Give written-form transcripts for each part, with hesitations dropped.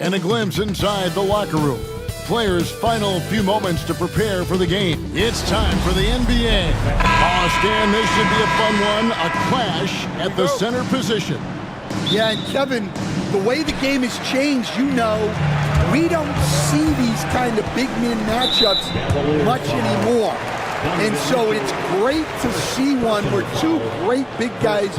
and a glimpse inside the locker room. Players' final few moments to prepare for the game. It's time for the NBA. Oh, Stan, this should be a fun one. A clash at the center position. Yeah, and Kevin, the way the game has changed, you know, we don't see these kind of big men matchups much anymore. And so it's great to see one where two great big guys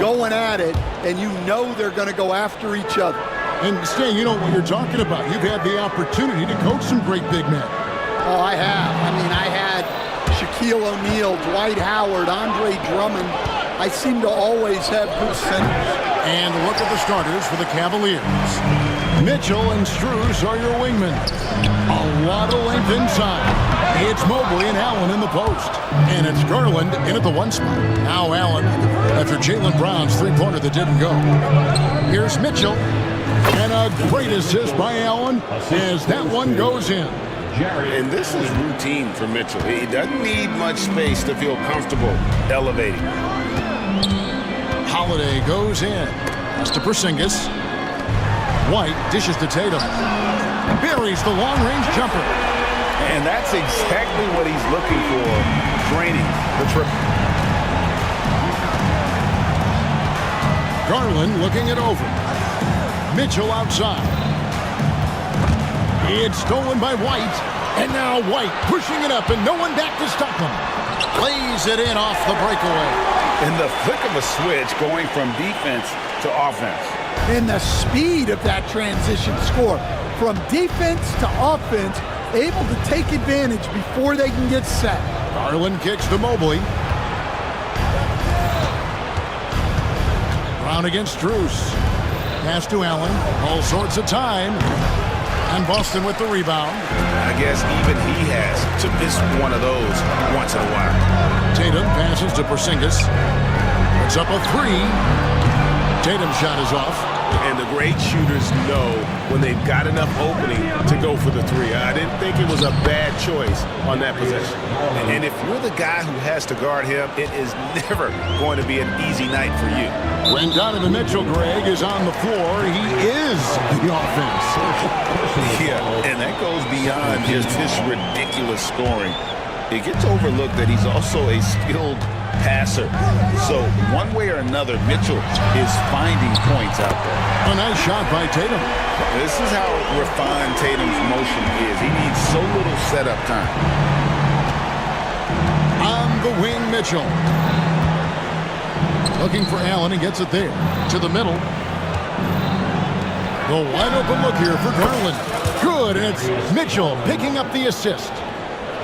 going at it, and you know they're going to go after each other. And Stan, you know what you're talking about. You've had the opportunity to coach some great big men. Oh, I have. I mean, I had Shaquille O'Neal, Dwight Howard, Andre Drummond. I seem to always have good centers. And look at the starters for the Cavaliers. Mitchell and Strus are your wingmen. A lot of length inside. It's Mobley and Allen in the post. And it's Garland in at the one spot. Now Allen, after Jaylen Brown's three-pointer that didn't go. Here's Mitchell. And a great assist by Allen as that one goes in. And this is routine for Mitchell. He doesn't need much space to feel comfortable elevating. Holiday goes in. That's to Porzingis. White dishes to Tatum. Buries the long-range jumper. And that's exactly what he's looking for, draining the triple. Garland looking it over. Mitchell outside. It's stolen by White. And now White pushing it up and no one back to stop him. Plays it in off the breakaway. In the flick of a switch, going from defense to offense. And the speed of that transition score. From defense to offense, able to take advantage before they can get set. Garland kicks to Mobley. Brown against Strus. Pass to Allen. All sorts of time. And Boston with the rebound. I guess even he has to miss one of those once in a while. Tatum passes to Porzingis. It's up a three. Tatum's shot is off. And the great shooters know when they've got enough opening to go for the three. I didn't think it was a bad choice on that possession. And if you're the guy who has to guard him, it is never going to be an easy night for you. When Donovan Mitchell, Greg, is on the floor, he is the offense. Yeah, and that goes beyond just this ridiculous scoring. It gets overlooked that he's also a skilled passer. So one way or another, Mitchell is finding points out there. A nice shot by Tatum. This is how refined Tatum's motion is. He needs so little setup time. On the wing, Mitchell. Looking for Allen and gets it there. To the middle. The wide open look here for Garland. Good, and it's Mitchell picking up the assist.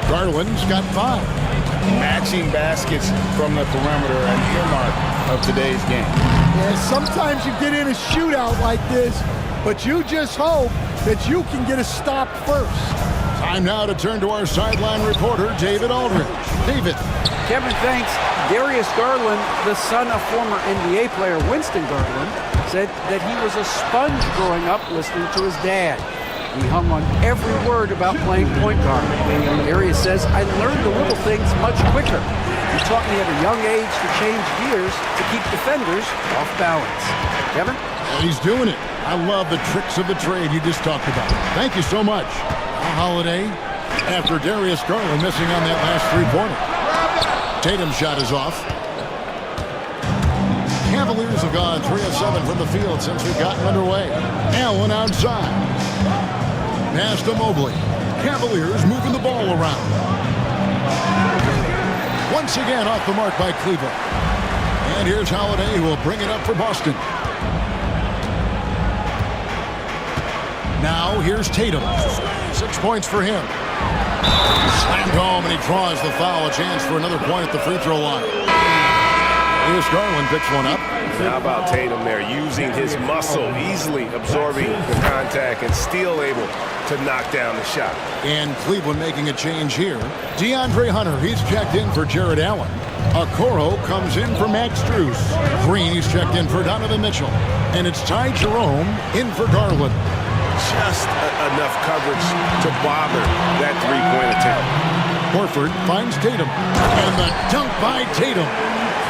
Garland's got 5. Matching baskets from the perimeter, an earmark of today's game. Yeah, sometimes you get in a shootout like this, but you just hope that you can get a stop first. Time now to turn to our sideline reporter, David Aldridge. David. Kevin, thanks. Darius Garland, the son of former NBA player Winston Garland, said that he was a sponge growing up listening to his dad. He hung on every word about playing point guard. Darius says, I learned the little things much quicker. He taught me at a young age to change gears to keep defenders off balance. Kevin? Well, he's doing it. I love the tricks of the trade you just talked about. Thank you so much. Holiday, after Darius Garland missing on that last three-pointer. Tatum's shot is off. Cavaliers have gone 3 of 7 from the field since we've gotten underway. Allen outside. Pass to Mobley. Cavaliers moving the ball around. Once again off the mark by Cleveland. And here's Holiday who will bring it up for Boston. Now here's Tatum. 6 points for him. Slammed home and he draws the foul. A chance for another point at the free throw line. Here's Garland picks one up. How about Tatum there, using his muscle, easily absorbing the contact and still able to knock down the shot. And Cleveland making a change here. DeAndre Hunter, he's checked in for Jared Allen. Okoro comes in for Max Strus. Green, he's checked in for Donovan Mitchell. And it's Ty Jerome in for Garland. Just enough coverage to bother that three-point attempt. Horford finds Tatum. And the dunk by Tatum.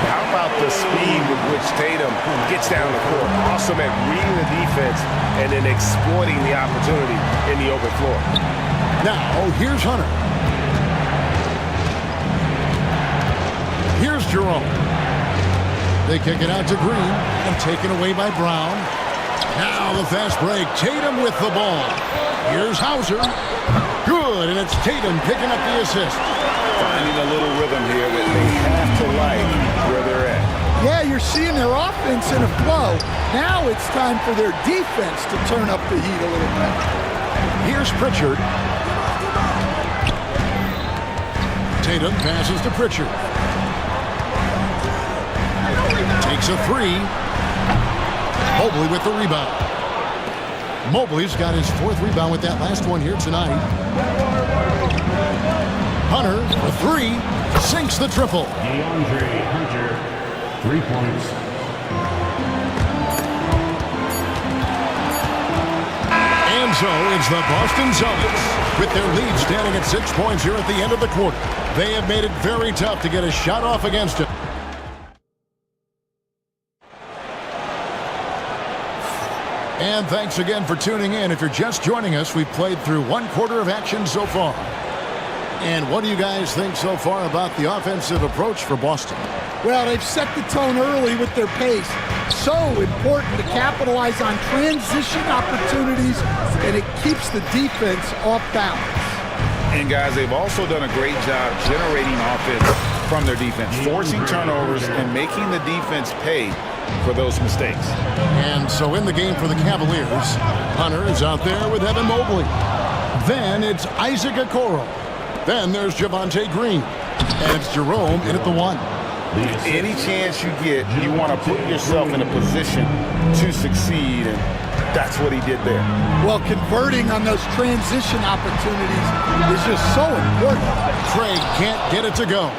How about the speed with which Tatum gets down the court? Awesome at reading the defense and then exploiting the opportunity in the open floor. Now, here's Hunter. Here's Jerome. They kick it out to Green and taken away by Brown. Now the fast break. Tatum with the ball. Here's Hauser. Good, and it's Tatum picking up the assist. Finding a little rhythm here that they have to like where they're at. Yeah, you're seeing their offense in a flow. Now it's time for their defense to turn up the heat a little bit. Here's Pritchard. Tatum passes to Pritchard. Takes a three. Mobley with the rebound. Mobley's got his 4th rebound with that last one here tonight. Hunter for 3. Sinks the triple. DeAndre Hunter, 3 points. And so it's the Boston Celtics. With their lead standing at 6 points here at the end of the quarter. They have made it very tough to get a shot off against it. And thanks again for tuning in. If you're just joining us, we've played through 1 quarter of action so far. And what do you guys think so far about the offensive approach for Boston? Well, they've set the tone early with their pace. So important to capitalize on transition opportunities, and it keeps the defense off balance. And guys, they've also done a great job generating offense from their defense, forcing turnovers and making the defense pay for those mistakes. And so in the game for the Cavaliers, Hunter is out there with Evan Mobley. Then it's Isaac Okoro. Then there's Javonte Green. And it's Jerome in at the 1. Any chance you get, you want to put yourself in a position to succeed, and that's what he did there. Well, converting on those transition opportunities is just so important. Craig can't get it to go.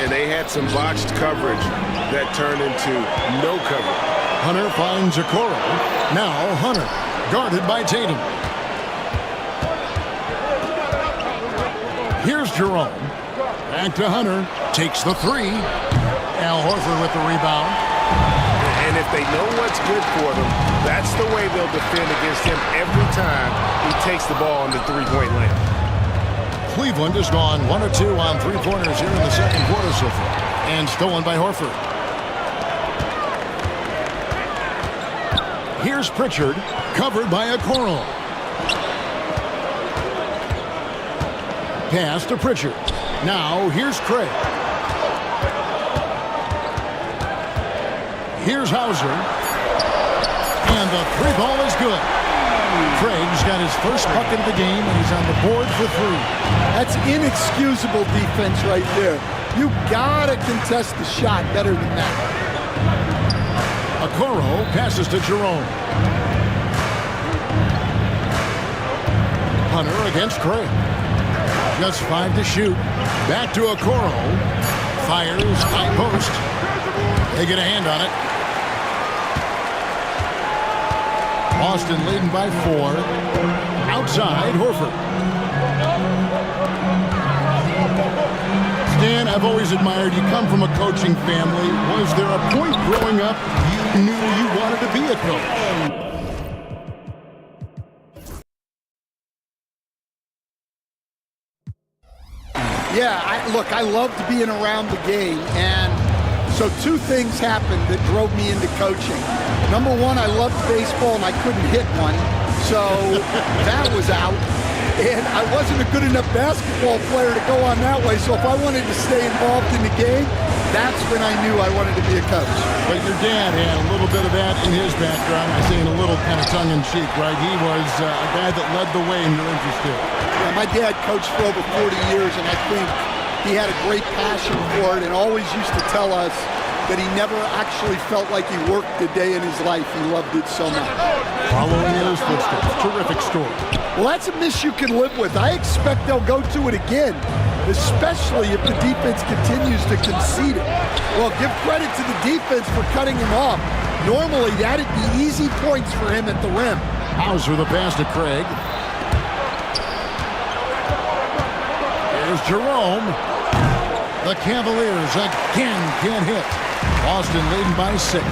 And they had some botched coverage that turned into no cover. Hunter finds Okoro. Now Hunter, guarded by Tatum. Here's Jerome. Back to Hunter. Takes the 3. Al Horford with the rebound. And if they know what's good for them, that's the way they'll defend against him every time he takes the ball in the three-point lane. Cleveland has gone 1 of 2 on 3-pointers here in the second quarter so far. And stolen by Horford. Here's Pritchard, covered by Okoro. Pass to Pritchard. Now here's Craig. Here's Hauser. And the 3 ball is good. Craig's got his first bucket of the game, and he's on the board for 3. That's inexcusable defense right there. You gotta contest the shot better than that. Okoro passes to Jerome. Hunter against Craig. Just 5 to shoot. Back to Okoro. Fires high post. They get a hand on it. Boston leading by 4. Outside, Horford. Stan, I've always admired you. Come from a coaching family. Was there a point growing up you knew you wanted to be a coach? Yeah, look, I loved being around the game, and so 2 things happened that drove me into coaching. Number 1, I loved baseball, and I couldn't hit one, so that was out. And I wasn't a good enough basketball player to go on that way, so if I wanted to stay involved in the game, that's when I knew I wanted to be a coach. But your dad had a little bit of that in his background. I say in a little kind of tongue-in-cheek, right? He was a guy that led the way in your interest too. Yeah, my dad coached for over 40 years, and I think he had a great passion for it and always used to tell us that he never actually felt like he worked a day in his life. He loved it so much. Following in his footsteps. Terrific story. Well, that's a miss you can live with. I expect they'll go to it again, especially if the defense continues to concede it. Well, give credit to the defense for cutting him off. Normally, that'd be easy points for him at the rim. Hauser the pass to Craig. Here's Jerome. The Cavaliers again can't hit. Boston leading by 6.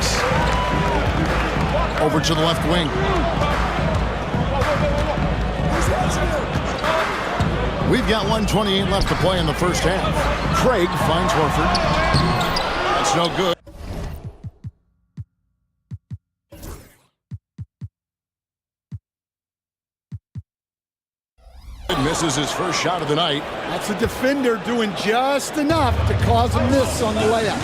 Over to the left wing. We've got 1:28 left to play in the first half. Craig finds Horford. That's no good. Misses his first shot of the night. That's a defender doing just enough to cause a miss on the layup.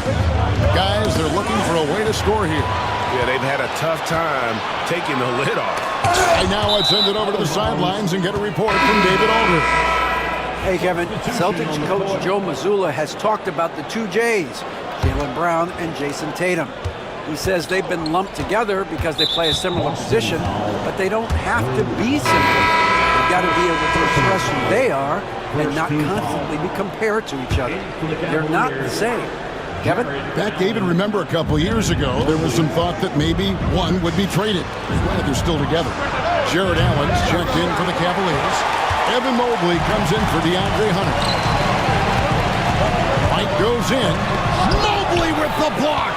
Guys, they're looking for a way to score here. Yeah, they've had a tough time taking the lid off. And now let's send it over to the sidelines and get a report from David Aldridge. Hey, Kevin. Celtics coach Joe Mazzulla has talked about the two J's, Jaylen Brown and Jason Tatum. He says they've been lumped together because they play a similar position, but they don't have to be similar. They've got to be able to express who they are and not constantly be compared to each other. They're not the same. Kevin? Back, David, remember a couple years ago, there was some thought that maybe one would be traded. Glad they're still together. Jared Allen's checked in for the Cavaliers. Evan Mobley comes in for DeAndre Hunter. White goes in. Mobley with the block.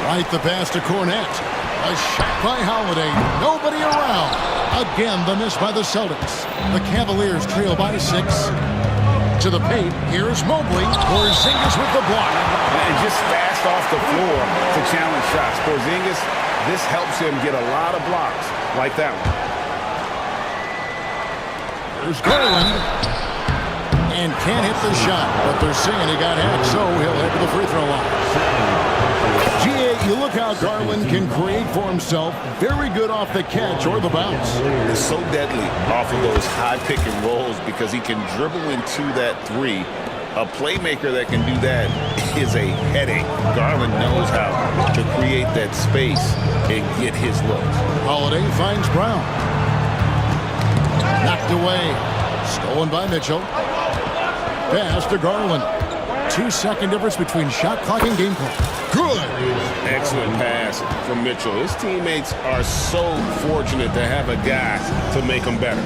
Right the pass to Cornette. A shot by Holiday. Nobody around. Again, the miss by the Celtics. The Cavaliers trail by 6. To the paint. Here's Mobley. Porzingis with the block. And just fast off the floor to challenge shots. Porzingis, this helps him get a lot of blocks like that one. There's Garland. And can't hit the shot. But they're saying he got hacked, so he'll head to the free throw line. GA, you look how Garland can create for himself. Very good off the catch or the bounce. It's so deadly off of those high pick and rolls because he can dribble into that three. A playmaker that can do that is a headache. Garland knows how to create that space and get his looks. Holiday finds Brown. Knocked away. Stolen by Mitchell. Pass to Garland. 2-second difference between shot clock and game clock. Good. Excellent pass from Mitchell. His teammates are so fortunate to have a guy to make them better.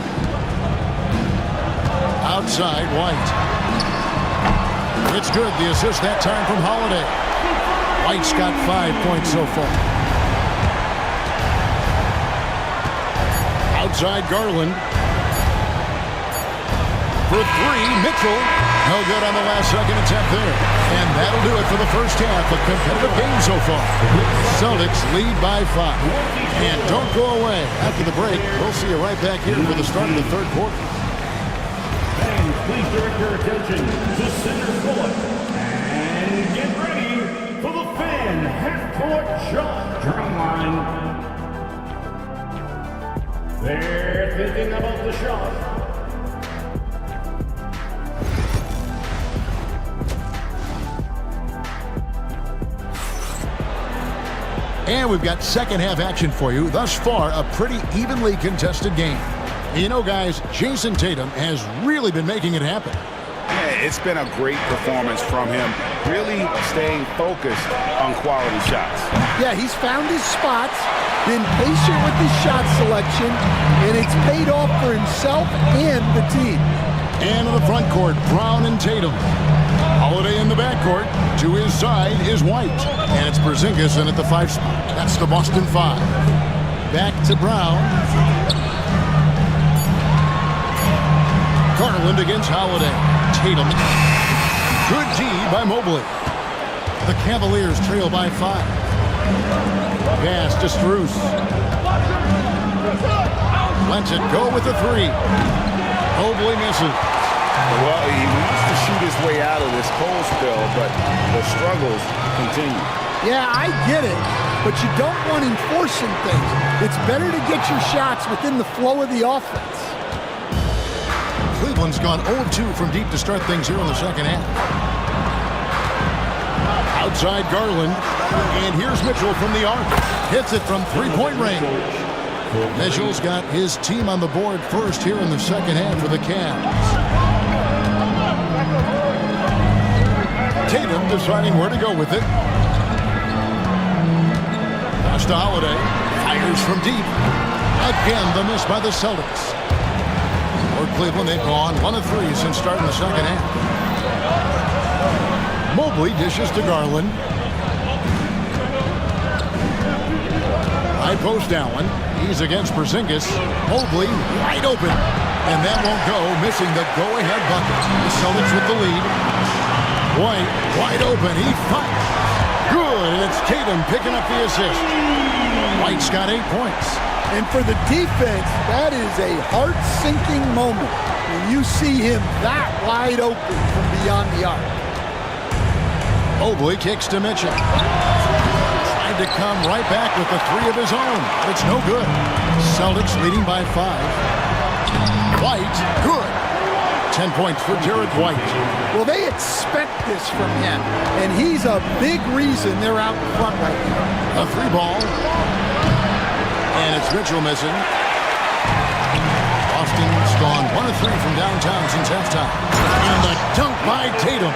Outside, White. It's good. The assist that time from Holiday. White's got 5 points so far. Outside, Garland. For 3, Mitchell. No good on the last second attempt there. And that'll do it for the first half. A competitive game so far. Celtics lead by 5. And don't go away. After the break, we'll see you right back here for the start of the third quarter. Fans, please direct your attention to center court. And get ready for the fan half-court shot drum line. They're thinking about the shot. And we've got second half action for you. Thus far, a pretty evenly contested game. You know, guys, Jason Tatum has really been making it happen. Yeah, it's been a great performance from him. Really staying focused on quality shots. Yeah, he's found his spots, been patient with his shot selection, and it's paid off for himself and the team. And in the front court, Brown and Tatum. Holiday in the backcourt. To his side is White. And it's Porzingis in at the 5 spot. That's the Boston 5. Back to Brown. Garland against Holiday. Tatum. Good D by Mobley. The Cavaliers trail by 5. Pass to Strus. Lets it go with the 3. Mobley misses. Well, he wants to shoot his way out of this cold spell, but the struggles continue. Yeah, I get it, but you don't want enforcing things. It's better to get your shots within the flow of the offense. Cleveland's gone 0-2 from deep to start things here in the second half. Outside Garland, and here's Mitchell from the arc. Hits it from three-point range. Mitchell's got his team on the board first here in the second half for the Cavs. Tatum deciding where to go with it. Pass to Holiday. Fires from deep. Again, the miss by the Celtics. For Cleveland, they've gone 1 of 3 since starting the second half. Mobley dishes to Garland. High post Allen. He's against Porzingis. Mobley wide open. And that won't go, missing the go-ahead bucket. The Celtics with the lead. White wide open. He fires. Good. And it's Tatum picking up the assist. White's got 8 points. And for the defense, that is a heart-sinking moment when you see him that wide open from beyond the arc. Mobley kicks to Mitchell. Tried to come right back with the 3 of his own, but it's no good. Celtics leading by 5. White, good. 10 points for Derek White. Well, they expect this from him, and he's a big reason they're out in front right now. A 3 ball. And it's Mitchell missing. Boston's gone 1 of 3 from downtown since halftime. And the dunk by Tatum.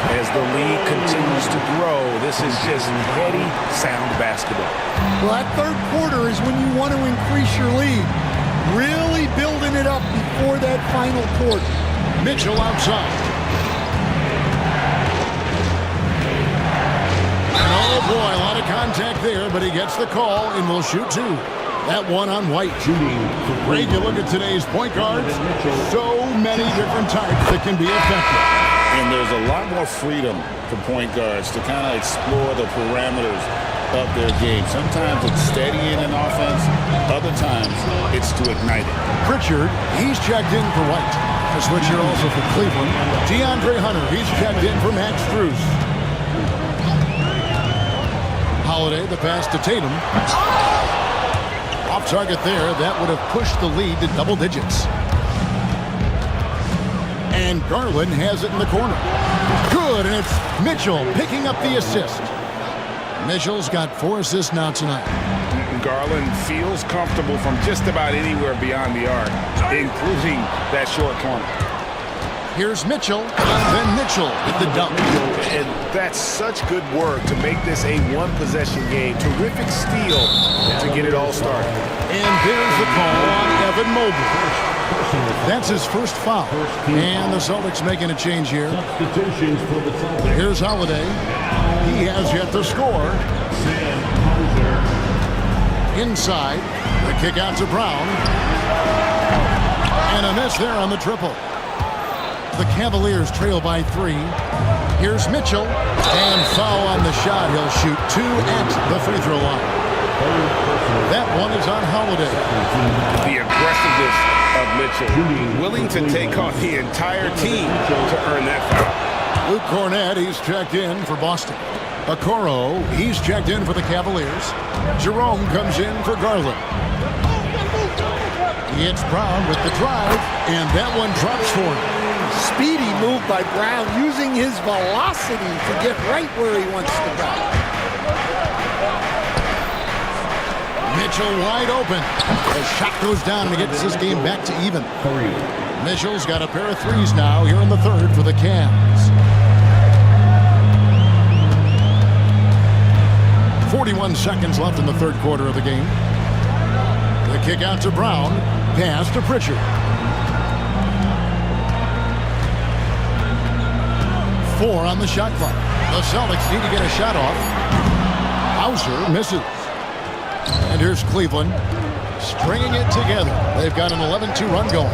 As the lead continues to grow, this is just heady, sound basketball. Well, that third quarter is when you want to increase your lead. Really building it up before that final quarter. Mitchell outside. Oh boy, a lot of contact there, but he gets the call and will shoot 2. That one on White. Great to look at today's point guards. So many different types that can be effective. And there's a lot more freedom for point guards to kind of explore the parameters of their game. Sometimes it's steadying an offense. Other times it's to ignite it. Pritchard, he's checked in for White. A switcher also for Cleveland. DeAndre Hunter, he's checked in for Max Strus. Holiday, the pass to Tatum. Off target there. That would have pushed the lead to double digits. And Garland has it in the corner. Good, and it's Mitchell picking up the assist. Mitchell's got 4 assists now tonight. Garland feels comfortable from just about anywhere beyond the arc, including that short corner. Here's Mitchell, and then Mitchell with the dunk. And that's such good work to make this a one-possession game. Terrific steal to get it all started. And there's the call on Evan Mobley. That's his first foul. And the Celtics making a change here. Here's Holiday. He has yet to score. Inside. The kick out to Brown. And a miss there on the triple. The Cavaliers trail by 3. Here's Mitchell. And foul on the shot. He'll shoot 2 at the free throw line. That one is on Holiday. The aggressiveness of Mitchell, willing to take on the entire team to earn that foul. Luke Cornett, he's checked in for Boston. Okoro, he's checked in for the Cavaliers. Jerome comes in for Garland. It's Brown with the drive, and that one drops for him. Speedy move by Brown, using his velocity to get right where he wants to go. Mitchell wide open. The shot goes down and gets this game back to even. Mitchell's got a pair of 3s now here in the third for the Cavs. 41 seconds left in the third quarter of the game. The kick out to Brown. Pass to Pritchard. 4 on the shot clock. The Celtics need to get a shot off. Hauser misses. And here's Cleveland stringing it together. They've got an 11-2 run going.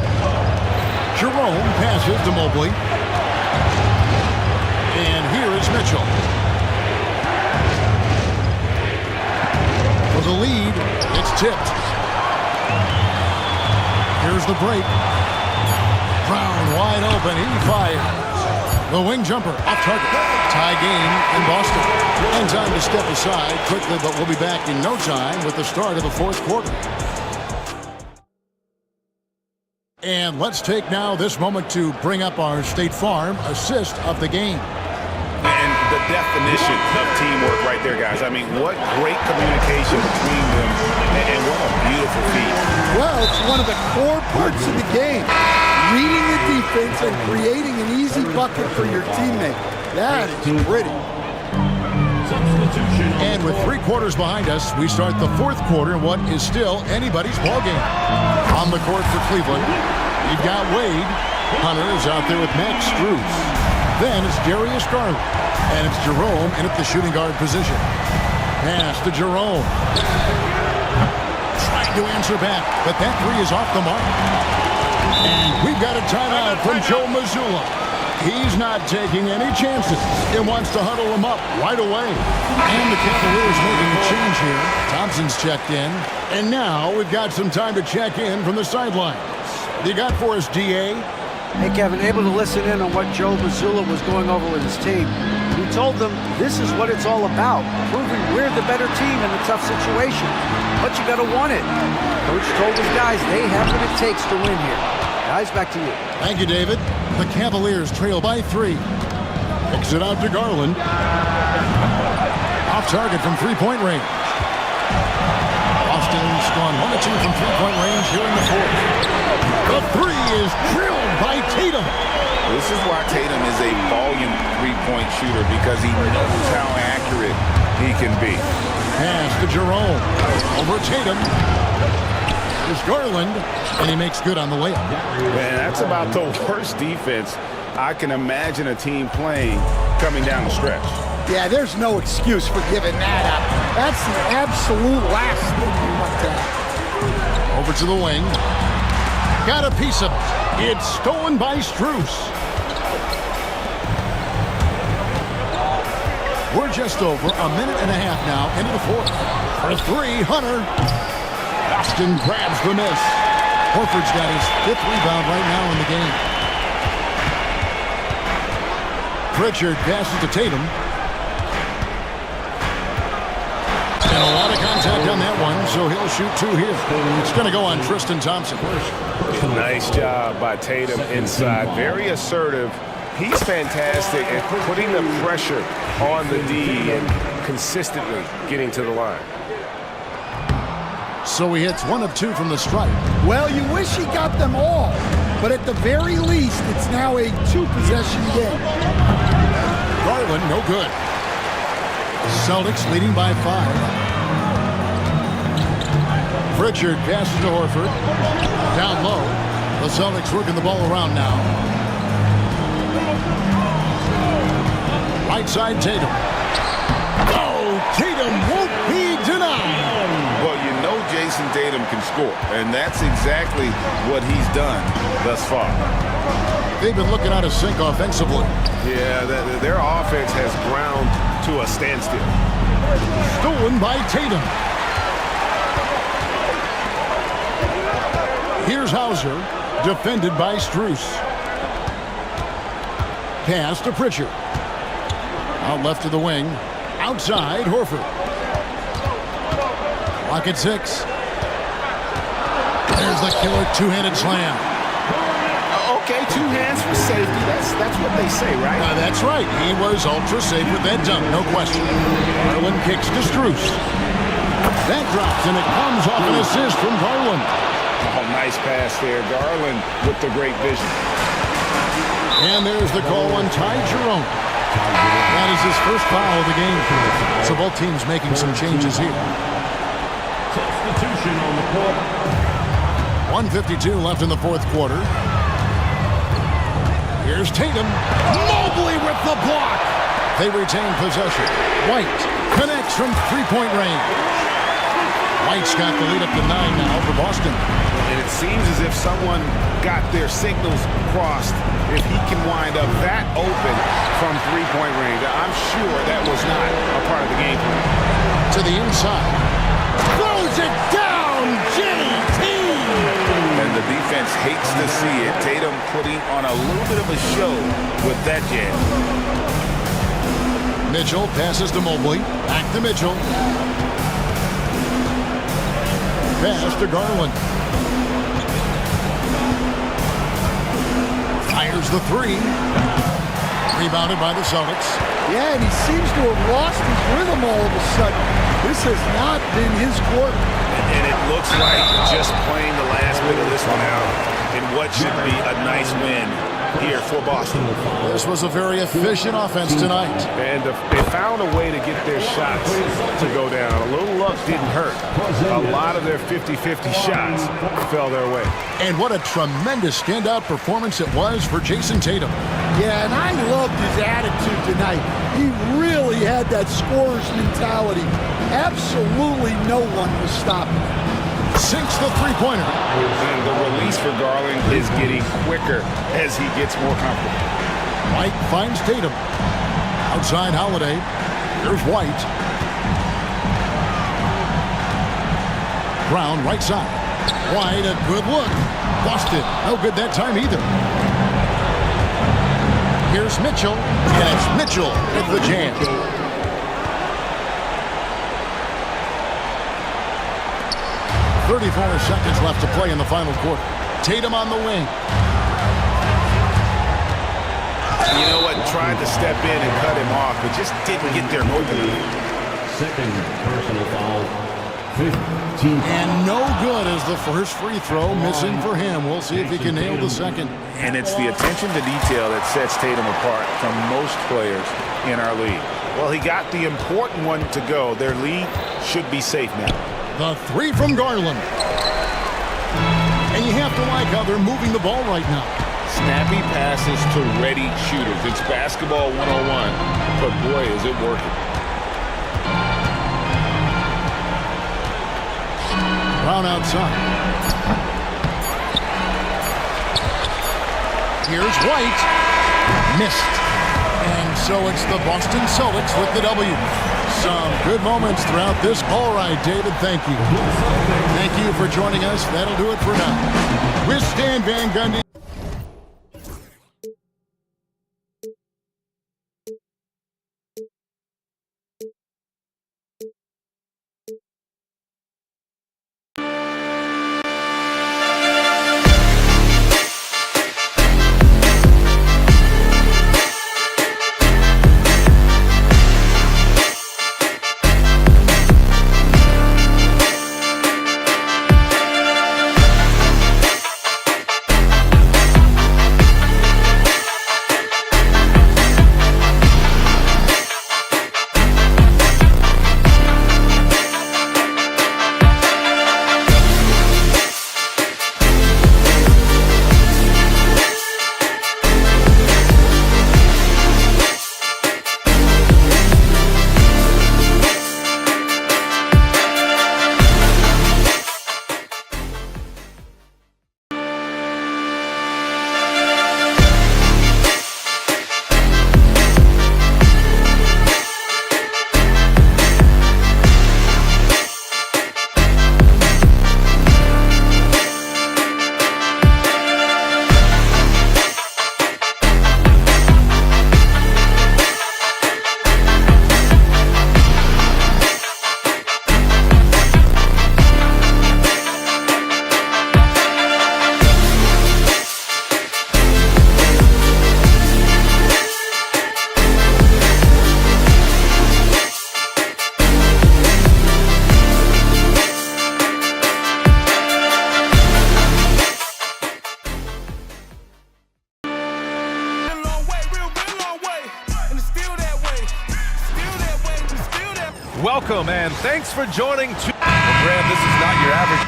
Jerome passes to Mobley. And here is Mitchell. For the lead, it's tipped. Here's the break. Brown wide open. He fires. The wing jumper off target. Tie game in Boston. And time to step aside quickly, but we'll be back in no time with the start of the fourth quarter. And let's take now this moment to bring up our State Farm assist of the game. And the definition of teamwork right there, guys. I mean, what great communication between them, and what a beautiful feat. Well, it's one of the core parts of the game. Reading the defense and creating an easy bucket for your teammate. That is pretty. And with 3 quarters behind us, we start the fourth quarter in what is still anybody's ballgame. On the court for Cleveland, you've got Wade. Hunter is out there with Max Strus. Then it's Darius Garland. And it's Jerome in at the shooting guard position. Pass to Jerome. Trying to answer back, but that three is off the mark. And we've got a timeout from Joe Mazzulla. He's not taking any chances and wants to huddle him up right away. And the Cavaliers making a change here. Thompson's checked in. And now we've got some time to check in from the sidelines. You got for us, DA? Hey, Kevin, able to listen in on what Joe Mazzulla was going over with his team. He told them this is what it's all about, proving we're the better team in a tough situation. But you got to want it. Coach told his guys they have what it takes to win here. Guys, back to you. Thank you, David. The Cavaliers trail by 3. Kicks it out to Garland. Off target from three-point range. Boston's gone 1 of 2 from three-point range here in the fourth. The three is drilled by Tatum. This is why Tatum is a volume three-point shooter, because he knows how accurate he can be. Pass to Jerome. Over Tatum. There's Garland, and he makes good on the layup. Man, that's about the worst defense I can imagine a team playing coming down the stretch. Yeah, there's no excuse for giving that up. That's the absolute last thing you want to have. Over to the wing. Got a piece of it. It's stolen by Strus. We're just over a minute and a half now into the fourth. For three, Hunter. Boston grabs the miss. Horford's got his 5th rebound right now in the game. Pritchard passes to Tatum. And a lot of contact on that one, so he'll shoot 2 here. It's going to go on Tristan Thompson. Nice job by Tatum inside. Very assertive. He's fantastic at putting the pressure on the D and consistently getting to the line. So he hits 1 of 2 from the stripe. Well, you wish he got them all, but at the very least, it's now a 2-possession game. Garland, no good. Celtics leading by 5. Pritchard passes to Horford. Down low. The Celtics working the ball around now. Right side, Tatum. Oh, Tatum won't be denied. Well, you know Jason Tatum can score, and that's exactly what he's done thus far. They've been looking out of sync offensively. Yeah, their offense has ground to a standstill. Stolen by Tatum. Here's Hauser, defended by Strus. Pass to Pritchard. Out left to the wing. Outside, Horford. Lock at 6. There's the killer two-handed slam. Okay, 2 hands for safety. That's what they say, right? That's right. He was ultra safe with that dunk, no question. Garland kicks to Strus. That drops, and it comes off an assist from Garland. Oh, nice pass there. Garland with the great vision. And there's the call on Ty Jerome. That is his first foul of the game. So both teams making some changes here. Substitution on the court. 1:52 left in the fourth quarter. Here's Tatum. Mobley with the block. They retain possession. White connects from three-point range. White's got the lead up to 9 now for Boston. And it seems as if someone got their signals crossed. If he can wind up that open from three-point range, I'm sure that was not a part of the game plan. To the inside. Throws it down, JT! And the defense hates to see it. Tatum putting on a little bit of a show with that jam. Mitchell passes to Mobley. Back to Mitchell. Pass to Garland. Fires the 3. Rebounded by the Celtics. Yeah, and he seems to have lost his rhythm all of a sudden. This has not been his quarter. And it looks like just playing the last bit of this one out in what should be a nice win here for Boston. This was a very efficient offense tonight. And they found a way to get their shots to go down. A little luck didn't hurt. A lot of their 50-50 shots fell their way. And what a tremendous standout performance it was for Jason Tatum. Yeah, and I loved his attitude tonight. He really had that scorer's mentality. Absolutely no one was stopping him. sinks the three-pointer. And the release for Garland is getting quicker as he gets more comfortable. White finds Tatum. Outside Holiday. Here's White. Brown right side. White, a good look. Busted. No good that time either. Here's Mitchell. And it's Mitchell with the jam. .34 seconds left to play in the final quarter. Tatum on the wing. You know what? Tried to step in and cut him off, but just didn't get there quickly. Second personal foul. 15. And no good as the first free throw missing for him. We'll see if he can nail the second. And it's the attention to detail that sets Tatum apart from most players in our league. Well, he got the important one to go. Their lead should be safe now. The three from Garland. And you have to like how they're moving the ball right now. Snappy passes to ready shooters. It's basketball 101, but boy, is it working. Brown outside. Here's White. Missed. And so it's the Boston Celtics with the W. Some good moments throughout this. All right, David, thank you. Thank you for joining us. That'll do it for now. With Stan Van Gundy. Welcome and thanks for joining. Well, Brad, this is not your average.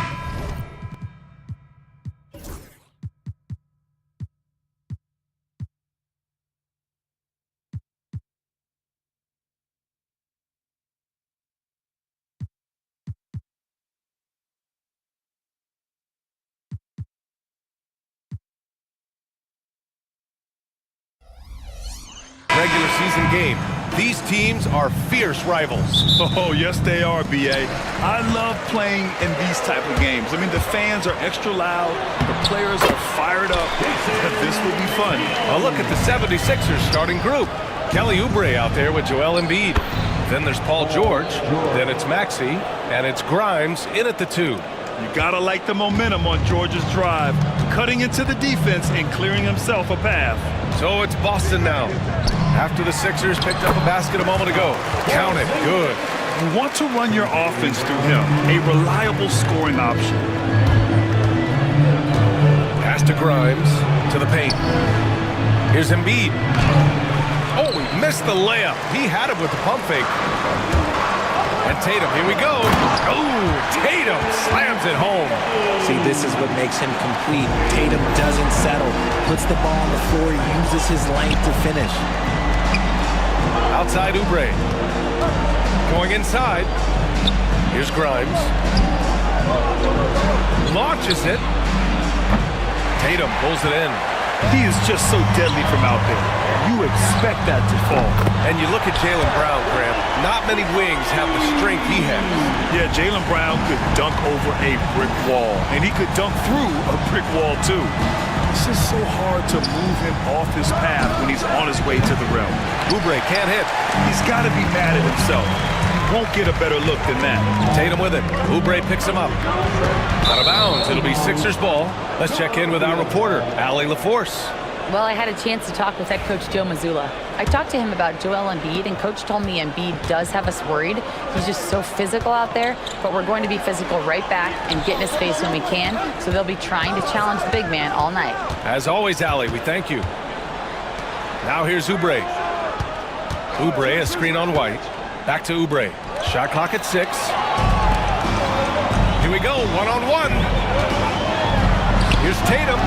Regular season game. These teams are fierce rivals. Oh, yes, they are, B.A. I love playing in these type of games. I mean, the fans are extra loud. The players are fired up. This will be fun. A look at the 76ers starting group. Kelly Oubre out there with Joel Embiid. Then there's Paul George. Then it's Maxey. And it's Grimes in at the 2. You gotta like the momentum on George's drive, cutting into the defense and clearing himself a path. So it's Boston now. After the Sixers picked up a basket a moment ago. Count it. Good. You want to run your offense through him, a reliable scoring option. Pass to Grimes, to the paint. Here's Embiid. Oh, he missed the layup. He had it with the pump fake. And Tatum, here we go. Oh, Tatum slams it home. See, this is what makes him complete. Tatum doesn't settle, puts the ball on the floor, uses his length to finish. Outside Oubre. Going inside. Here's Grimes. Launches it. Tatum pulls it in. He is just so deadly from out there. You expect that to fall. And you look at Jaylen Brown, Graham. Not many wings have the strength he has. Yeah, Jaylen Brown could dunk over a brick wall, and he could dunk through a brick wall too. It's just so hard to move him off his path when he's on his way to the rim. Oubre can't hit. He's got to be mad at himself. Won't get a better look than that. Tatum with it. Oubre picks him up. Out of bounds. It'll be Sixers ball. Let's check in with our reporter, Allie LaForce. Well, I had a chance to talk with head coach Joe Mazzulla. I talked to him about Joel Embiid, and coach told me Embiid does have us worried. He's just so physical out there, but we're going to be physical right back and get in his face when we can, so they'll be trying to challenge the big man all night. As always, Allie, we thank you. Now here's Oubre. Oubre, a screen on White. Back to Oubre. Shot clock at 6. Here we go, one-on-one. Here's Tatum.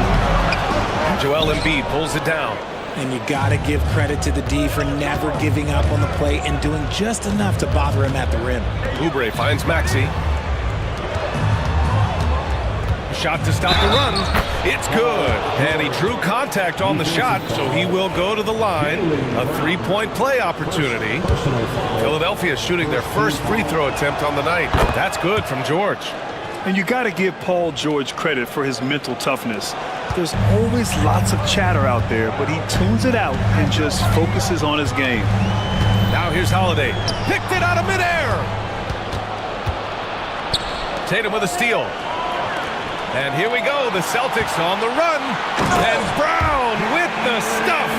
Joel Embiid pulls it down. And you got to give credit to the D for never giving up on the play and doing just enough to bother him at the rim. Oubre finds Maxey. Shot to stop the run. It's good. And he drew contact on the shot, so he will go to the line. A three-point play opportunity. Philadelphia shooting their first free throw attempt on the night. That's good from George. And you got to give Paul George credit for his mental toughness. There's always lots of chatter out there, but he tunes it out and just focuses on his game. Now here's Holiday. Picked it out of midair. Tatum with a steal. And here we go, the Celtics on the run. And Brown with the stuff.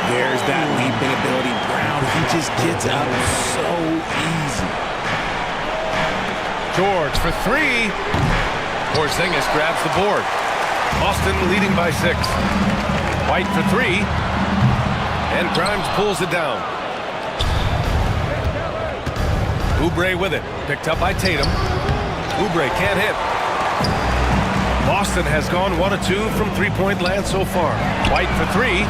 There's that leaping ability. Brown, he just gets up so easy. George for 3. Porzingis grabs the board. Boston leading by 6. White for 3. And Grimes pulls it down. Oubre with it. Picked up by Tatum. Oubre can't hit. Boston has gone 1 of 2 from three-point land so far. White for 3.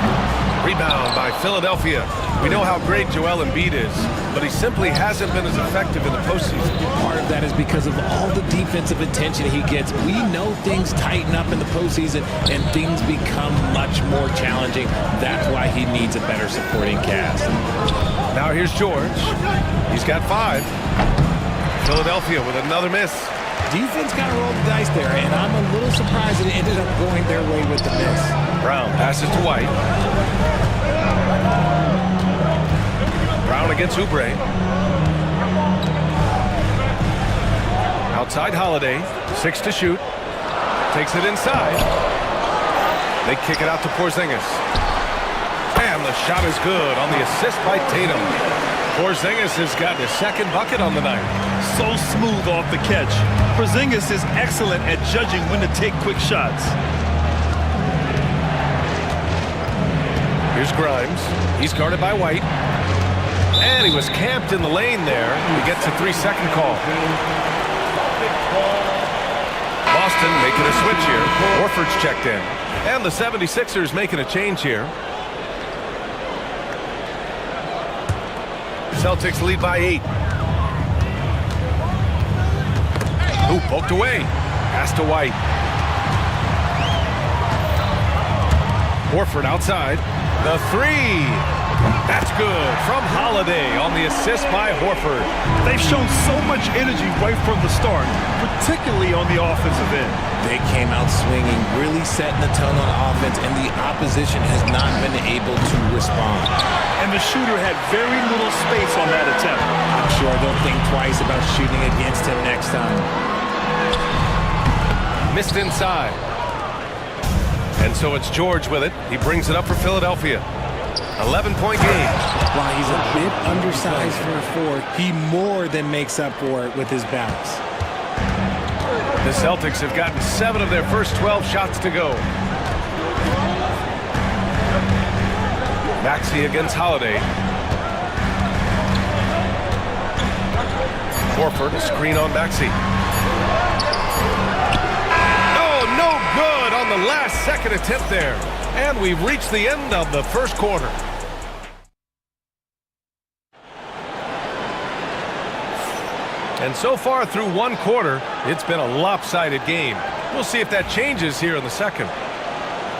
Rebound by Philadelphia. We know how great Joel Embiid is, but he simply hasn't been as effective in the postseason. Part of that is because of all the defensive attention he gets. We know things tighten up in the postseason and things become much more challenging. That's why he needs a better supporting cast. Now here's George. He's got 5. Philadelphia with another miss. Defense got to roll the dice there, and I'm a little surprised it ended up going their way with the miss. Brown passes to White. Brown against Oubre. Outside Holiday. 6 to shoot. Takes it inside. They kick it out to Porzingis. And the shot is good on the assist by Tatum. Porzingis has got his second bucket on the night. So smooth off the catch. Porzingis is excellent at judging when to take quick shots. Here's Grimes. He's guarded by White. And he was camped in the lane there. He gets a 3-second call. Boston making a switch here. Horford's checked in. And the 76ers making a change here. Celtics lead by 8. Ooh, poked away. Pass to White. Horford outside. The 3. That's good from Holiday on the assist by Horford. They've shown so much energy right from the start, particularly on the offensive end. They came out swinging, really setting the tone on offense, and the opposition has not been able to respond. And the shooter had very little space on that attempt. I'm sure they'll think twice about shooting against him next time. Missed inside. And so it's George with it. He brings it up for Philadelphia. 11-point game. While he's a bit undersized for a 4, he more than makes up for it with his bounce. The Celtics have gotten 7 of their first 12 shots to go. Maxey against Holiday. Horford, a screen on Maxey. Oh, no good on the last second attempt there. And we've reached the end of the first quarter. And so far through one quarter, it's been a lopsided game. We'll see if that changes here in the second.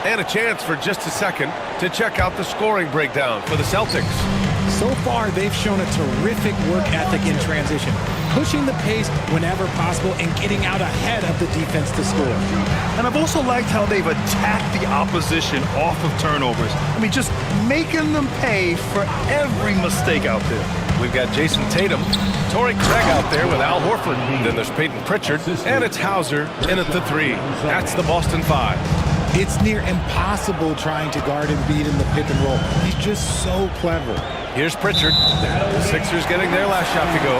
And a chance for just a second to check out the scoring breakdown for the Celtics. So far, they've shown a terrific work ethic in transition, pushing the pace whenever possible and getting out ahead of the defense to score. And I've also liked how they've attacked the opposition off of turnovers. I mean, just making them pay for every mistake out there. We've got Jason Tatum, Torrey Craig out there with Al Horford. Then there's Peyton Pritchard, and it's Hauser in at the 3. That's the Boston 5. It's near impossible trying to guard Embiid in the pick and roll. He's just so clever. Here's Pritchard. The Sixers getting their last shot to go.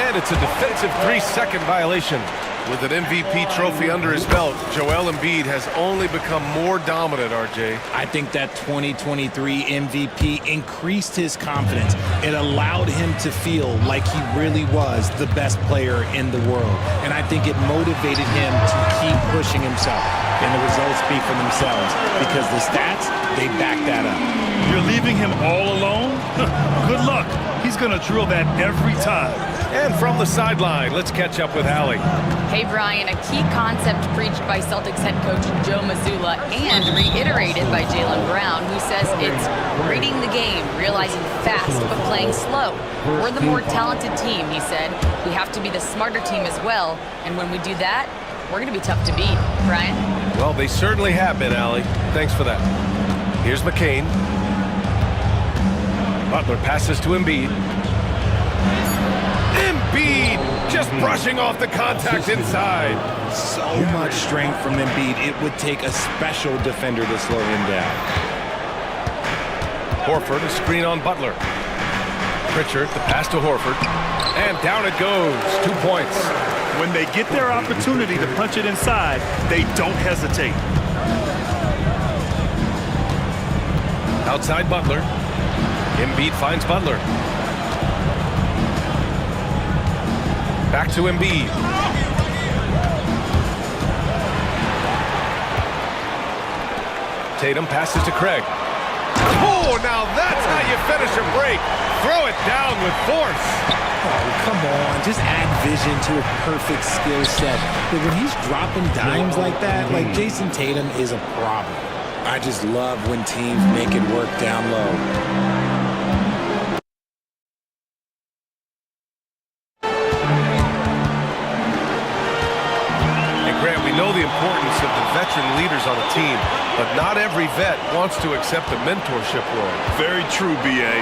And it's a defensive 3-second violation. With an MVP trophy under his belt, Joel Embiid has only become more dominant, RJ. I think that 2023 MVP increased his confidence. It allowed him to feel like he really was the best player in the world. And I think it motivated him to keep pushing himself. And the results speak for themselves because the stats, they back that up. You're leaving him all alone? Good luck. He's going to drill that every time. And from the sideline, let's catch up with Allie. Hey, Brian, a key concept preached by Celtics head coach Joe Mazzulla and reiterated by Jaylen Brown, who says it's reading the game, realizing fast but playing slow. We're the more talented team, he said. We have to be the smarter team as well, and when we do that, we're going to be tough to beat. Brian? Well, they certainly have been, Allie. Thanks for that. Here's McCain. Butler passes to Embiid. Embiid just brushing off the contact inside. So much strength from Embiid. It would take a special defender to slow him down. Horford, a screen on Butler. Pritchard, the pass to Horford. And down it goes. 2 points. When they get their opportunity to punch it inside, they don't hesitate. Outside Butler. Embiid finds Butler. Back to Embiid. Tatum passes to Craig. Oh, now that's how you finish a break. Throw it down with force. Oh, come on. Just add vision to a perfect skill set. But when he's dropping dimes like that, like Jason Tatum is a problem. I just love when teams make it work down low. We know the importance of the veteran leaders on a team, but not every vet wants to accept a mentorship role. Very true, B.A.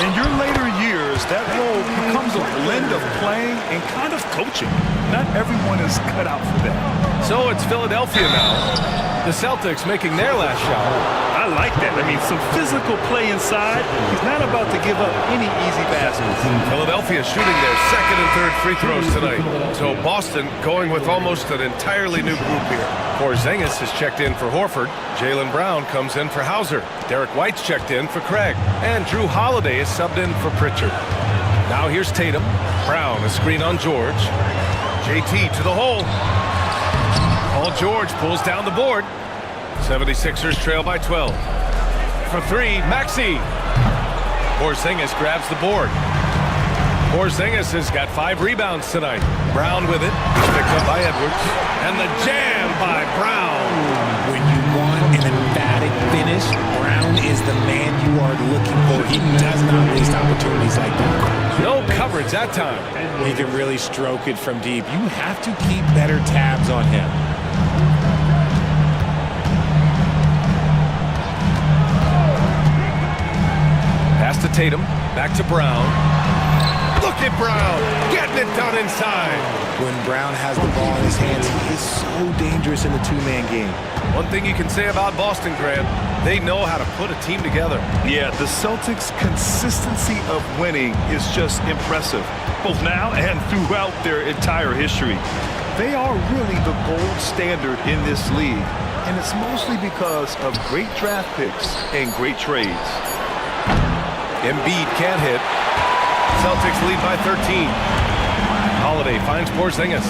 In your later years, that role becomes a blend of playing and kind of coaching. Not everyone is cut out for that. So it's Philadelphia now. The Celtics making their last shot. I like that. I mean, some physical play inside. He's not about to give up any easy baskets. Philadelphia shooting their second and third free throws tonight. So Boston going with almost an entirely new group here. Porzingis has checked in for Horford. Jaylen Brown comes in for Hauser. Derek White's checked in for Craig. And Drew Holiday is subbed in for Pritchard. Now here's Tatum. Brown, a screen on George. JT to the hole. Paul George pulls down the board. 76ers trail by 12. For 3, Maxey. Porzingis grabs the board. Porzingis has got 5 rebounds tonight. Brown with it. He's picked up by Edwards. And the jam by Brown. When you want an emphatic finish, Brown is the man you are looking for. He does not waste opportunities like that. No coverage that time. He can really stroke it from deep. You have to keep better tabs on him. Pass to Tatum, back to Brown. Look at Brown, getting it done inside. When Brown has the ball in his hands, he is so dangerous in the two-man game. One thing you can say about Boston, Grant, they know how to put a team together. Yeah, the Celtics' consistency of winning is just impressive, both now and throughout their entire history. They are really the gold standard in this league, and it's mostly because of great draft picks and great trades. Embiid can't hit. Celtics lead by 13. Holiday finds Porzingis.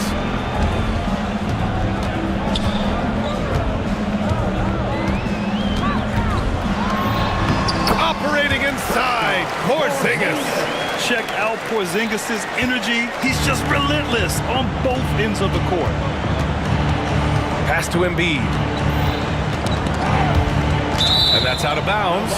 Operating inside, Porzingis. Check out Porzingis' energy. He's just relentless on both ends of the court. Pass to Embiid. And that's out of bounds.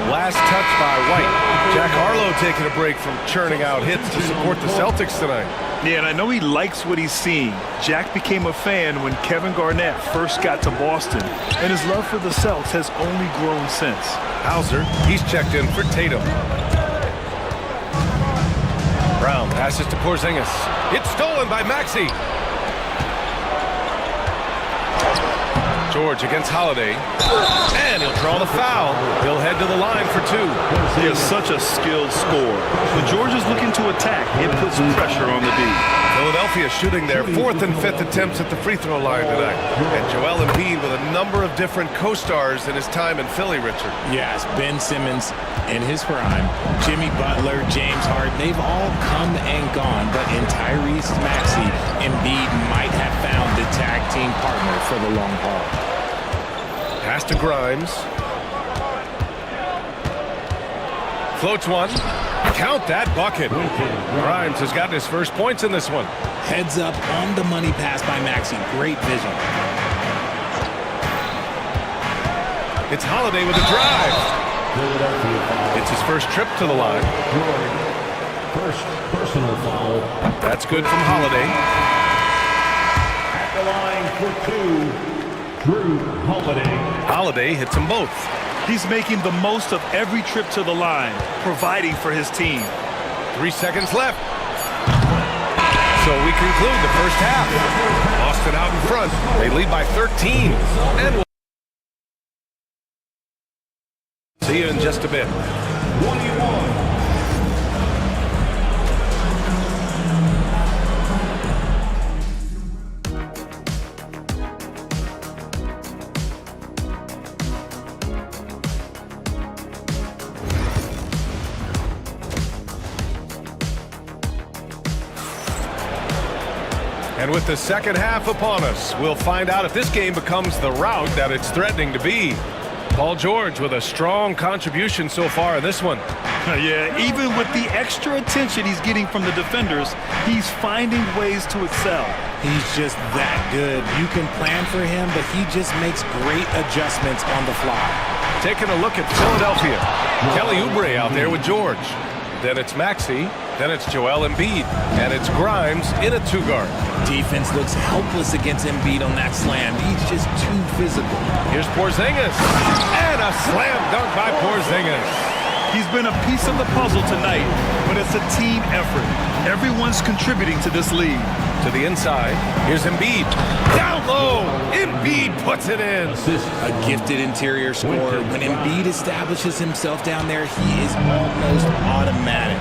Last touch by White. Jack Harlow taking a break from churning out hits to support the Celtics tonight. Yeah, and I know he likes what he's seeing. Jack became a fan when Kevin Garnett first got to Boston, and his love for the Celtics has only grown since. Hauser, he's checked in for Tatum. Brown passes to Porzingis. It's stolen by Maxey. George against Holiday. And he'll draw the foul. He'll head to the line for two. He is such a skilled scorer. When George is looking to attack, it puts pressure on the D. Philadelphia shooting their fourth and fifth attempts at the free throw line tonight. And Joel Embiid with a number of different co-stars in his time in Philly, Richard. Yes, Ben Simmons in his prime, Jimmy Butler, James Harden, they've all come and gone. But in Tyrese Maxey, Embiid might have found the tag team partner for the long haul. Pass to Grimes. Floats one. Count that bucket. Grimes has gotten his first points in this one. Heads up on the money pass by Maxey. Great vision. It's Holiday with a drive. It's his first trip to the line. First personal foul. That's good from Holiday. At the line for two, Drew Holiday. Holiday hits them both. He's making the most of every trip to the line, providing for his team. 3 seconds left. So we conclude the first half. Boston out in front. They lead by 13. And we'll see you in just a bit. 21. And with the second half upon us, we'll find out if this game becomes the rout that it's threatening to be. Paul George with a strong contribution so far in this one. Yeah, even with the extra attention he's getting from the defenders, he's finding ways to excel. He's just that good. You can plan for him, but he just makes great adjustments on the fly. Taking a look at Philadelphia. Kelly Oubre out there with George. Then it's Maxey. Then it's Joel Embiid. And it's Grimes in a two-guard. Defense looks helpless against Embiid on that slam. He's just too physical. Here's Porzingis. And a slam dunk by Porzingis. He's been a piece of the puzzle tonight, but it's a team effort. Everyone's contributing to this lead. To the inside, here's Embiid. Down low, Embiid puts it in. A gifted interior scorer. When Embiid establishes himself down there, he is almost automatic.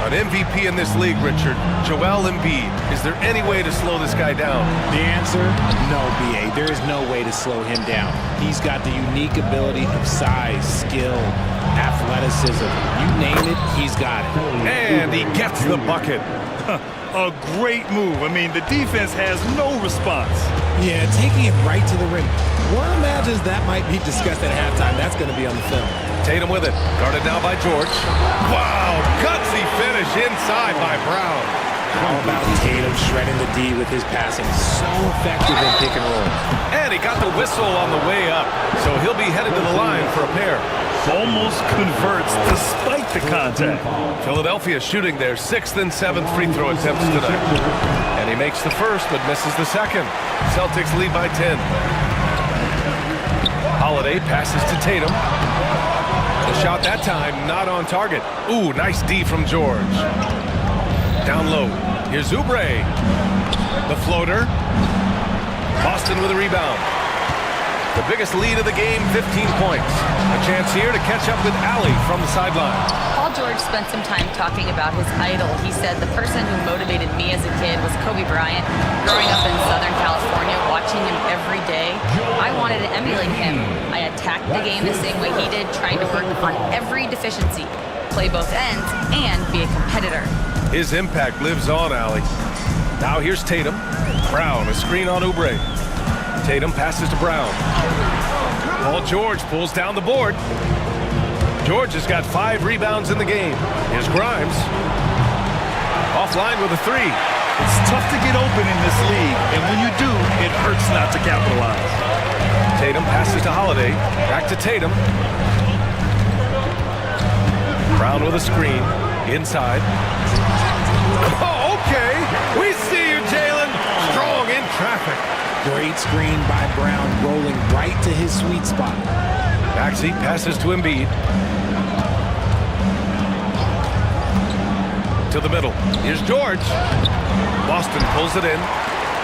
An MVP in this league, Richard, Joel Embiid. Is there any way to slow this guy down? The answer, no, B.A. There is no way to slow him down. He's got the unique ability of size, skill, athleticism. You name it, he's got it. And he gets the bucket. A great move. I mean, the defense has no response. Yeah, taking it right to the rim. One imagines that might be discussed at halftime. That's going to be on the film. Tatum with it. Guarded now by George. Wow, gutsy finish inside by Brown. All about Tatum shredding the D with his passing. So effective in pick and roll. And he got the whistle on the way up. So he'll be headed to the line for a pair. Almost converts despite the contact. Philadelphia shooting their 6th and 7th free throw attempts tonight. And he makes the first but misses the second. Celtics lead by 10. Holiday passes to Tatum. The shot that time not on target. Ooh, nice D from George. Down low. Here's Oubre. The floater. Boston with a rebound. The biggest lead of the game, 15 points. A chance here to catch up with Allie from the sideline. Paul George spent some time talking about his idol. He said, the person who motivated me as a kid was Kobe Bryant. Growing up in Southern California, watching him every day, I wanted to emulate him. I attacked the game the same way he did, trying to work on every deficiency, play both ends, and be a competitor. His impact lives on, Allie. Now here's Tatum. Brown, a screen on Oubre. Tatum passes to Brown. Paul George pulls down the board. George has got 5 rebounds in the game. Here's Grimes. Offline with a three. It's tough to get open in this league, and when you do, it hurts not to capitalize. Tatum passes to Holiday. Back to Tatum. Brown with a screen. Inside. Oh, okay. We see you, Jalen. Strong in traffic. Great screen by Brown, rolling right to his sweet spot. Maxey passes to Embiid. To the middle. Here's George. Boston pulls it in.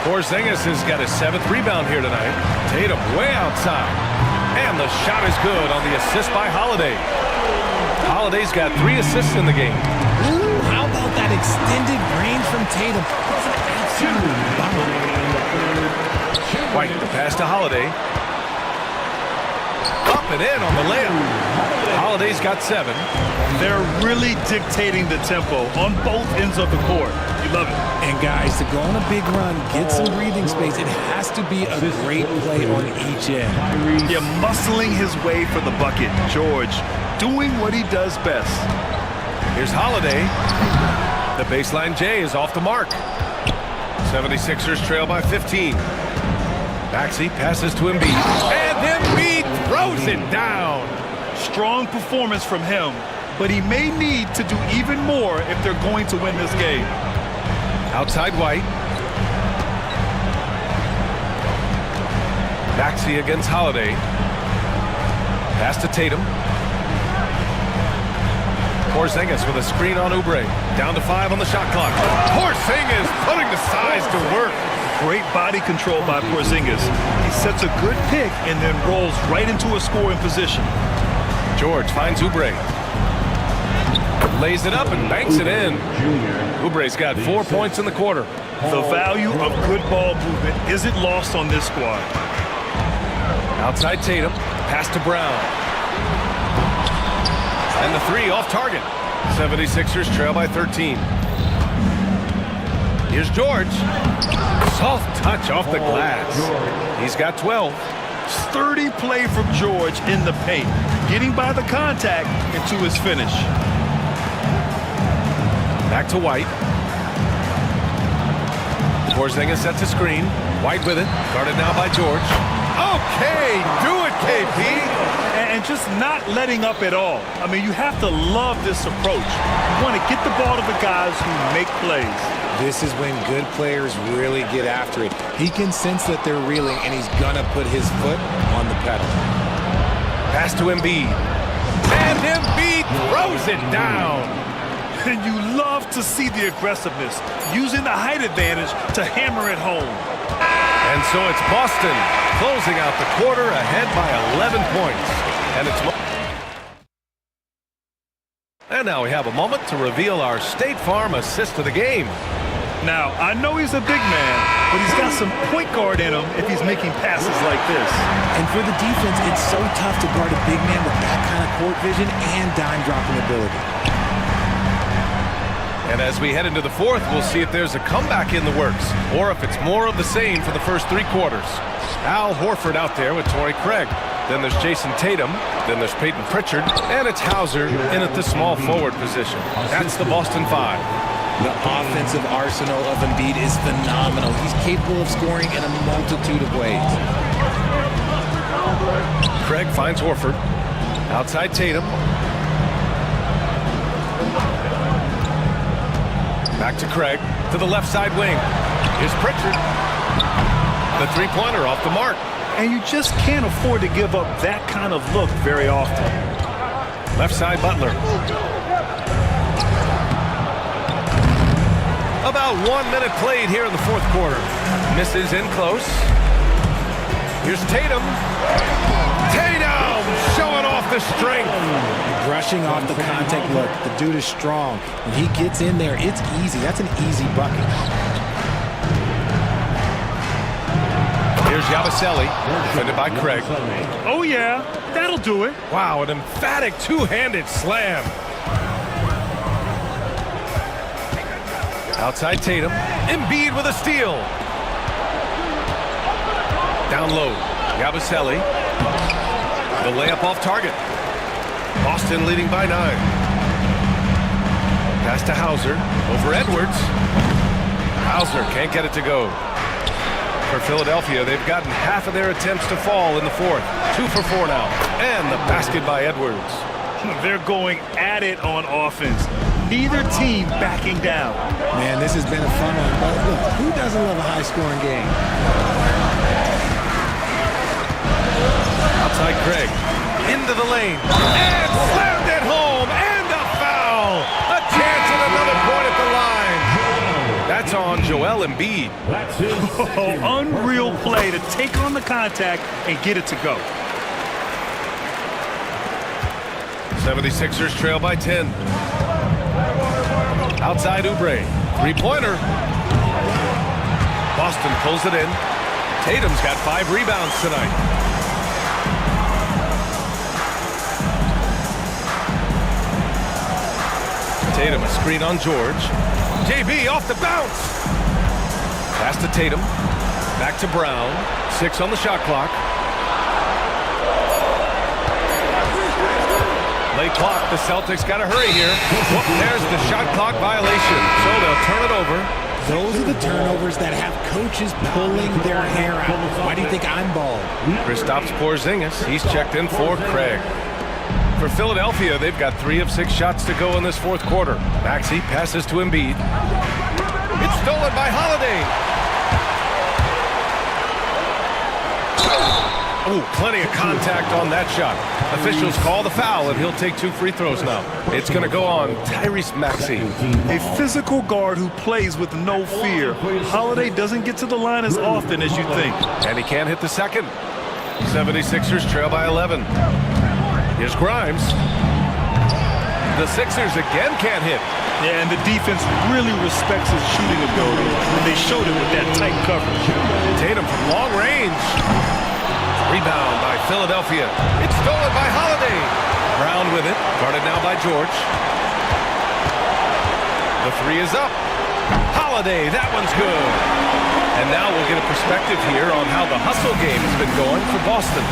Porzingis has got his 7th rebound here tonight. Tatum way outside. And the shot is good on the assist by Holiday. Holiday's got 3 assists in the game. Ooh, how about that extended range from Tatum? That's an absolute bummer. White, the pass to Holiday. Up and in on the layup. Holiday's got 7. They're really dictating the tempo on both ends of the court. You love it. And guys, to go on a big run, get some breathing space, it has to be a great play on each end. Yeah, muscling his way for the bucket. George doing what he does best. Here's Holiday. The baseline J is off the mark. 76ers trail by 15. Maxey passes to Embiid. And Embiid throws it down. Strong performance from him, but he may need to do even more if they're going to win this game. Outside White. Maxey against Holiday. Pass to Tatum. Porzingis with a screen on Oubre. Down to 5 on the shot clock. Porzingis putting the size to work. Great body control by Porzingis. He sets a good pick and then rolls right into a scoring position. George finds Oubre. Lays it up and banks it in. Oubre's got 4 points in the quarter. The value of good ball movement isn't lost on this squad. Outside Tatum. Pass to Brown. And the 3 off target. 76ers trail by 13. Here's George. Soft touch off the glass. He's got 12. Sturdy play from George in the paint, getting by the contact and to his finish. Back to White. Porzingis sets a screen. White with it. Guarded now by George. Okay, do it, KP. And just not letting up at all. I mean, you have to love this approach. You want to get the ball to the guys who make plays. This is when good players really get after it. He can sense that they're reeling, and he's gonna put his foot on the pedal. Pass to Embiid. And Embiid throws it down. And you love to see the aggressiveness, using the height advantage to hammer it home. And so it's Boston closing out the quarter ahead by 11 points. And now we have a moment to reveal our State Farm assist of the game. Now, I know he's a big man, but he's got some point guard in him if he's making passes like this. And for the defense, it's so tough to guard a big man with that kind of court vision and dime dropping ability. And as we head into the fourth, we'll see if there's a comeback in the works, or if it's more of the same for the first 3 quarters. Al Horford out there with Torrey Craig. Then there's Jason Tatum. Then there's Peyton Pritchard. And it's Hauser in at the small forward position. That's the Boston 5. The offensive arsenal of Embiid is phenomenal. He's capable of scoring in a multitude of ways. Craig finds Horford. Outside Tatum. Back to Craig. To the left side wing. Here's Pritchard. The three-pointer off the mark. And you just can't afford to give up that kind of look very often. Left side Butler. About 1 minute played here in the fourth quarter. Misses in close. Here's Tatum. Tatum showing off the strength. Brushing off the contact look. The dude is strong. When he gets in there, it's easy. That's an easy bucket. Here's Yabusele, defended by Craig. Oh, yeah, that'll do it. Wow, an emphatic two-handed slam. Outside Tatum. Embiid with a steal. Down low. Yabusele. The layup off target. Boston leading by 9. Pass to Hauser. Over Edwards. Hauser can't get it to go. For Philadelphia, they've gotten half of their attempts to fall in the fourth. 2 for 4 now. And the basket by Edwards. They're going at it on offense. Neither team backing down. Man, this has been a fun one. But look, who doesn't love a high-scoring game? Outside Craig. Into the lane. And slammed it home. And a foul. A chance at another point at the line. That's on Joel Embiid. That's his Unreal play to take on the contact and get it to go. 76ers trail by 10. Outside Oubre. Three-pointer. Boston pulls it in. Tatum's got 5 rebounds tonight. Tatum, a screen on George. JB off the bounce. Pass to Tatum. Back to Brown. 6 on the shot clock. Late clock. The Celtics got to hurry here. Whoop, there's the shot clock violation. So they'll turn it over. Those are the turnovers that have coaches pulling their hair out. Why do you think I'm bald? Kristaps Porzingis. He's checked in for Craig. For Philadelphia, they've got 3 of 6 shots to go in this fourth quarter. Maxey passes to Embiid. It's stolen by Holiday. Oh, plenty of contact on that shot. Officials call the foul, and he'll take 2 free throws now. It's going to go on Tyrese Maxey. A physical guard who plays with no fear. Holiday doesn't get to the line as often as you think. And he can't hit the second. 76ers trail by 11. Here's Grimes. The Sixers again can't hit. Yeah, and the defense really respects his shooting ability, and they showed it with that tight coverage. Tatum from long range. Rebound by Philadelphia. It's stolen by Holiday. Brown with it. Guarded now by George. The 3 is up. Holiday, that one's good. And now we'll get a perspective here on how the hustle game has been going for Boston.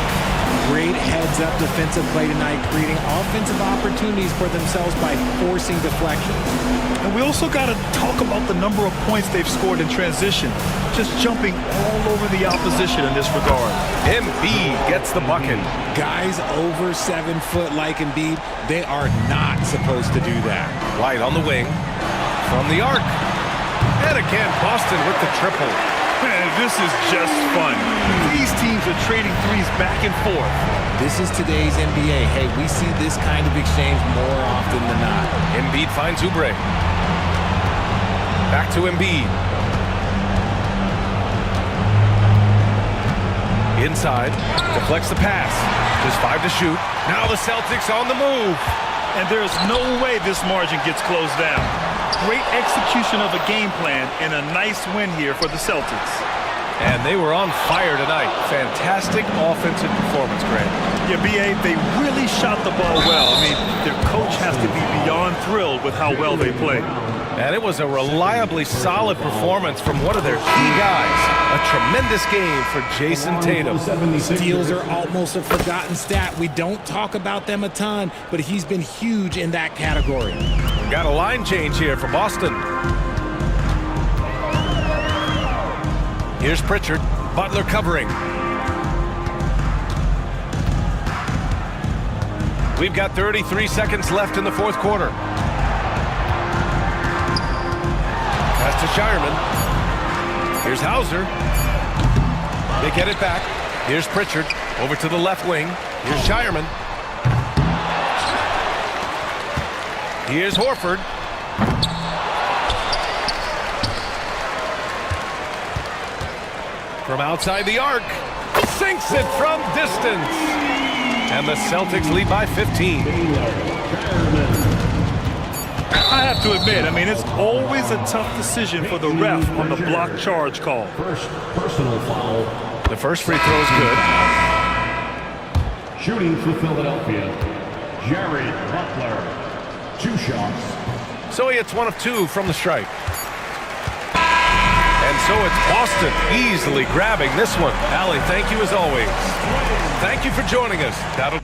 Great heads-up defensive play tonight, creating offensive opportunities for themselves by forcing deflections. And we also got to talk about the number of points they've scored in transition. Just jumping all over the opposition in this regard. Embiid gets the bucket. Guys over 7 foot like Embiid, they are not supposed to do that. White on the wing. From the arc. And again, Boston with the triple. Man, this is just fun. These teams are trading threes back and forth. This is today's NBA. Hey, we see this kind of exchange more often than not. Embiid finds Oubre. Back to Embiid. Inside. Deflects the pass. Just 5 to shoot. Now the Celtics on the move. And there's no way this margin gets closed down. Great execution of a game plan and a nice win here for the Celtics. And they were on fire tonight. Fantastic offensive performance, Greg. Yeah, B.A., they really shot the ball well. I mean, their coach has to be beyond thrilled with how well they played. And it was a reliably solid performance from one of their key guys. A tremendous game for Jason Tatum. Steals are almost a forgotten stat. We don't talk about them a ton, but he's been huge in that category. Got a line change here for Boston. Here's Pritchard. Butler covering. We've got 33 seconds left in the fourth quarter. Pass to Shireman. Here's Hauser. They get it back. Here's Pritchard. Over to the left wing. Here's Shireman. Here's Horford. From outside the arc. Sinks it from distance. And the Celtics lead by 15. I have to admit, I mean, it's always a tough decision for the ref on the block charge call. First personal foul. The first free throw is good. Shooting for Philadelphia, Jared Butler. 2 shots. So he hits 1 of 2 from the stripe. And so it's Boston easily grabbing this one. Allie, thank you as always. Thank you for joining us. That'll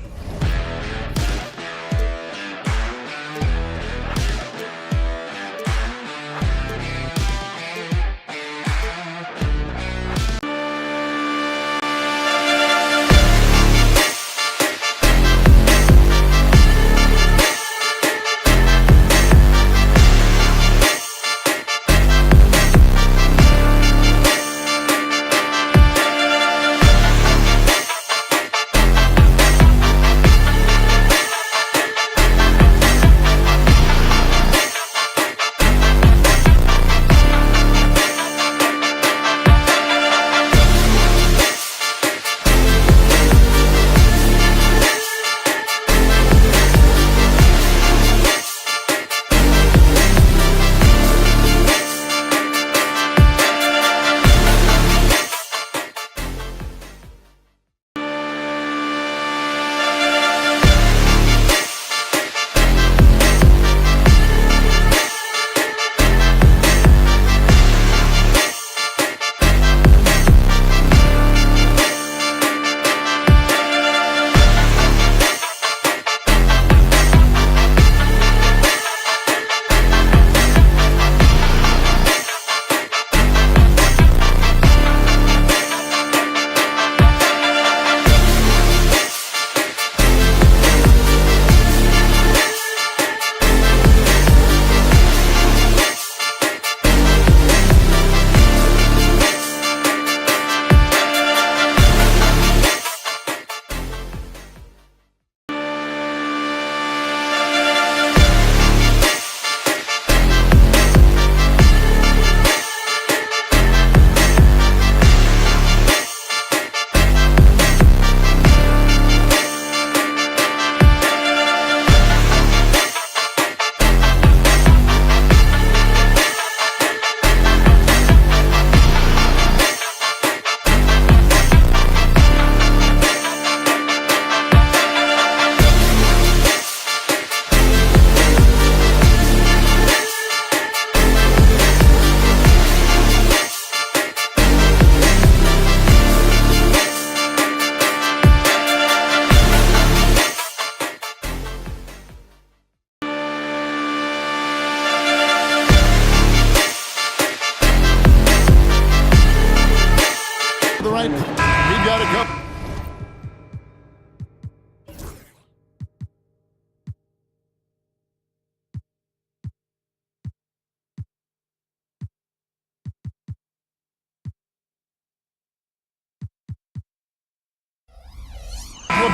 right. He got a couple.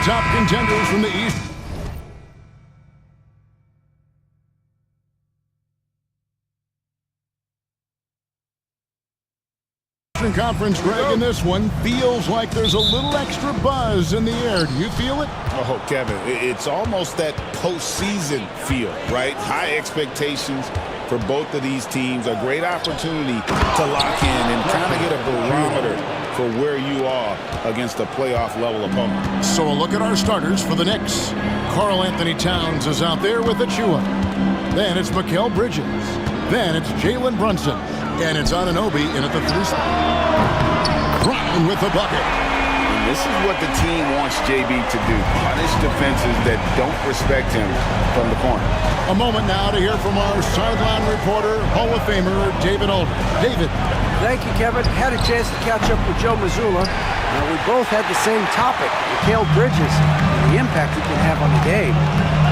Top contenders from the East. Conference, Greg, in this one feels like there's a little extra buzz in the air. Do you feel it? Oh, Kevin, it's almost that postseason feel, right? High expectations for both of these teams. A great opportunity to lock in and kind of get a barometer for where you are against a playoff-level opponent. So a look at our starters for the Knicks. Karl Anthony Towns is out there with Achua. Then it's Mikal Bridges. Then it's Jalen Brunson. And it's Anunoby in at the 3 spot. Brown with the bucket. And this is what the team wants JB to do. Punish defenses that don't respect him from the corner. A moment now to hear from our sideline reporter, Hall of Famer David Aldridge. David. Thank you, Kevin. Had a chance to catch up with Joe Mazzulla. We both had the same topic, Mikal Bridges, and the impact he can have on the game.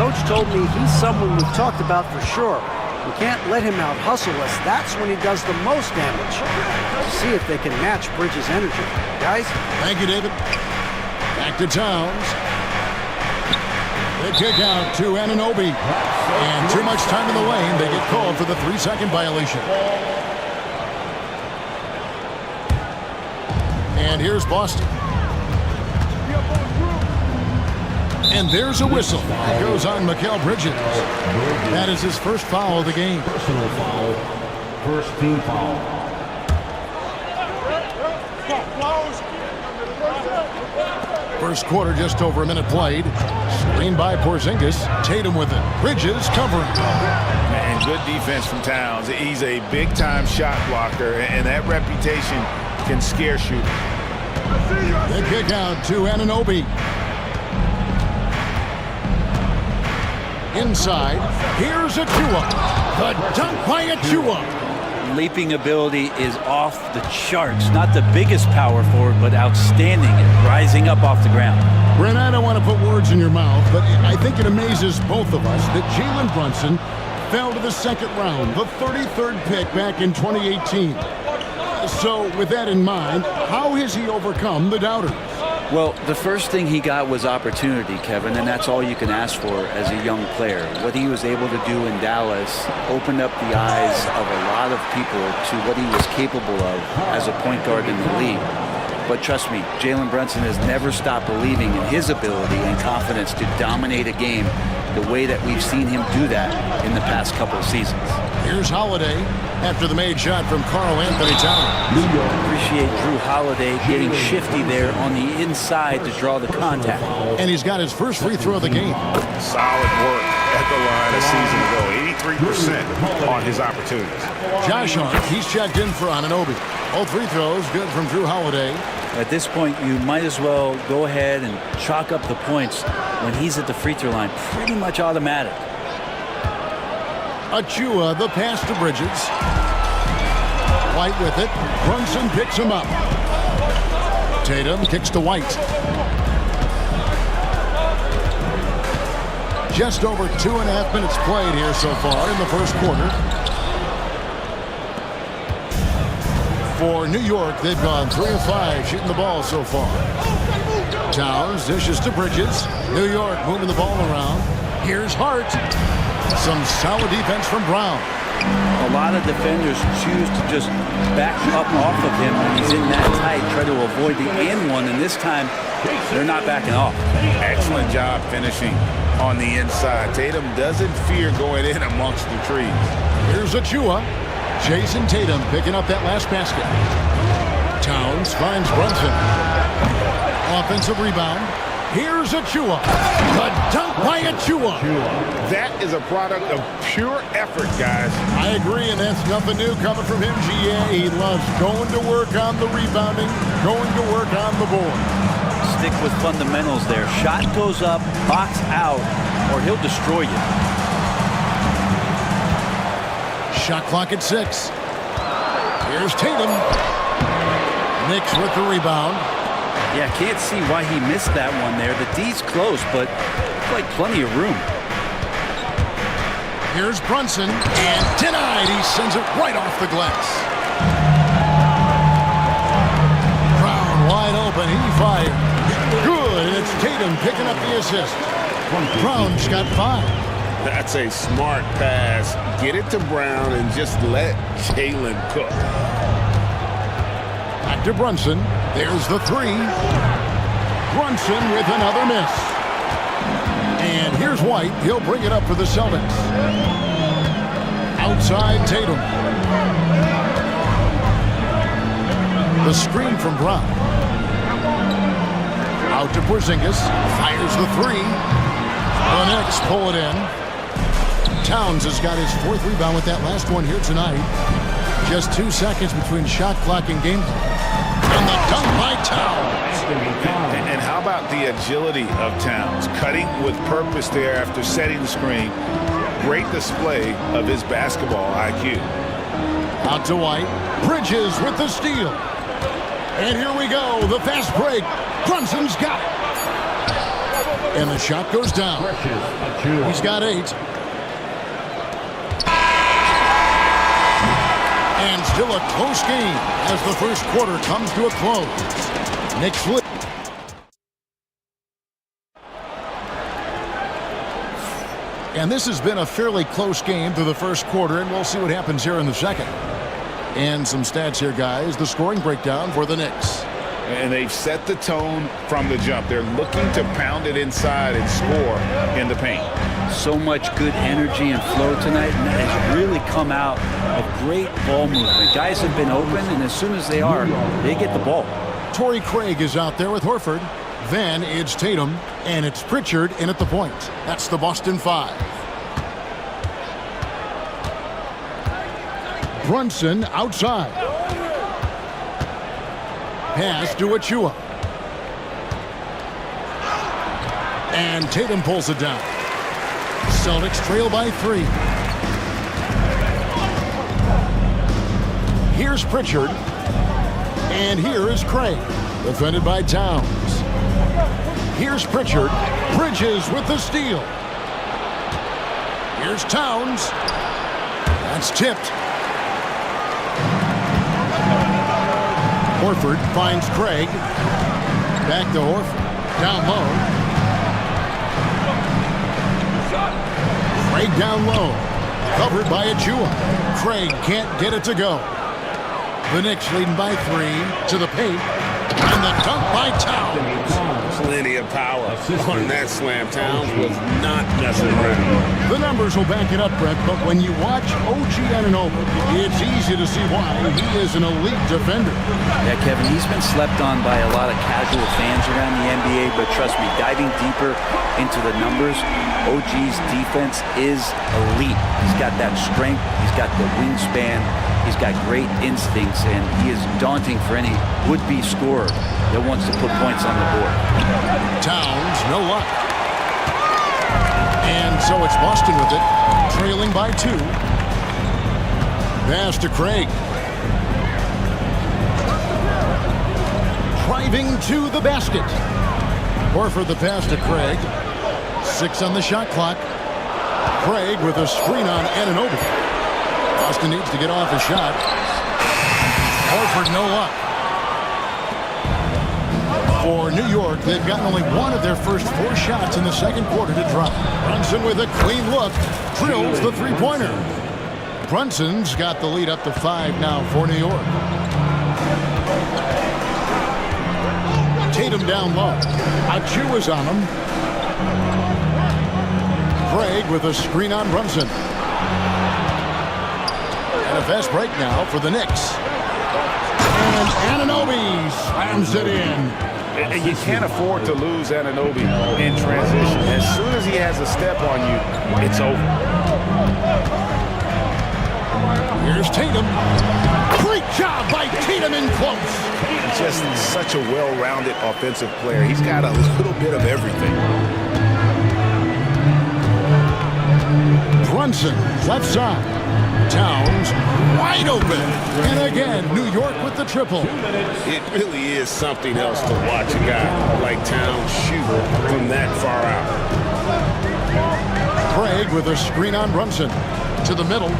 Coach told me he's someone we've talked about for sure. We can't let him out-hustle us. That's when he does the most damage. See if they can match Bridges' energy. Guys? Thank you, David. Back to Towns. They kick out to Anunoby. And too much time in the lane. They get called for the 3-second violation. And here's Boston. And there's a whistle. It goes on Mikal Bridges. That is his first foul of the game. Personal foul. First team foul. First quarter, just over a minute played. Screen by Porzingis. Tatum with it. Bridges covering. And good defense from Towns. He's a big-time shot blocker, and that reputation can scare shooters. They kick out to Anunoby. Inside, here's Achua. The dunk by Achua. Leaping ability is off the charts. Not the biggest power forward, but outstanding at rising up off the ground. Brent, I don't want to put words in your mouth, but I think it amazes both of us that Jalen Brunson fell to the second round, the 33rd pick back in 2018. So with that in mind, how has he overcome the doubters? Well, the first thing he got was opportunity, Kevin, and that's all you can ask for as a young player. What he was able to do in Dallas opened up the eyes of a lot of people to what he was capable of as a point guard in the league. But trust me, Jalen Brunson has never stopped believing in his ability and confidence to dominate a game the way that we've seen him do that in the past couple of seasons. Here's Holiday after the made shot from Karl Anthony Towns. Appreciate Drew Holiday getting shifty there on the inside to draw the contact. And he's got his first free throw of the game. Solid work at the line a season ago. 83% on his opportunities. Josh Hart, he's checked in for Anunoby. All free throws good from Drew Holiday. At this point, you might as well go ahead and chalk up the points when he's at the free throw line. Pretty much automatic. Achua, the pass to Bridges. White with it. Brunson picks him up. Tatum kicks to White. Just over 2.5 minutes played here so far in the first quarter. For New York, they've gone 3 of 5 shooting the ball so far. Towns dishes to Bridges. New York moving the ball around. Here's Hart. Some solid defense from Brown. A lot of defenders choose to just back up off of him when he's in that tight, try to avoid the and one, and this time they're not backing off. Excellent job finishing on the inside. Tatum doesn't fear going in amongst the trees. Here's Achua. Jason Tatum picking up that last basket. Towns finds Brunson. Offensive rebound. Here's Achua. The dunk by Achua. That is a product of pure effort, guys. I agree, and that's nothing new coming from him, GA. He loves going to work on the rebounding, going to work on the board. Stick with fundamentals there. Shot goes up, box out, or he'll destroy you. Shot clock at 6. Here's Tatum. Knicks with the rebound. Yeah, can't see why he missed that one there. The D's close, but looks like plenty of room. Here's Brunson, and denied. He sends it right off the glass. Brown wide open. He fires. Good, and it's Tatum picking up the assist. Brown's got 5. That's a smart pass. Get it to Brown and just let Jalen cook. Back to Brunson. There's the 3. Brunson with another miss. And here's White. He'll bring it up for the Celtics. Outside Tatum. The screen from Brown. Out to Porzingis. Fires the 3. The Knicks pull it in. Towns has got his 4th rebound with that last one here tonight. Just 2 seconds between shot clock and game clock. And the dunk by Towns. And how about the agility of Towns? Cutting with purpose there after setting the screen. Great display of his basketball IQ. Out to White. Bridges with the steal. And here we go. The fast break. Brunson's got it. And the shot goes down. He's got 8. And still a close game as the first quarter comes to a close. Knicks lead. And this has been a fairly close game through the first quarter, and we'll see what happens here in the second. And some stats here, guys. The scoring breakdown for the Knicks. And they've set the tone from the jump. They're looking to pound it inside and score in the paint. So much good energy and flow tonight, and that has really come out of great ball movement. Guys have been open, and as soon as they are, they get the ball. Torrey Craig is out there with Horford. Then it's Tatum, and it's Pritchard in at the point. That's the Boston 5. Brunson outside. Pass to Achua. And Tatum pulls it down. Celtics trail by 3. Here's Pritchard. And here is Craig. Defended by Towns. Here's Pritchard. Bridges with the steal. Here's Towns. That's tipped. Horford finds Craig. Back to Horford. Down low. Craig down low. Covered by Achua. Craig can't get it to go. The Knicks leading by 3 to the paint. And the dunk by Towns. Plenty of power on that slam. Towns was not messing around. The numbers will back it up, Brett, but when you watch OG Anunoby, it's easy to see why he is an elite defender. Yeah, Kevin, he's been slept on by a lot of casual fans around the NBA, but trust me, diving deeper into the numbers, OG's defense is elite. He's got that strength, he's got the wingspan, he's got great instincts, and he is daunting for any would-be scorer that wants to put points on the board. Towns, no luck. And so it's Boston with it, trailing by 2. Pass to Craig. Driving to the basket. Horford the pass to Craig. 6 on the shot clock. Craig with a screen on Anunoby. Boston needs to get off a shot. Horford, no luck. For New York, they've gotten only 1 of their first 4 shots in the second quarter to drop. Brunson with a clean look. Drills the 3-pointer. Brunson's got the lead up to 5 now for New York. Tatum down low. Achua's on him. Craig with a screen on Brunson. And a fast break now for the Knicks. And Anunoby slams it in. And you can't afford to lose Anunoby in transition. As soon as he has a step on you, it's over. Here's Tatum. Great job by Tatum in close. Just such a well-rounded offensive player. He's got a little bit of everything. Brunson Left side. Towns wide open. And again, New York with the triple. It really is something else to watch a guy like Towns shoot from that far out. Craig with a screen on Brunson. To the middle.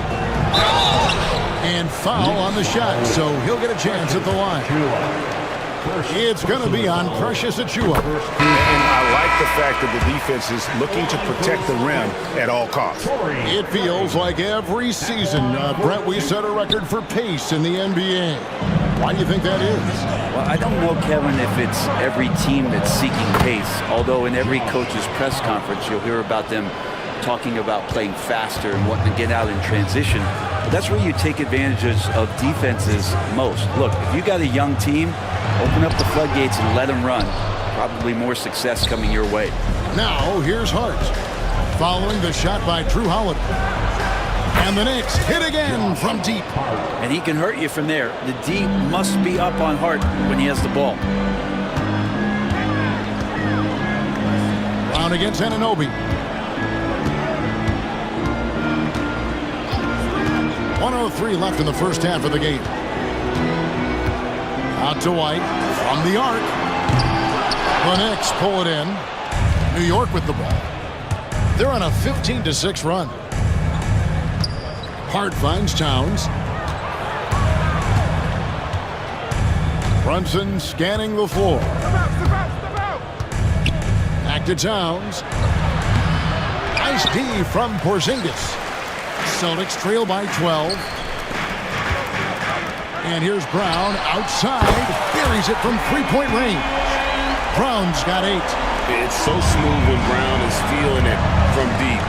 And foul on the shot, so he'll get a chance at the line. It's going to be on Precious Achiuwa. And I like the fact that the defense is looking to protect the rim at all costs. It feels like every season, Brett, we set a record for pace in the NBA. Why do you think that is? Well, I don't know, Kevin, if it's every team that's seeking pace, although in every coach's press conference you'll hear about them talking about playing faster and wanting to get out in transition. But that's where you take advantages of defenses most. Look, if you got a young team, open up the floodgates and let them run. Probably more success coming your way. Now, here's Hart. Following the shot by Drew Holiday. And the Knicks hit again from deep. And he can hurt you from there. The D must be up on Hart when he has the ball. Brown against Anunoby. 1:03 left in the first half of the game. Out to White from the arc. The Knicks pull it in. New York with the ball. They're on a 15-6 run. Hart finds Towns. Brunson scanning the floor. Back to Towns. Nice D from Porzingis. Celtics trail by 12. And here's Brown outside. Buries it from three-point range. Brown's got 8. It's so smooth when Brown is feeling it from deep.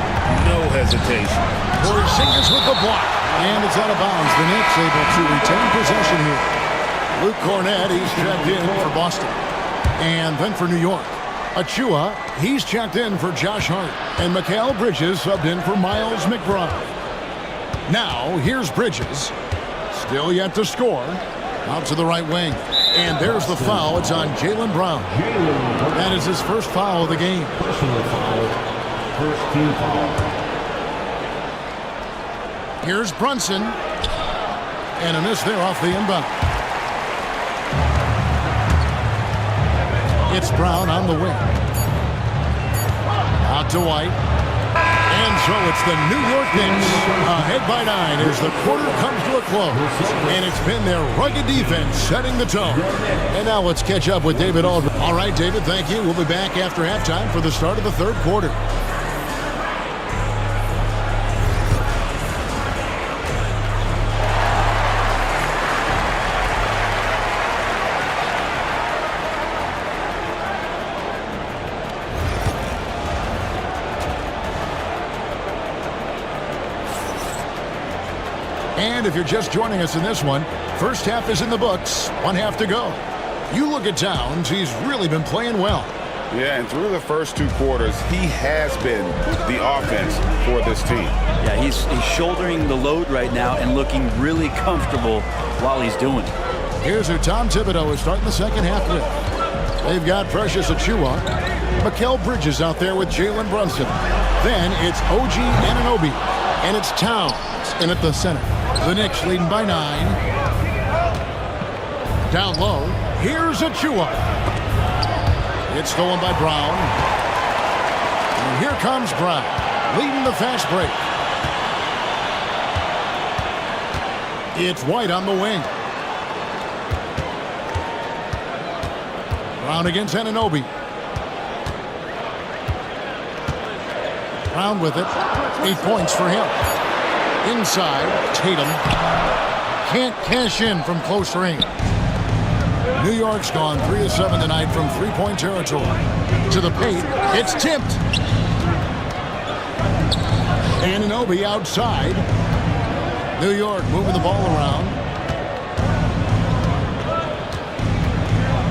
No hesitation. Porzingis with the block. And it's out of bounds. The Knicks able to retain possession here. Luke Cornett, he's checked in for Boston. And then for New York. Achiuwa, he's checked in for Josh Hart. And Mikal Bridges subbed in for Miles McBride. Now, here's Bridges. Still yet to score. Out to the right wing. And there's the foul. It's on Jaylen Brown. That is his first foul of the game. Personal foul. First team foul. Here's Brunson. And a miss there off the inbound. It's Brown on the wing. Out to White. And so it's the New York Knicks ahead by 9 as the quarter comes to a close. And it's been their rugged defense setting the tone. And now let's catch up with David Aldridge. All right, David, thank you. We'll be back after halftime for the start of the third quarter. And if you're just joining us in this one, first half is in the books, 1 half to go. You look at Towns, he's really been playing well. Yeah, and through the first 2 quarters, he has been the offense for this team. Yeah, he's shouldering the load right now and looking really comfortable while he's doing it. Here's who Tom Thibodeau is starting the second half with. They've got Precious Achiuwa. Mikal Bridges out there with Jalen Brunson. Then it's OG Anunoby. And it's Towns in at the center. The Knicks leading by 9. Down low, here's Achiuwa. It's stolen by Brown. And here comes Brown, leading the fast break. It's White on the wing. Brown against Anunoby. Brown with it. 8 points for him. Inside, Tatum. Can't cash in from close range. New York's gone 3 of 7 tonight from three-point territory. To the paint, it's tipped. Anunoby outside. New York moving the ball around.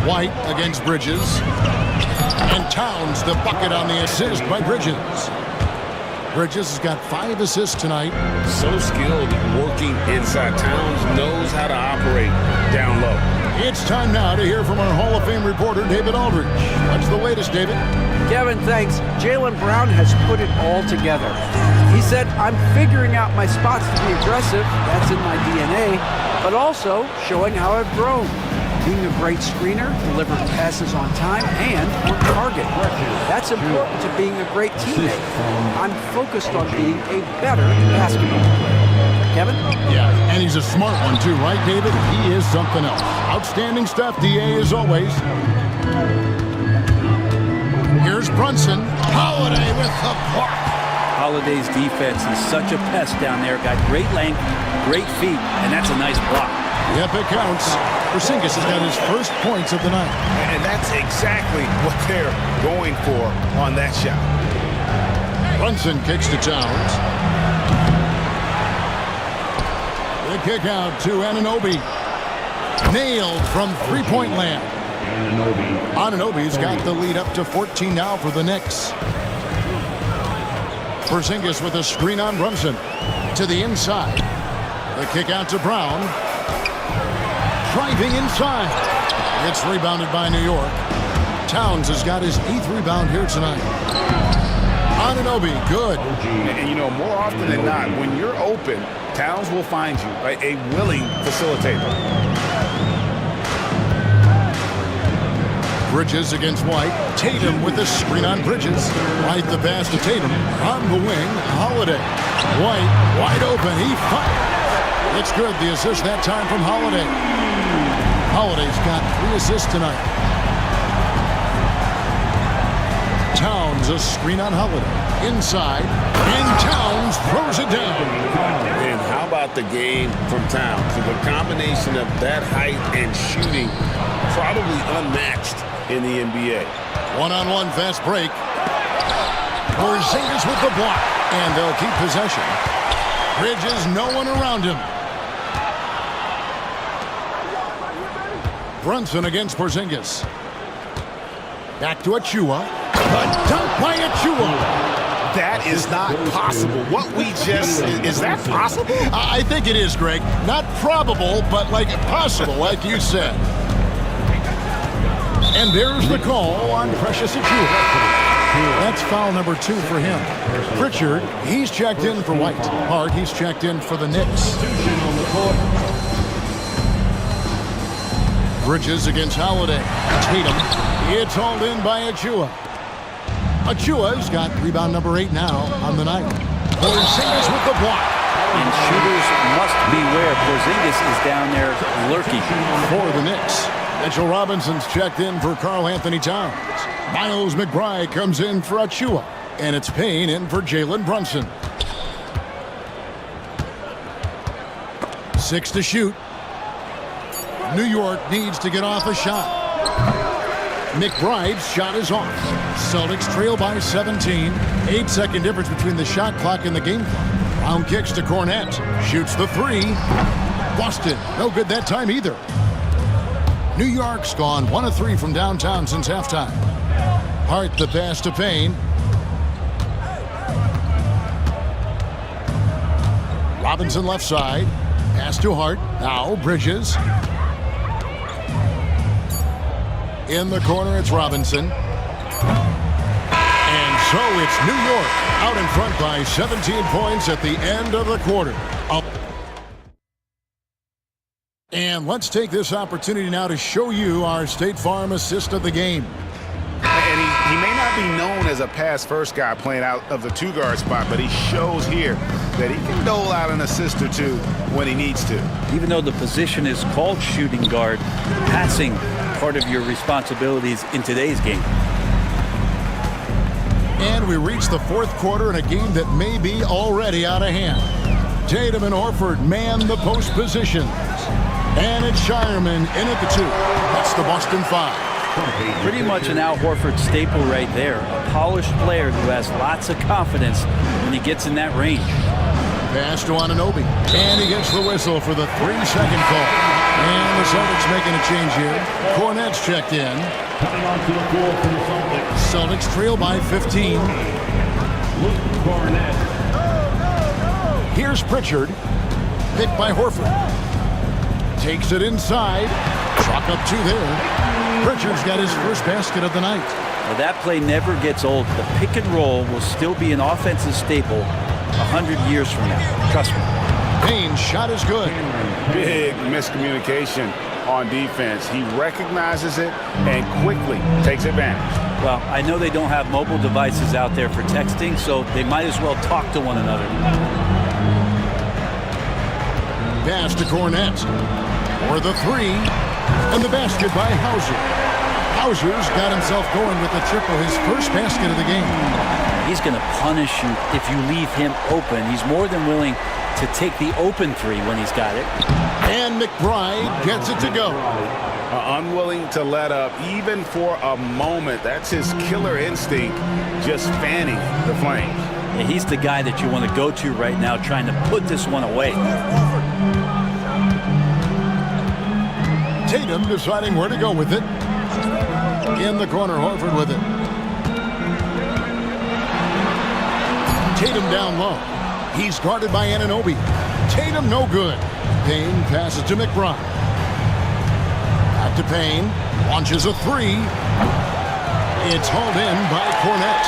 White against Bridges. And Towns the bucket on the assist by Bridges. Bridges has got 5 assists tonight. So skilled working inside. Towns knows how to operate down low. It's time now to hear from our Hall of Fame reporter, David Aldridge. What's the latest, David? Kevin, thanks. Jaylen Brown has put it all together. He said, I'm figuring out my spots to be aggressive. That's in my DNA. But also showing how I've grown. Being a great screener, delivering passes on time and on target. That's important to being a great teammate. I'm focused on being a better basketball player. Kevin? Yeah, and he's a smart one too, right, David? He is something else. Outstanding stuff, DA, as always. Here's Brunson. Holiday with the block. Holiday's defense is such a pest down there. Got great length, great feet, and that's a nice block. Yep, it counts. Porzingis has got his first points of the night. And that's exactly what they're going for on that shot. Brunson kicks to Towns. The kick out to Anunoby. Nailed from three-point land. Anunoby's got the lead up to 14 now for the Knicks. Porzingis with a screen on Brunson. To the inside. The kick out to Brown. Driving inside. It's rebounded by New York. Towns has got his 8th rebound here tonight. Anunoby, good. And you know, more often than not, when you're open, Towns will find you a willing facilitator. Bridges against White. Tatum with the screen on Bridges. Right the pass to Tatum. On the wing, Holiday. White wide open. He fired. It's good. The assist that time from Holiday. Holiday's got 3 assists tonight. Towns a screen on Holiday. Inside. And Towns throws it down. And how about the game from Towns? So the combination of that height and shooting, probably unmatched in the NBA. One-on-one fast break. Porzingis with the block. And they'll keep possession. Bridges, no one around him. Brunson against Porzingis. Back to Achua. A dunk by Achua. That is not possible. What we just... Is that possible? I think it is, Greg. Not probable, but like possible, like you said. And there's the call on Precious Achua. That's foul number 2 for him. Pritchard, he's checked in for White. Hart, he's checked in for the Knicks. Bridges against Holiday. Tatum. It's hauled in by Achua. Achua's got rebound number 8 now on the night. Porzingis with the block. And shooters must beware. Porzingis is down there lurking. For the Knicks. Mitchell Robinson's checked in for Karl Anthony Towns. Miles McBride comes in for Achua. And it's Payne in for Jalen Brunson. 6 to shoot. New York needs to get off a shot. McBride's shot is off. Celtics trail by 17. 8-second difference between the shot clock and the game clock. Brown kicks to Cornette. Shoots the 3. Boston, no good that time either. New York's gone 1 of 3 from downtown since halftime. Hart the pass to Payne. Robinson left side. Pass to Hart. Now Bridges. In the corner, it's Robinson. And so it's New York out in front by 17 points at the end of the quarter. And let's take this opportunity now to show you our State Farm assist of the game. And he may not be known as a pass-first guy playing out of the 2-guard spot, but he shows here that he can dole out an assist or 2 when he needs to. Even though the position is called shooting guard, passing part of your responsibilities in today's game. And we reach the 4th quarter in a game that may be already out of hand. Tatum and Horford man the post positions. And it's Shireman in at the 2. That's the Boston 5. Pretty much an Al Horford staple right there. A polished player who has lots of confidence when he gets in that range. Pass to Anunoby. And he gets the whistle for the 3-second call. And the Celtics making a change here. Cornette's checked in. Coming onto the floor for the Celtics. Celtics trail by 15. Luke Cornette. Here's Pritchard. Picked by Horford. Takes it inside. Chalk up 2 there. Pritchard's got his first basket of the night. Well, that play never gets old. The pick and roll will still be an offensive staple 100 years from now. Trust me. Payne's shot is good. Big miscommunication on defense. He recognizes it and quickly takes advantage. Well, I know they don't have mobile devices out there for texting, so they might as well talk to one another. Pass to Cornette. For the three. And the basket by Hauser. Hauser's got himself going with the triple, his first basket of the game. He's going to punish you if you leave him open. He's more than willing to take the open three when he's got it. And McBride gets it to go. Unwilling to let up even for a moment. That's his killer instinct, just fanning the flames. Yeah, he's the guy that you want to go to right now, trying to put this one away. Tatum deciding where to go with it. In the corner, Horford with it. Tatum down low. He's guarded by Anunoby. Tatum no good. Payne passes to McBride. Back to Payne. Launches a three. It's hauled in by Cornette.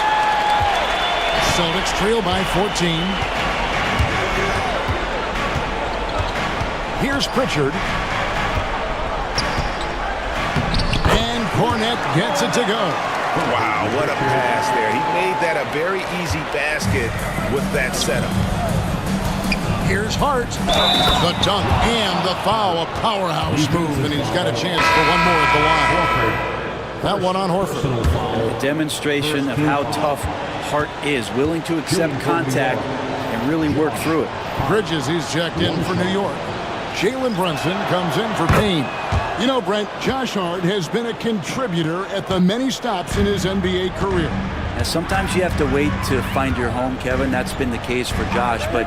Celtics trail by 14. Here's Pritchard. And Cornette gets it to go. Wow, what a pass there. He made that a very easy basket with that setup. Here's Hart. The dunk and the foul. A powerhouse move, and he's got a chance for one more at the line. That one on Horford. A demonstration of how tough Hart is, willing to accept contact and really work through it. Bridges, he's checked in for New York. Jalen Brunson comes in for Payne. You know, Brent, Josh Hart has been a contributor at the many stops in his NBA career. Now, sometimes you have to wait to find your home, Kevin. That's been the case for Josh, but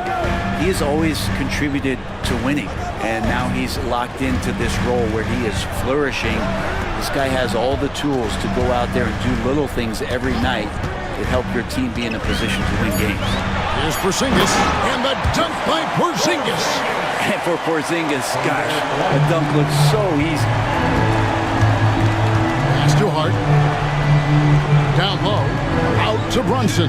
he has always contributed to winning, and now he's locked into this role where he is flourishing. This guy has all the tools to go out there and do little things every night that help your team be in a position to win games. Here's Porzingis, and the dunk by Porzingis. And for Porzingis, gosh, the dunk looks so easy. Pass to Hart. Down low. Out to Brunson.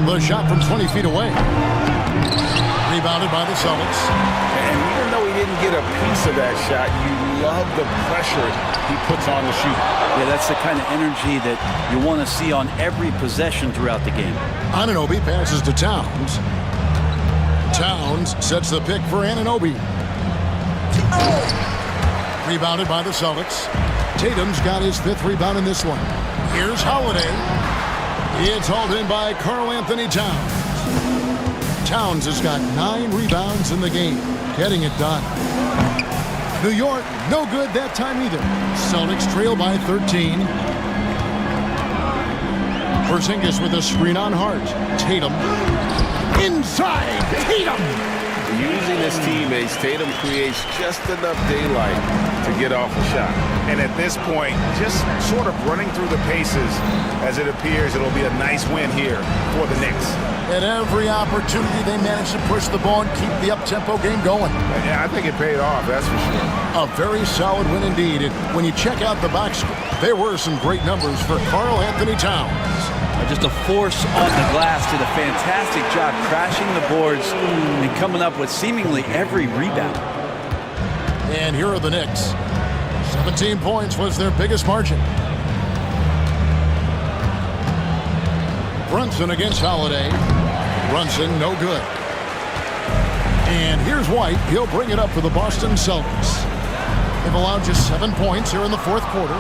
The shot from 20 feet away. Rebounded by the Celtics. And even though he didn't get a piece of that shot, you love the pressure he puts on the shoot. Yeah, that's the kind of energy that you want to see on every possession throughout the game. Anunoby passes to Towns. Towns sets the pick for Anunoby. Rebounded by the Celtics. Tatum's got his fifth rebound in this one. Here's Holiday. It's hauled in by Karl Anthony Towns. Towns has got 9 rebounds in the game, getting it done. New York, no good that time either. Celtics trail by 13. Porzingis with a screen on Hart. Tatum. Inside. Tatum. Using his teammates, Tatum creates just enough daylight to get off a shot. And at this point, just sort of running through the paces as it appears it'll be a nice win here for the Knicks. At every opportunity, they managed to push the ball and keep the up-tempo game going. Yeah, I think it paid off, that's for sure. A very solid win indeed. And when you check out the box score, there were some great numbers for Karl Anthony Towns. Just a force on the glass, did a fantastic job crashing the boards and coming up with seemingly every rebound. And here are the Knicks. 17 points was their biggest margin. Brunson against Holiday. Brunson, no good. And here's White. He'll bring it up for the Boston Celtics. They've allowed just 7 points here in the fourth quarter.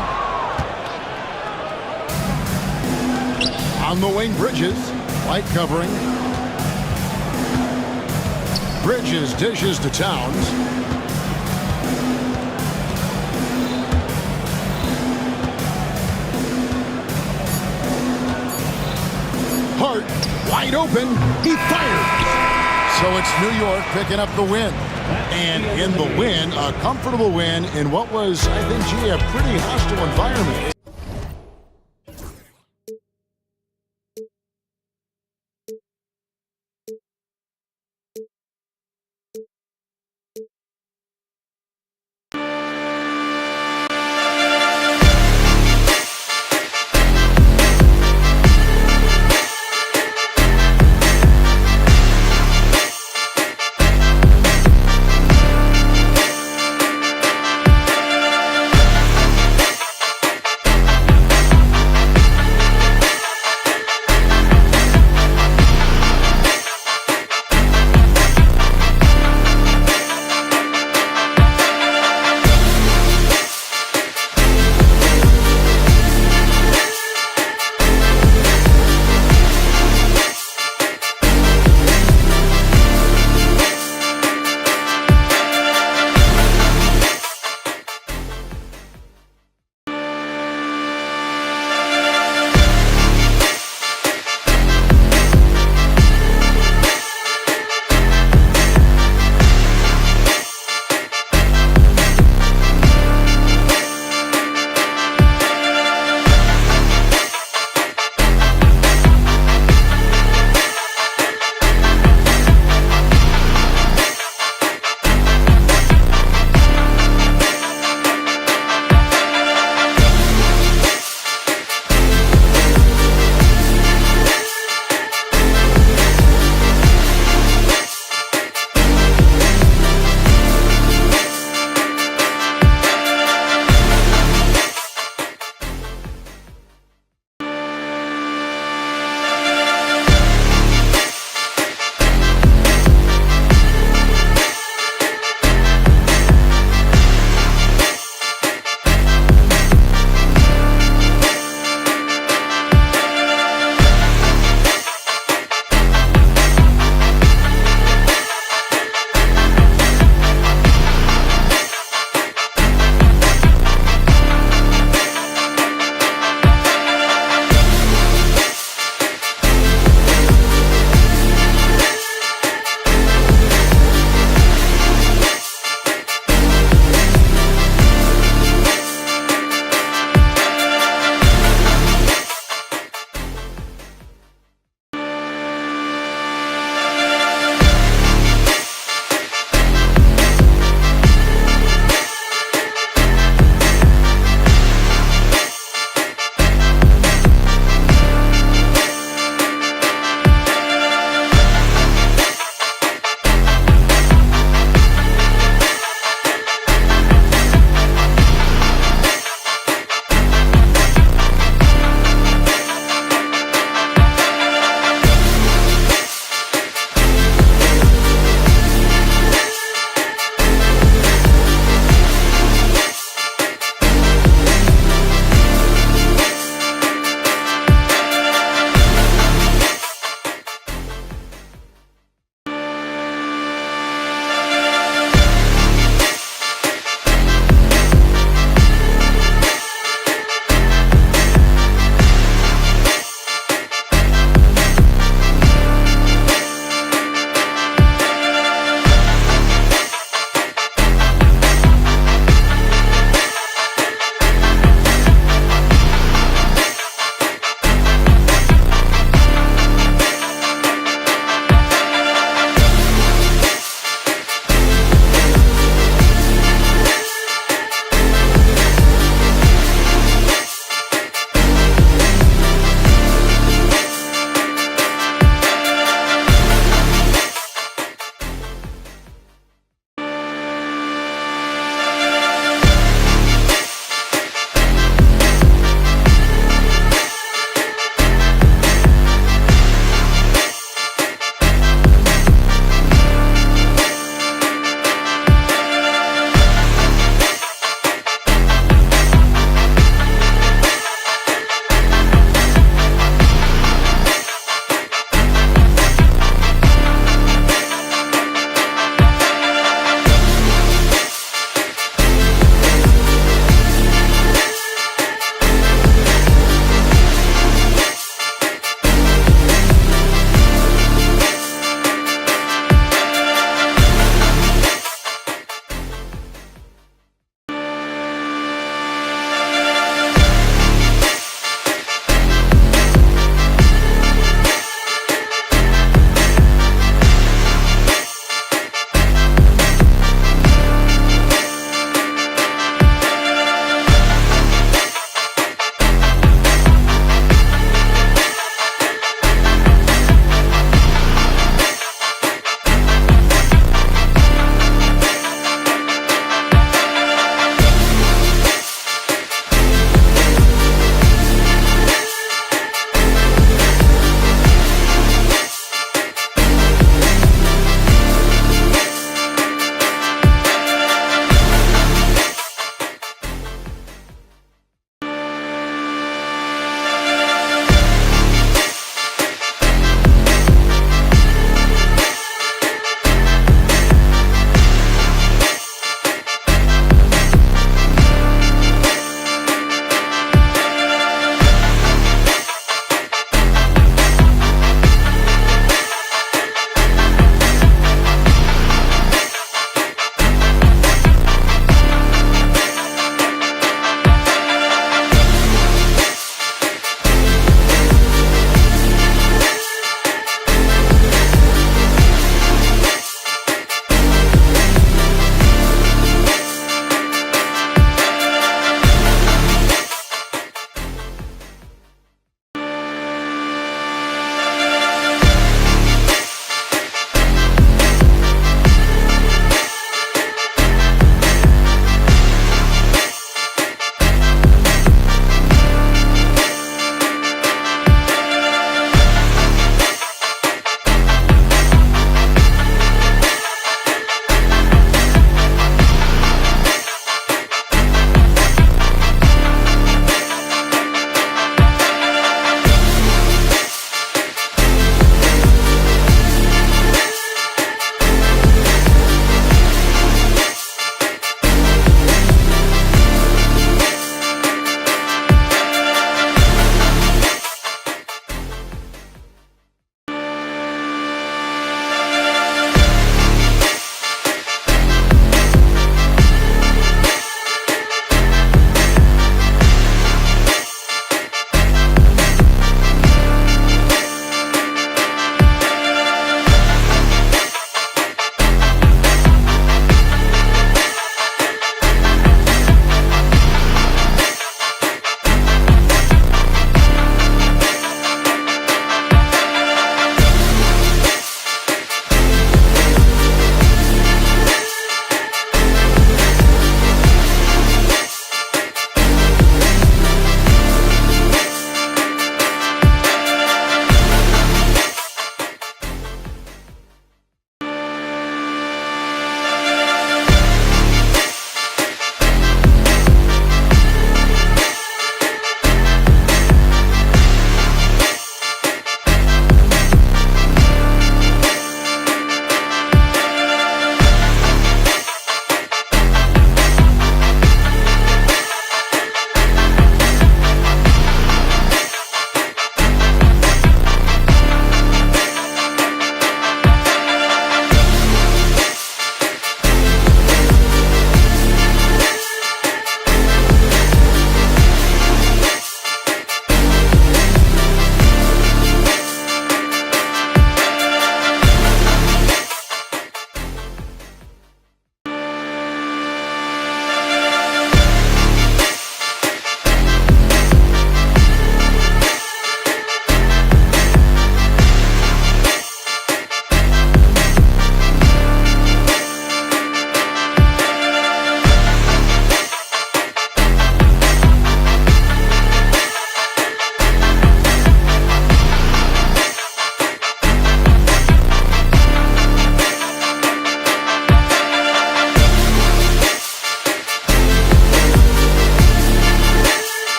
On the wing, Bridges. White covering. Bridges dishes to Towns. Hart, wide open. He fires. So it's New York picking up the win. And in the win, a comfortable win in what was, I think, a pretty hostile environment.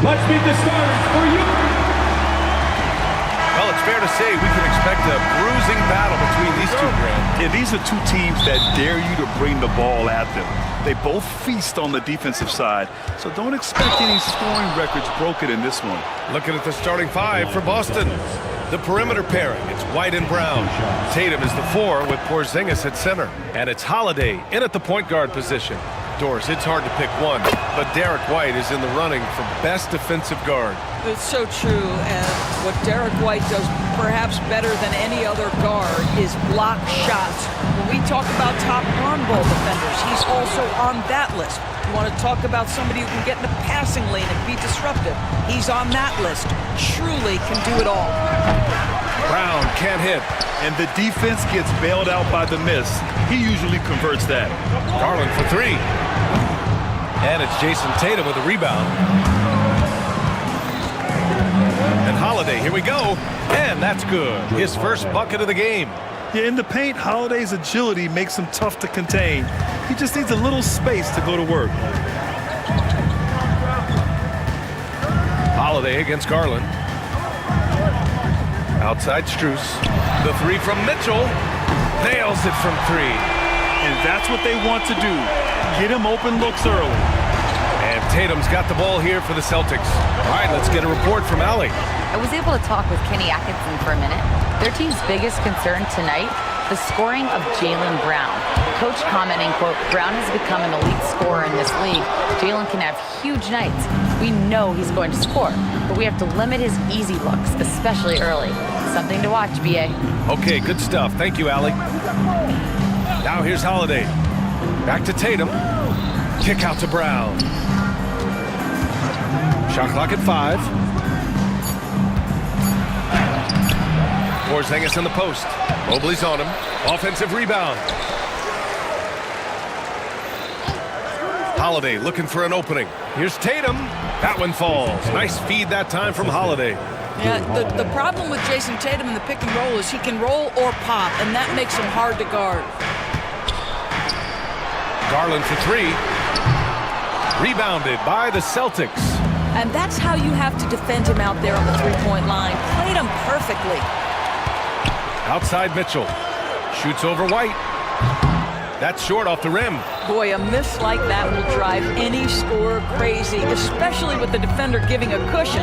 let's meet the starters for you. Well, it's fair to say we can expect a bruising battle between these two, Grant. Yeah, these are two teams that dare you to bring the ball at them. They both feast on the defensive side, so don't expect any scoring records broken in this one. Looking at the starting five for Boston. The perimeter pairing, it's White and Brown. Tatum is the 4 with Porzingis at center. And it's Holiday in at the point guard position. Doris, it's hard to pick one, but Derek White is in the running for best defensive guard. It's so true, and what Derek White does perhaps better than any other guard is block shots. When we talk about top on ball defenders, he's also on that list. You want to talk about somebody who can get in the passing lane and be disruptive. He's on that list. Truly can do it all. Brown can't hit. And the defense gets bailed out by the miss. He usually converts that. Garland for 3. And it's Jason Tatum with a rebound. And Holiday, here we go. And that's good. His first bucket of the game. Yeah, in the paint, Holiday's agility makes him tough to contain. He just needs a little space to go to work. Holiday against Garland. Outside Strus. The 3 from Mitchell. Nails it from 3. And that's what they want to do. Get him open looks early. And Tatum's got the ball here for the Celtics. All right, let's get a report from Allie. I was able to talk with Kenny Atkinson for a minute. Their team's biggest concern tonight, the scoring of Jaylen Brown. Coach commenting, quote, Brown has become an elite scorer in this league. Jaylen can have huge nights. We know he's going to score, but we have to limit his easy looks, especially early. Something to watch, BA. Okay, good stuff. Thank you, Allie. Now here's Holiday. Back to Tatum. Kick out to Brown. Shot clock at 5. Porzingis in the post. Mobley's on him. Offensive rebound. Holiday looking for an opening. Here's Tatum. That one falls. Nice feed that time from Holiday. Yeah, the problem with Jason Tatum in the pick and roll is he can roll or pop, and that makes him hard to guard. Garland for 3. Rebounded by the Celtics. And that's how you have to defend him out there on the three-point line. Played him perfectly. Outside Mitchell. Shoots over White. That's short off the rim. Boy, a miss like that will drive any scorer crazy, especially with the defender giving a cushion.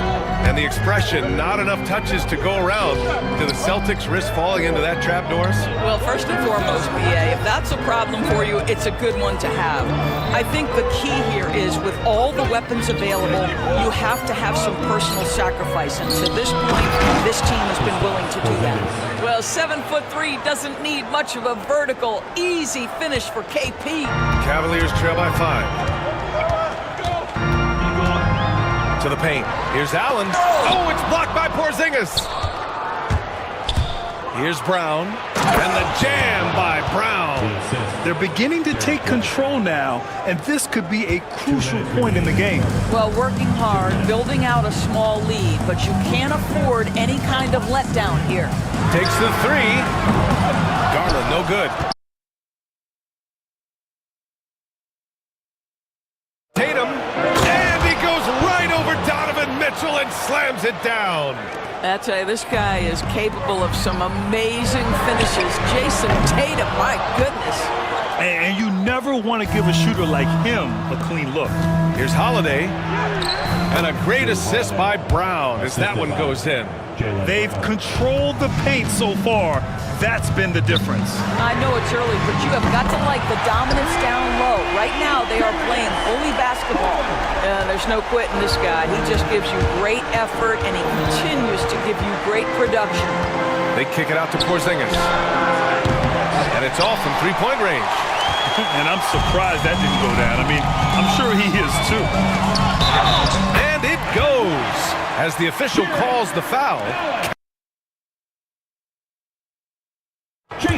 And the expression, not enough touches to go around. Do the Celtics risk falling into that trap, Doris? Well, first and foremost, BA, if that's a problem for you, it's a good one to have. I think the key here is with all the weapons available, you have to have some personal sacrifice. And to this point, this team has been willing to do that. Well, 7'3" doesn't need much of a vertical, easy finish for KP. Cavaliers trail by 5. To the paint. Here's Allen. Oh, it's blocked by Porzingis. Here's Brown. And the jam by Brown. They're beginning to take control now, and this could be a crucial point in the game. Well, working hard, building out a small lead, but you can't afford any kind of letdown here. Takes the 3. Garland, no good. Tatum, and he goes right over Donovan Mitchell and slams it down. I tell you, this guy is capable of some amazing finishes. Jason Tatum, my goodness. And you never want to give a shooter like him a clean look. Here's Holiday, and a great assist by Brown as that one goes in. They've controlled the paint so far. That's been the difference. I know it's early, but you have got to like the dominance down low. Right now, they are playing bully basketball. There's no quitting this guy. He just gives you great effort, and he continues to give you great production. They kick it out to Porzingis. And it's off from three-point range. And I'm surprised that didn't go down. I mean, I'm sure he is too. And it goes as the official calls the foul.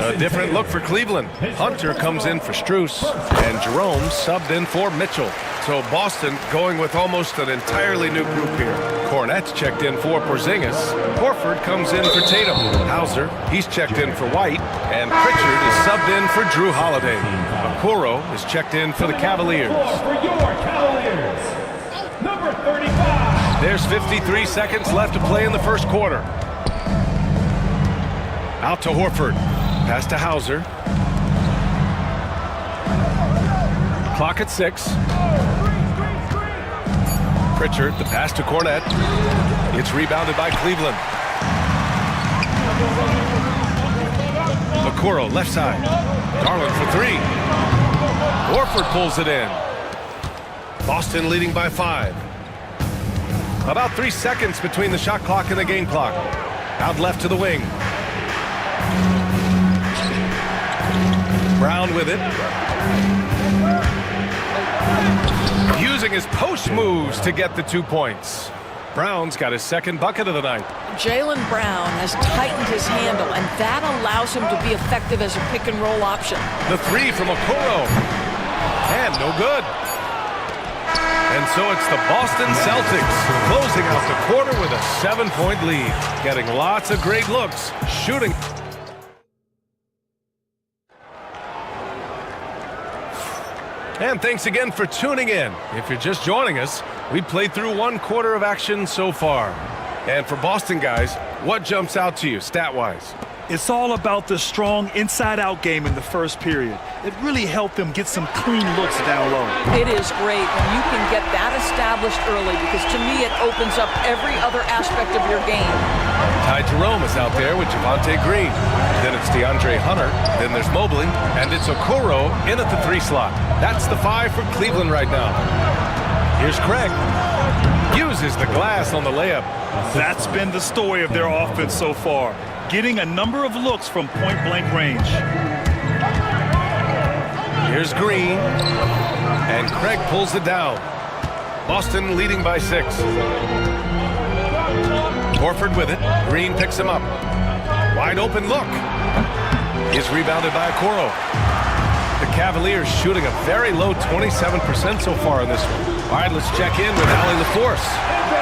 A different look for Cleveland. Hunter comes in for Strus, and Jerome subbed in for Mitchell. So Boston going with almost an entirely new group here. Cornette's checked in for Porzingis. Horford comes in for Tatum. Hauser, he's checked in for White. And Pritchard is subbed in for Drew Holiday. Okoro is checked in for the Cavaliers. For your Cavaliers, number 35. There's 53 seconds left to play in the first quarter. Out to Horford. Pass to Hauser. Clock at 6. Pritchard, the pass to Cornette. It's rebounded by Cleveland. Okoro, left side. Garland for 3. Horford pulls it in. Boston leading by 5. About 3 seconds between the shot clock and the game clock. Out left to the wing. Brown with it. Using his post moves to get the 2 points. Brown's got his second bucket of the night. Jaylen Brown has tightened his handle, and that allows him to be effective as a pick-and-roll option. The 3 from Okoro. And no good. And so it's the Boston Celtics closing out the quarter with a 7-point lead. Getting lots of great looks, shooting. And thanks again for tuning in. If you're just joining us, we played through 1 quarter of action so far. And for Boston guys, what jumps out to you stat-wise? It's all about the strong inside-out game in the first period. It really helped them get some clean looks down low. It is great when you can get that established early, because to me it opens up every other aspect of your game. Ty Jerome is out there with Javonte Green. Then it's DeAndre Hunter. Then there's Mobley. And it's Okoro in at the 3 slot. That's the 5 for Cleveland right now. Here's Craig. Uses the glass on the layup. That's been the story of their offense so far. Getting a number of looks from point-blank range. Here's Green. And Craig pulls it down. Boston leading by 6. Horford with it. Green picks him up. Wide open look. Is rebounded by Okoro. The Cavaliers shooting a very low 27% so far in this one. All right, let's check in with Allie LaForce.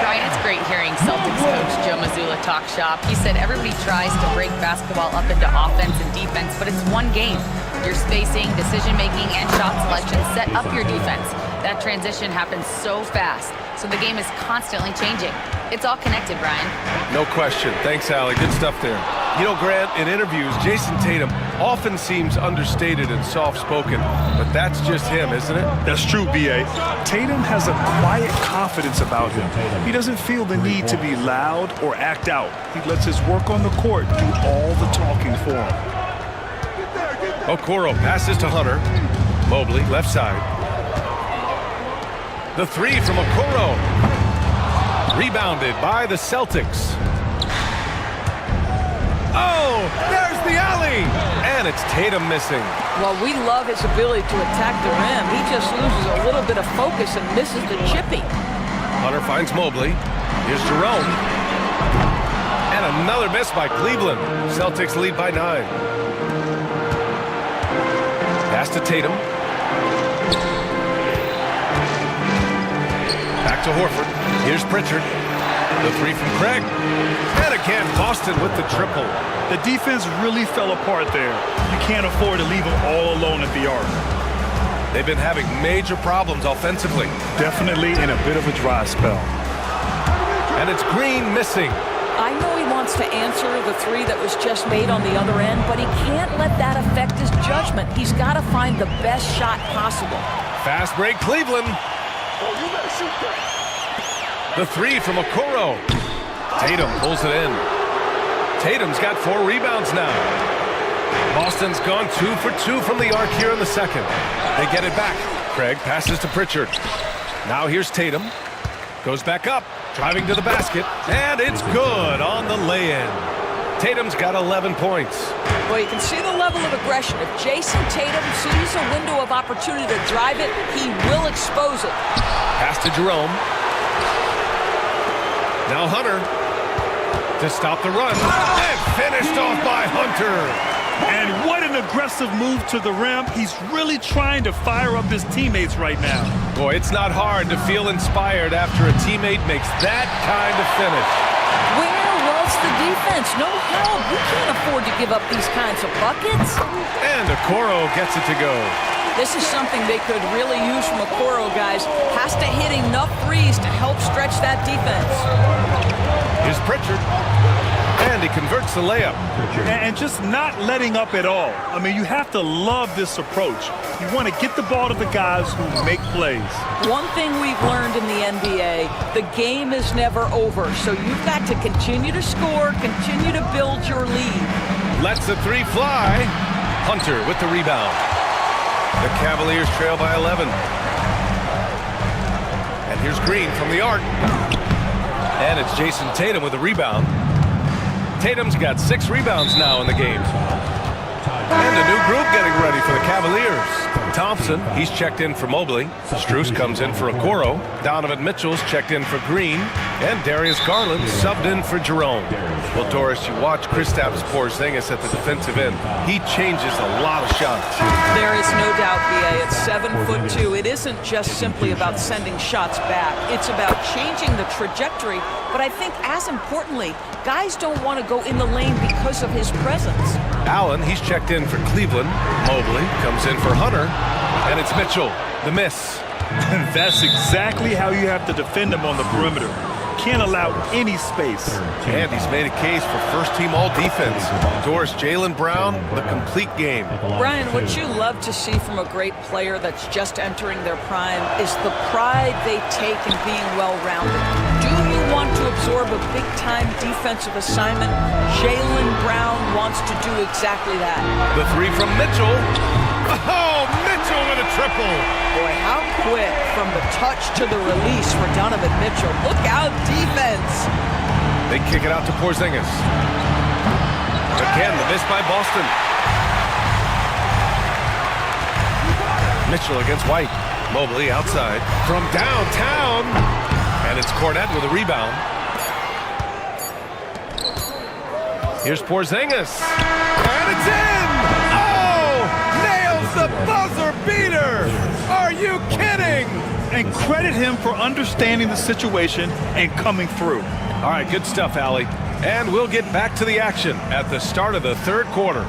Brian, it's great hearing Celtics coach Joe Mazzulla talk shop. He said everybody tries to break basketball up into offense and defense, but it's one game. Your spacing, decision-making, and shot selection set up your defense. That transition happens so fast, so the game is constantly changing. It's all connected, Brian. No question. Thanks, Allie. Good stuff there. You know, Grant, in interviews, Jason Tatum often seems understated and soft-spoken, but that's just him, isn't it? That's true, B.A. Tatum has a quiet confidence about him. He doesn't feel the need to be loud or act out. He lets his work on the court do all the talking for him. Okoro passes to Hunter. Mobley, left side. The 3 from Okoro. Rebounded by the Celtics. Oh, there's the alley! And it's Tatum missing. Well, we love his ability to attack the rim. He just loses a little bit of focus and misses the chippy. Hunter finds Mobley. Here's Jerome. And another miss by Cleveland. Celtics lead by 9. Pass to Tatum. Back to Horford. Here's Pritchard. The 3 from Craig. And again, Boston with the triple. The defense really fell apart there. You can't afford to leave them all alone at the arc. They've been having major problems offensively. Definitely in a bit of a dry spell. And it's Green missing. I know he wants to answer the 3 that was just made on the other end, but he can't let that affect his judgment. He's got to find the best shot possible. Fast break, Cleveland. The 3 from Okoro. Tatum pulls it in. Tatum's got 4 rebounds now. Boston's gone 2 for 2 from the arc here in the second. They get it back. Craig passes to Pritchard. Now here's Tatum. Goes back up, driving to the basket, and it's good on the lay-in. Tatum's got 11 points. Well, you can see the level of aggression. If Jason Tatum sees a window of opportunity to drive it, he will expose it. Pass to Jerome. Now Hunter to stop the run. And finished off by Hunter. And what an aggressive move to the rim. He's really trying to fire up his teammates right now. Boy, it's not hard to feel inspired after a teammate makes that kind of finish. Where was the defense? No help. We can't afford to give up these kinds of buckets. And Okoro gets it to go. This is something they could really use from Okoro, guys. Has to hit enough threes to help stretch that defense. Here's Pritchard. And he converts the layup. And just not letting up at all. I mean, you have to love this approach. You want to get the ball to the guys who make plays. One thing we've learned in the NBA, the game is never over. So you've got to continue to score, continue to build your lead. Lets the three fly. Hunter with the rebound. The Cavaliers trail by 11. And here's Green from the arc. And it's Jason Tatum with the rebound. Tatum's got 6 rebounds now in the game. And a new group getting ready for the Cavaliers. Thompson, he's checked in for Mobley. Strus comes in for Okoro. Donovan Mitchell's checked in for Green. And Darius Garland subbed in for Jerome. Well, Doris, you watch Kristaps Porzingis at the defensive end. He changes a lot of shots. There is no doubt, B.A. It's 7'2". It isn't just simply about sending shots back. It's about changing the trajectory. But I think as importantly, guys don't want to go in the lane because of his presence. Allen, he's checked in for Cleveland. Mobley comes in for Hunter. And it's Mitchell, the miss. That's exactly how you have to defend him on the perimeter. Can't allow any space. And he's made a case for first-team all-defense. Doris, Jaylen Brown, the complete game. Brian, what you love to see from a great player that's just entering their prime is the pride they take in being well-rounded. Do you want to absorb a big-time defensive assignment? Jaylen Brown wants to do exactly that. The three from Mitchell. Oh, Mitchell with a triple. Boy, how quick from the touch to the release for Donovan Mitchell. Look out, defense. They kick it out to Porzingis. Again, the miss by Boston. Mitchell against White. Mobley outside from downtown. And it's Cornette with a rebound. Here's Porzingis. And it's in! The buzzer beater! Are you kidding? And credit him for understanding the situation and coming through. All right, good stuff, Allie. And we'll get back to the action at the start of the third quarter.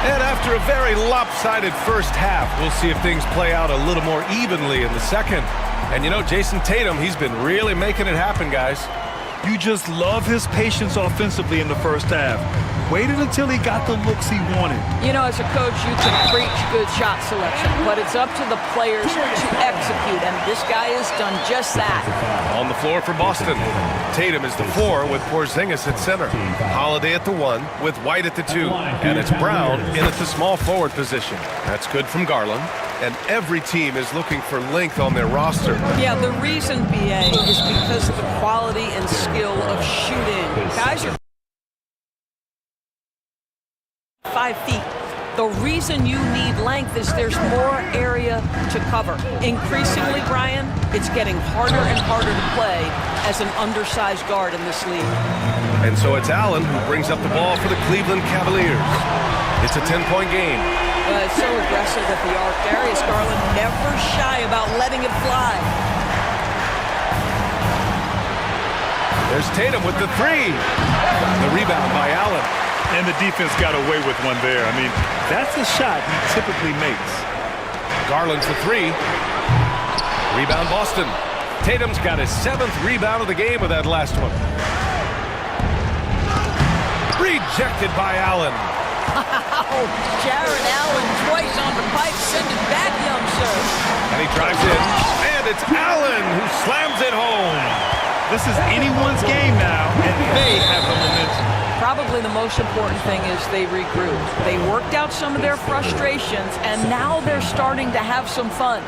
After a very lopsided first half, we'll see if things play out a little more evenly in the second. And you know, Jason Tatum, he's been really making it happen, guys. You just love his patience offensively in the first half. Waited until he got the looks he wanted. You know, as a coach, you can preach good shot selection, but it's up to the players to execute, and this guy has done just that. On the floor for Boston, Tatum is the 4 with Porzingis at center. Holiday at the 1 with White at the 2. And it's Brown in at the small forward position. That's good from Garland. And every team is looking for length on their roster. Yeah, the reason, BA, is because of the quality and skill of shooting. Guys are 5 feet. The reason you need length is there's more area to cover. Increasingly, Brian, it's getting harder and harder to play as an undersized guard in this league. And so it's Allen who brings up the ball for the Cleveland Cavaliers. It's a 10-point game. It's so aggressive at the arc. Darius Garland never shy about letting it fly. There's Tatum with the 3. The rebound by Allen. And the defense got away with one there. I mean, that's a shot he typically makes. Garland for 3. Rebound Boston. Tatum's got his 7th rebound of the game with that last one. Rejected by Allen. Jared Allen twice on the pipe. Send it back, young sir. And he drives in. And it's Allen who slams it home. This is anyone's game now, and they have the momentum. Probably the most important thing is they regrouped. They worked out some of their frustrations, and now they're starting to have some fun.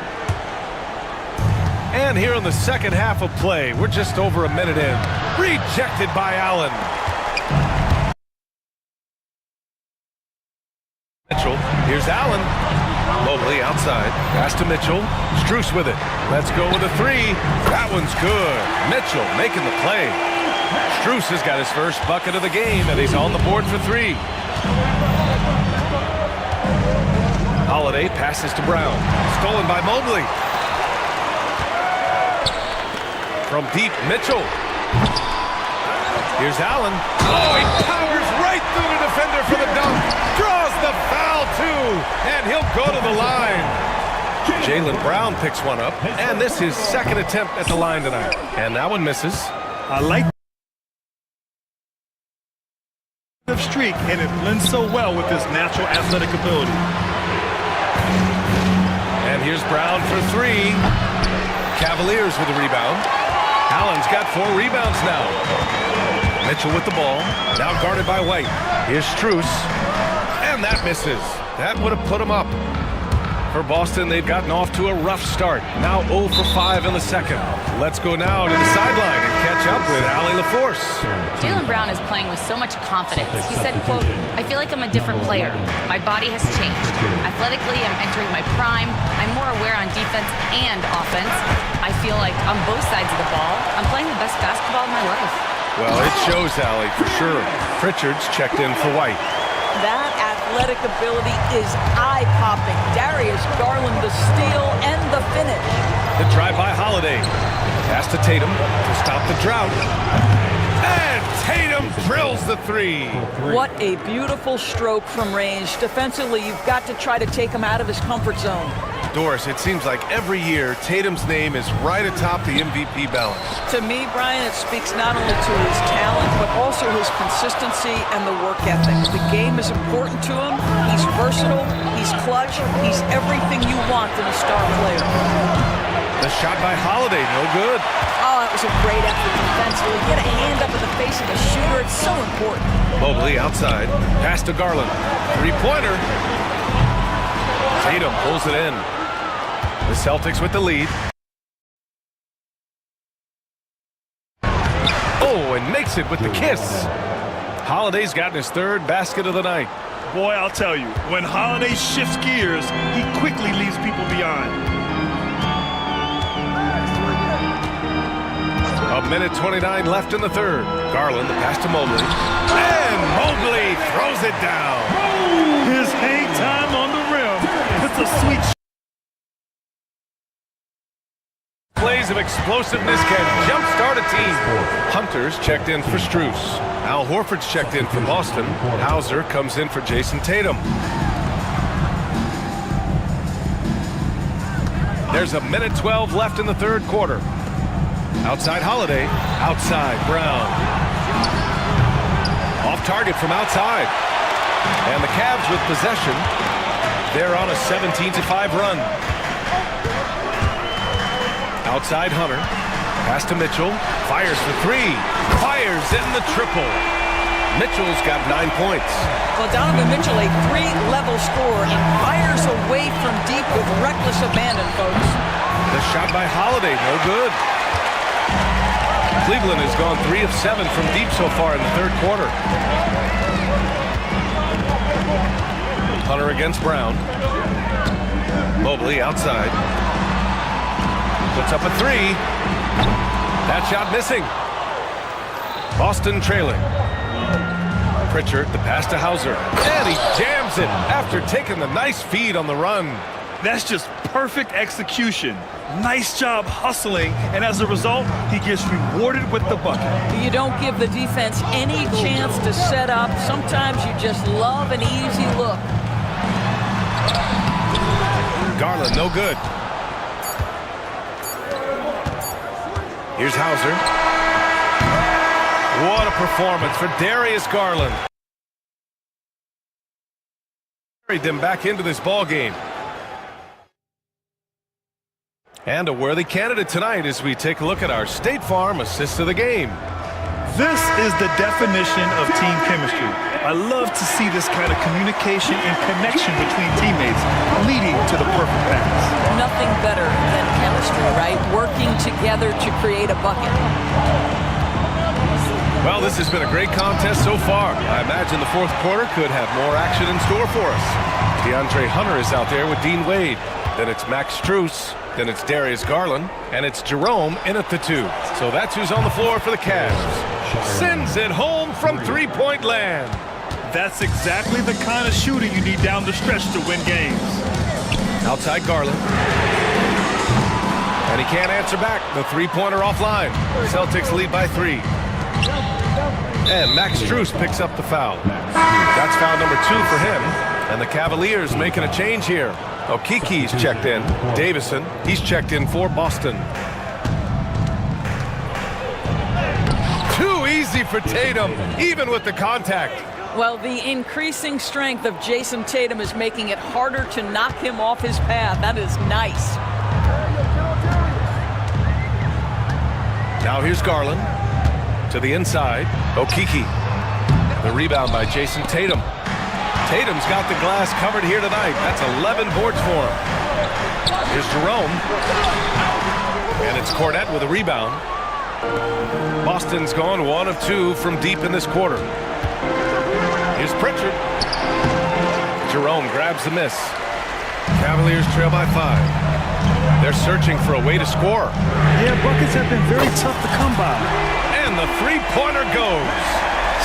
And here in the second half of play, we're just over a minute in. Rejected by Allen. Mitchell, here's Allen. Mobley outside, pass to Mitchell. Strus with it. Let's go with a 3. That one's good. Mitchell making the play. Strus has got his first bucket of the game, and he's on the board for 3. Holiday passes to Brown. Stolen by Mobley. From deep, Mitchell. Here's Allen. Oh, he powers right through the defender for the dunk. Draws the foul, too. And he'll go to the line. Jaylen Brown picks one up. And this is his second attempt at the line tonight. And that one misses. I like the streak, and it blends so well with his natural athletic ability. And here's Brown for 3. Cavaliers with the rebound. Allen's got 4 rebounds now. Mitchell with the ball. Now guarded by White. Here's Strus. And that misses. That would have put him up. For Boston, they've gotten off to a rough start. Now 0 for 5 in the second. Let's go now to the sideline and catch up with Allie LaForce. Jaylen Brown is playing with so much confidence. He said, quote, "I feel like I'm a different player. My body has changed. Athletically, I'm entering my prime. I'm more aware on defense and offense. I feel like on both sides of the ball, I'm playing the best basketball of my life." Well, it shows, Allie, for sure. Pritchard's checked in for White. That athletic ability is eye-popping. Darius Garland, the steal and the finish. The drive by Holiday. Pass to Tatum to stop the drought. And Tatum drills the 3. What a beautiful stroke from range. Defensively, you've got to try to take him out of his comfort zone. Doris, it seems like every year Tatum's name is right atop the MVP balance. To me, Brian, it speaks not only to his talent, but also his consistency and the work ethic. The game is important to him. He's versatile. He's clutch. He's everything you want in a star player. The shot by Holiday, no good. Oh, it was a great effort defensively. Get a hand up in the face of the shooter. It's so important. Mobley outside. Pass to Garland. 3-pointer. Tatum pulls it in. The Celtics with the lead. Oh, and makes it with the kiss. Holiday's gotten his 3rd basket of the night. Boy, I'll tell you, when Holiday shifts gears, he quickly leaves people behind. A minute 29 left in the 3rd. Garland, the pass to Mobley. And Mobley throws it down. His hang time on the rim. It's a sweet Plays of explosiveness can jumpstart a team. Hunter's checked in for Strus. Al Horford's checked in for Boston. Hauser comes in for Jason Tatum. There's a minute 12 left in the 3rd quarter. Outside Holiday. Outside Brown. Off target from outside. And the Cavs with possession. They're on a 17-5 run. Outside Hunter. Pass to Mitchell. Fires for 3. Fires in the triple. Mitchell's got 9 points. Well, Donovan Mitchell, a 3-level scorer, and fires away from deep with reckless abandon, folks. The shot by Holiday, no good. Cleveland has gone 3 of 7 from deep so far in the 3rd quarter. Hunter against Brown. Mobley outside. Puts up a 3. That shot missing. Boston trailing. Pritchard, the pass to Hauser. And he jams it after taking the nice feed on the run. That's just perfect execution. Nice job hustling, and as a result, he gets rewarded with the bucket. You don't give the defense any chance to set up. Sometimes you just love an easy look. Garland, no good. Here's Hauser. What a performance for Darius Garland. Carried them back into this ball game. And a worthy candidate tonight as we take a look at our State Farm assist of the game. This is the definition of team chemistry. I love to see this kind of communication and connection between teammates leading to the perfect pass. Nothing better than chemistry, right? Working together to create a bucket. Well, this has been a great contest so far. I imagine the 4th quarter could have more action in store for us. DeAndre Hunter is out there with Dean Wade. Then it's Max Strus Then it's Darius Garland, and it's Jerome in at the 2. So that's who's on the floor for the Cavs. Sends it home from three-point land. That's exactly the kind of shooting you need down the stretch to win games. Outside Garland. And he can't answer back. The three-pointer offline. Celtics lead by 3. And Max Strus picks up the foul. That's foul number 2 for him. And the Cavaliers making a change here. Okiki's checked in. Davison, he's checked in for Boston. Too easy for Tatum, even with the contact. Well, the increasing strength of Jason Tatum is making it harder to knock him off his path. That is nice. Now here's Garland to the inside. Okiki. The rebound by Jason Tatum. Tatum's got the glass covered here tonight. That's 11 boards for him. Here's Jerome. And it's Cornette with a rebound. Boston's gone 1 of 2 from deep in this quarter. Here's Pritchard. Jerome grabs the miss. Cavaliers trail by 5. They're searching for a way to score. Yeah, buckets have been very tough to come by. And the three-pointer goes.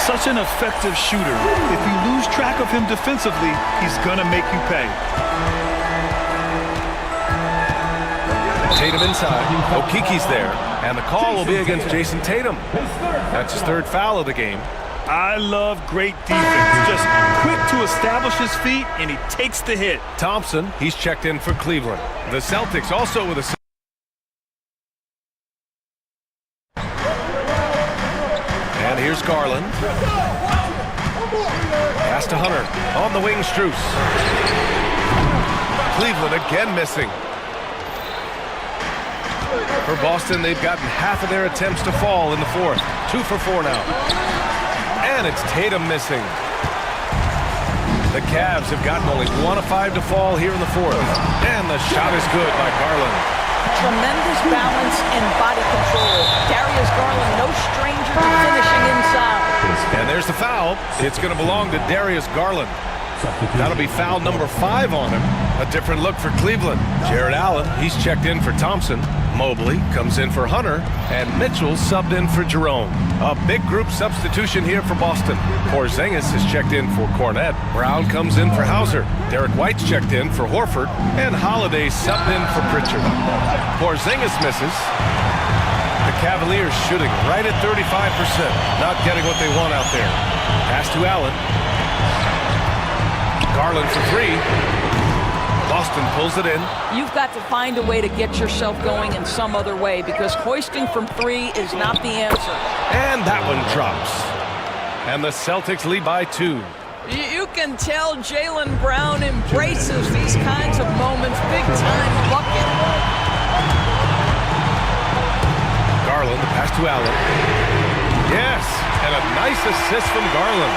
Such an effective shooter. If you lose track of him defensively, he's gonna make you pay. Tatum inside. Okiki's there. And the call will be against Jason Tatum. That's his 3rd foul of the game. I love great defense. Just quick to establish his feet, and he takes the hit. Thompson, he's checked in for Cleveland. The Celtics also with a... And here's Garland. Pass to Hunter. On the wing, Strus. Cleveland again missing. For Boston, they've gotten half of their attempts to fall in the 4th. 2 for 4 now. And it's Tatum missing. The Cavs have gotten only 1 of 5 to fall here in the 4th. And the shot is good by Garland. Tremendous balance and body control. Darius Garland, no stranger to finishing inside. And there's the foul. It's going to belong to Darius Garland. That'll be foul number 5 on him. A different look for Cleveland. Jared Allen, he's checked in for Thompson. Mobley comes in for Hunter. And Mitchell subbed in for Jerome. A big group substitution here for Boston. Porzingis is checked in for Cornette. Brown comes in for Hauser. Derek White's checked in for Horford. And Holiday subbed in for Pritchard. Porzingis misses. The Cavaliers shooting right at 35%. Not getting what they want out there. Pass to Allen. Garland for 3. Boston pulls it in. You've got to find a way to get yourself going in some other way because hoisting from 3 is not the answer. And that one drops. And the Celtics lead by 2. You can tell Jaylen Brown embraces these kinds of moments. Big-time bucket. Garland, the pass to Allen. Yes, and a nice assist from Garland.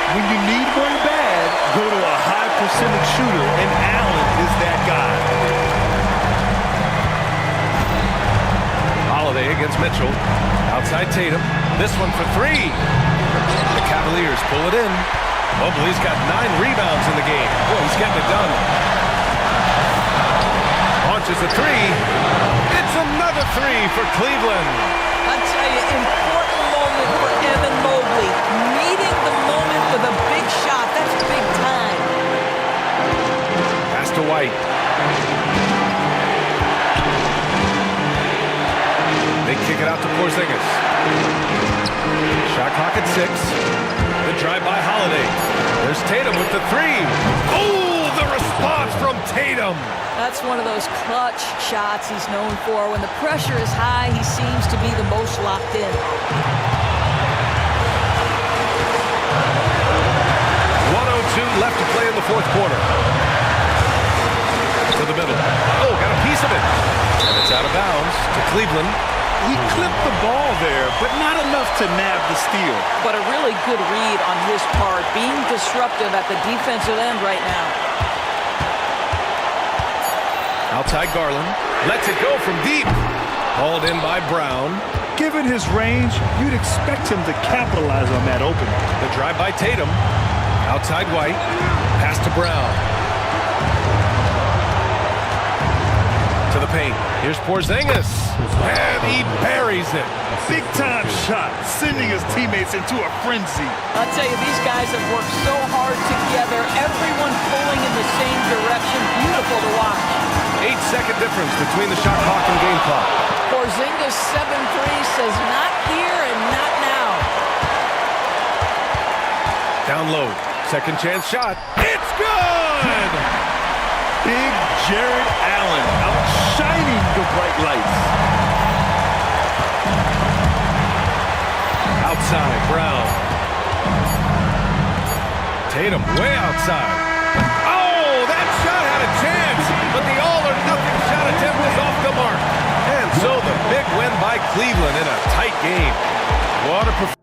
When you need one bad, go to a high percentage shooter, and Allen is that guy. Holiday against Mitchell. Outside Tatum. This one for 3. The Cavaliers pull it in. Mobley's got 9 rebounds in the game. Boy, he's getting it done. Launches a 3. It's another 3 for Cleveland. I tell you, important moment for Evan Mobley. Meeting the moment with a big shot. That's big time. Pass to White. They kick it out to Porzingis. Shot clock at 6. The drive by Holiday. There's Tatum with the 3. Oh, the response from Tatum. That's one of those clutch shots he's known for. When the pressure is high, he seems to be the most locked in. 1:02 left to play in the 4th quarter. To the middle. Oh, got a piece of it. And it's out of bounds to Cleveland. He clipped the ball there, but not enough to nab the steal. But a really good read on his part, being disruptive at the defensive end right now. Outside Garland. Lets it go from deep. Hauled in by Brown. Given his range, you'd expect him to capitalize on that opening. The drive by Tatum. Outside White. Pass to Brown. To to the paint. Here's Porzingis, and he buries it. Big time shot, sending his teammates into a frenzy. I'll tell you, these guys have worked so hard together. Everyone pulling in the same direction. Beautiful to watch. 8-second difference between the shot clock and game clock. Porzingis 7-3 says not here and not now. Down low, second chance shot. It's good! Big Jared Allen outshining the bright lights. Outside, Brown. Tatum way outside. Oh, that shot had a chance, but the all-or-nothing shot attempt is off the mark. And so the big win by Cleveland in a tight game. What a performance.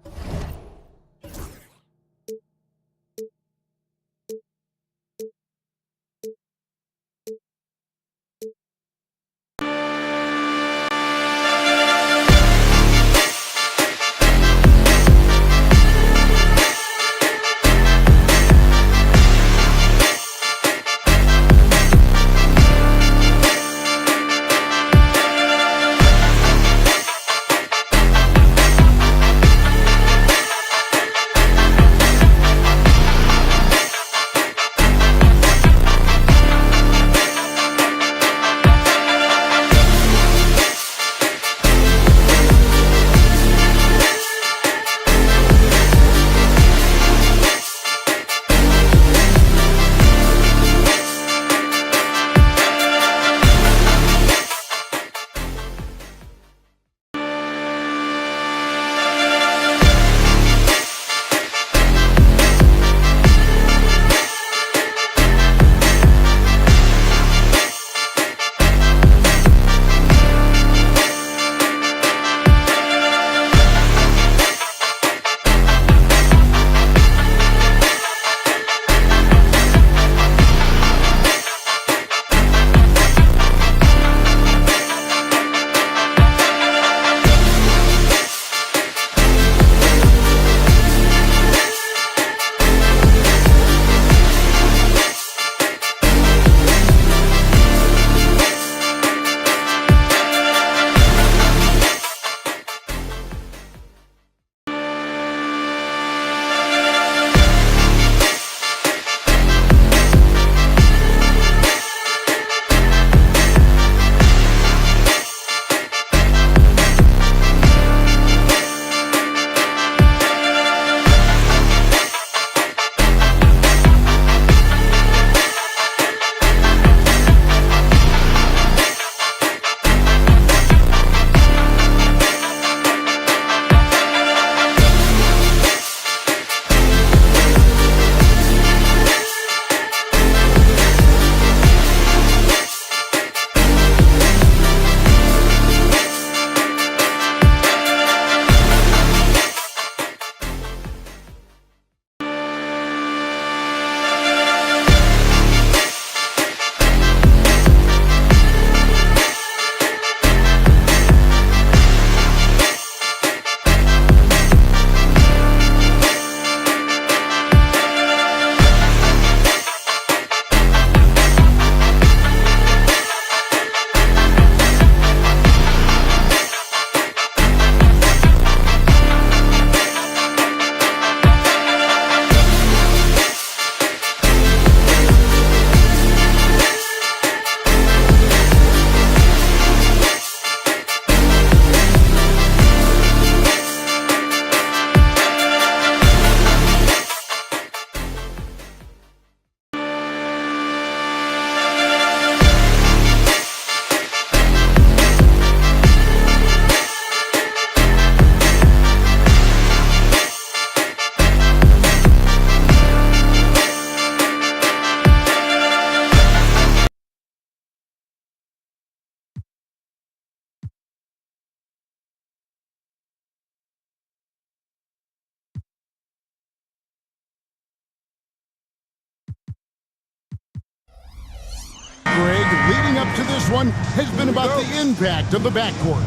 Greg, leading up to this one has been about the impact of the backcourt.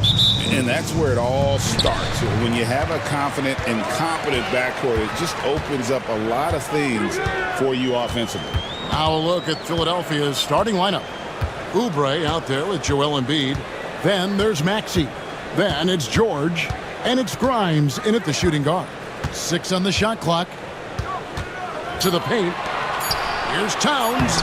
And that's where it all starts. When you have a confident and competent backcourt, it just opens up a lot of things for you offensively. Now a look at Philadelphia's starting lineup. Oubre out there with Joel Embiid. Then there's Maxey. Then it's George. And it's Grimes in at the shooting guard. 6 on the shot clock. To the paint. Here's Towns.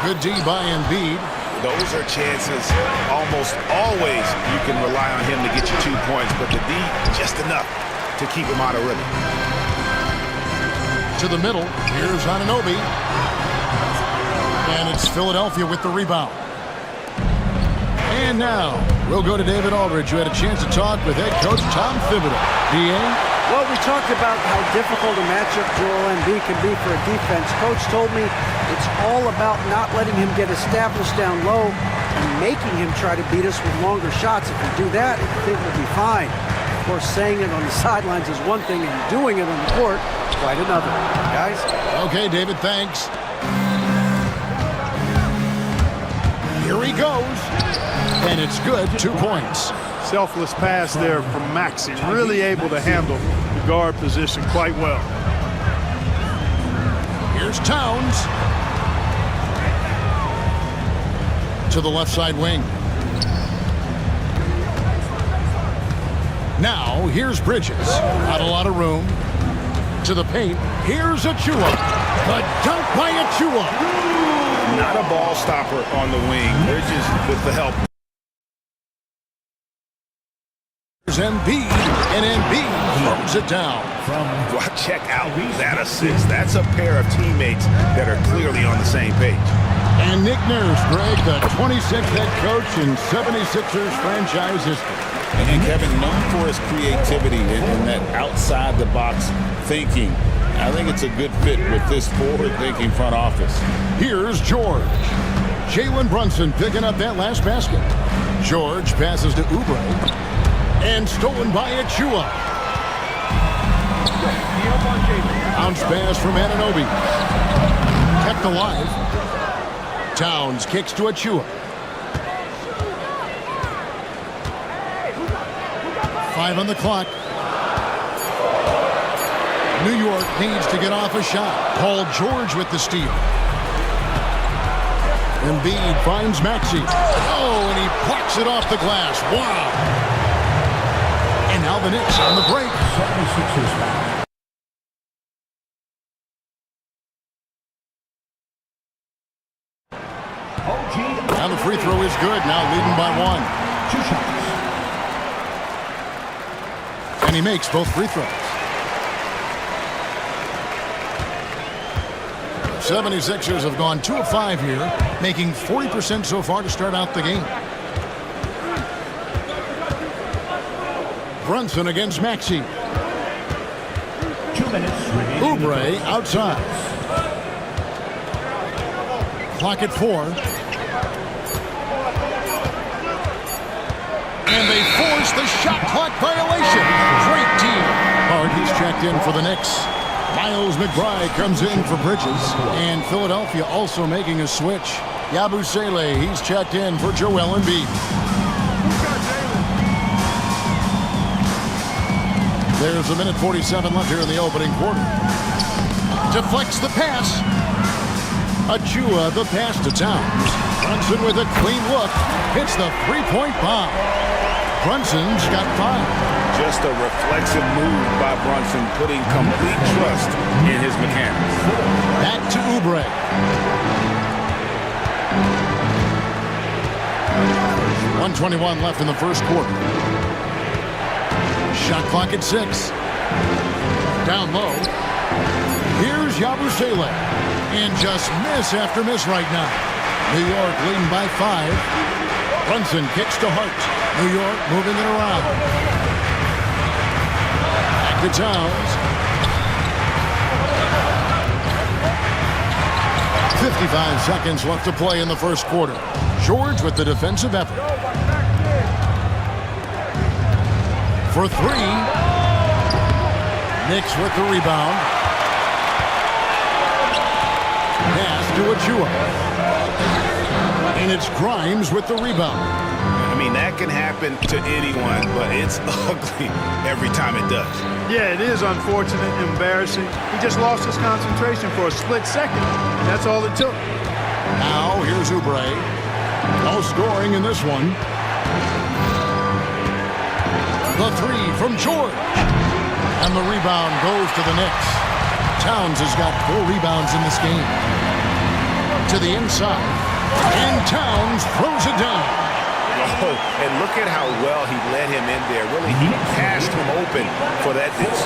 Good D by Embiid. Those are chances almost always you can rely on him to get you 2 points, but the D just enough to keep him out of rhythm. To the middle. Here's Anunoby. And it's Philadelphia with the rebound. And now, we'll go to David Aldridge, who had a chance to talk with head coach Tom Thibodeau. D.A.? Well, we talked about how difficult a matchup Joel Embiid can be for a defense. Coach told me it's all about not letting him get established down low and making him try to beat us with longer shots. If we do that, I think we'll be fine. Of course, saying it on the sidelines is one thing, and doing it on the court, quite another. Guys? Okay, David, thanks. Here he goes. And it's good, 2 points. Selfless pass there from Maxey. Really able to handle the guard position quite well. Here's Towns. To the left side wing. Now, here's Bridges. Not a lot of room. To the paint. Here's Achua. The dunk by Achua. Not a ball stopper on the wing. Bridges with the help. Embiid, and Embiid throws it down. Well, check out that assist. That's a pair of teammates that are clearly on the same page. And Nick Nurse, Greg, the 26th head coach in 76ers franchise history. And Kevin, known for his creativity and that outside-the-box thinking. I think it's a good fit with this forward-thinking front office. Here's George. Jalen Brunson picking up that last basket. George passes to Oubre. And stolen by Achua. Bounce pass from Anunoby. Kept alive. Towns kicks to Achua. 5 on the clock. New York needs to get off a shot. Paul George with the steal. Embiid finds Maxey. Oh, and he plucks it off the glass. Wow. And now the Knicks on the break. Now the free throw is good. Now leading by 1. And he makes both free throws. 76ers have gone 2 of 5 here, making 40% so far to start out the game. Brunson against Maxey. 2 minutes. Oubre outside. Clock at 4. And they force the shot clock violation. Great team. He's checked in for the Knicks. Miles McBride comes in for Bridges. And Philadelphia also making a switch. Yabusele, he's checked in for Joel Embiid. There's 1:47 left here in the opening quarter. Deflects the pass. Achua the pass to Towns. Brunson with a clean look. Hits the three-point bomb. Brunson's got 5. Just a reflexive move by Brunson, putting complete trust in his mechanics. Back to Oubre. .121 left in the first quarter. Shot clock at 6. Down low. Here's Yabusele. And just miss after miss right now. New York leading by 5. Brunson kicks to Hart. New York moving it around. Back to Towns. 55 seconds left to play in the first quarter. George with the defensive effort. For 3. Knicks with the rebound. Pass to Achua. And it's Grimes with the rebound. I mean, that can happen to anyone, but it's ugly every time it does. Yeah, it is unfortunate, embarrassing. He just lost his concentration for a split second. That's all it took. Now here's Oubre. No scoring in this one. The three from George. And the rebound goes to the Knicks. Towns has got 4 rebounds in this game. To the inside. And Towns throws it down. Oh, and look at how well he led him in there. Really, he passed him open for that dish.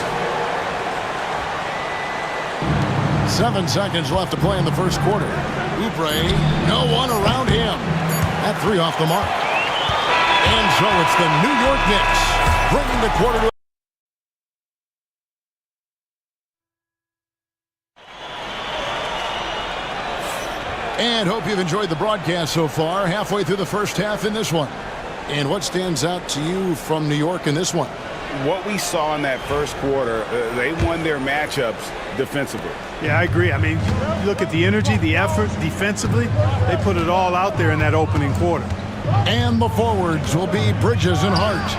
7 seconds left to play in the first quarter. Oubre, no one around him. That 3 off the mark. And so it's the New York Knicks bringing the quarter to and hope you've enjoyed the broadcast so far. Halfway through the first half in this one. And what stands out to you from New York in this one? What we saw in that first quarter, they won their matchups defensively. Yeah, I agree. I mean, look at the energy, the effort defensively. They put it all out there in that opening quarter. And the forwards will be Bridges and Hart.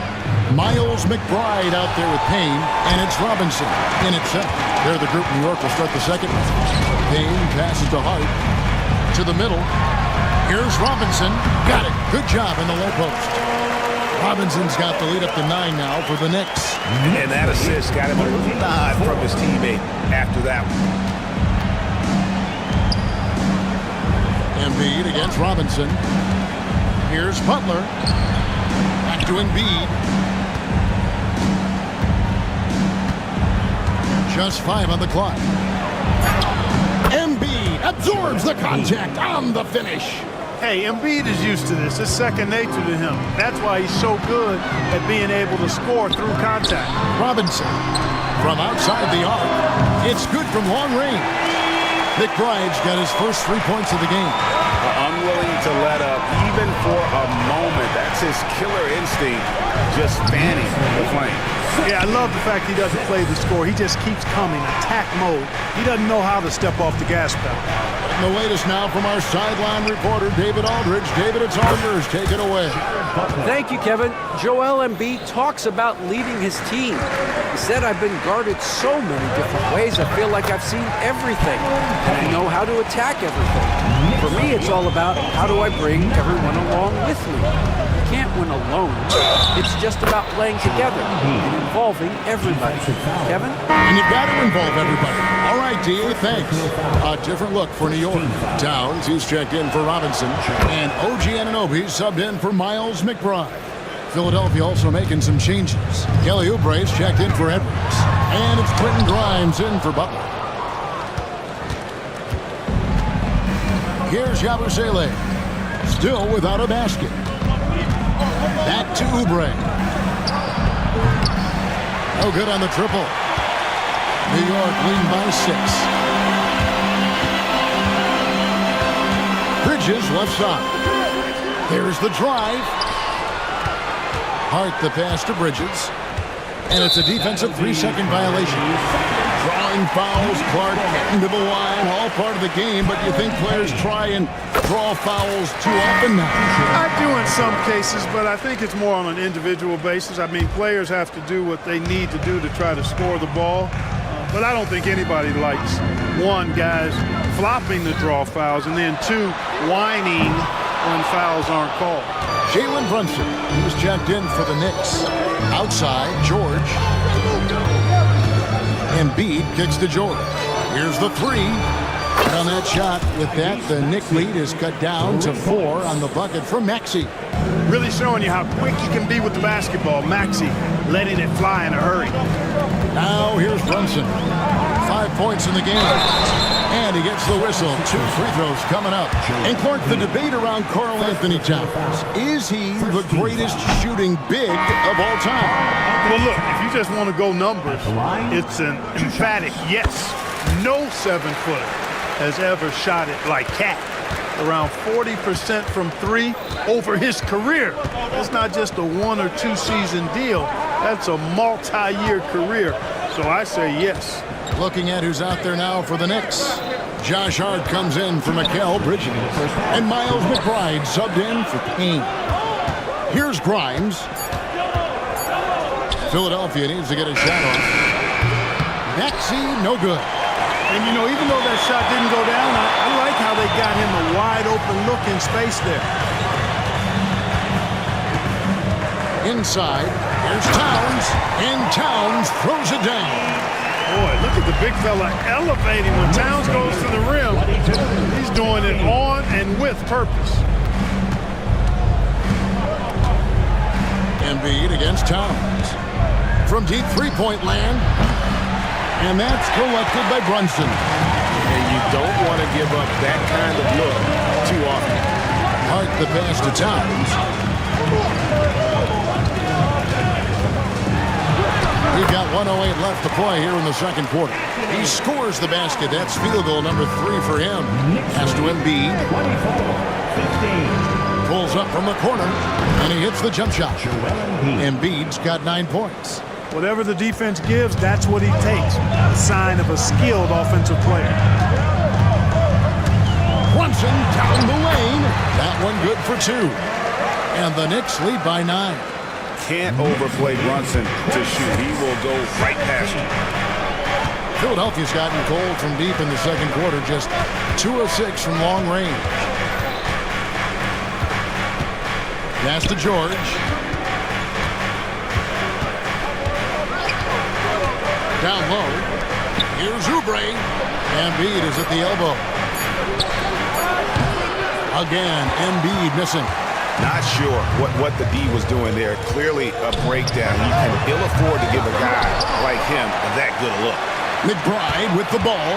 Miles McBride out there with Payne, and it's Robinson in at center. There the group. New York will start the second. Payne passes to Hart. To the middle. Here's Robinson. Got it. Good job in the low post. Robinson's got the lead up to 9 now for the Knicks. And that assist got him a little nod from his teammate after that one. Embiid against Robinson. Here's Butler. Back to Embiid. Just 5 on the clock. Embiid absorbs the contact on the finish. Hey, Embiid is used to this. It's second nature to him. That's why he's so good at being able to score through contact. Robinson from outside the arc. It's good from long range. McBride's got his first 3 points of the game. Unwilling to let up even for a moment. That's his killer instinct, just fanning the flame. Yeah, I love the fact he doesn't play the score. He just keeps coming, attack mode. He doesn't know how to step off the gas pedal. And the latest now from our sideline reporter, David Aldridge. David, it's all yours. Take it away. Thank you, Kevin. Joel Embiid talks about leading his team. He said, I've been guarded so many different ways. I feel like I've seen everything, and I know how to attack everything. For me, it's all about how do I bring everyone along with me. You can't win alone. It's just about playing together and involving everybody. Kevin? And you've got to involve everybody. All right, D.A., thanks. A different look for New York. Towns, he's checked in for Robinson. And OG Anunoby subbed in for Miles McBride. Philadelphia also making some changes. Kelly Oubre's checked in for Edwards. And it's Quentin Grimes in for Butler. Here's Yabusele. Still without a basket. Back to Oubre. No good on the triple. New York leading by 6. Bridges left side. There's the drive. Hart the pass to Bridges. And it's a defensive 3-second violation. Drawing fouls, Clark getting to the line, all part of the game, but you think players try and draw fouls too often now? I do in some cases, but I think it's more on an individual basis. I mean, players have to do what they need to do to try to score the ball. But I don't think anybody likes, one, guys flopping the draw fouls, and then 2, whining when fouls aren't called. Jalen Brunson, he was checked in for the Knicks. Outside, George. Embiid kicks to George. Here's the 3. And on that shot, with that, the Knick lead is cut down to 4 on the bucket from Maxey. Really showing you how quick he can be with the basketball. Maxey letting it fly in a hurry. Now here's Brunson. 5 points in the game. And he gets the whistle. 2 free throws coming up. And Clark, the debate around Karl Anthony Towns. Is he the greatest shooting big of all time? Well, look, if you just want to go numbers, it's an emphatic yes. No 7-footer has ever shot it like Cat. Around 40% from 3 over his career. That's not just a 1 or 2 season deal. That's a multi-year career. So I say yes. Looking at who's out there now for the Knicks. Josh Hart comes in for Mikal Bridges. And Miles McBride subbed in for Payne. Here's Grimes. Philadelphia needs to get a shot off. Maxey, no good. And, you know, even though that shot didn't go down, I like how they got him a wide open look in space there. Inside, here's Towns, and Towns throws it down. Boy, look at the big fella elevating when Towns goes to the rim. He's doing it on and with purpose. Embiid against Towns. From deep three-point land. And that's collected by Brunson. And you don't want to give up that kind of look too often. Hart the pass to Towns. We've got 1:08 left to play here in the second quarter. He scores the basket. That's field goal number 3 for him. Pass to Embiid. Pulls up from the corner, and he hits the jump shot. Embiid's got 9 points. Whatever the defense gives, that's what he takes. A sign of a skilled offensive player. Brunson down the lane. That one good for 2. And the Knicks lead by 9. Can't overplay Brunson to shoot. He will go right past you. Philadelphia's gotten cold from deep in the second quarter, just 2 of 6 from long range. Pass to George. Down low. Here's Oubre. Embiid is at the elbow. Again, Embiid missing. Not sure what the D was doing there. Clearly a breakdown. You can ill afford to give a guy like him that good a look. McBride with the ball.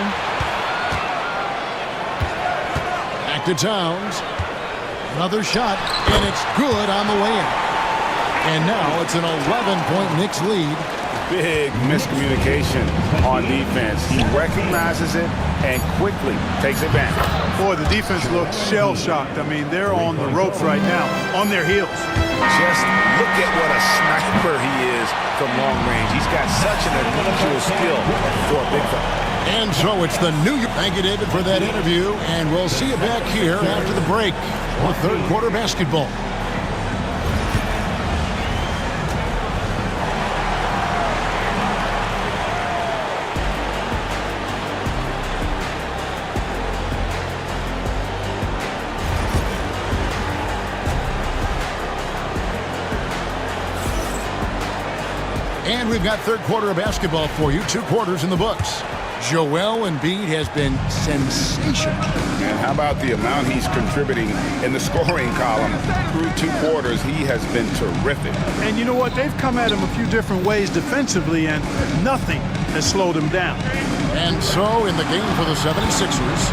Back to Towns. Another shot, and it's good on the way in. And now it's an 11-point Knicks lead. Big miscommunication on defense. He recognizes it and quickly takes advantage. Boy, the defense looks shell-shocked. I mean, they're on the ropes right now, on their heels. Just look at what a sniper he is from long range. He's got such an unusual skill for a big fella. And so it's the New York. Thank you, David, for that interview. And we'll see you back here after the break for third quarter basketball. And we've got third quarter of basketball for you. 2 quarters in the books. Joel Embiid has been sensational. And how about the amount he's contributing in the scoring column? Through 2 quarters, he has been terrific. And you know what? They've come at him a few different ways defensively, and nothing has slowed him down. And so in the game for the 76ers,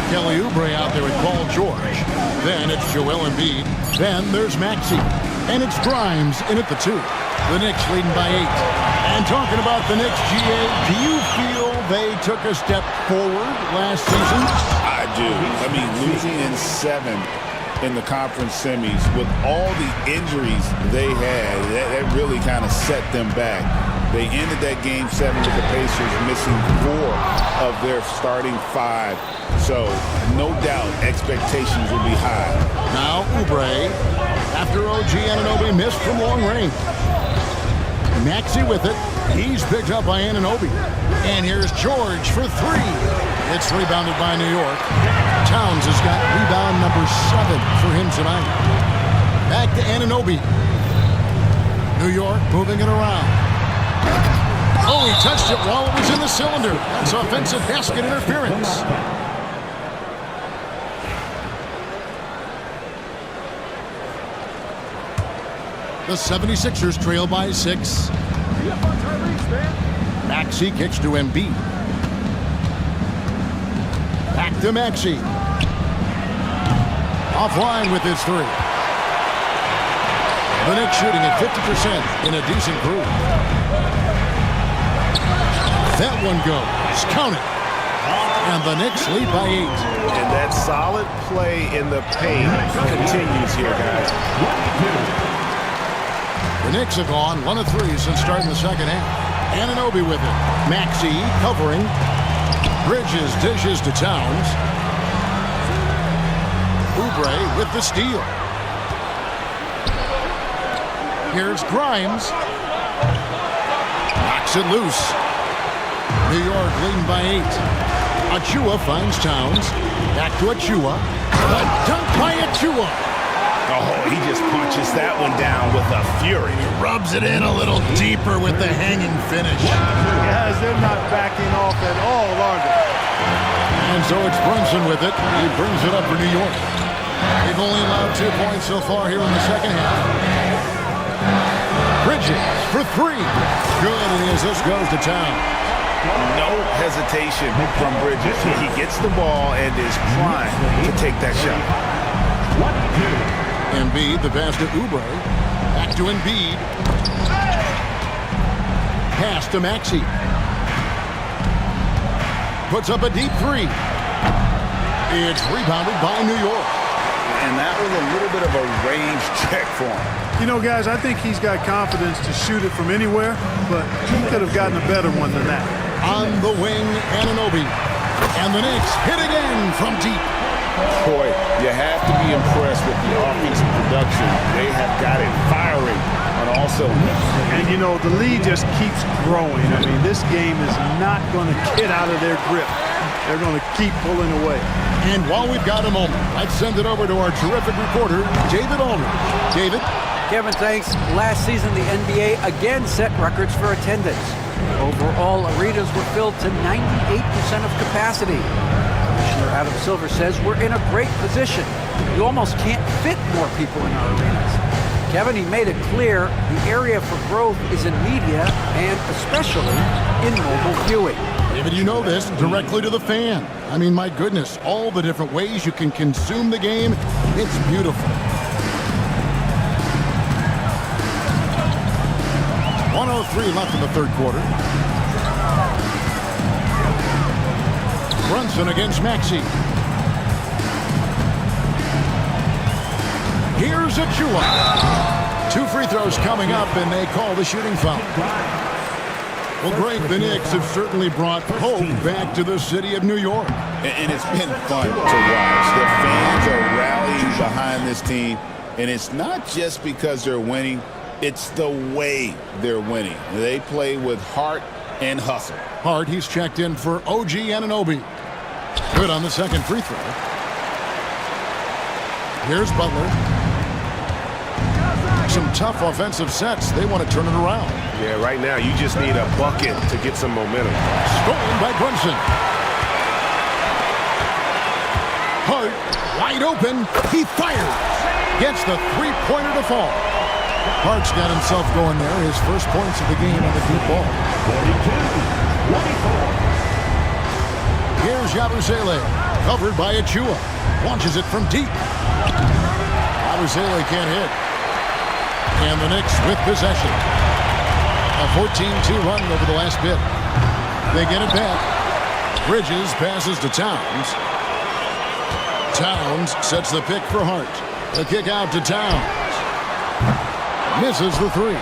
Kelly Oubre out there with Paul George. Then it's Joel Embiid. Then there's Maxey. And it's Grimes in at the 2. The Knicks leading by 8. And talking about the Knicks, GA, do you feel they took a step forward last season? I do. I mean, losing in 7 in the conference semis with all the injuries they had, that really kind of set them back. They ended that game 7 with the Pacers missing 4 of their starting 5. So, no doubt, expectations will be high. Now, Oubre, after OG Anunoby missed from long range. Maxey with it. He's picked up by Anunoby. And here's George for 3. It's rebounded by New York. Towns has got rebound number 7 for him tonight. Back to Anunoby. New York moving it around. Oh, he touched it while it was in the cylinder. That's offensive basket interference. The 76ers trail by 6. Maxey kicks to Embiid. Back to Maxey. Offline with his 3. The Knicks shooting at 50% in a decent group. That one goes. Count it. And the Knicks lead by 8. And that solid play in the paint continues here, guys. The Knicks have gone 1 of 3 since starting the second half. Anunoby with it. Maxey covering. Bridges dishes to Towns. Oubre with the steal. Here's Grimes. Knocks it loose. New York leading by 8. Achua finds Towns. Back to Achua. The dunk by Achua. Oh, he just punches that one down with a fury. Rubs it in a little deeper with the hanging finish. Guys, they're not backing off at all, are they? And so it's Brunson with it. He brings it up for New York. They've only allowed 2 points so far here in the second half. Bridges for three. Good, and as this goes to town. No hesitation from Bridges. He gets the ball and is primed to take that shot. Embiid, the pass to Oubre. Back to Embiid. Pass to Maxey. Puts up a deep three. It's rebounded by New York. And that was a little bit of a range check for him. You know, guys, I think he's got confidence to shoot it from anywhere, but he could have gotten a better one than that. On the wing, Anunoby. And the Knicks hit again from deep. Boy, you have to be impressed with the offensive production. They have got it firing on all cylinders. And, you know, the lead just keeps growing. I mean, this game is not going to get out of their grip. They're going to keep pulling away. And while we've got a moment, let's send it over to our terrific reporter, David Aldridge. David? Kevin, thanks. Last season, the NBA again set records for attendance. Overall, arenas were filled to 98% of capacity. Commissioner Adam Silver says we're in a great position. You almost can't fit more people in our arenas. Kevin, he made it clear the area for growth is in media and especially in mobile viewing. David, you know this, directly to the fan. I mean, my goodness, all the different ways you can consume the game, it's beautiful. 1:03 left in the third quarter. Brunson against Maxey. Here's Achua. 2 free throws coming up, and they call the shooting foul. Well, Greg, the Knicks have certainly brought hope back to the city of New York. And it's been fun to watch. The fans are rallying behind this team, and it's not just because they're winning. It's the way they're winning. They play with heart and hustle. Hart, he's checked in for OG Anunoby. Good on the second free throw. Here's Butler. Some tough offensive sets. They want to turn it around. Yeah, right now you just need a bucket to get some momentum. Stolen by Brunson. Hart, wide open. He fires. Gets the three-pointer to fall. Hart's got himself going there. His first points of the game on the deep ball. 42-24. Here's Yabusele. Covered by Achua. Launches it from deep. Yabusele can't hit. And the Knicks with possession. A 14-2 run over the last bit. They get it back. Bridges passes to Towns. Towns sets the pick for Hart. The kick out to Towns. Misses the three.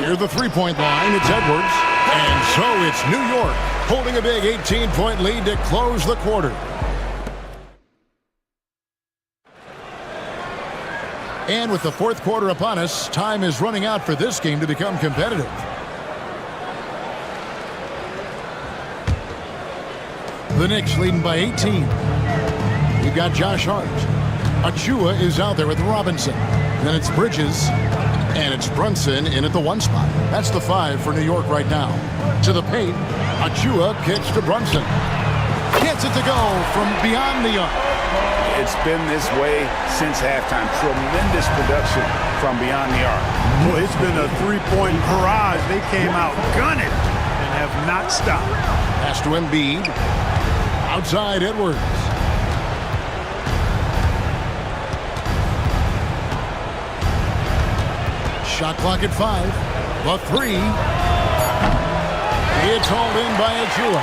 Near the three-point line, it's Edwards. And so it's New York holding a big 18-point lead to close the quarter. And with the fourth quarter upon us, time is running out for this game to become competitive. The Knicks leading by 18. We've got Josh Hart. Achua is out there with Robinson. Then it's Bridges. And it's Brunson in at the 1 spot. That's the 5 for New York right now. To the paint, Achua kicks to Brunson. Gets it to go from beyond the arc. It's been this way since halftime. Tremendous production from beyond the arc. Boy, it's been a three-point barrage. They came out gunning and have not stopped. Pass to Embiid. Outside Edwards. Shot clock at 5. The 3. It's hauled in by Achua.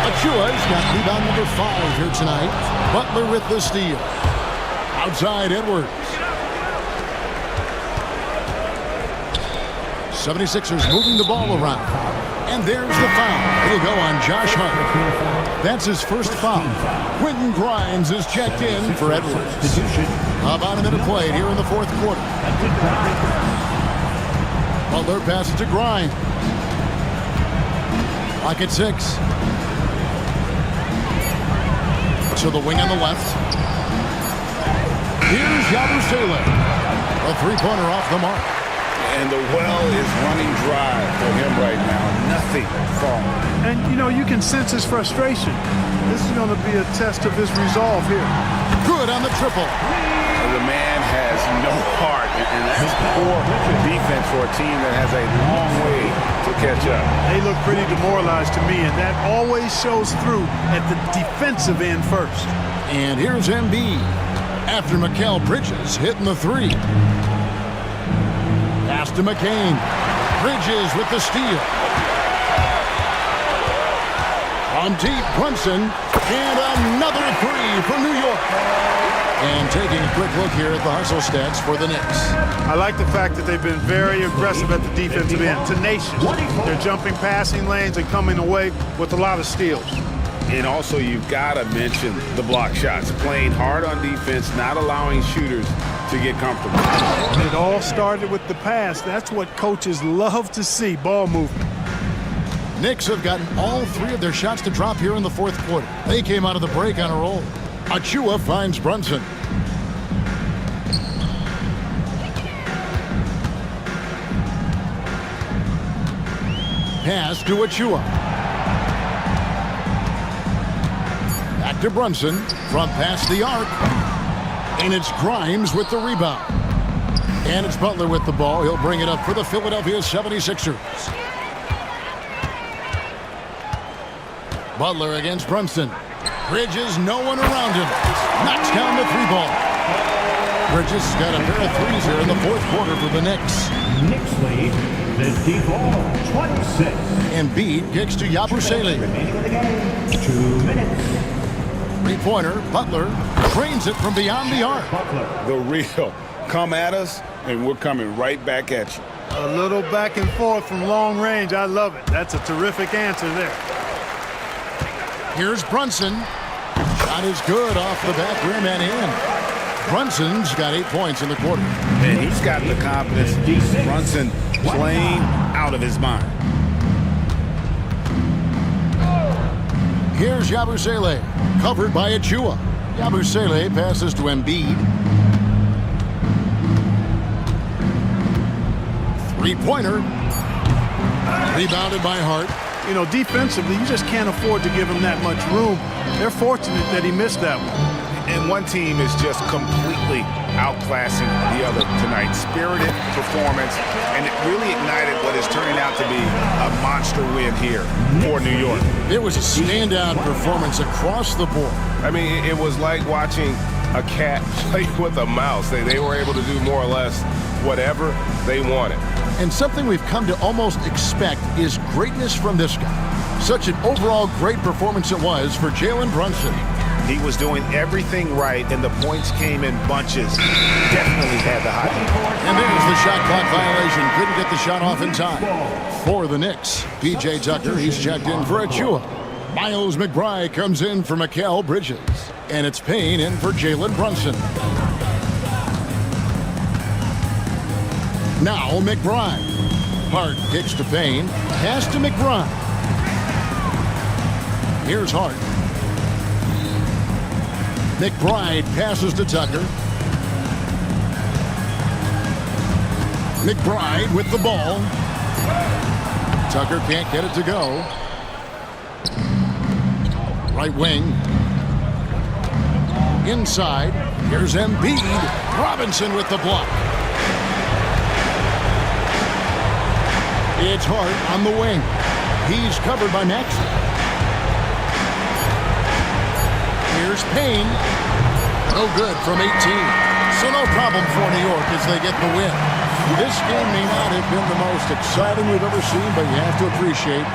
Achua's got rebound number 5 here tonight. Butler with the steal. Outside Edwards. 76ers moving the ball around. And there's the foul. It'll go on Josh Hart. That's his first foul. Quentin Grimes is checked in for Edwards. About a minute played here in the fourth quarter. Butler passes to Grimes. Clock at 6. To the wing on the left. Here's Yabusele. A three-pointer off the mark. And the well is running dry for him right now. Nothing falling. And, you know, you can sense his frustration. This is going to be a test of his resolve here. Good on the triple. The man has no heart, and that's poor defense for a team that has a long way to catch up. They look pretty demoralized to me, and that always shows through at the defensive end first. And here's Embiid after Mikal Bridges hitting the three. Pass to McCain. Bridges with the steal. On deep, Brunson, and another three for New York. And taking a quick look here at the hustle stats for the Knicks. I like the fact that they've been very aggressive at the defensive end, tenacious. They're jumping passing lanes and coming away with a lot of steals. And also, you've got to mention the block shots. Playing hard on defense, not allowing shooters to get comfortable. It all started with the pass. That's what coaches love to see, ball movement. Knicks have gotten all three of their shots to drop here in the fourth quarter. They came out of the break on a roll. Achua finds Brunson. Pass to Achua. Back to Brunson from past the arc. And it's Grimes with the rebound. And it's Butler with the ball. He'll bring it up for the Philadelphia 76ers. Butler against Brunson. Bridges, no one around him. Knocks down the three ball. Bridges got a pair of threes here in the fourth quarter for the Knicks. Knicks lead 54-26. Embiid kicks to Yabusele. Remaining in the game, 2 minutes. Three-pointer, Butler trains it from beyond the arc. The real. Come at us, and we're coming right back at you. A little back and forth from long range. I love it. That's a terrific answer there. Here's Brunson. Shot is good off the back rim and in. Brunson's got 8 points in the quarter. And he's got the confidence. Brunson playing out of his mind. Here's Yabusele, covered by Achua. Yabusele passes to Embiid. Three-pointer. Rebounded by Hart. You know, defensively, you just can't afford to give him that much room. They're fortunate that he missed that one. And one team is just completely outclassing the other tonight. Spirited performance, and it really ignited what is turning out to be a monster win here for New York. It was a standout performance across the board. I mean, it was like watching a cat play with a mouse. They were able to do more or less whatever they wanted. And something we've come to almost expect is greatness from this guy. Such an overall great performance it was for Jalen Brunson. He was doing everything right, and the points came in bunches. Definitely had the hot hand. And there's the shot clock violation. Couldn't get the shot off in time. For the Knicks, P.J. Tucker, he's checked in for Achua. Miles McBride comes in for Mikal Bridges. And it's Payne in for Jalen Brunson. Now McBride. Hart kicks to Payne. Pass to McBride. Here's Hart. McBride passes to Tucker. McBride with the ball. Tucker can't get it to go. Right wing. Inside. Here's Embiid. Robinson with the block. It's Hart on the wing. He's covered by Maxey. Here's Payne. No good from 18. So no problem for New York as they get the win. This game may not have been the most exciting we've ever seen, but you have to appreciate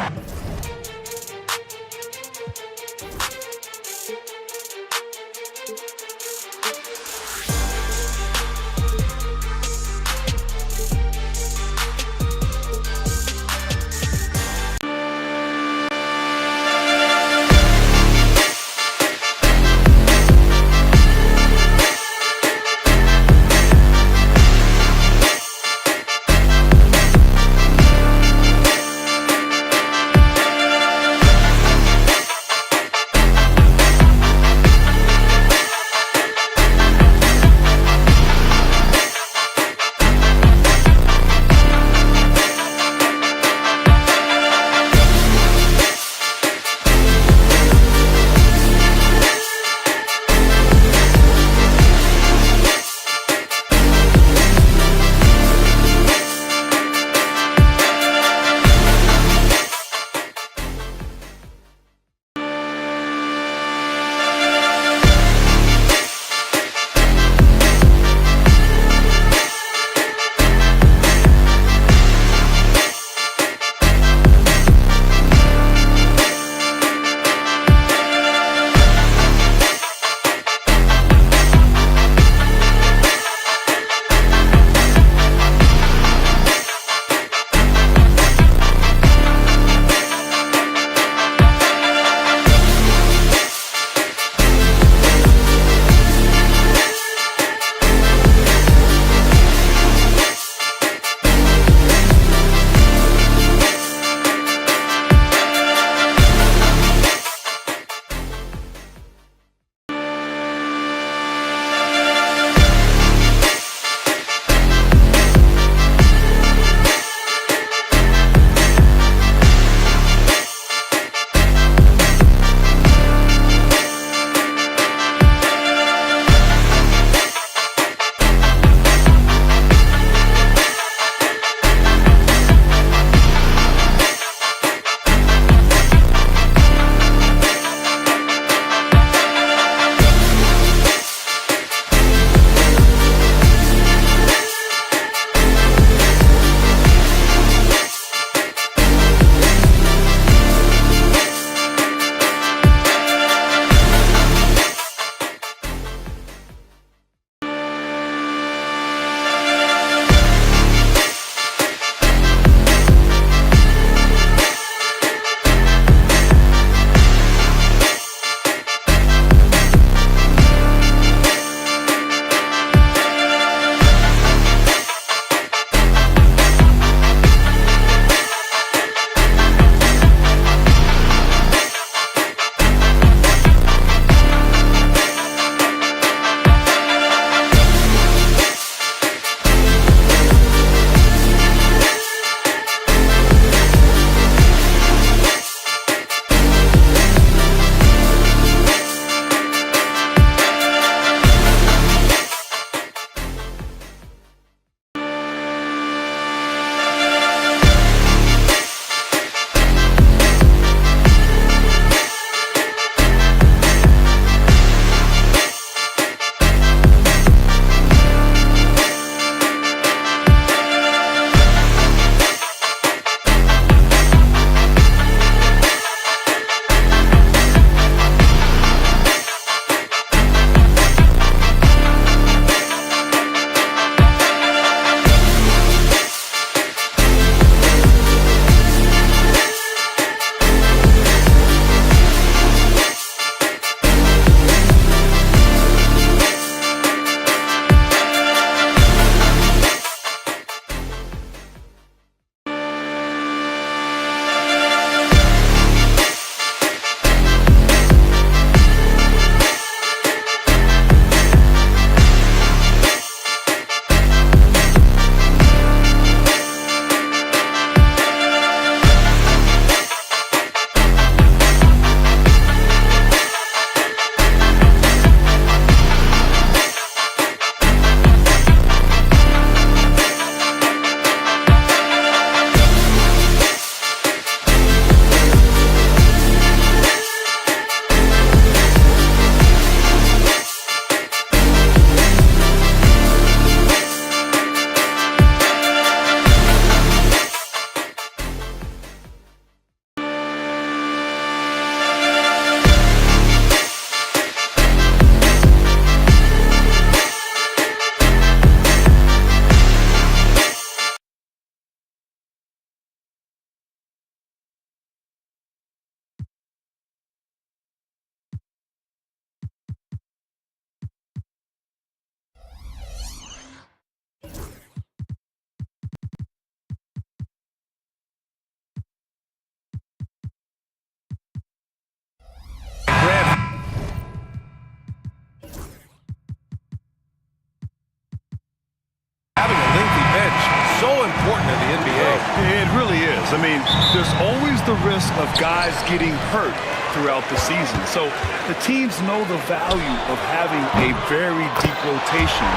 It really is. I mean, there's always the risk of guys getting hurt throughout the season. So the teams know the value of having a very deep rotation,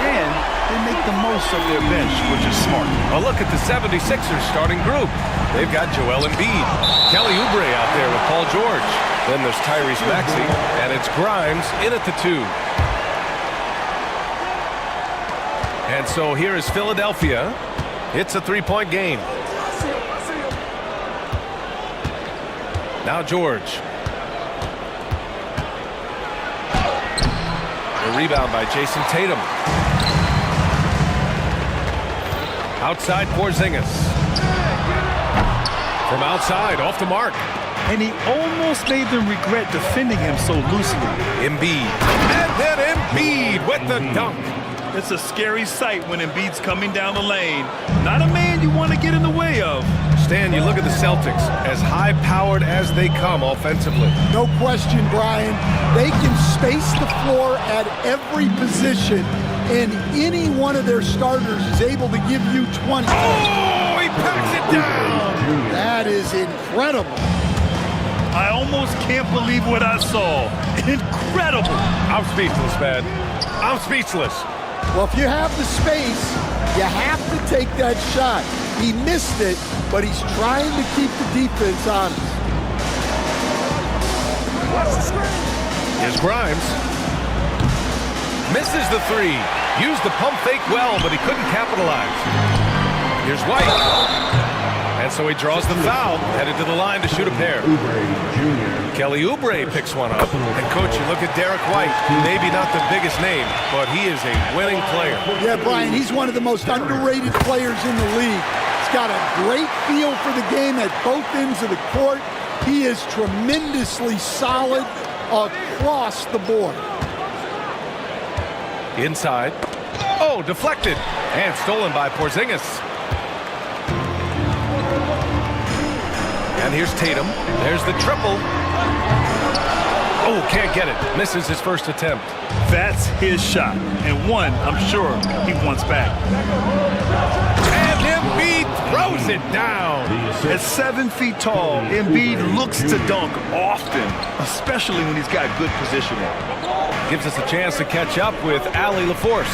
and they make the most of their bench, which is smart. A look at the 76ers starting group. They've got Joel Embiid, Kelly Oubre out there with Paul George. Then there's Tyrese Maxey, and it's Grimes in at the 2. And so here is Philadelphia. It's a 3-point game. Now George. The rebound by Jason Tatum. Outside Porzingis. From outside, off the mark. And he almost made them regret defending him so loosely. Embiid. And then Embiid with the dunk. It's a scary sight when Embiid's coming down the lane. Not a man you want to get in the way of. Stan, you look at the Celtics, as high-powered as they come offensively. No question, Brian. They can space the floor at every position, and any one of their starters is able to give you 20. Oh, he packs it down! That is incredible. I almost can't believe what I saw. Incredible. I'm speechless, man. I'm speechless. Well, if you have the space, you have to take that shot. He missed it, but he's trying to keep the defense honest. Here's Grimes. Misses the 3. Used the pump fake well, but he couldn't capitalize. Here's White. And so he draws the foul, headed to the line to shoot a pair. Kelly Oubre picks one up. And, Coach, you look at Derek White, maybe not the biggest name, but he is a winning player. Yeah, Brian, he's one of the most underrated players in the league. He's got a great feel for the game at both ends of the court. He is tremendously solid across the board. Inside. Oh, deflected. And stolen by Porzingis. And here's Tatum. There's the triple. Oh, can't get it. Misses his first attempt. That's his shot. And one, I'm sure, he wants back. And Embiid throws it down. At 7 feet tall, Embiid looks to dunk often, especially when he's got good positioning. Gives us a chance to catch up with Allie LaForce.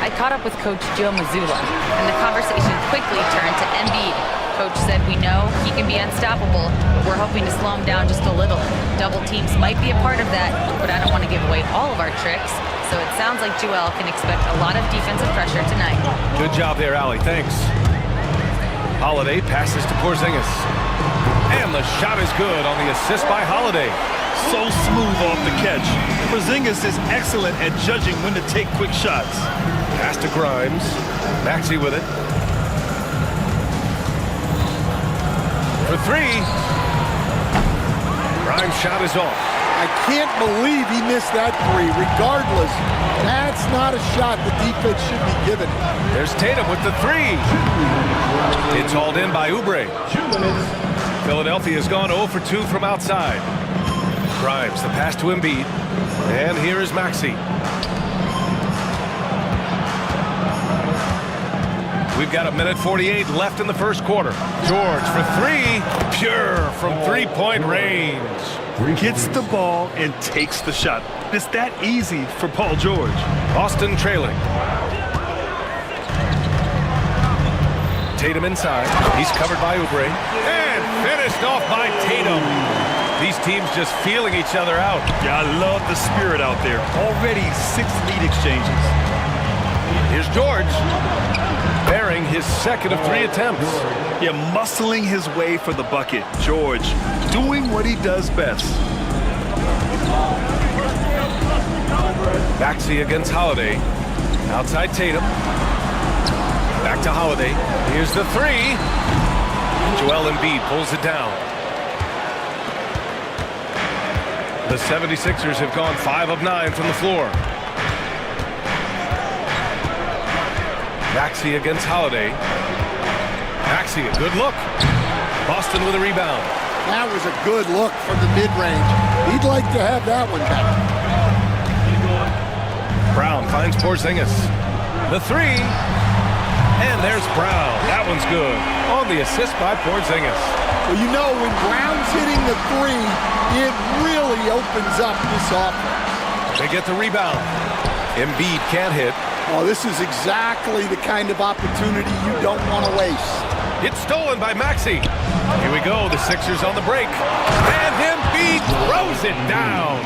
I caught up with Coach Joe Mazzulla, and the conversation quickly turned to Embiid. Coach said we know he can be unstoppable, but we're hoping to slow him down just a little. Double teams might be a part of that, but I don't want to give away all of our tricks. So it sounds like Joel can expect a lot of defensive pressure tonight. Good job there, Allie. Thanks. Holiday passes to Porzingis. And the shot is good on the assist by Holiday. So smooth off the catch. Porzingis is excellent at judging when to take quick shots. Pass to Grimes. Maxey with it. For 3. Grimes' shot is off. I can't believe he missed that 3. Regardless, that's not a shot the defense should be giving. There's Tatum with the 3. It's hauled in by Oubre. Philadelphia has gone 0 for 2 from outside. Grimes, the pass to Embiid. And here is Maxey. We've got 1:48 left in the first quarter. George for 3. Pure from three-point range. Gets the ball and takes the shot. It's that easy for Paul George. Boston trailing. Tatum inside. He's covered by Oubre. And finished off by Tatum. These teams just feeling each other out. Yeah, I love the spirit out there. Already 6 lead exchanges. Here's George. Bearing his second of 3 attempts. Yeah, muscling his way for the bucket. George doing what he does best. Maxey against Holiday. Outside Tatum. Back to Holiday. Here's the 3. Joel Embiid pulls it down. The 76ers have gone 5 of 9 from the floor. Maxey against Holiday. Maxey, a good look. Boston with a rebound. That was a good look from the mid-range. He'd like to have that one back. Brown finds Porzingis. The 3. And there's Brown. That one's good. On the assist by Porzingis. Well, you know, when Brown's hitting the three, it really opens up this offense. They get the rebound. Embiid can't hit. Oh, this is exactly the kind of opportunity you don't want to waste. It's stolen by Maxey. Here we go. The Sixers on the break. And Embiid throws it down.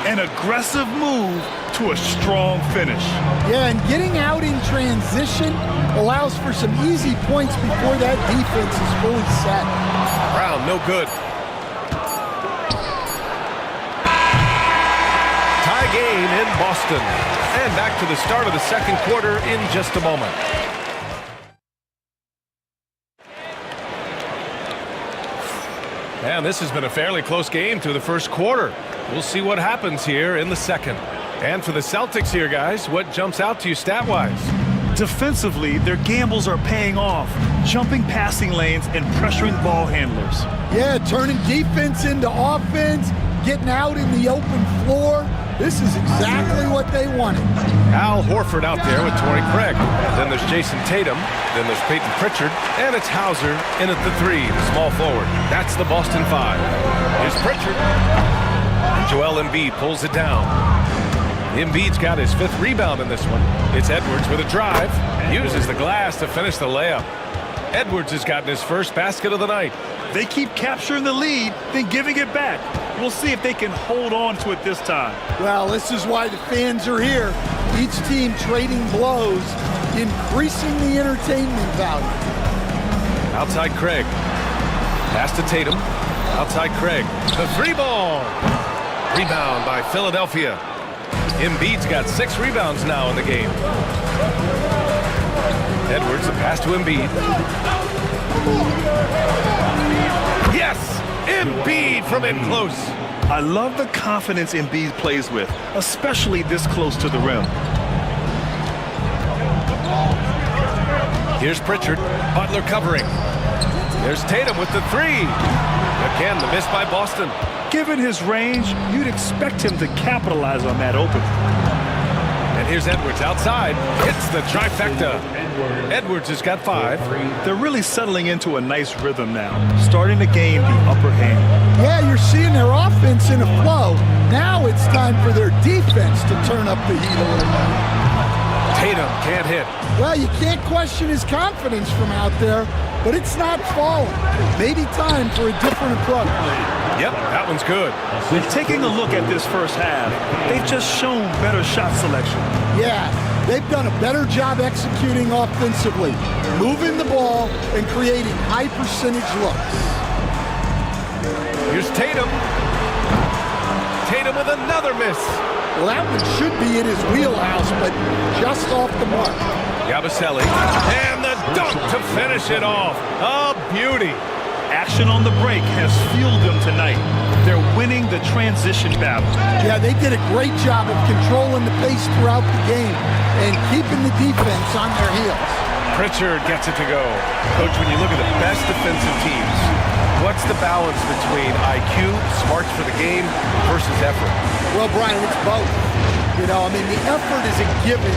An aggressive move to a strong finish. Yeah, and getting out in transition allows for some easy points before that defense is fully set. Brown, no good. Tie game in Boston. And back to the start of the second quarter in just a moment. And this has been a fairly close game through the first quarter. We'll see what happens here in the second. And for the Celtics here, guys, what jumps out to you stat-wise? Defensively, their gambles are paying off, jumping passing lanes and pressuring ball handlers. Yeah, turning defense into offense, getting out in the open floor. This is exactly what they wanted. Al Horford out there with Torrey Craig. Then there's Jason Tatum. Then there's Peyton Pritchard. And it's Hauser in at the three, the small forward. That's the Boston Five. Here's Pritchard. And Joel Embiid pulls it down. Embiid's got his 5th rebound in this one. It's Edwards with a drive. Uses the glass to finish the layup. Edwards has gotten his first basket of the night. They keep capturing the lead, then giving it back. We'll see if they can hold on to it this time. Well, this is why the fans are here. Each team trading blows, increasing the entertainment value. Outside Craig. Pass to Tatum. Outside Craig. The 3-ball. Rebound by Philadelphia. Embiid's got 6 rebounds now in the game. Edwards, the pass to Embiid. Yes! Embiid from in close. I love the confidence Embiid plays with, especially this close to the rim. Here's Pritchard. Butler covering. There's Tatum with the 3. Again, the miss by Boston. Given his range, you'd expect him to capitalize on that opening. And here's Edwards outside. Hits the trifecta. Edwards has got 5. They're really settling into a nice rhythm now, starting to gain the upper hand. Yeah, you're seeing their offense in a flow. Now it's time for their defense to turn up the heat a little bit. Tatum can't hit. Well, you can't question his confidence from out there, but it's not falling. Maybe time for a different approach. Yep, that one's good. Taking a look at this first half, they've just shown better shot selection. Yeah, they've done a better job executing offensively, moving the ball and creating high percentage looks. Here's Tatum. Tatum with another miss. Well, that one should be in his wheelhouse, but just off the mark. Yabusele. And the dunk to finish it off. A beauty. Action on the break has fueled them tonight. They're winning the transition battle. Yeah, they did a great job of controlling the pace throughout the game and keeping the defense on their heels. Pritchard gets it to go. Coach, when you look at the best defensive teams, what's the balance between IQ, smarts for the game, versus effort? Well, Brian, it's both. You know, I mean, the effort is a given.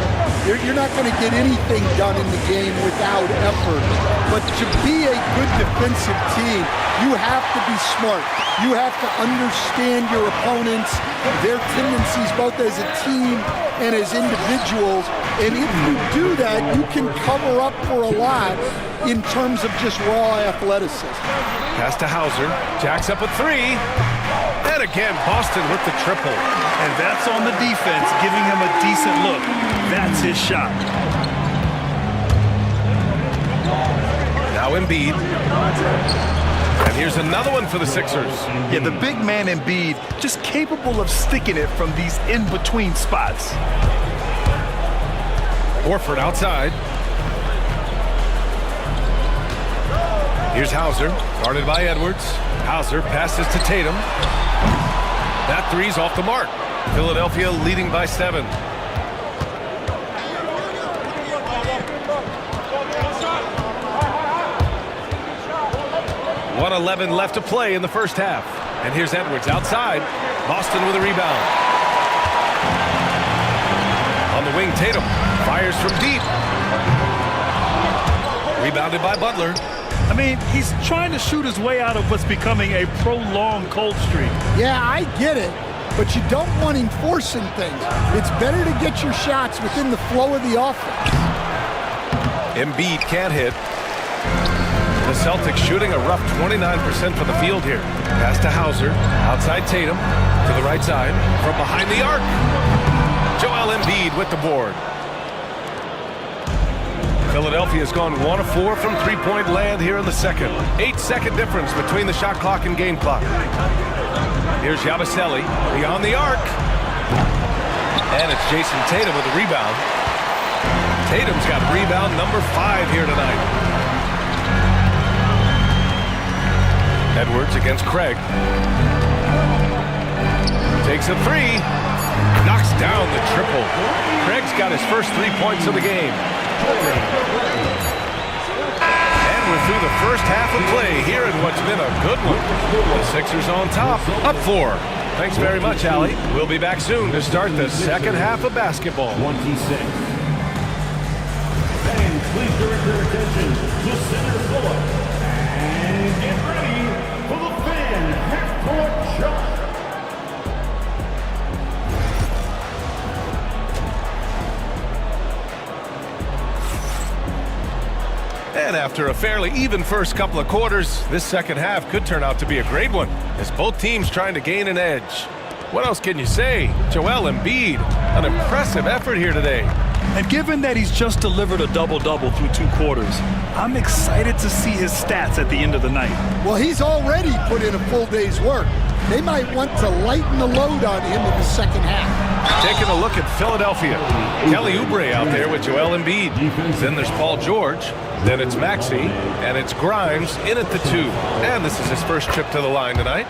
You're not going to get anything done in the game without effort. But to be a good defensive team, you have to be smart. You have to understand your opponents, their tendencies, both as a team and as individuals. And if you do that, you can cover up for a lot in terms of just raw athleticism. Pass to Hauser. Jacks up a 3. And again, Boston with the triple. And that's on the defense, giving him a decent look. That's his shot. Now Embiid. And here's another one for the Sixers. Yeah, the big man Embiid just capable of sticking it from these in-between spots. Horford outside. Here's Hauser, guarded by Edwards. Hauser passes to Tatum. That 3's off the mark. Philadelphia leading by 7. 1:11 left to play in the first half. And here's Edwards outside. Boston with a rebound. On the wing, Tatum fires from deep. Rebounded by Butler. I mean, he's trying to shoot his way out of what's becoming a prolonged cold streak. Yeah, I get it, but you don't want him forcing things. It's better to get your shots within the flow of the offense. Embiid can't hit. The Celtics shooting a rough 29% from the field here. Pass to Hauser. Outside Tatum. To the right side. From behind the arc. Joel Embiid with the board. Philadelphia's gone 1 of 4 from three-point land here in the second. 8-second difference between the shot clock and game clock. Here's Yabusele beyond the arc. And it's Jason Tatum with the rebound. Tatum's got rebound number 5 here tonight. Edwards against Craig. Takes a 3. Knocks down the triple. Craig's got his first 3 points of the game. And we're through the first half of play here in what's been a good one. The Sixers on top, up 4. Thanks very much, Allie. We'll be back soon to start the second half of basketball. 26. Fans, please direct your attention to center court. And get ready for the fan half-court shot. And after a fairly even first couple of quarters, this second half could turn out to be a great one, as both teams trying to gain an edge. What else can you say? Joel Embiid, an impressive effort here today. And given that he's just delivered a double-double through 2 quarters, I'm excited to see his stats at the end of the night. Well, he's already put in a full day's work. They might want to lighten the load on him in the second half. Taking a look at Philadelphia. Kelly Oubre out there with Joel Embiid. Then there's Paul George. Then it's Maxey. And it's Grimes in at the 2. And this is his first trip to the line tonight.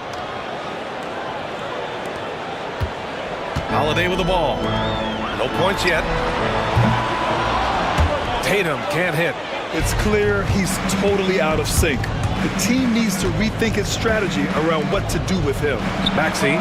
Holiday with the ball. No points yet. Tatum can't hit. It's clear he's totally out of sync. The team needs to rethink its strategy around what to do with him. Maxey.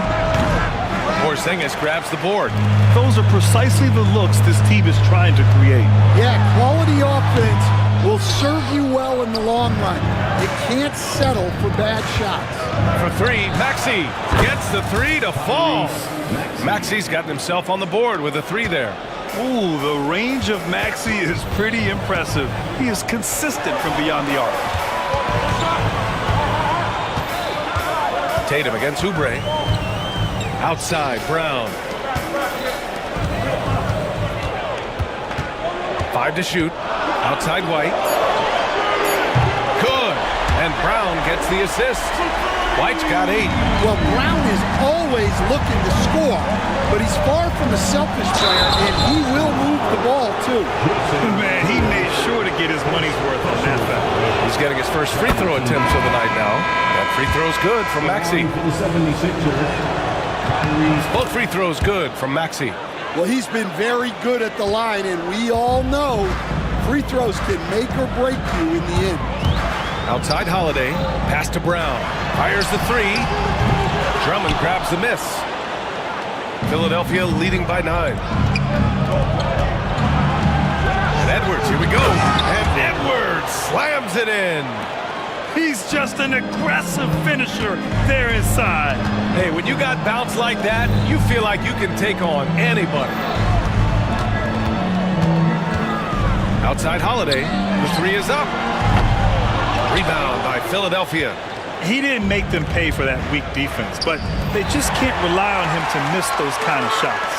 Porzingis grabs the board. Those are precisely the looks this team is trying to create. Yeah, quality offense will serve you well in the long run. You can't settle for bad shots. For 3, Maxey gets the 3 to fall. Maxey's gotten himself on the board with a 3 there. Ooh, the range of Maxey is pretty impressive. He is consistent from beyond the arc. Tatum against Oubre. Outside, Brown. 5 to shoot. Outside White. Good. And Brown gets the assist. White's got 8. Well, Brown is always looking to score, but he's far from a selfish player, and he will move the ball, too. Man, he made sure to get his money's worth on that foul. He's getting his first free throw attempt of the night now. That free throw's good from Maxey. Both free throws good from Maxey. Well, he's been very good at the line, and we all know free throws can make or break you in the end. Outside Holiday, pass to Brown. Fires the 3. Drummond grabs the miss. Philadelphia leading by 9. And Edwards, here we go. And Edwards slams it in. He's just an aggressive finisher there inside. Hey, when you got bounce like that, you feel like you can take on anybody. Outside Holiday, the 3 is up. Rebound by Philadelphia. He didn't make them pay for that weak defense, but they just can't rely on him to miss those kind of shots.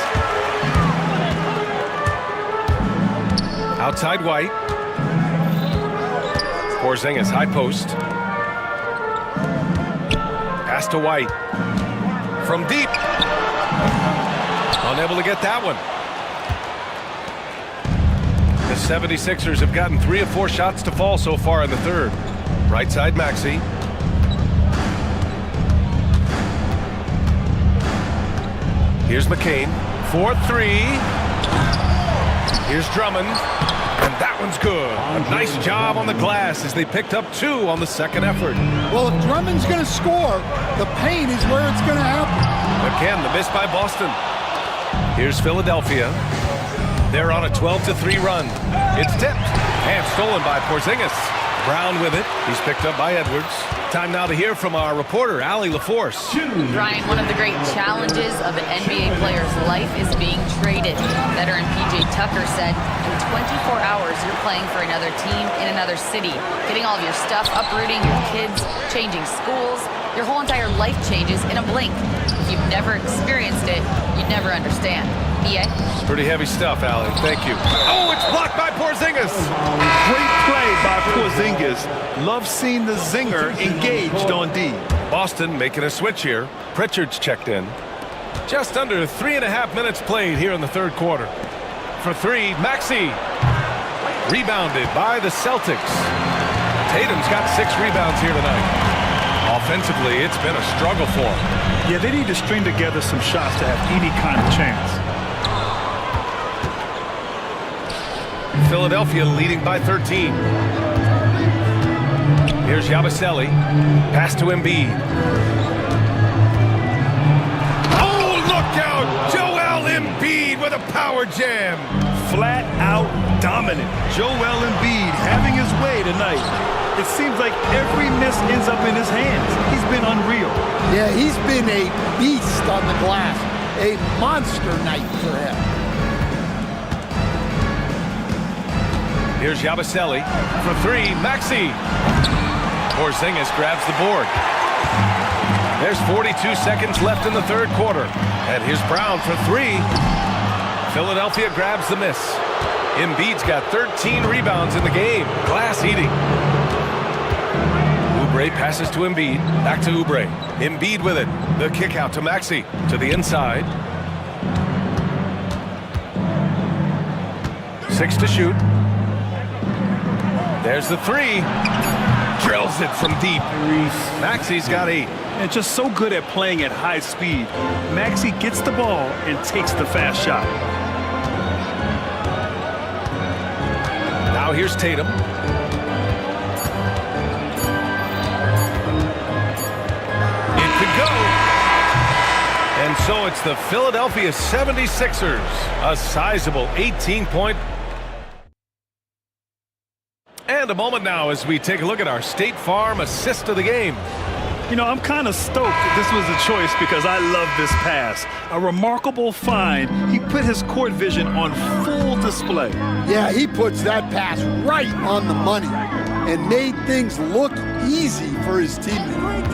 Outside White. Porzingis, high post. Pass to White. From deep. Unable to get that one. The 76ers have gotten 3 of 4 shots to fall so far in the third. Right side Maxey. Here's McCain. 4-3. Here's Drummond. And that one's good. A nice job on the glass as they picked up 2 on the second effort. Well, if Drummond's going to score, the paint is where it's going to happen. Again, the miss by Boston. Here's Philadelphia. They're on a 12-3 run. It's tipped. And stolen by Porzingis. Brown with it. He's picked up by Edwards. Time now to hear from our reporter, Allie LaForce. Brian, one of the great challenges of an NBA player's life is being traded. Veteran P.J. Tucker said, in 24 hours, you're playing for another team in another city, getting all of your stuff, uprooting your kids, changing schools. Your whole entire life changes in a blink. If you've never experienced it, you'd never understand. PA? Pretty heavy stuff, Allie. Thank you. Oh, it's blocked by Porzingis. Great play by Porzingis. Love seeing the zinger engaged on D. Boston making a switch here. Pritchard's checked in. Just under 3.5 minutes played here in the third quarter. For three, Maxey. Rebounded by the Celtics. Tatum's got 6 rebounds here tonight. Offensively, it's been a struggle for him. Yeah, they need to string together some shots to have any kind of chance. Philadelphia leading by 13. Here's Yabusele. Pass to Embiid. Oh, look out! Joel Embiid with a power jam. Flat out dominant. Joel Embiid having his way tonight. It seems like every miss ends up in his hands. He's been unreal. Yeah, he's been a beast on the glass. A monster night for him. Here's Yabusele for three. Maxey. Porzingis grabs the board. There's 42 seconds left in the third quarter. And here's Brown for three. Philadelphia grabs the miss. Embiid's got 13 rebounds in the game. Glass eating. Oubre passes to Embiid. Back to Oubre. Embiid with it. The kick out to Maxey. To the inside. 6 to shoot. There's the three. Drills it from deep. Maxey's got 8. And just so good at playing at high speed. Maxey gets the ball and takes the fast shot. Now here's Tatum. It could go. And so it's the Philadelphia 76ers. A sizable 18-point. And a moment now as we take a look at our State Farm assist of the game. You know, I'm kind of stoked that this was a choice because I love this pass. A remarkable find. He put his court vision on full display. Yeah, he puts that pass right on the money and made things look easy for his teammates.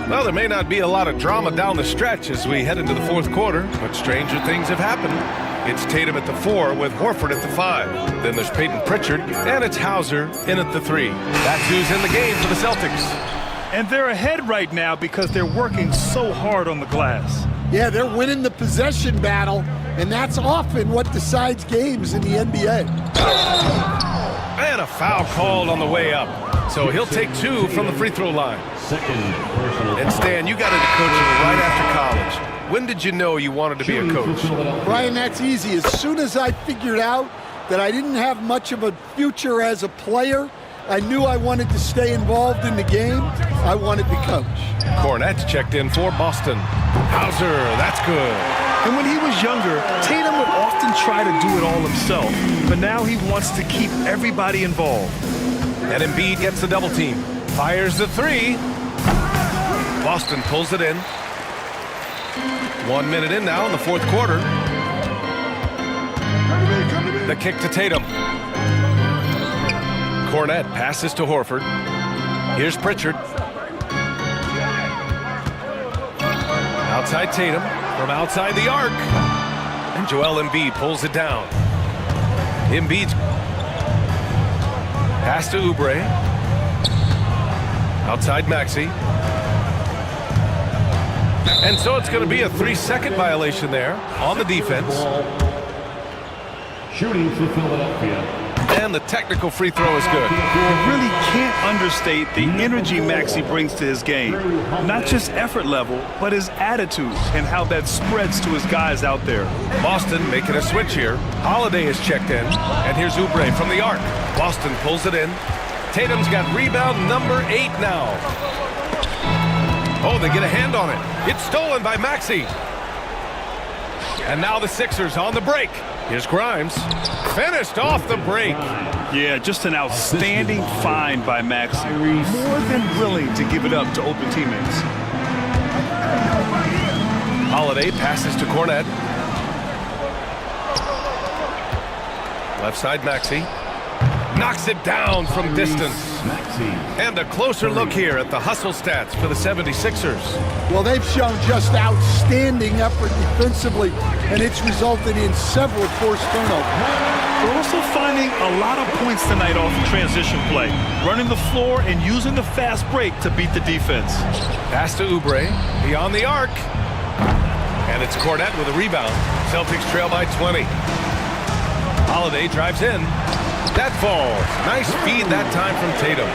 Well, there may not be a lot of drama down the stretch as we head into the fourth quarter, but stranger things have happened. It's Tatum at the 4 with Horford at the 5. Then there's Peyton Pritchard, and it's Hauser in at the 3. That's who's in the game for the Celtics. And they're ahead right now because they're working so hard on the glass. Yeah, they're winning the possession battle, and that's often what decides games in the NBA. And a foul called on the way up. So he'll take 2 from the free throw line. And Stan, you got into coaching right after college. When did you know you wanted to be a coach? Brian, that's easy. As soon as I figured out that I didn't have much of a future as a player, I knew I wanted to stay involved in the game. I wanted to coach. Cornette checked in for Boston. Hauser, that's good. And when he was younger, Tatum would often try to do it all himself. But now he wants to keep everybody involved. And Embiid gets the double team. Fires the 3. Boston pulls it in. 1 minute in now in the fourth quarter. The kick to Tatum. Cornette passes to Horford. Here's Pritchard. Outside Tatum from outside the arc. And Joel Embiid pulls it down. Embiid's pass to Oubre. Outside Maxey. And so it's going to be a 3-second violation there on the defense. Shooting for Philadelphia. And the technical free throw is good. You really can't understate the energy Maxey brings to his game. Not just effort level, but his attitude and how that spreads to his guys out there. Boston making a switch here. Holiday is checked in. And here's Oubre from the arc. Boston pulls it in. Tatum's got rebound number 8 now. Oh, they get a hand on it. It's stolen by Maxey. And now the Sixers on the break. Here's Grimes. Finished off the break. Yeah, just an outstanding find by Maxey. More than willing to give it up to open teammates. Holiday passes to Cornette. Left side, Maxey. Knocks it down from distance. And a closer look here at the hustle stats for the 76ers. Well, they've shown just outstanding effort defensively, and it's resulted in several forced turnovers. We're also finding a lot of points tonight off of transition play, running the floor and using the fast break to beat the defense. Pass to Oubre, beyond the arc. And it's Cornette with a rebound. Celtics trail by 20. Holiday drives in. That falls. Nice feed that time from Tatum.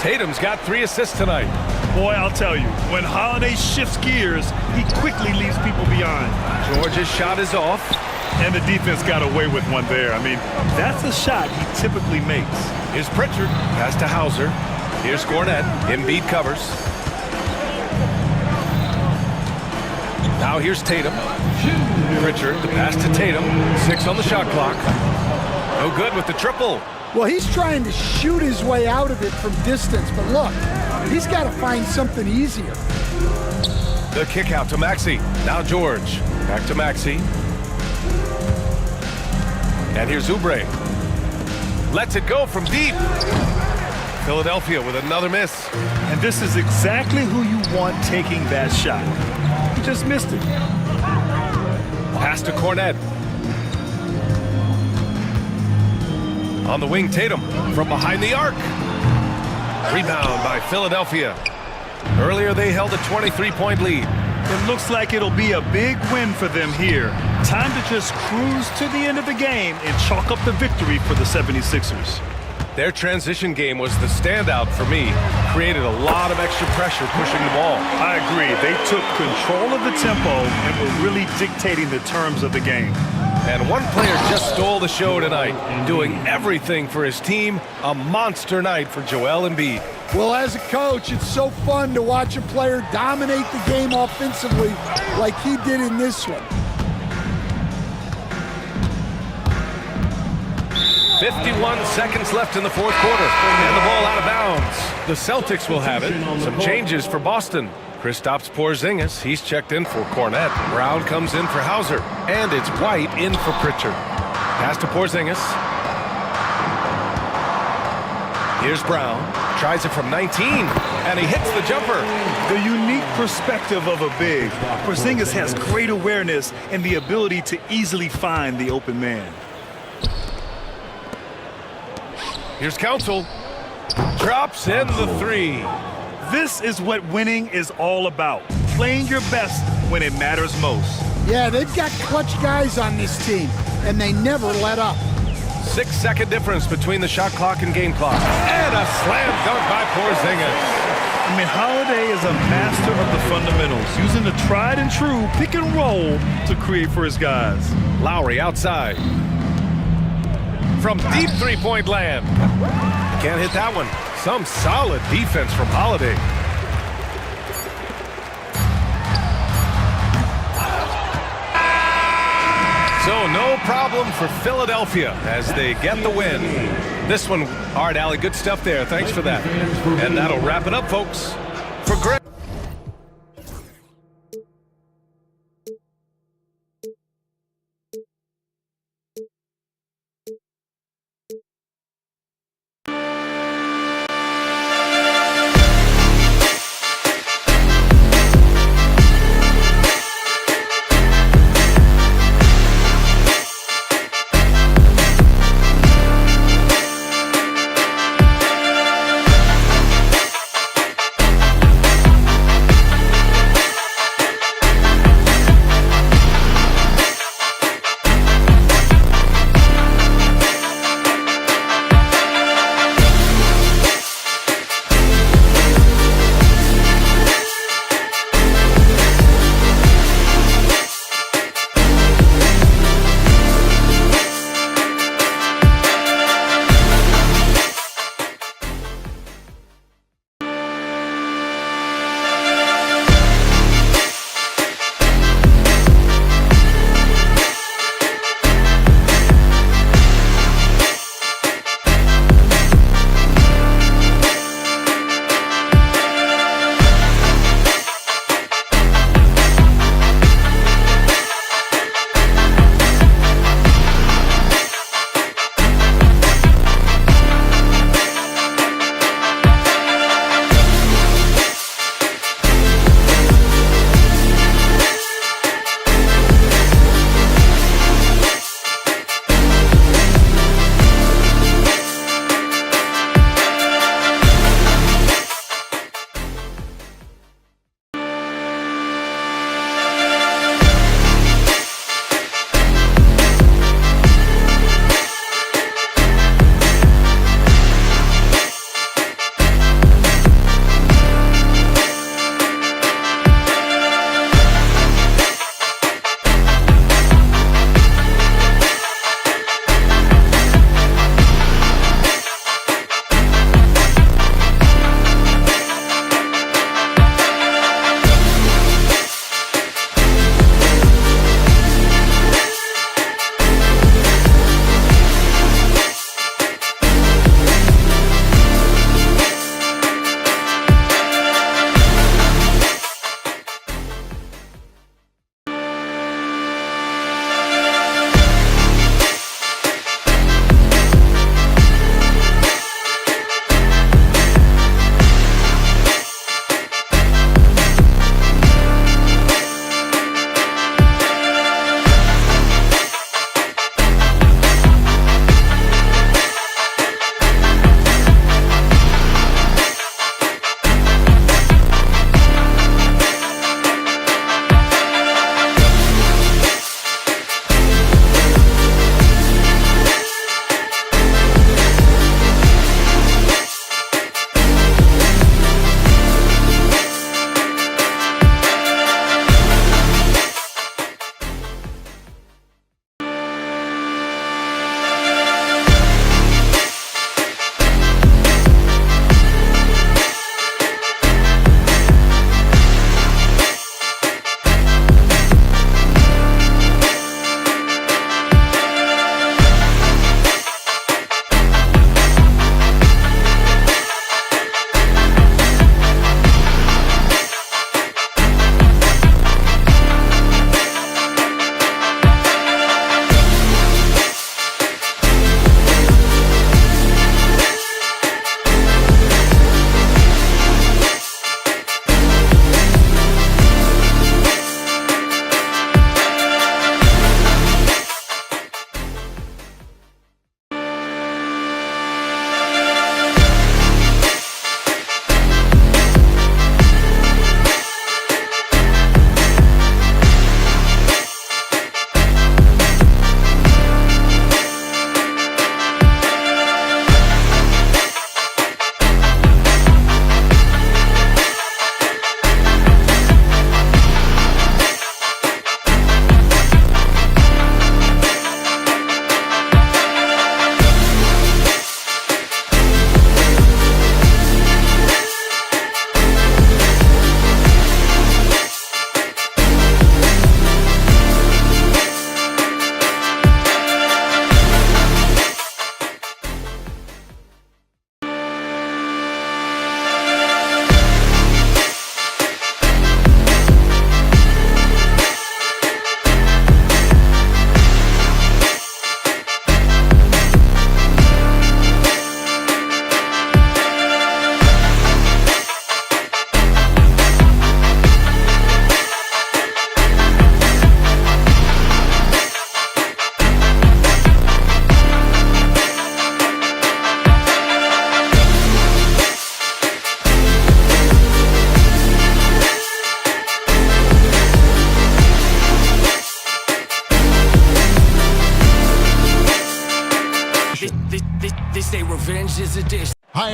Tatum's got 3 assists tonight. Boy, I'll tell you, when Holiday shifts gears, he quickly leaves people behind. George's shot is off. And the defense got away with one there. I mean, that's a shot he typically makes. Here's Pritchard. Pass to Hauser. Here's Cornette. Embiid covers. Now here's Tatum. Pritchard, the pass to Tatum. 6 on the shot clock. No good with the triple. Well, he's trying to shoot his way out of it from distance, but look, he's got to find something easier. The kick out to Maxey. Now George. Back to Maxey. And here's Oubre. Lets it go from deep. Philadelphia with another miss. And this is exactly who you want taking that shot. He just missed it. Pass to Cornette. On the wing, Tatum from behind the arc. Rebound by Philadelphia. Earlier, they held a 23-point lead. It looks like it'll be a big win for them here. Time to just cruise to the end of the game and chalk up the victory for the 76ers. Their transition game was the standout for me. Created a lot of extra pressure pushing the ball. I agree. They took control of the tempo and were really dictating the terms of the game. And one player just stole the show tonight, doing everything for his team. A monster night for Joel Embiid. Well, as a coach, it's so fun to watch a player dominate the game offensively like he did in this one. 51 seconds left in the fourth quarter, and the ball out of bounds. The Celtics will have it. Some changes for Boston. Kristaps Porzingis, he's checked in for Cornette. Brown comes in for Hauser, and it's White in for Pritchard. Pass to Porzingis. Here's Brown, tries it from 19, and he hits the jumper. The unique perspective of a big. Porzingis has great awareness and the ability to easily find the open man. Here's Council. Drops in the 3. This is what winning is all about. Playing your best when it matters most. Yeah, they've got clutch guys on this team, and they never let up. 6-second difference between the shot clock and game clock. And a slam dunk by Porzingis. I mean, Holiday is a master of the fundamentals, using the tried and true pick and roll to create for his guys. Lowry outside. From deep three-point land. Can't hit that one. Some solid defense from Holiday. So no problem for Philadelphia as they get the win. This one, all right, Allie, good stuff there. Thanks for that. And that'll wrap it up, folks. For Greg.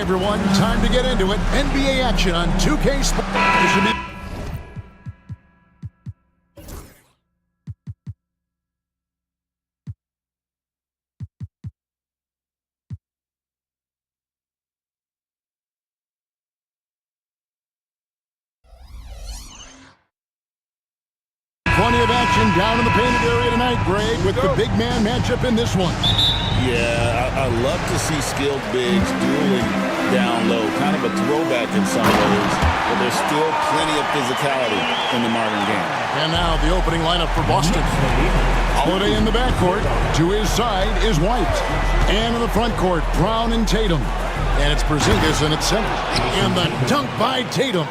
everyone, time to get into it. NBA action on 2K Sports. This should be 20 of action down in the painted area tonight, Greg, with the big man matchup in this one. Yeah, I love to see skilled bigs dueling down low. Kind of a throwback in some ways, but there's still plenty of physicality in the modern game. And now the opening lineup for Boston. Holiday in the backcourt. To his side is White. And in the front court, Brown and Tatum. And it's Porzingis in its center. And the dunk by Tatum.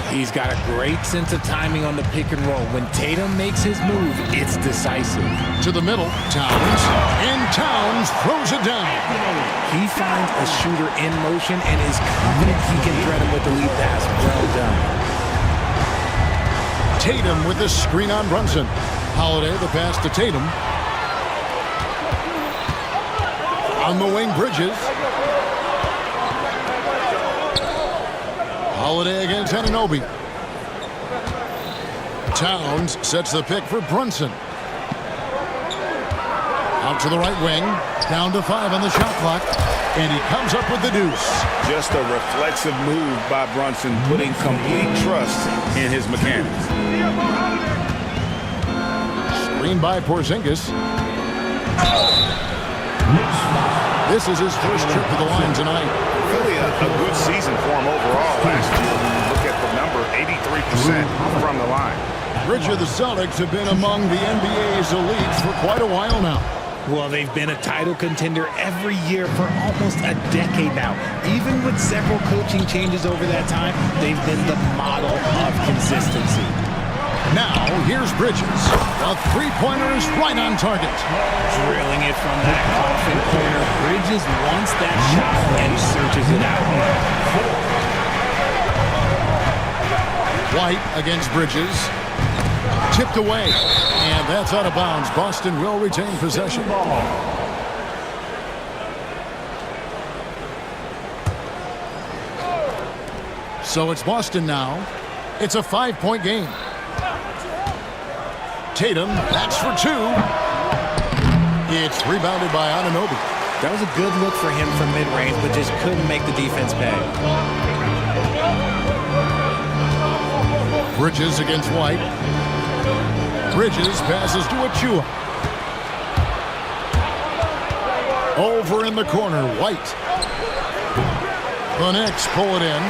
He's got a great sense of timing on the pick and roll. When Tatum makes his move, it's decisive. To the middle, Towns. And Towns throws it down. He finds a shooter in motion and is confident he can thread him with the lead pass. Well done. Tatum with the screen on Brunson. Holiday, the pass to Tatum. On the wing, Bridges. Holiday against Anunoby. Towns sets the pick for Brunson. Out to the right wing. Down to 5 on the shot clock. And he comes up with the deuce. Just a reflexive move by Brunson, putting complete trust in his mechanics. Screen by Porzingis. This is his first trip to the line tonight. Really a good season for him overall last year. When you look at the number, 83% from the line. Richard, the Celtics have been among the NBA's elites for quite a while now. Well, they've been a title contender every year for almost a decade now. Even with several coaching changes over that time, they've been the model of consistency. Now, here's Bridges. A three-pointer is right on target. Drilling it from that coffin corner. Bridges wants that shot and searches it out. White against Bridges. Tipped away. And that's out of bounds. Boston will retain possession. So it's Boston now. It's a 5-point game. Tatum, that's for 2. It's rebounded by Anunoby. That was a good look for him from mid-range, but just couldn't make the defense pay. Bridges against White. Bridges passes to Achua. Over in the corner, White. The Knicks pull it in.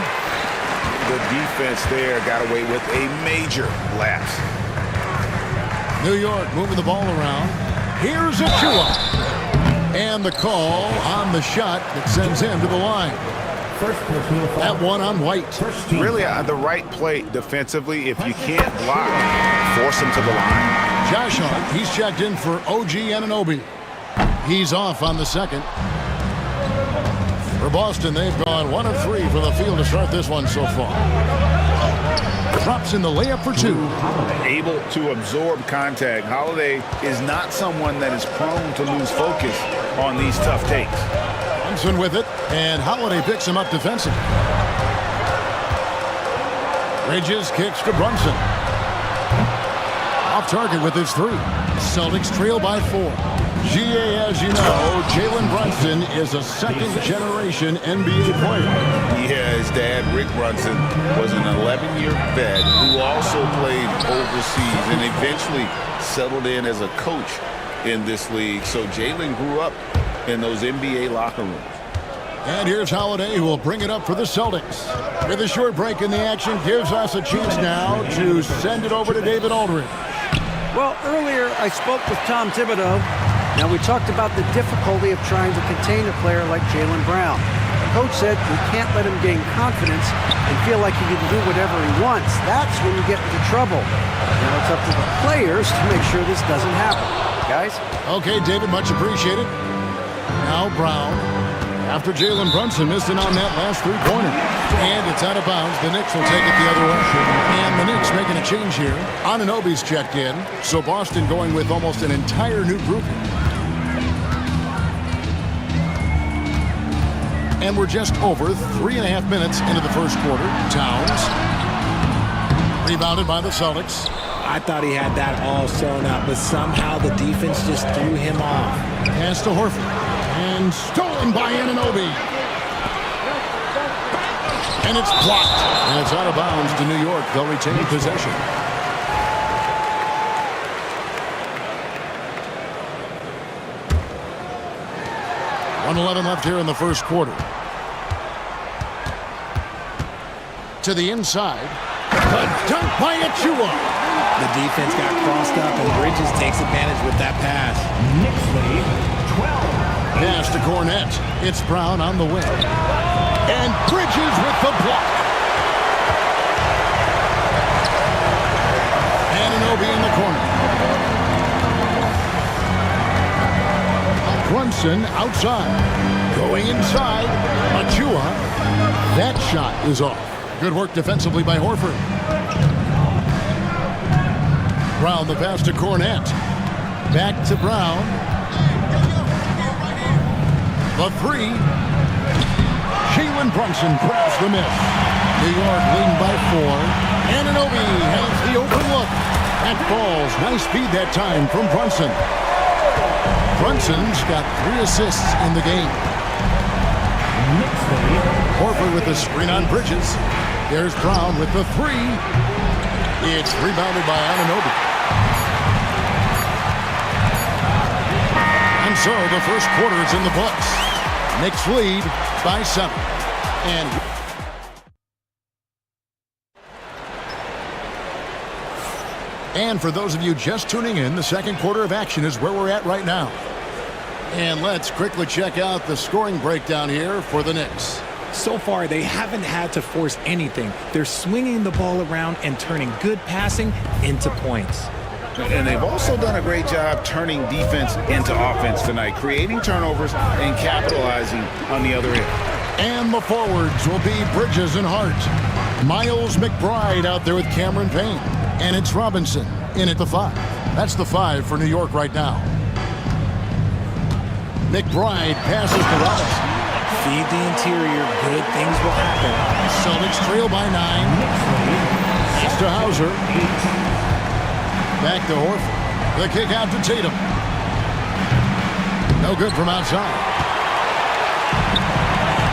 The defense there got away with a major lapse. New York moving the ball around. Here's Achua. And the call on the shot that sends him to the line. That one on White. Really the right play defensively. If you can't block, force him to the line. Josh Hart, he's checked in for OG Anunoby. He's off on the second. For Boston, they've gone 1 of 3 from the field to start this one so far. Drops in the layup for 2. Able to absorb contact. Holiday is not someone that is prone to lose focus on these tough takes. Brunson with it, and Holiday picks him up defensively. Bridges kicks to Brunson. Off target with his 3. Celtics trail by 4. GA, as you know, Jalen Brunson is a second-generation NBA player. Yeah, his dad, Rick Brunson, was an 11-year vet who also played overseas and eventually settled in as a coach in this league. So Jalen grew up in those NBA locker rooms. And here's Holiday, who will bring it up for the Celtics. With a short break in the action, gives us a chance now to send it over to David Aldridge. Well, earlier I spoke with Tom Thibodeau. Now, we talked about the difficulty of trying to contain a player like Jaylen Brown. The coach said we can't let him gain confidence and feel like he can do whatever he wants. That's when you get into trouble. Now it's up to the players to make sure this doesn't happen. Guys? Okay, David, much appreciated. Now Brown, after Jalen Brunson missing on that last 3-pointer. And it's out of bounds. The Knicks will take it the other way. And the Knicks making a change here. Anunoby's checked in. So Boston going with almost an entire new group. And we're just over 3.5 minutes into the first quarter. Towns. Rebounded by the Celtics. I thought he had that all sewn up, but somehow the defense just threw him off. Pass to Horford. And stolen by Anunoby. And it's blocked. And it's out of bounds to New York. They'll retain possession. .11 left here in the first quarter. To the inside. A dunk by Achua. The defense got crossed up, and Bridges takes advantage with that pass. Next lead, 12. Pass to Cornette. It's Brown on the wing. And Bridges with the block. Anunoby in the corner. Brunson outside. Going inside. Achua. That shot is off. Good work defensively by Horford. Brown the pass to Cornette. Back to Brown. The three. Jalen Brunson grabs the miss. New York leading by 4. Anunoby has the open look. That falls. Nice speed that time from Brunson. Brunson's got 3 assists in the game. Horford with the screen on Bridges. There's Brown with the 3. It's rebounded by Anunoby. And so the first quarter is in the books. Knicks lead by 7. And for those of you just tuning in, the second quarter of action is where we're at right now. And let's quickly check out the scoring breakdown here for the Knicks. So far, they haven't had to force anything. They're swinging the ball around and turning good passing into points. And they've also done a great job turning defense into offense tonight, creating turnovers and capitalizing on the other end. And the forwards will be Bridges and Hart. Miles McBride out there with Cameron Payne. And it's Robinson in at the 5. That's the 5 for New York right now. McBride passes to Robinson. Feed the interior, good things will happen. Celtics trail by 9. Pass to Hauser. Back to Horford. The kick out to Tatum. No good from outside.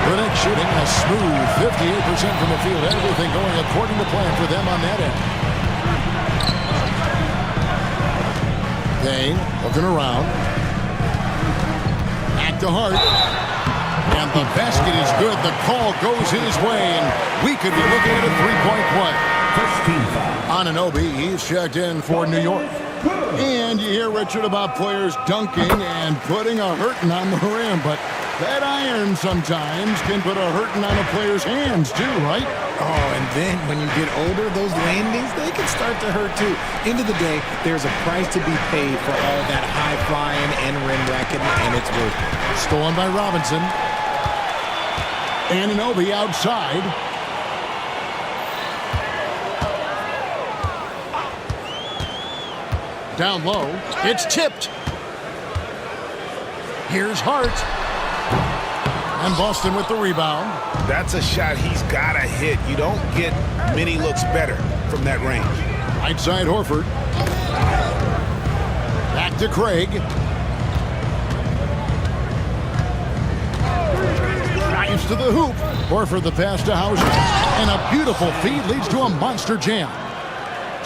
The Knicks shooting a smooth 58% from the field. Everything going according to plan for them on that end. Payne looking around. Back to Hart. And the basket is good. The call goes his way, and we could be looking at a three-point play. Anunoby, he's checked in for New York. And you hear, Richard, about players dunking and putting a hurting on the rim, but that iron sometimes can put a hurting on a player's hands too, right? Oh, and then when you get older, those landings, they can start to hurt too. End of the day, there's a price to be paid for all that high-flying and rim racking, and it's worth it. Stolen by Robinson. Anunoby outside. Down low. It's tipped. Here's Hart. And Boston with the rebound. That's a shot he's got to hit. You don't get many looks better from that range. Right side Horford. Back to Craig. Drives to the hoop. Horford the pass to Hauser. And a beautiful feed leads to a monster jam.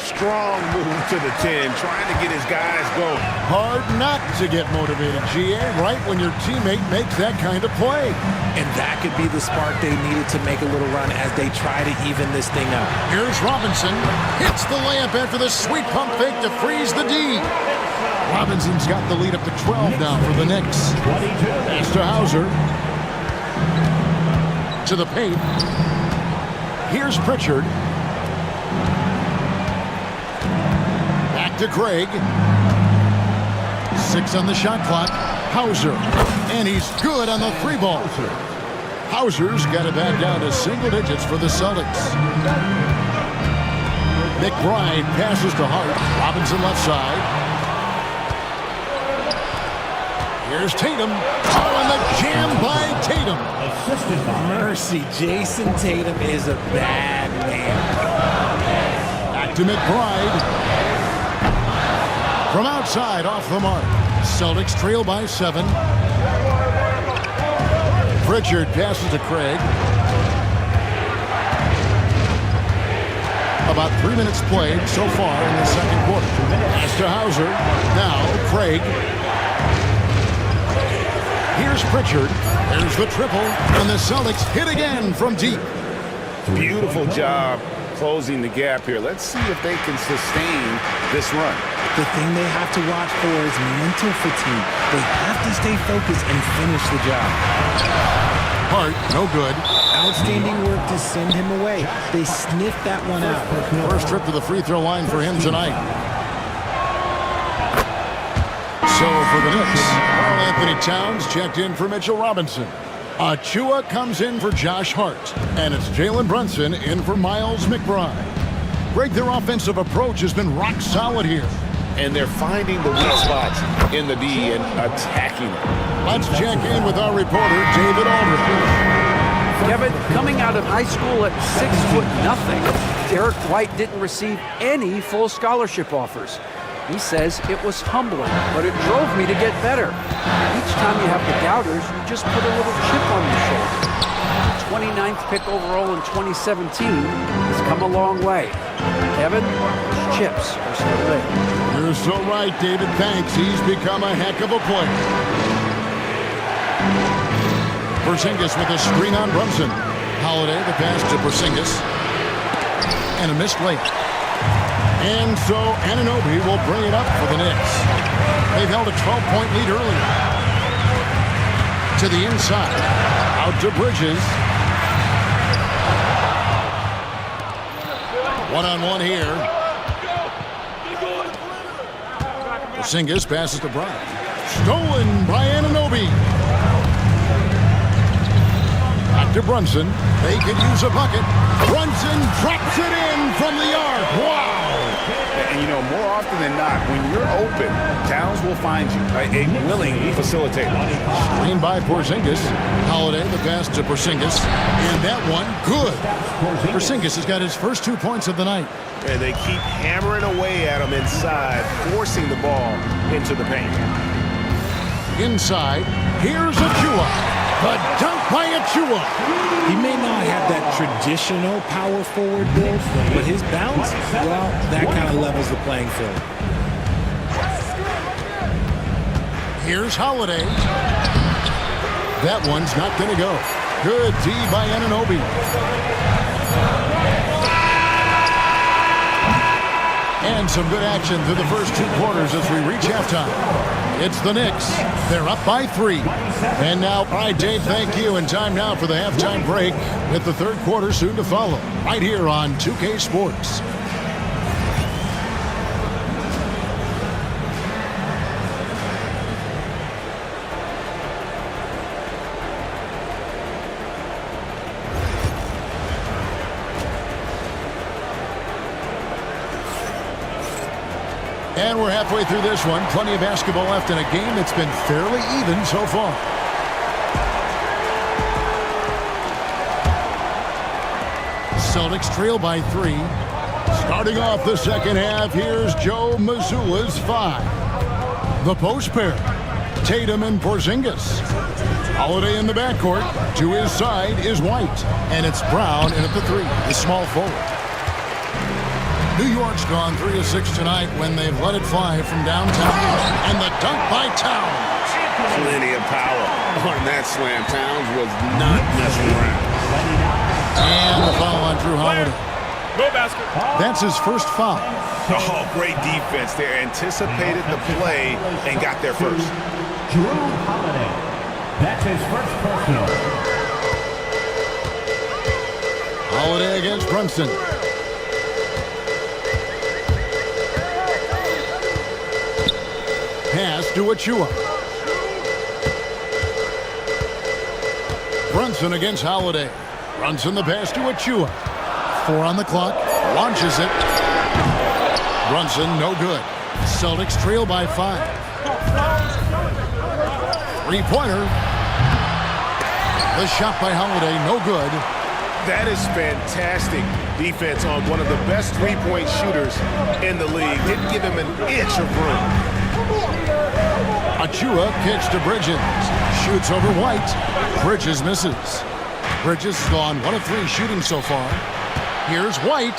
Strong move to the 10, trying to get his guys going. Hard not to get motivated, GA, right when your teammate makes that kind of play. And that could be the spark they needed to make a little run as they try to even this thing up. Here's Robinson. Hits the layup after the sweet pump fake to freeze the D. Robinson's got the lead up to 12 now for the Knicks. Pass to Hauser. To the paint. Here's Pritchard. Back to Craig. 6 on the shot clock. Hauser. And he's good on the 3-ball. Hauser's got it back down to single digits for the Celtics. McBride passes to Hart. Robinson left side. Here's Tatum. Oh, and the jam by Tatum. Mercy, Jason Tatum is a bad man. Back to McBride. From outside, off the mark. Celtics trail by 7. Pritchard passes to Craig. About 3 minutes played so far in the second quarter. Pass to Hauser. Now Craig. Here's Pritchard. There's the triple. And the Celtics hit again from deep. Beautiful job closing the gap here. Let's see if they can sustain this run. The thing they have to watch for is mental fatigue. They have to stay focused and finish the job. Hart, no good. Outstanding work to send him away. They sniffed that one out. First trip to the free throw line for him tonight. So for the Knicks, Karl Anthony Towns checked in for Mitchell Robinson. Achua comes in for Josh Hart. And it's Jalen Brunson in for Miles McBride. Greg, their offensive approach has been rock solid here. And they're finding the weak spots in the D and attacking it. Let's check in with our reporter, David Aldridge. Kevin, coming out of high school at 6'0", Derek White didn't receive any full scholarship offers. He says it was humbling, but it drove me to get better. Each time you have the doubters, you just put a little chip on your shoulder. 29th pick overall in 2017 has come a long way. Kevin, chips are still there. You're so right, David. Thanks. He's become a heck of a player. Porzingis with a screen on Brunson. Holiday, the pass to Porzingis. And a missed late. And so Anunoby will bring it up for the Knicks. They've held a 12-point lead earlier. To the inside. Out to Bridges. One-on-one here. Porzingis passes to Bryant. Stolen by Anunoby. Back to Brunson. They could use a bucket. Brunson drops it in from the arc. Wow! And, you know, more often than not, when you're open, Towns will find you, a willing facilitator. Screen by Porzingis. Holiday, the pass to Porzingis. And that one, good. Porzingis has got his first 2 points of the night. And they keep hammering away at him inside, forcing the ball into the paint. Inside, here's Achua. The dunk by Achua. He may not have that traditional power forward build, but his bounce, well, that kind of levels the playing field. Here's Holiday. That one's not going to go. Good D by Anunoby. And some good action through the first 2 quarters as we reach halftime. It's the Knicks. They're up by 3. And now, all right, Dave, thank you. And time now for the halftime break with the third quarter soon to follow. Right here on 2K Sports. And we're halfway through this one. Plenty of basketball left in a game that's been fairly even so far. Celtics trail by 3. Starting off the second half, here's Joe Mazzulla's 5. The post pair, Tatum and Porzingis. Holiday in the backcourt. To his side is White. And it's Brown in at the 3, the small forward. New York's gone 3 of 6 tonight when they've let it fly from downtown. And the dunk by Towns. Plenty of power on that slam. Towns was not messing around. And the foul on Drew Holiday. Go basket. That's his first foul. Oh, great defense there. Anticipated the play and got there first. Drew Holiday. That's his first personal. Holiday against Brunson. Pass to Achua. Brunson against Holiday. Brunson the pass to Achua. 4 on the clock. Launches it. Brunson no good. Celtics trail by 5. Three-pointer. The shot by Holiday, no good. That is fantastic defense on one of the best three-point shooters in the league. Didn't give him an inch of room. Achua kicks to Bridges. Shoots over White. Bridges misses. Bridges has gone 1 of 3 shooting so far. Here's White.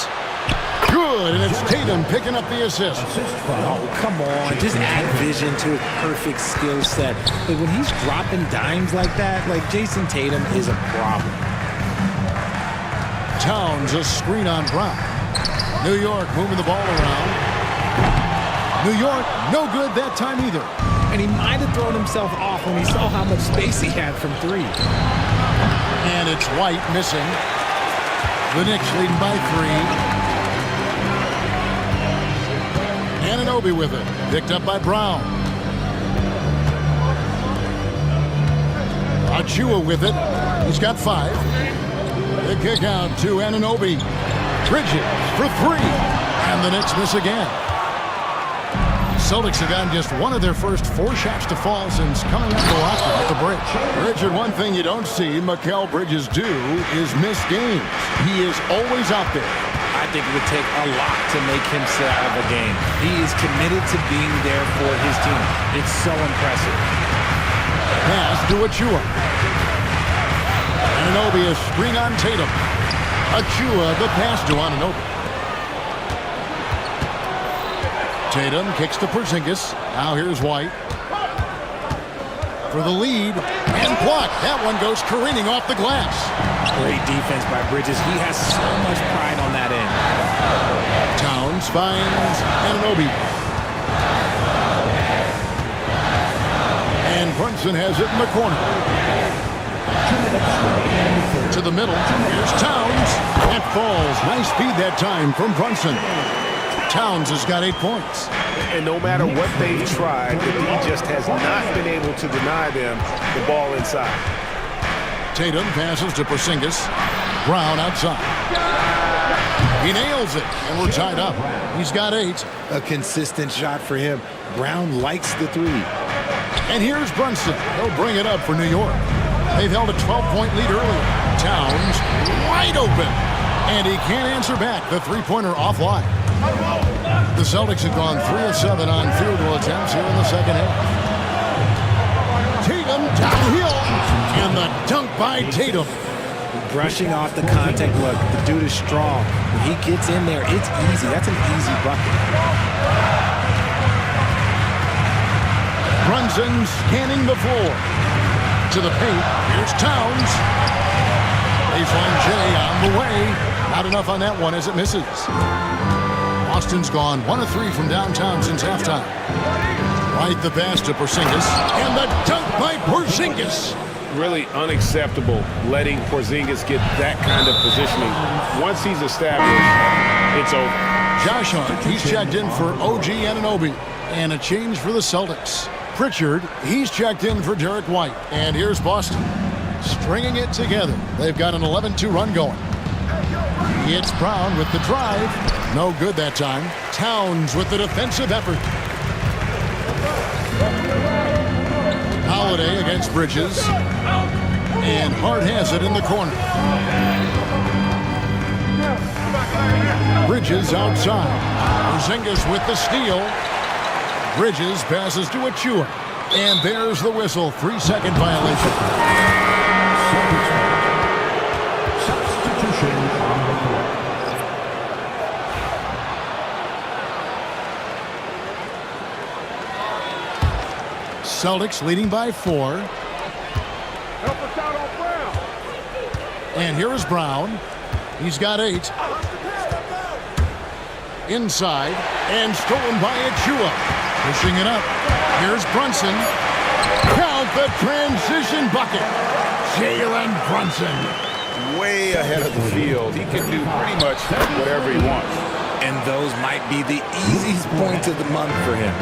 Good, and it's Tatum picking up the assist. Oh, come on. Just add vision to a perfect skill set. But when he's dropping dimes like that, like Jason Tatum is a problem. Towns, a screen on Brown. New York moving the ball around. New York, no good that time either. And he might have thrown himself off when he saw how much space he had from 3. And it's White missing. The Knicks leading by 3. Anunoby with it. Picked up by Brown. Achua with it. He's got 5. The kick out to Anunoby. Bridges for 3. And the Knicks miss again. Celtics have gotten just 1 of their first 4 shots to fall since coming up the locker at the break. Richard, one thing you don't see Mikal Bridges do is miss games. He is always out there. I think it would take a lot to make him sit out of a game. He is committed to being there for his team. It's so impressive. Pass to Achua. Anunoby a screen on Tatum. Achua the pass to Anunoby. Tatum kicks to Porzingis. Now here's White. For the lead. And blocked. That one goes careening off the glass. Great defense by Bridges. He has so much pride on that end. Towns finds Anunoby. And Brunson has it in the corner. To the middle. Here's Towns. That falls. Nice speed that time from Brunson. Towns has got 8 points. And no matter what they've tried, the D just has not been able to deny them the ball inside. Tatum passes to Porzingis. Brown outside. He nails it, and we're tied up. He's got 8. A consistent shot for him. Brown likes the 3. And here's Brunson. He'll bring it up for New York. They've held a 12-point lead earlier. Towns wide open. And he can't answer back. The three-pointer offline. The Celtics have gone 3 of 7 on field goal attempts here in the second half. Tatum downhill. And the dunk by Tatum. Brushing off the contact. Look, the dude is strong. When he gets in there, it's easy. That's an easy bucket. Brunson scanning the floor. To the paint. Here's Towns. Baseline J on the way. Not enough on that one as it misses. Boston's gone 1 of 3 from downtown since halftime. Right the pass to Porzingis. And the dunk by Porzingis. Really unacceptable letting Porzingis get that kind of positioning. Once he's established, it's over. Josh Hart, he's checked in for OG Anunoby. And a change for the Celtics. Pritchard, he's checked in for Derek White. And here's Boston. Stringing it together. They've got an 11-2 run going. It's Brown with the drive. No good that time. Towns with the defensive effort. Holiday against Bridges. And Hart has it in the corner. Bridges outside. Porzingis with the steal. Bridges passes to Achua. And there's the whistle. 3-second violation. Substitution on the court. Celtics leading by 4. And here is Brown. He's got 8. Inside. And stolen by Achua. Pushing it up. Here's Brunson. Count the transition bucket. Jalen Brunson. Way ahead of the field. He can do pretty much whatever he wants. And those might be the easiest points of the month for him.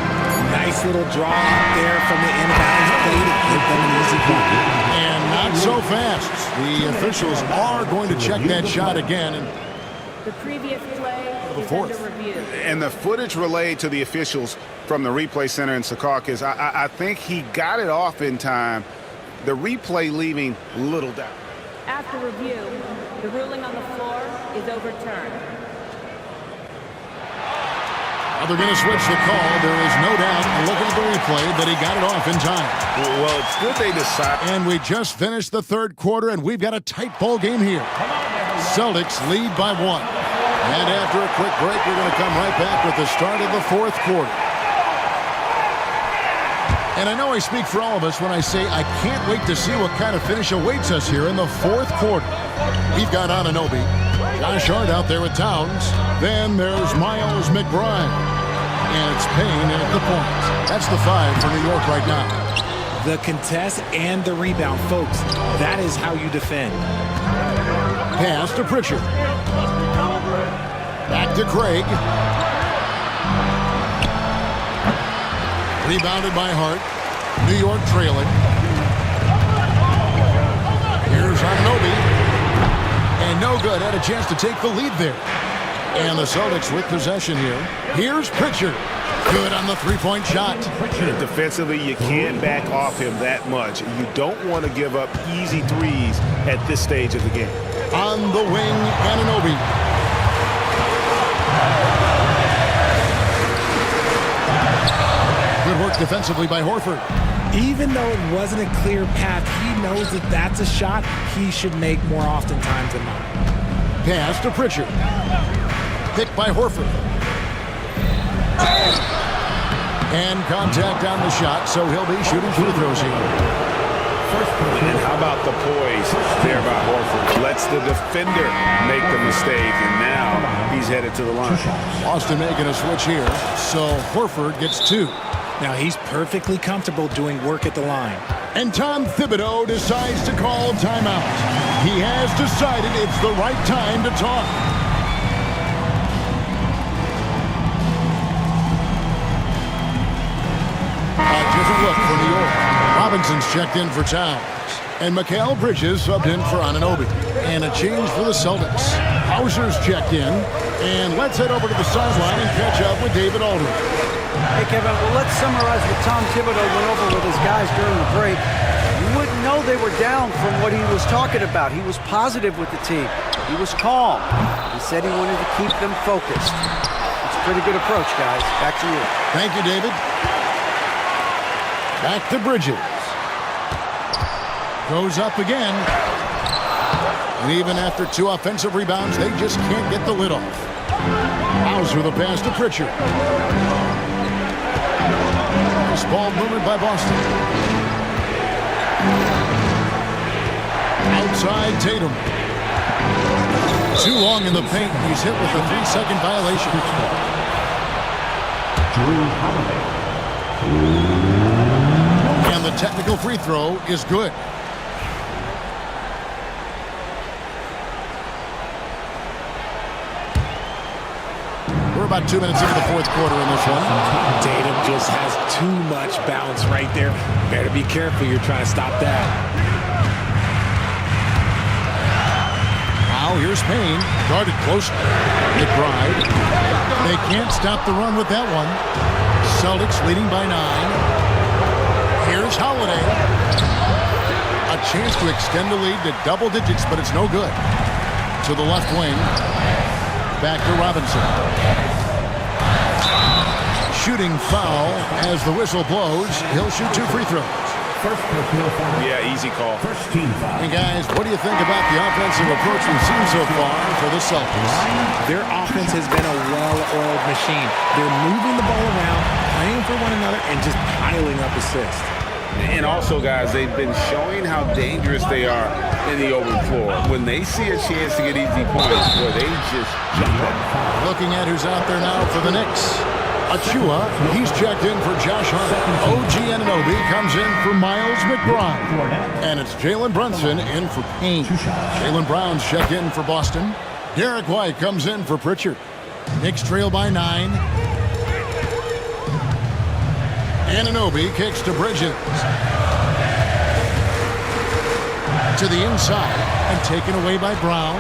Nice little draw up there from the inbounds play to give them an easy bucket. And not so fast. The officials are going to check that shot again. The previous play of the fourth. And the footage relayed to the officials from the replay center in Secaucus, I think he got it off in time. The replay leaving little doubt. After review, the ruling on the floor is overturned. They're going to switch the call. There is no doubt, looking at the replay, that he got it off in time. Well, it's good they decide. And we just finished the third quarter, and we've got a tight ball game here. Celtics lead by 1. And after a quick break, we're going to come right back with the start of the fourth quarter. And I know I speak for all of us when I say I can't wait to see what kind of finish awaits us here in the fourth quarter. We've got Anunoby. Josh Hart out there with Towns. Then there's Miles McBride. And it's Payne at the point. That's the 5 for New York right now. The contest and the rebound, folks. That is how you defend. Pass to Pritchard. Back to Craig. Rebounded by Hart. New York trailing. Here's Anunoby. And no good. Had a chance to take the lead there. And the Celtics with possession here. Here's Pritchard. Good on the three-point shot. Defensively, you can't back off him that much. You don't want to give up easy threes at this stage of the game. On the wing, Anunoby. Good work defensively by Horford. Even though it wasn't a clear path, he knows that that's a shot he should make more often times than not. Pass to Pritchard. Picked by Horford. And contact on the shot, so he'll be shooting free throws here. And how about the poise there by Horford? Lets the defender make the mistake, and now he's headed to the line. Boston making a switch here, so Horford gets 2. Now he's perfectly comfortable doing work at the line. And Tom Thibodeau decides to call timeout. He has decided it's the right time to talk. A different look for New York. Robinson's checked in for Towns. And Mikal Bridges subbed in for Anunoby. And a change for the Celtics. Hauser's checked in. And let's head over to the sideline and catch up with David Aldridge. Hey, Kevin, well, let's summarize what Tom Thibodeau went over with his guys during the break. You wouldn't know they were down from what he was talking about. He was positive with the team. He was calm. He said he wanted to keep them focused. It's a pretty good approach, guys. Back to you. Thank you, David. Back to Bridges. Goes up again. And even after 2 offensive rebounds, they just can't get the lid off. Hauser the pass to Pritchard. This ball moved by Boston. Outside Tatum. Too long in the paint. He's hit with a 3-second violation. And the technical free throw is good. We're about 2 minutes into the fourth quarter in this one. Tatum just has too much bounce right there. Better be careful. You're trying to stop that. Now here's Payne. Guarded closely. McBride. They can't stop the run with that one. Celtics leading by 9. Here's Holiday. A chance to extend the lead to double digits, but it's no good. To the left wing. Back to Robinson. Shooting foul as the whistle blows. He'll shoot 2 free throws. Yeah, easy call. And guys, what do you think about the offensive approach we've seen so far for the Celtics? Their offense has been a well-oiled machine. They're moving the ball around, playing for one another, and just piling up assists. And also, guys, they've been showing how dangerous they are in the open floor. When they see a chance to get easy points, boy, they just jump up. Looking at who's out there now for the Knicks. Achua, he's checked in for Josh Hart. OG Anunoby comes in for Miles McBride. And it's Jalen Brunson in for Payne. Jalen Brown's checked in for Boston. Derek White comes in for Pritchard. Knicks trail by 9. Anunoby kicks to Bridges. To the inside and taken away by Brown.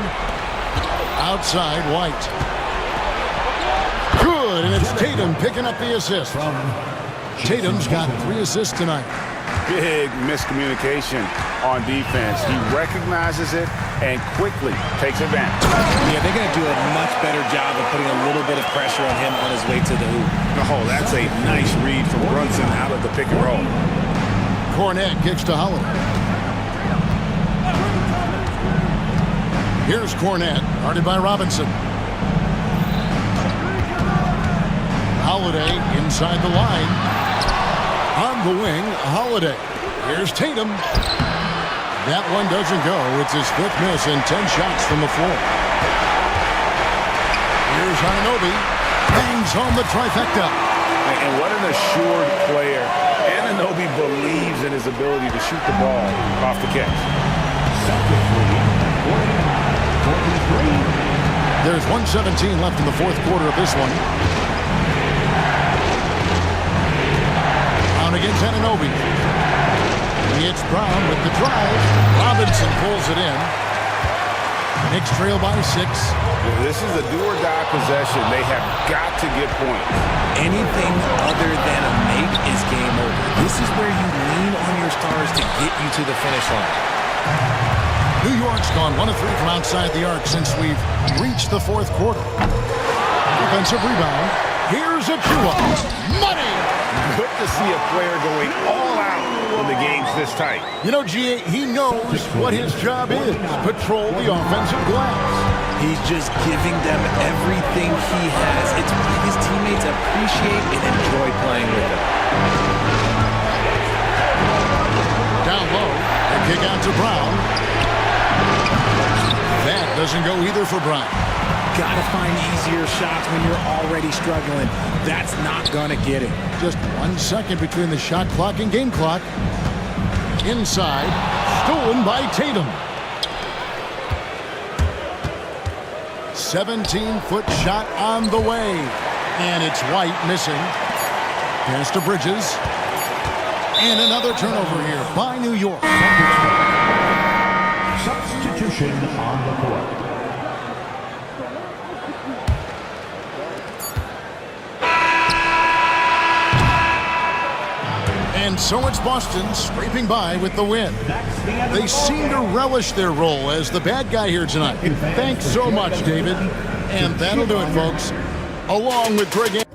Outside White. Tatum picking up the assist. Tatum's got 3 assists tonight. Big miscommunication on defense. He recognizes it and quickly takes advantage. Yeah, they're going to do a much better job of putting a little bit of pressure on him on his way to the hoop. Oh, that's a nice read from Brunson out of the pick and roll. Cornette kicks to Holiday. Here's Cornette, guarded by Robinson. Holiday inside the line. On the wing, Holiday. Here's Tatum. That one doesn't go. It's his 5th miss and 10 shots from the floor. Here's Anunoby. Bangs home the trifecta. And what an assured player. Anunoby believes in his ability to shoot the ball off the catch. There's 1:17 left in the 4th quarter of this one. Brown against Anunoby. It's Brown with the drive. Robinson pulls it in. Knicks trail by 6. This is a do-or-die possession. They have got to get points. Anything other than a make is game over. This is where you lean on your stars to get you to the finish line. New York's gone 1 of 3 from outside the arc since we've reached the 4th quarter. Defensive rebound. Here's a Chua. Money! Good to see a player going all out when the game's this tight. You know, G.A., he knows what his job is. Patrol the offensive glass. He's just giving them everything he has. It's what his teammates appreciate and enjoy playing with him. Down low. A kick out to Brown. That doesn't go either for Brown. Gotta find easier shots when you're already struggling. That's not gonna get it. Just 1 second between the shot clock and game clock. Inside. Stolen by Tatum. 17-foot shot on the way. And it's White missing. Pass to Bridges. And another turnover here by New York. Substitution on the court. And so it's Boston scraping by with the win. They seem to relish their role as the bad guy here tonight. Thanks so much, David. And that'll do it, folks. Along with Greg.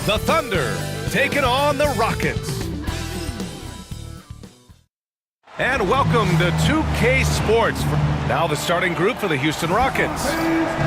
the Thunder taking on the Rockets. And welcome to 2K Sports. Now the starting group for the Houston Rockets.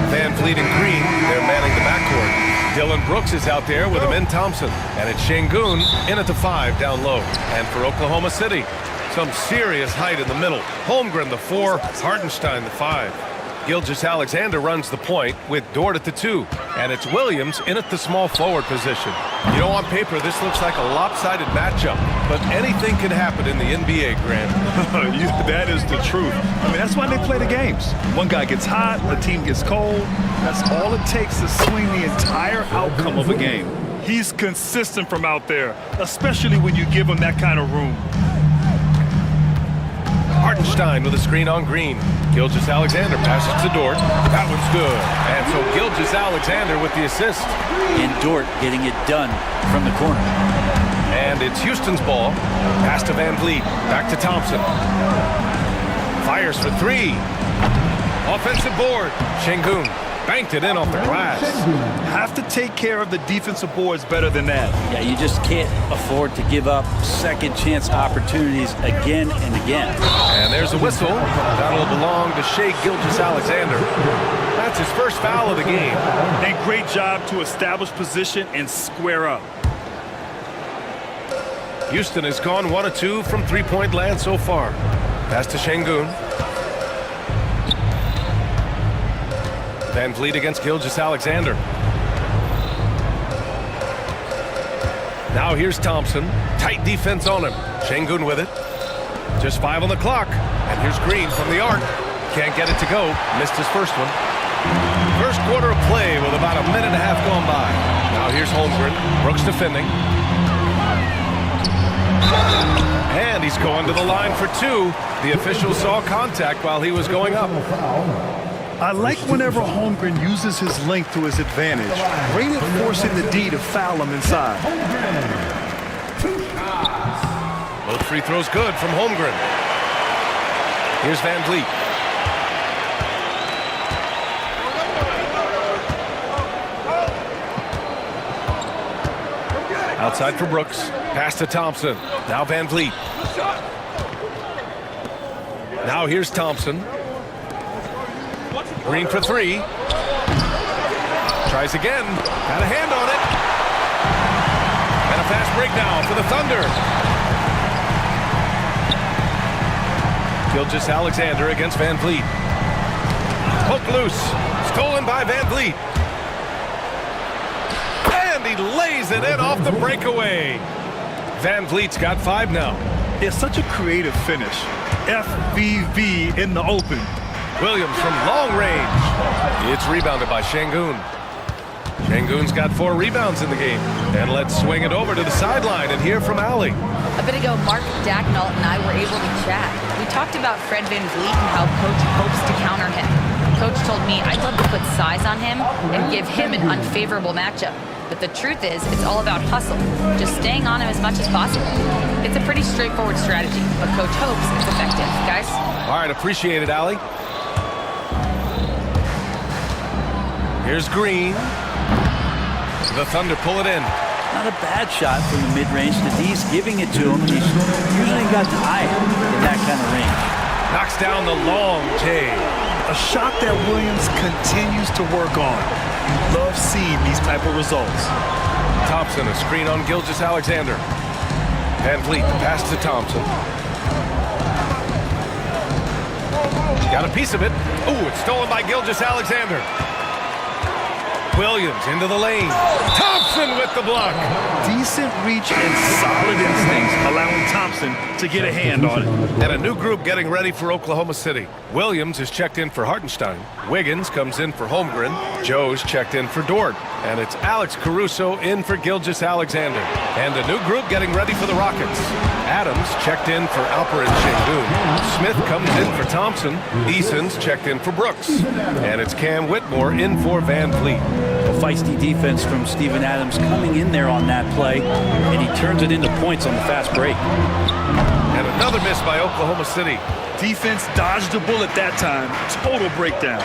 Van Vliet and Green, they're manning the backcourt. Dylan Brooks is out there with Amin Thompson. And it's Şengün in at the 5 down low. And for Oklahoma City, some serious height in the middle. Holmgren the 4, Hartenstein the 5. Gilgeous-Alexander runs the point with Dort at the 2. And it's Williams in at the small forward position. You know, on paper, this looks like a lopsided matchup, but anything can happen in the NBA, Grant. That is the truth. I mean, that's why they play the games. One guy gets hot, the team gets cold. That's all it takes to swing the entire outcome of a game. He's consistent from out there, especially when you give him that kind of room. Hartenstein with a screen on Green. Gilgeous-Alexander passes to Dort. That one's good. And so Gilgeous-Alexander with the assist. And Dort getting it done from the corner. And it's Houston's ball. Pass to Van Vliet. Back to Thompson. Fires for 3. Offensive board. Şengün banked it in off the glass. Have to take care of the defensive boards better than that. Yeah, you just can't afford to give up second chance opportunities again and again. And there's a whistle. That'll belong to Shai Gilgeous-Alexander. That's his first foul of the game. And great job to establish position and square up. Houston has gone 1 of 2 from three-point land so far. Pass to Şengün. Van Vliet against Gilgeous-Alexander. Now here's Thompson. Tight defense on him. Şengün with it. Just 5 on the clock. And here's Green from the arc. Can't get it to go. Missed his first one. First quarter of play with about a minute and a half gone by. Now here's Holmgren. Brooks defending. And he's going to the line for 2. The official saw contact while he was going up. I like whenever Holmgren uses his length to his advantage. Great at forcing the D to foul him inside. Both free throws good from Holmgren. Here's Van Vliet. Outside for Brooks. Pass to Thompson. Now Van Vliet. Now here's Thompson. Green for 3. Tries again. Got a hand on it. And a fast break now for the Thunder. Gilgeous-Alexander against Van Vliet. Poke loose. Stolen by Van Vliet. And he lays it in off the breakaway. Van Vliet's got 5 now. It's such a creative finish. FVV in the open. Williams from long range. It's rebounded by Şengün. Şengün's got 4 rebounds in the game. And let's swing it over to the sideline and hear from Allie. A bit ago, Mark Dacknault and I were able to chat. We talked about Fred Van Vliet and how Coach hopes to counter him. Coach told me I'd love to put size on him and give him an unfavorable matchup. But the truth is, it's all about hustle. Just staying on him as much as possible. It's a pretty straightforward strategy, but Coach hopes it's effective. Guys? All right, appreciate it, Allie. Here's Green. The Thunder pull it in. Not a bad shot from the mid-range. The D's giving it to him. He's usually got the eye in that kind of range. Knocks down the long J. A shot that Williams continues to work on. Love seeing these type of results. Thompson, a screen on Gilgeous-Alexander. Van Vliet, the pass to Thompson. Got a piece of it. Ooh, it's stolen by Gilgeous-Alexander. Williams into the lane. Thompson with the block. Decent reach and solid instincts, allowing Thompson to get a hand on it. And a new group getting ready for Oklahoma City. Williams is checked in for Hartenstein. Wiggins comes in for Holmgren. Joe's checked in for Dort. And it's Alex Caruso in for Gilgeous-Alexander. And a new group getting ready for the Rockets. Adams checked in for Alperen Şengün. Smith comes in for Thompson. Eason's checked in for Brooks. And it's Cam Whitmore in for Van Vliet. A feisty defense from Steven Adams coming in there on that play, and he turns it into points on the fast break. And another miss by Oklahoma City. Defense dodged a bullet that time. Total breakdown.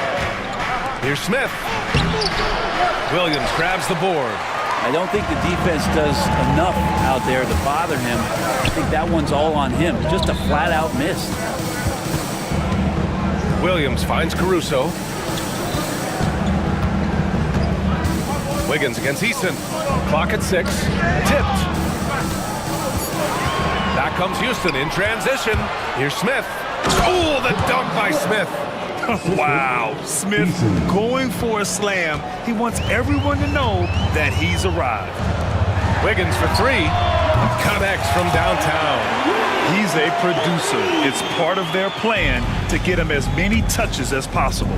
Here's Smith. Williams grabs the board. I don't think the defense does enough out there to bother him. I think that one's all on him. Just a flat-out miss. Williams finds Caruso. Wiggins against Easton. Clock at 6. Tipped. Back comes Houston in transition. Here's Smith. Oh, the dunk by Smith. Wow, Smith going for a slam. He wants everyone to know that he's arrived. Wiggins for 3. Connects from downtown. He's a producer. It's part of their plan to get him as many touches as possible.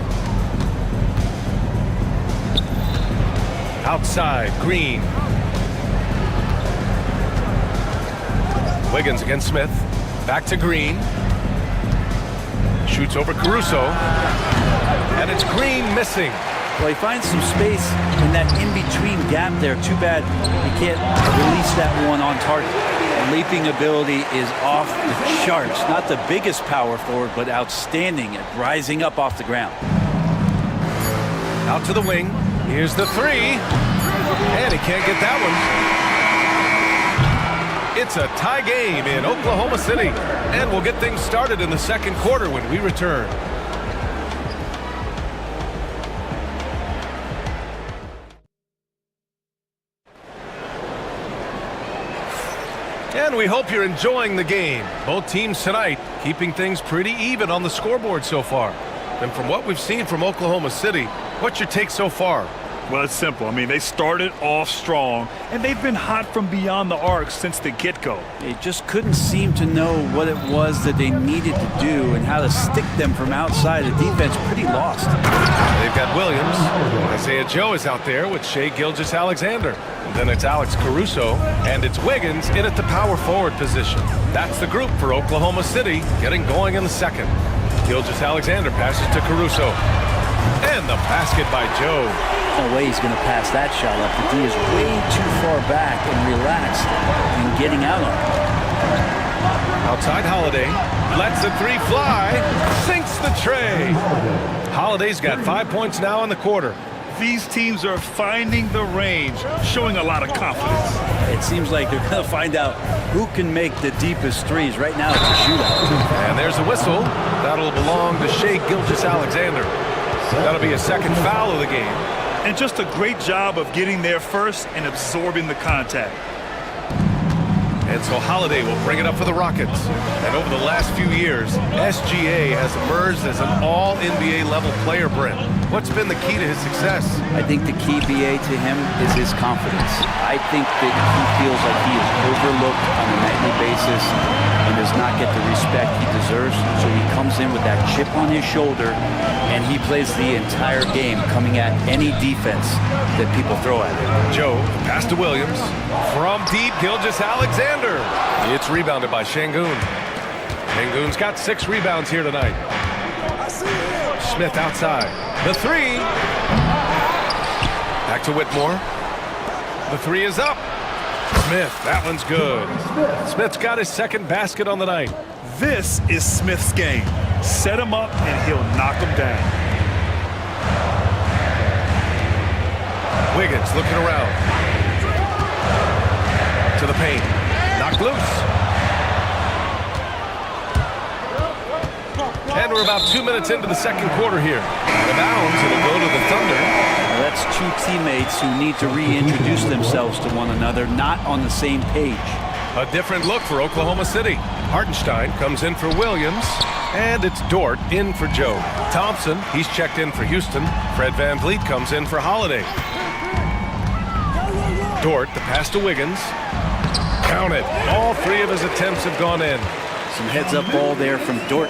Outside, Green. Wiggins against Smith. Back to Green. Shoots over Caruso. And it's Green missing. Well, he finds some space in that in-between gap there. Too bad he can't release that one on target. Leaping ability is off the charts. Not the biggest power forward, but outstanding at rising up off the ground. Out to the wing. Here's the 3. And he can't get that one. It's a tie game in Oklahoma City. And we'll get things started in the second quarter when we return. And we hope you're enjoying the game. Both teams tonight keeping things pretty even on the scoreboard so far. And from what we've seen from Oklahoma City, what's your take so far? Well, it's simple. I mean, they started off strong, and they've been hot from beyond the arc since the get-go. They just couldn't seem to know what it was that they needed to do and how to stick them from outside. The defense pretty lost. They've got Williams. Isaiah Joe is out there with Shai Gilgeous-Alexander. And then it's Alex Caruso, and it's Wiggins in at the power forward position. That's the group for Oklahoma City getting going in the second. Gilgeous-Alexander passes to Caruso. And the basket by Joe. No way he's going to pass that shot up. The D is way too far back and relaxed in getting out on it. Outside Holiday. Lets the 3 fly. Sinks the tray. Holiday's got 5 points now in the quarter. These teams are finding the range, showing a lot of confidence. It seems like they're going to find out who can make the deepest threes. Right now, it's a shootout. And there's a whistle. That'll belong to Shai Gilgeous-Alexander. That'll be a second foul of the game. And just a great job of getting there first and absorbing the contact. And so Holiday will bring it up for the Rockets. And over the last few years, SGA has emerged as an all-NBA level player, Brent. What's been the key to his success? I think the key, BA, to him is his confidence. I think that he feels like he is overlooked on a nightly basis and does not get the respect he deserves. So he comes in with that chip on his shoulder, and he plays the entire game coming at any defense that people throw at him. Joe, pass to Williams. From deep, Gilgeous-Alexander. It's rebounded by Şengün. Şengün's got 6 rebounds here tonight. Smith outside. The 3. Back to Whitmore. The 3 is up. Smith, that one's good. Smith's got his second basket on the night. This is Smith's game. Set him up and he'll knock him down. Wiggins looking around. To the paint. Knocked loose. And we're about 2 minutes into the second quarter here. Out of bounds, it'll go to the Thunder. Well, that's 2 teammates who need to reintroduce themselves to one another, not on the same page. A different look for Oklahoma City. Hartenstein comes in for Williams, and it's Dort in for Joe. Thompson, he's checked in for Houston. Fred VanVleet comes in for Holiday. Dort, the pass to Wiggins. Count it. All 3 of his attempts have gone in. Some heads-up ball there from Dort.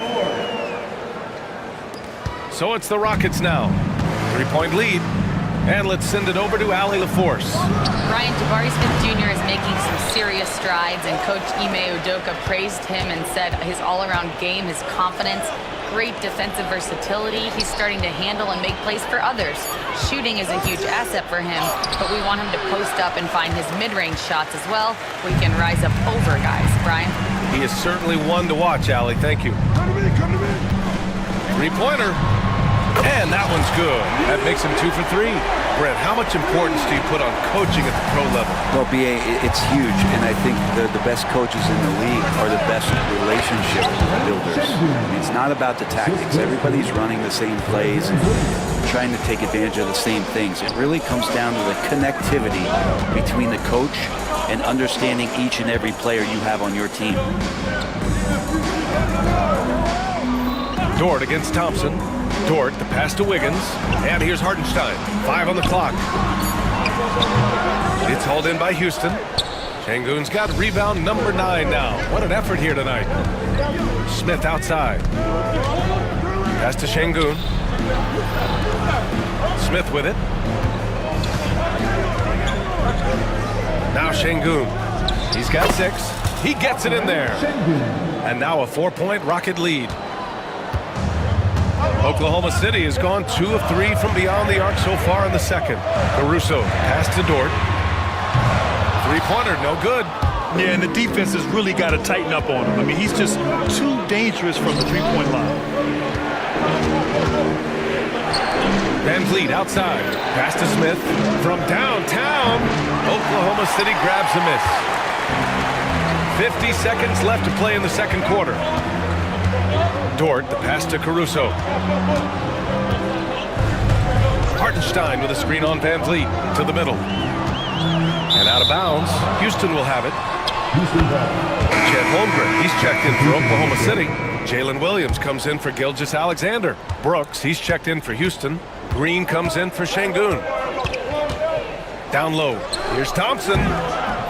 So it's the Rockets now. 3-point lead. And let's send it over to Allie LaForce. Ryan, Jabari Smith Jr. is making some serious strides, and Coach Ime Udoka praised him and said his all-around game, his confidence, great defensive versatility. He's starting to handle and make plays for others. Shooting is a huge asset for him, but we want him to post up and find his mid-range shots as well. We can rise up over guys. Brian? He is certainly one to watch, Allie. Thank you. Come to me. 3-pointer. And that one's good. That makes him 2 for 3. Brent, how much importance do you put on coaching at the pro level? Well, BA, it's huge, and I think the best coaches in the league are the best relationship builders. It's not about the tactics. Everybody's running the same plays and trying to take advantage of the same things. It really comes down to the connectivity between the coach and understanding each and every player you have on your team. Dort against Thompson. Dort, the pass to Wiggins. And here's Hartenstein. 5 on the clock. It's hauled in by Houston. Şengün's got rebound number 9 now. What an effort here tonight. Smith outside. Pass to Şengün. Smith with it. Now Şengün. He's got 6. He gets it in there. And now a 4-point Rocket lead. Oklahoma City has gone 2 of 3 from beyond the arc so far in the second. Caruso, pass to Dort. 3-pointer, no good. Yeah, and the defense has really got to tighten up on him. I mean, he's just too dangerous from the three-point line. Van Vliet outside. Pass to Smith. From downtown, Oklahoma City grabs a miss. 50 seconds left to play in the second quarter. Dort, the pass to Caruso. Hartenstein with a screen on Van Vliet to the middle. And out of bounds. Houston will have it. Chet Holmgren, he's checked in for Oklahoma City. Jalen Williams comes in for Gilgeous-Alexander. Brooks, he's checked in for Houston. Green comes in for Şengün. Down low. Here's Thompson.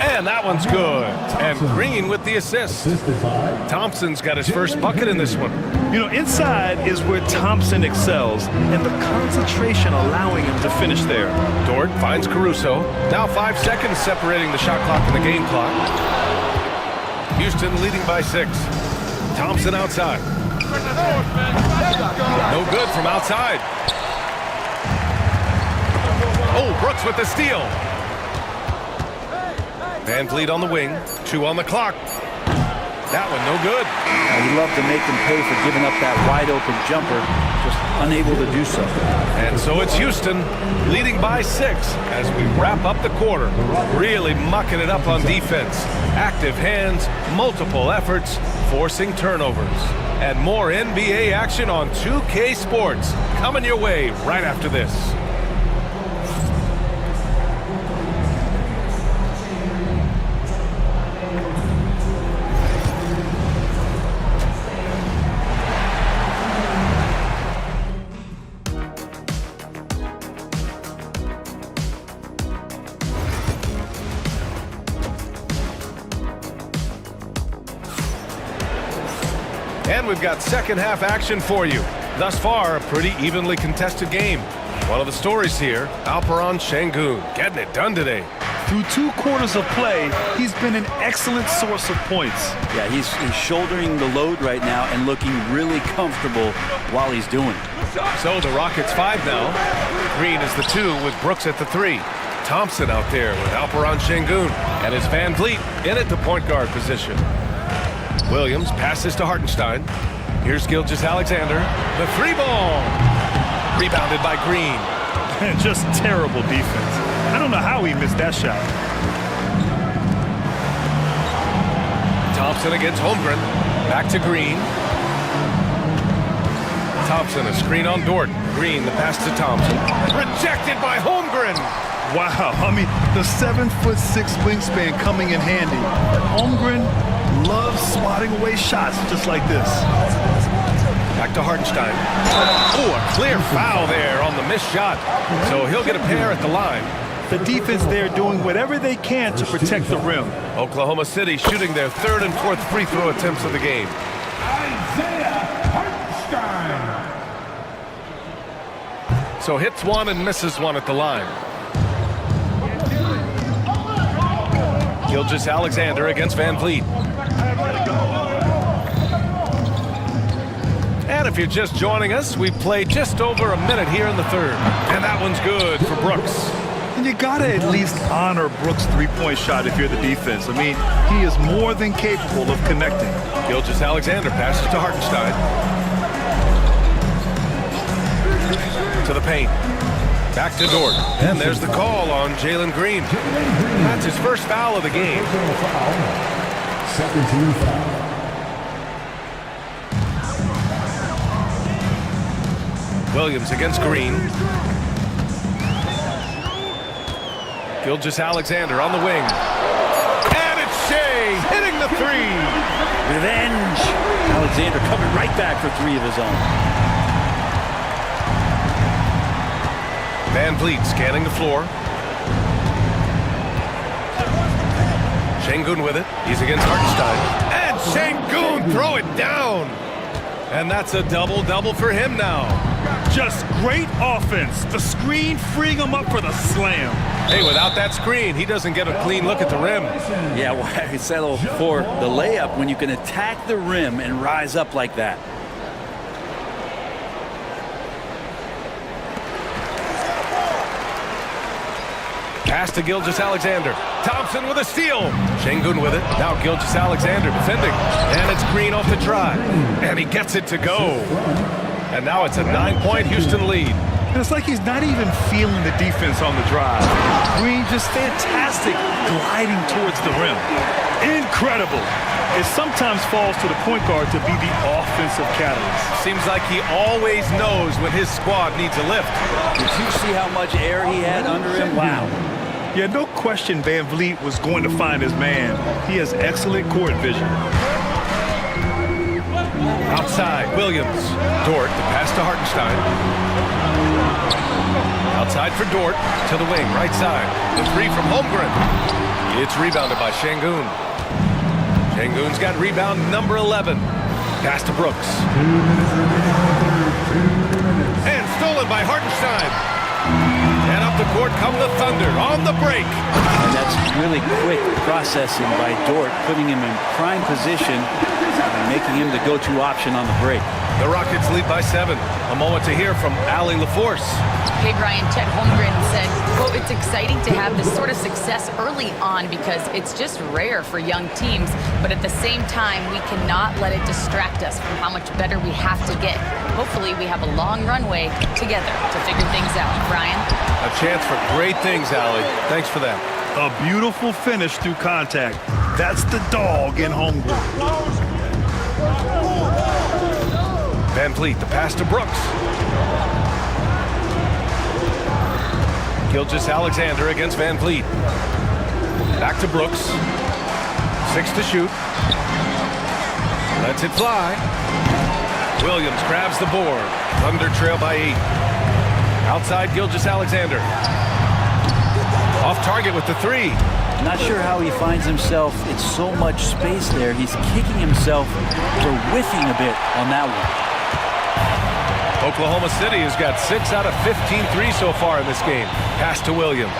And that one's good. And Green with the assist. Thompson's got his first bucket in this one. You know, inside is where Thompson excels, and the concentration allowing him to finish there. Dort finds Caruso. Now 5 seconds separating the shot clock and the game clock. Houston leading by 6. Thompson outside. No good from outside. Oh, Brooks with the steal. Van Vliet on the wing. 2 on the clock. That one no good. You love to make them pay for giving up that wide open jumper, just unable to do so. And so it's Houston leading by 6 as we wrap up the quarter. Really mucking it up on defense. Active hands, multiple efforts, forcing turnovers. And more NBA action on 2K Sports coming your way right after this. And we've got second half action for you. Thus far, a pretty evenly contested game. One of the stories here, Alperen Şengün getting it done today. Through 2 quarters of play, he's been an excellent source of points. Yeah, he's shouldering the load right now and looking really comfortable while he's doing it. So the Rockets 5 now. Green is the 2 with Brooks at the 3. Thompson out there with Alperen Şengün. And it's Van Vliet in at the point guard position. Williams passes to Hartenstein. Here's Gilgeous-Alexander. The 3-ball. Rebounded by Green. Just terrible defense. I don't know how he missed that shot. Thompson against Holmgren. Back to Green. Thompson, a screen on Dort. Green, the pass to Thompson. Rejected by Holmgren. Wow, I mean, the 7'6" wingspan coming in handy. Holmgren loves swatting away shots just like this. Back to Hartenstein. Oh, a clear foul there on the missed shot. So he'll get a pair at the line. The defense there doing whatever they can to protect the rim. Oklahoma City shooting their 3rd and 4th free throw attempts of the game. So hits 1 and misses 1 at the line. Gilgeous-Alexander against Van Vliet. And if you're just joining us, we played just over a minute here in the 3rd. And that one's good for Brooks. And you got to at least honor Brooks' 3-point shot if you're the defense. I mean, he is more than capable of connecting. Gilgeous-Alexander passes to Hartenstein. To the paint. Back to Dort. And there's the call on Jalen Green. That's his first foul of the game. Second team foul. Williams against Green. Gilgeous-Alexander on the wing. And it's Shea hitting the three. Revenge. Alexander coming right back for three of his own. Van Vliet scanning the floor. Şengün with it. He's against Hartenstein. And Şengün throw it down. And that's a double-double for him now. Just great offense. The screen freeing him up for the slam. Hey, without that screen, he doesn't get a clean look at the rim. Yeah, well, I settle for the layup when you can attack the rim and rise up like that. Pass to Gilgeous-Alexander. Thompson with a steal. Şengün with it. Now Gilgeous-Alexander defending. And it's Green off the drive. And he gets it to go. And now it's a 9-point Houston lead. It's like he's not even feeling the defense on the drive. Green just fantastic gliding towards the rim. Incredible. It sometimes falls to the point guard to be the offensive catalyst. Seems like he always knows when his squad needs a lift. Did you see how much air he had under him? Wow. Yeah, no question Van Vliet was going to find his man. He has excellent court vision. Outside, Williams. Dort, the pass to Hartenstein. Outside for Dort, to the wing, right side. The three from Holmgren. It's rebounded by Şengün. Şengün's got rebound number 11. Pass to Brooks. And stolen by Hartenstein. And up the court come the Thunder on the break. And that's really quick processing by Dort, putting him in prime position and making him the go-to option on the break. The Rockets lead by 7. A moment to hear from Allie LaForce. Hey, Brian, Chet Holmgren said, quote, it's exciting to have this sort of success early on because it's just rare for young teams. But at the same time, we cannot let it distract us from how much better we have to get. Hopefully, we have a long runway together to figure things out. Brian? A chance for great things, Allie. Thanks for that. A beautiful finish through contact. That's the dog in Holmgren. Van Vliet, the pass to Brooks. Gilgeous-Alexander against Van Vliet. Back to Brooks. 6 to shoot. Lets it fly. Williams grabs the board. Thunder trail by 8. Outside Gilgeous-Alexander. Off target with the 3. Not sure how he finds himself in so much space there. He's kicking himself for whiffing a bit on that one. Oklahoma City has got 6 out of 15 threes so far in this game. Pass to Williams.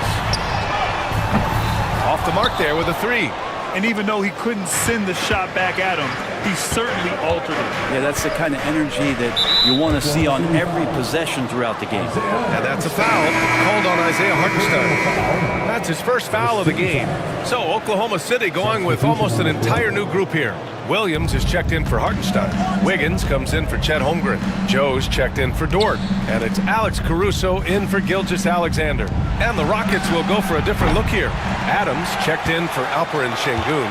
Off the mark there with a 3. And even though he couldn't send the shot back at him, he certainly altered it. Yeah, that's the kind of energy that you want to see on every possession throughout the game. And that's a foul called on Isaiah Hartenstein. That's his first foul of the game. So Oklahoma City going with almost an entire new group here. Williams is checked in for Hartenstein. Wiggins comes in for Chet Holmgren. Joe's checked in for Dort. And it's Alex Caruso in for Gilgeous-Alexander. And the Rockets will go for a different look here. Adams checked in for Alperen Şengün.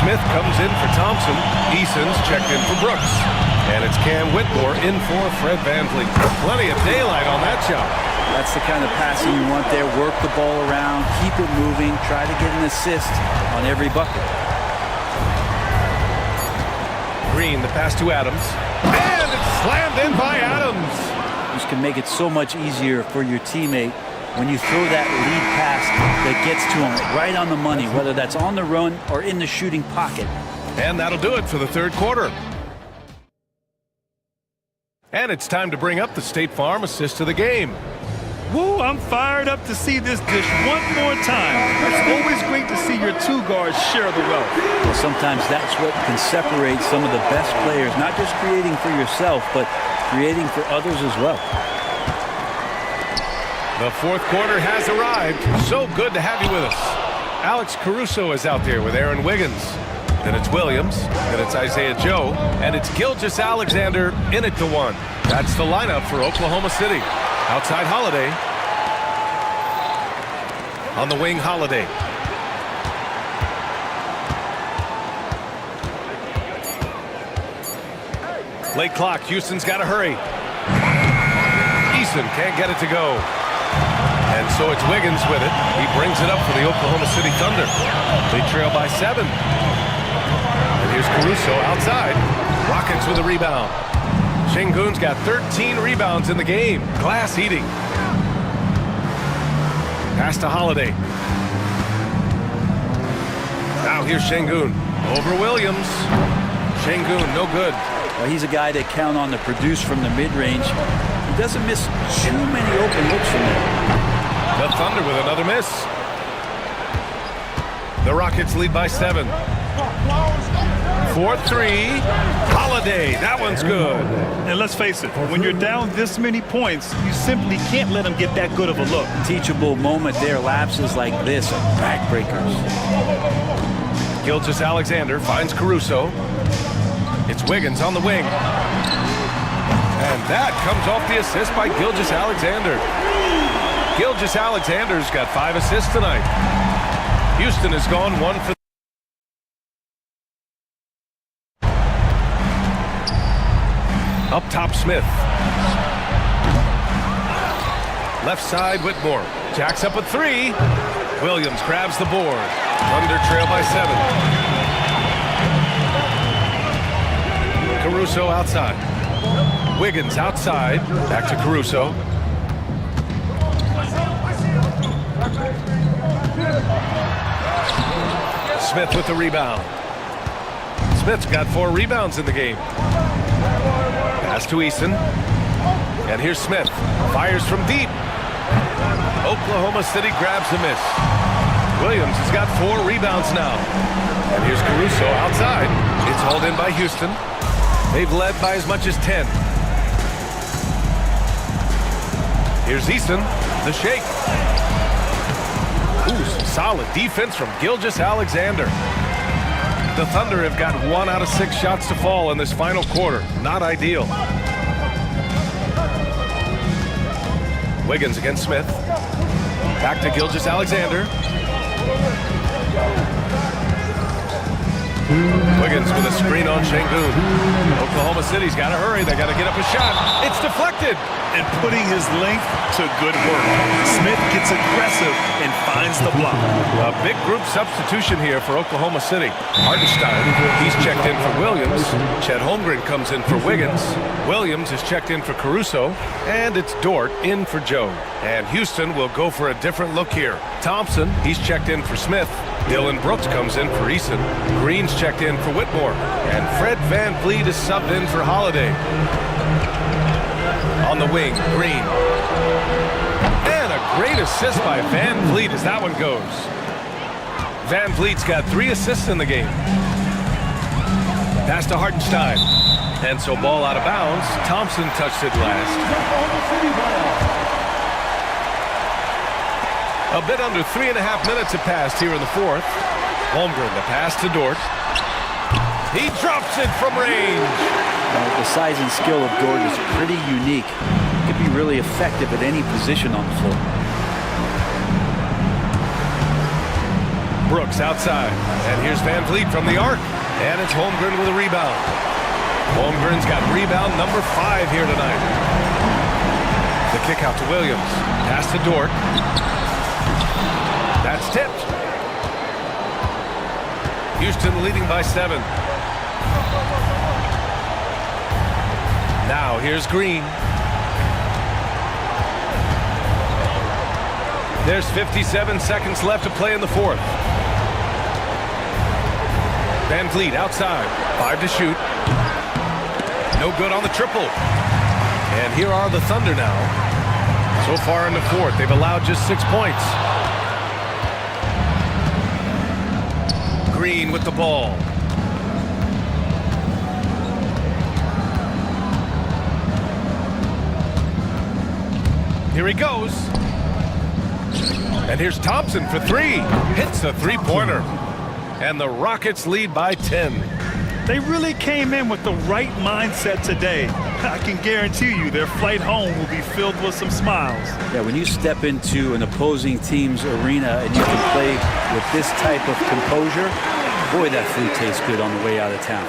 Smith comes in for Thompson. Eason's checked in for Brooks. And it's Cam Whitmore in for Fred VanVleet. Plenty of daylight on that shot. That's the kind of passing you want there. Work the ball around, keep it moving, try to get an assist on every bucket. Green, the pass to Adams. And it's slammed in by Adams. This can make it so much easier for your teammate when you throw that lead pass that gets to him right on the money, whether that's on the run or in the shooting pocket. And that'll do it for the third quarter. And it's time to bring up the State Farm assist of the game. Woo, I'm fired up to see this dish one more time. It's always great to see your two guards share the wealth. Well, sometimes that's what can separate some of the best players, not just creating for yourself, but creating for others as well. The fourth quarter has arrived. So good to have you with us. Alex Caruso is out there with Aaron Wiggins. Then it's Williams. Then it's Isaiah Joe. And it's Gilgeous-Alexander in at the 1. That's the lineup for Oklahoma City. Outside Holiday. On the wing, Holiday. Late clock. Houston's got to hurry. Eason can't get it to go. And so it's Wiggins with it. He brings it up for the Oklahoma City Thunder. They trail by 7. And here's Caruso outside. Rockets with a rebound. Şengün's got 13 rebounds in the game. Glass eating. Pass to Holiday. Now here's Şengün. Over Williams. Şengün, no good. Well, he's a guy that count on to produce from the mid-range. He doesn't miss too many open looks from there. The Thunder with another miss. The Rockets lead by 7. 4-3. Holiday. That one's good. And let's face it, when you're down this many points, you simply can't let them get that good of a look. Teachable moment there. Lapses like this are backbreakers. Gilgeous-Alexander finds Caruso. It's Wiggins on the wing. And that comes off the assist by Gilgeous-Alexander. Gilgeous-Alexander's got 5 assists tonight. Houston has gone 1 for. Up top, Smith. Left side, Whitmore. Jacks up a 3. Williams grabs the board. Thunder trail by 7. Caruso outside. Wiggins outside. Back to Caruso. Smith with the rebound. Smith's got 4 rebounds in the game. Pass to Eason. And here's Smith. Fires from deep. Oklahoma City grabs the miss. Williams has got 4 rebounds now. And here's Caruso outside. It's hauled in by Houston. They've led by as much as 10. Here's Eason. The shake. Ooh, some solid defense from Gilgeous-Alexander. The Thunder have got 1 out of 6 shots to fall in this final quarter. Not ideal. Wiggins against Smith. Back to Gilgeous-Alexander. Wiggins with a screen on Şengün. Oklahoma City's got to hurry. They got to get up a shot. It's deflected. And putting his length to good work. Smith gets aggressive and finds the block. A big group substitution here for Oklahoma City. Hartenstein, he's checked in for Williams. Chet Holmgren comes in for Wiggins. Williams is checked in for Caruso. And it's Dort in for Joe. And Houston will go for a different look here. Thompson, he's checked in for Smith. Dylan Brooks comes in for Eason. Green's checked in for Whitmore. And Fred VanVleet is subbed in for Holiday. On the wing, Green. And a great assist by VanVleet as that one goes. VanVleet's got 3 assists in the game. Pass to Hartenstein. And so ball out of bounds. Thompson touched it last. A bit under 3.5 minutes have passed here in the 4th. Holmgren, the pass to Dort. He drops it from range. The size and skill of Dort is pretty unique. He could be really effective at any position on the floor. Brooks outside. And here's VanVleet from the arc. And it's Holmgren with a rebound. Holmgren's got rebound number 5 here tonight. The kick out to Williams. Pass to Dort. That's tipped. Houston leading by 7. Now here's Green. There's 57 seconds left to play in the 4th. VanVleet outside. 5 to shoot. No good on the triple. And here are the Thunder now. So far in the 4th, they've allowed just 6 points. Green with the ball. Here he goes. And here's Thompson for 3. Hits the 3-pointer. And the Rockets lead by 10. They really came in with the right mindset today. I can guarantee you their flight home will be filled with some smiles. Yeah, when you step into an opposing team's arena and you can play with this type of composure, boy, that food tastes good on the way out of town.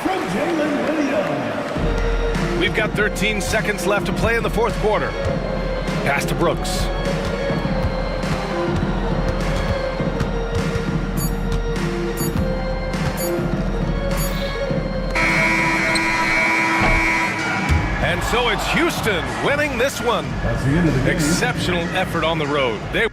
We've got 13 seconds left to play in the fourth quarter. Pass to Brooks. And so it's Houston winning this one. That's the end of the game. Exceptional effort on the road. They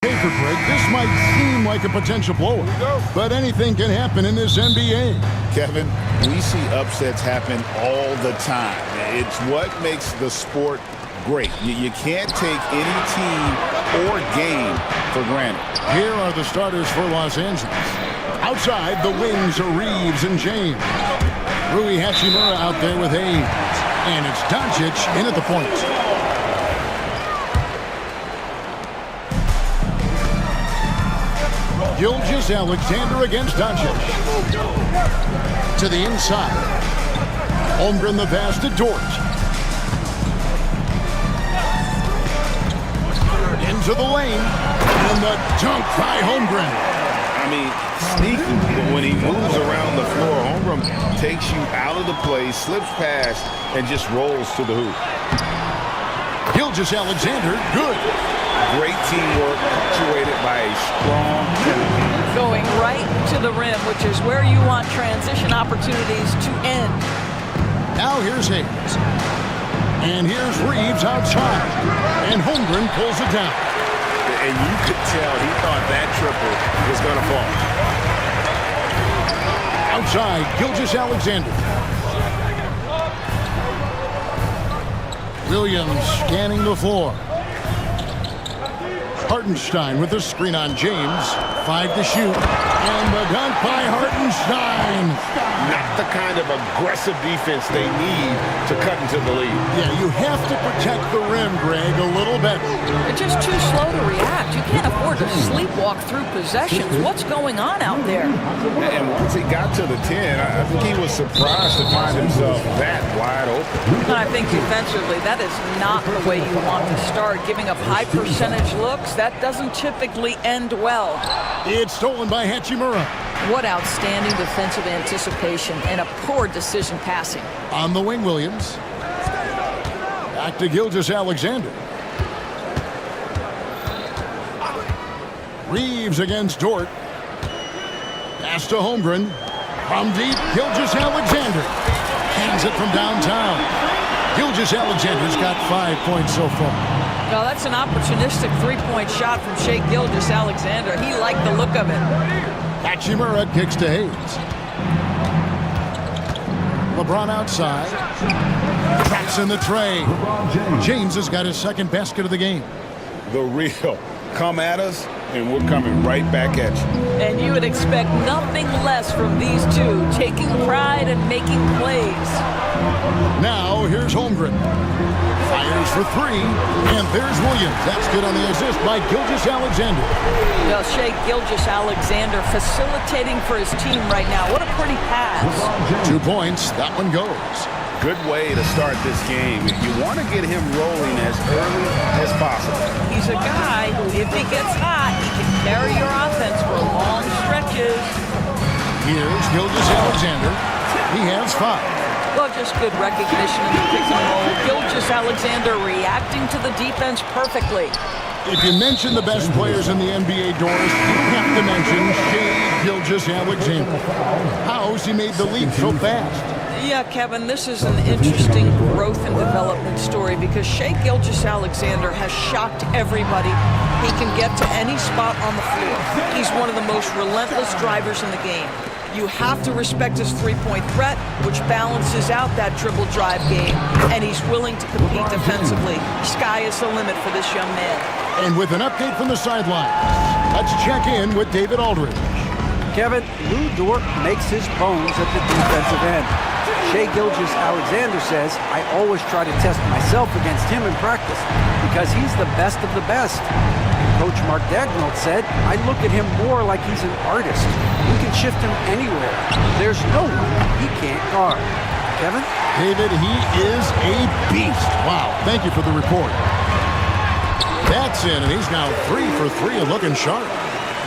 Paper break. This might seem like a potential blowout, but anything can happen in this NBA. Kevin, we see upsets happen all the time. It's what makes the sport great. You can't take any team or game for granted. Here are the starters for Los Angeles. Outside, the wings are Reeves and James. Rui Hachimura out there with Hayes. And it's Doncic in at the point. Gilgeous-Alexander against Doncic. To the inside. Holmgren the pass to Dort. Into the lane. And the dunk by Holmgren. I mean, sneaky, but when he moves around the floor, Holmgren takes you out of the play, slips past, and just rolls to the hoop. Gilgeous-Alexander, good. Great teamwork, punctuated by a strong penalty. Going right to the rim, which is where you want transition opportunities to end. Now here's Hayes. And here's Reeves outside. And Holmgren pulls it down. And you could tell he thought that triple was going to fall. Outside, Gilgeous-Alexander. Williams scanning the floor. Hartenstein with the screen on James. 5 to shoot. And the dunk by Hartenstein. Not the kind of aggressive defense they need to cut into the lead. Yeah, you have to protect the rim, Greg, a little bit. They're just too slow to react. You can't afford to sleepwalk through possessions. What's going on out there? And once he got to the 10, I think he was surprised to find himself that wide open. And I think defensively, that is not the way you want to start. Giving up high percentage looks, that doesn't typically end well. It's stolen by Hachimura. What outstanding defensive anticipation and a poor decision passing. On the wing, Williams. Back to Gilgeous-Alexander. Reeves against Dort. Pass to Holmgren. From deep, Gilgeous-Alexander. Hands it from downtown. Gilgeous-Alexander's got 5 points so far. Well, that's an opportunistic three-point shot from Shai Gilgeous-Alexander. He liked the look of it. Hachimura kicks to Hayes. LeBron outside. Traps in the tray. James has got his second basket of the game. The real. Come at us, and we're coming right back at you. And you would expect nothing less from these two, taking pride and making plays. Now, here's Holmgren. Fires for 3, and there's Williams. That's good on the assist by Gilgeous-Alexander. Well, Shai Gilgeous-Alexander facilitating for his team right now. What a pretty pass. 2 points. That one goes. Good way to start this game. You want to get him rolling as early as possible. He's a guy who, if he gets hot, he can carry your offense for long stretches. Here's Gilgeous-Alexander. He has 5. Well, just good recognition in the pick and roll. Gilgeous-Alexander reacting to the defense perfectly. If you mention the best players in the NBA, Doris, you have to mention Shai Gilgeous-Alexander. How has he made the leap so fast? Yeah, Kevin, this is an interesting growth and development story because Shai Gilgeous-Alexander has shocked everybody. He can get to any spot on the floor. He's one of the most relentless drivers in the game. You have to respect his three-point threat, which balances out that dribble drive game, and he's willing to compete defensively. Sky is the limit for this young man. And with an update from the sideline, let's check in with David Aldridge. Kevin, Lou Dort makes his bones at the defensive end. Shai Gilgeous-Alexander says, I always try to test myself against him in practice because he's the best of the best. Coach Mark Dagnall said, I look at him more like he's an artist. We can shift him anywhere. There's no one he can't guard. Kevin? David, he is a beast. Wow, thank you for the report. That's in, and he's now 3 for 3 and looking sharp.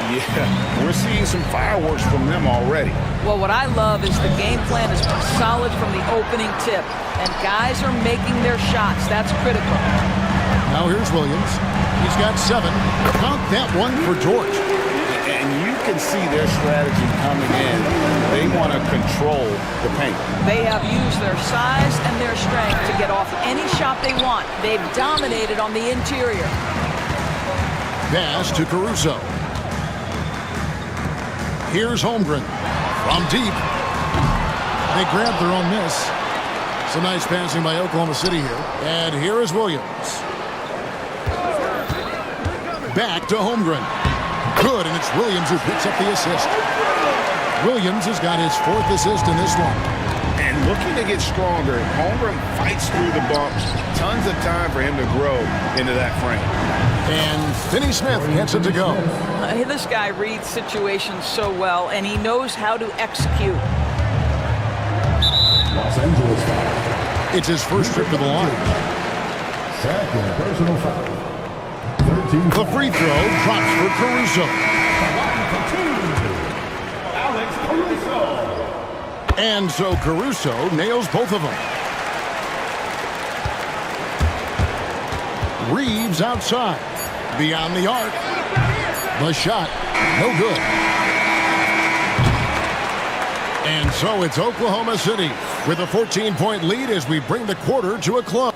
Yeah, we're seeing some fireworks from them already. Well, what I love is the game plan is solid from the opening tip, and guys are making their shots. That's critical. Now here's Williams. He's got 7. Count that one for George. And you can see their strategy coming in. They want to control the paint. They have used their size and their strength to get off any shot they want. They've dominated on the interior. pass to Caruso. Here's Holmgren from deep. They grabbed their own miss. Some nice passing by Oklahoma City here. And here is Williams. Back to Holmgren. Good, and it's Williams who picks up the assist. Williams has got his 4th assist in this one. And looking to get stronger, Holmgren fights through the bumps. Tons of time for him to grow into that frame. And Finney Smith gets it to go. This guy reads situations so well, and he knows how to execute. Los Angeles foul. It's his first trip to the line. Second personal foul. 13. The free throw drops for Caruso. Alex Caruso. And so Caruso nails both of them. Reeves outside. Beyond the arc. The shot, no good. And so it's Oklahoma City with a 14-point lead as we bring the quarter to a close.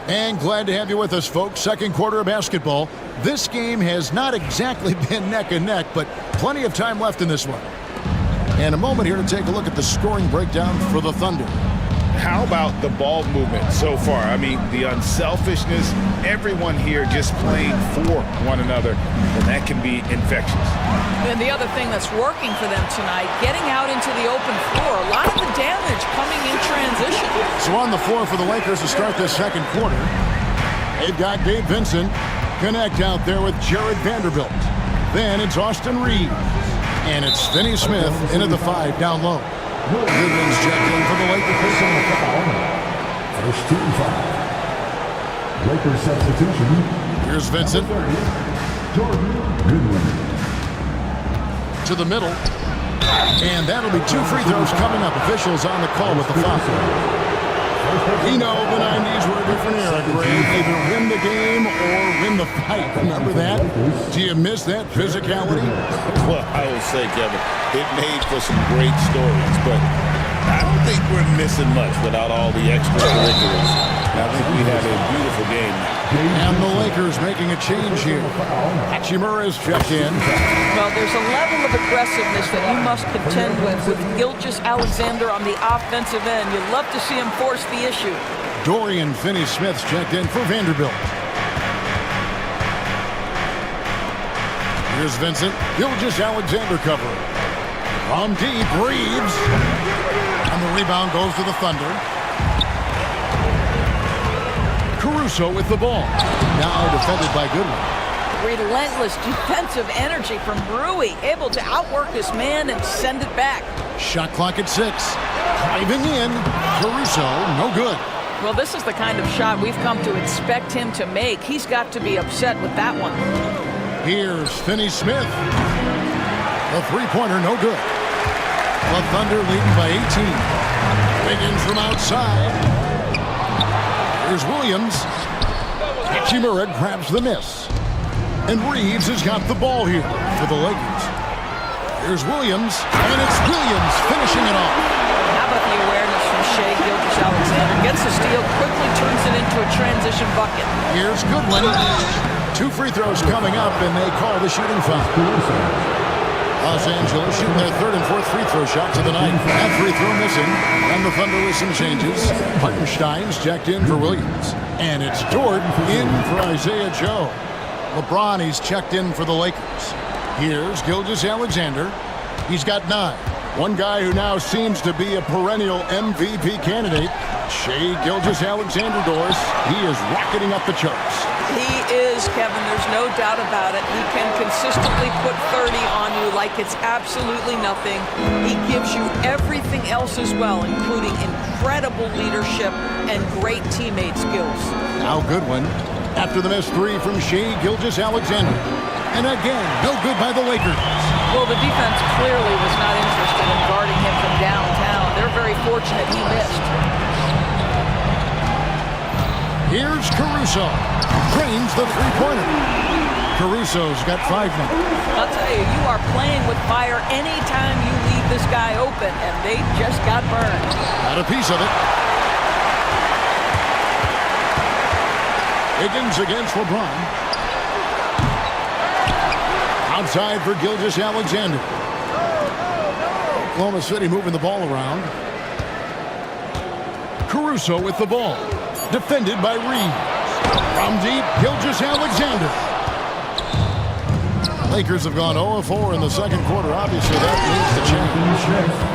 And glad to have you with us, folks. Second quarter of basketball. This game has not exactly been neck and neck, but plenty of time left in this one. And a moment here to take a look at the scoring breakdown for the Thunder. How about the ball movement so far? I mean, the unselfishness, everyone here just playing for one another, and that can be infectious. And the other thing that's working for them tonight, getting out into the open floor. A lot of the damage coming in transition. So on the floor for the Lakers to start this second quarter, they've got Gabe Vincent connect out there with Jared Vanderbilt. Then it's Austin Reeves. And it's Finney Smith into the 5 down low. Goodwin's checked in for the Lakers. First team foul. Lakers substitution. Here's Vincent. Jordan Goodwin. To the middle. And that'll be 2 free throws coming up. Officials on the call with the foul. You know, the 90s were a different era, Greg. Either win the game or win the fight. Remember that? Do you miss that physicality? Well, I will say, Kevin, it made for some great stories, but I don't think we're missing much without all the extracurriculars. I think we have a beautiful game. And the Lakers making a change here. Hachimura's checked in. Well, there's a level of aggressiveness that you must contend with Gilgeous-Alexander on the offensive end. You'd love to see him force the issue. Dorian Finney-Smith's checked in for Vanderbilt. Here's Vincent. Gilgeous-Alexander covering. From deep, Reeves. And the rebound goes to the Thunder. Caruso with the ball. Now defended by Goodwin. Relentless defensive energy from Rui, able to outwork his man and send it back. Shot clock at 6. Driving in. Caruso, no good. Well, this is the kind of shot we've come to expect him to make. He's got to be upset with that one. Here's Finney-Smith. The three-pointer, no good. The Thunder leading by 18. Wiggins from outside. Here's Williams. Hachimura grabs the miss. And Reeves has got the ball here for the Lakers. Here's Williams, and it's Williams finishing it off. How about the awareness from Shai Gilgeous-Alexander? Gets the steal, quickly turns it into a transition bucket. Here's Goodwin. 2 free throws coming up, and they call the shooting foul. Los Angeles shooting their 3rd and 4th free throw shots of the night. That free throw missing, and the Thunder with some changes. Hartenstein's checked in for Williams. And it's Dort in for Isaiah Joe. LeBron, he's checked in for the Lakers. Here's Gilgeous-Alexander. He's got 9. One guy who now seems to be a perennial MVP candidate, Shai Gilgeous-Alexander, Doris. He is rocketing up the charts. He is, Kevin, there's no doubt about it. He can consistently put 30 on you like it's absolutely nothing. He gives you everything else as well, including incredible leadership and great teammate skills. Now Goodwin, after the missed 3 from Shai Gilgeous-Alexander. And again, no good by the Lakers. Well, the defense clearly was not interested in guarding him from downtown. They're very fortunate he missed. Here's Caruso. Drains the three-pointer. Caruso's got 5 now. I'll tell you, you are playing with fire anytime you leave this guy open, and they just got burned. Got a piece of it. Higgins against LeBron. Outside for Gilgeous-Alexander. Oklahoma City moving the ball around. Caruso with the ball. Defended by Reeves. From deep, Gilgeous-Alexander. Lakers have gone 0-4 in the second quarter. Obviously, that needs to change.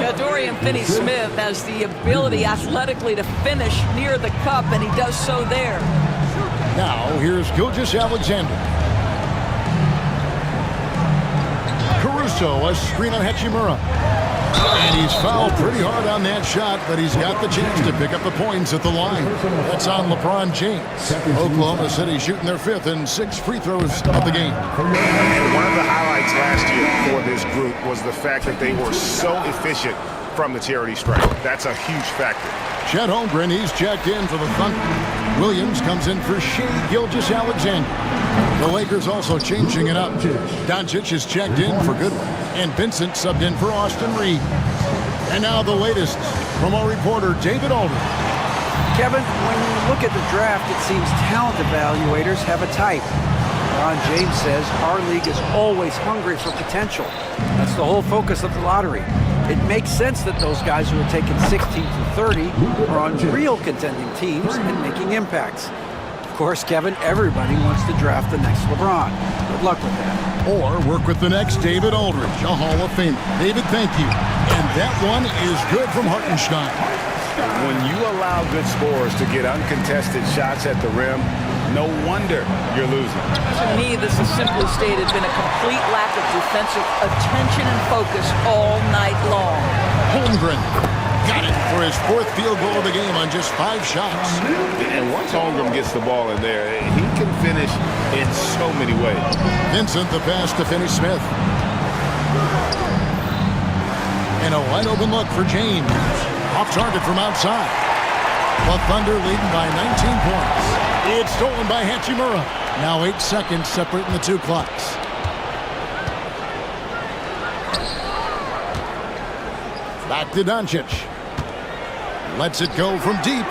Yeah, Dorian Finney-Smith has the ability athletically to finish near the cup, and he does so there. Now, here's Gilgeous-Alexander. Caruso, a screen on Hachimura. And he's fouled pretty hard on that shot, but he's got the chance to pick up the points at the line. That's on LeBron James. Oklahoma City shooting their 5th and 6 free throws of the game. And one of the highlights last year for this group was the fact that they were so efficient from the charity stripe. That's a huge factor. Chet Holmgren, he's checked in for the Thunder. Williams comes in for Shea Gilgeous-Alexander. The Lakers also changing it up. Doncic is checked in for Goodwin, and Vincent subbed in for Austin Reeves. And now the latest from our reporter, David Aldridge. Kevin, when you look at the draft, it seems talent evaluators have a type. Ron James says our league is always hungry for potential. That's the whole focus of the lottery. It makes sense that those guys who are taken 16 to 30 are on real contending teams and making impacts. Of course, Kevin, everybody wants to draft the next LeBron. Good luck with that. Or work with the next David Aldridge, a Hall of Famer. David, thank you. And that one is good from Hartenstein. When you allow good scorers to get uncontested shots at the rim, no wonder you're losing. To me, this has simply stated been a complete lack of defensive attention and focus all night long. Holmgren got it for his 4th field goal of the game on just 5 shots. And once Holmgren gets the ball in there, he can finish in so many ways. Vincent, the pass to Finney-Smith. And a wide open look for James. Off target from outside. The Thunder leading by 19 points. It's stolen by Hachimura. Now 8 seconds separating the 2 clocks. Back to Doncic. Lets it go from deep.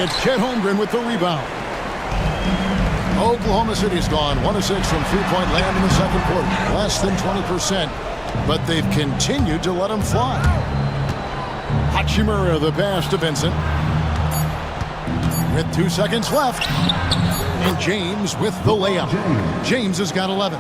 It's Chet Holmgren with the rebound. Oklahoma City's gone 1 of 6 from three-point land in the second quarter. Less than 20%, but they've continued to let them fly. Hachimura, the pass to Vincent. With 2 seconds left. And James with the layup. James has got 11.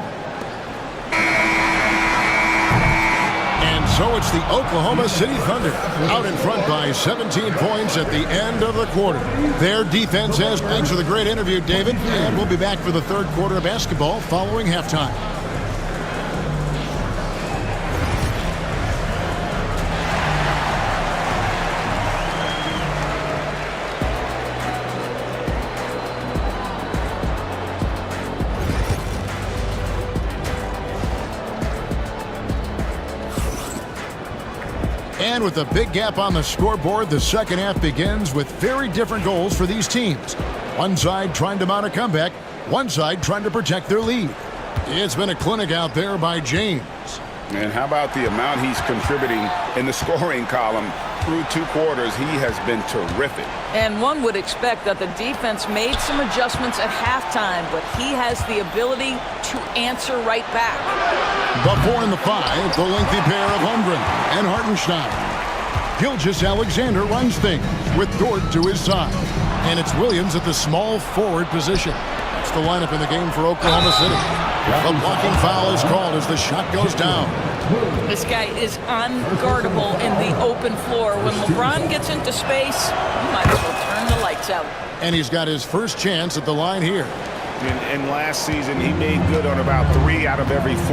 And so it's the Oklahoma City Thunder out in front by 17 points at the end of the quarter. Their defense has... Thanks for the great interview, David. And we'll be back for the third quarter of basketball following halftime. And with a big gap on the scoreboard, the second half begins with very different goals for these teams. One side trying to mount a comeback, one side trying to protect their lead. It's been a clinic out there by James. And how about the amount he's contributing in the scoring column? Through 2 quarters, he has been terrific. And one would expect that the defense made some adjustments at halftime, but he has the ability to answer right back. The 4 and the 5, the lengthy pair of Holmgren and Hartenstein. Gilgeous-Alexander runs things with Dort to his side. And it's Williams at the small forward position. That's the lineup in the game for Oklahoma City. The blocking foul is called as the shot goes down. This guy is unguardable in the open floor. When LeBron gets into space, you might as well turn the lights out. And he's got his first chance at the line here. And last season, he made good on about 3 out of every 4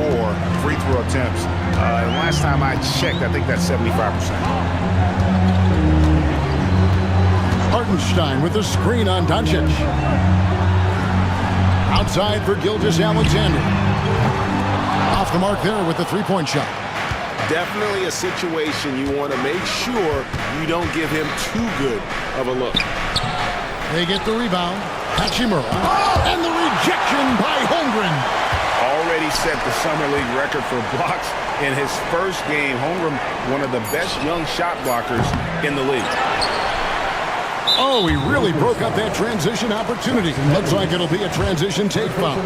free throw attempts. And last time I checked, I think that's 75%. Hartenstein with the screen on Doncic. Outside for Gilgeous-Alexander. Off the mark there with the three-point shot. Definitely a situation you want to make sure you don't give him too good of a look. They get the rebound. Hachimura. And the rejection by Holmgren. Already set the Summer League record for blocks in his first game. Holmgren, one of the best young shot blockers in the league. Oh, he really broke up that transition opportunity. Looks like it'll be a transition take foul.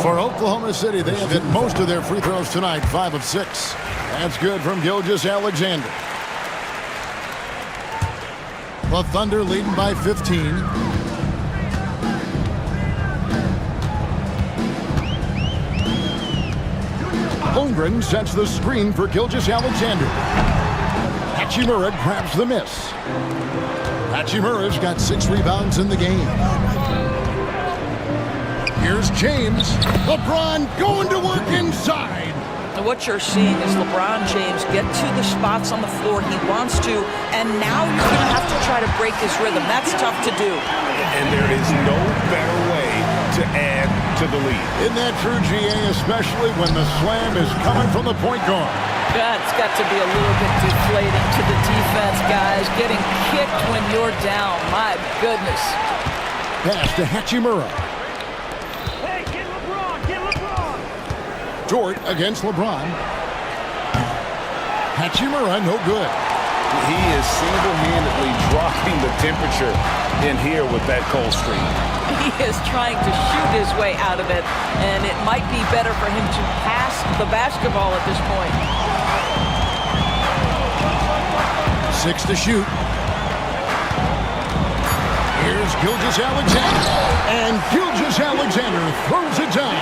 For Oklahoma City, they have hit most of their free throws tonight, 5 of 6. That's good from Gilgeous-Alexander. The Thunder leading by 15. Holmgren sets the screen for Gilgeous-Alexander. Hachimura grabs the miss. Hachimura's got 6 rebounds in the game. Here's James. LeBron going to work inside. And what you're seeing is LeBron James get to the spots on the floor he wants to, and now you're going to have to try to break his rhythm. That's tough to do. And there is no better way to add to the lead. Isn't that true, GA, especially when the slam is coming from the point guard? That's got to be a little bit deflating to the defense, guys. Getting kicked when you're down. My goodness. Pass to Hachimura. Hey, get LeBron! Get LeBron! Dort against LeBron. Hachimura, no good. He is single-handedly dropping the temperature in here with that cold streak. He is trying to shoot his way out of it, and it might be better for him to pass the basketball at this point. 6 to shoot. Here's Gilgeous-Alexander. And Gilgeous-Alexander throws it down.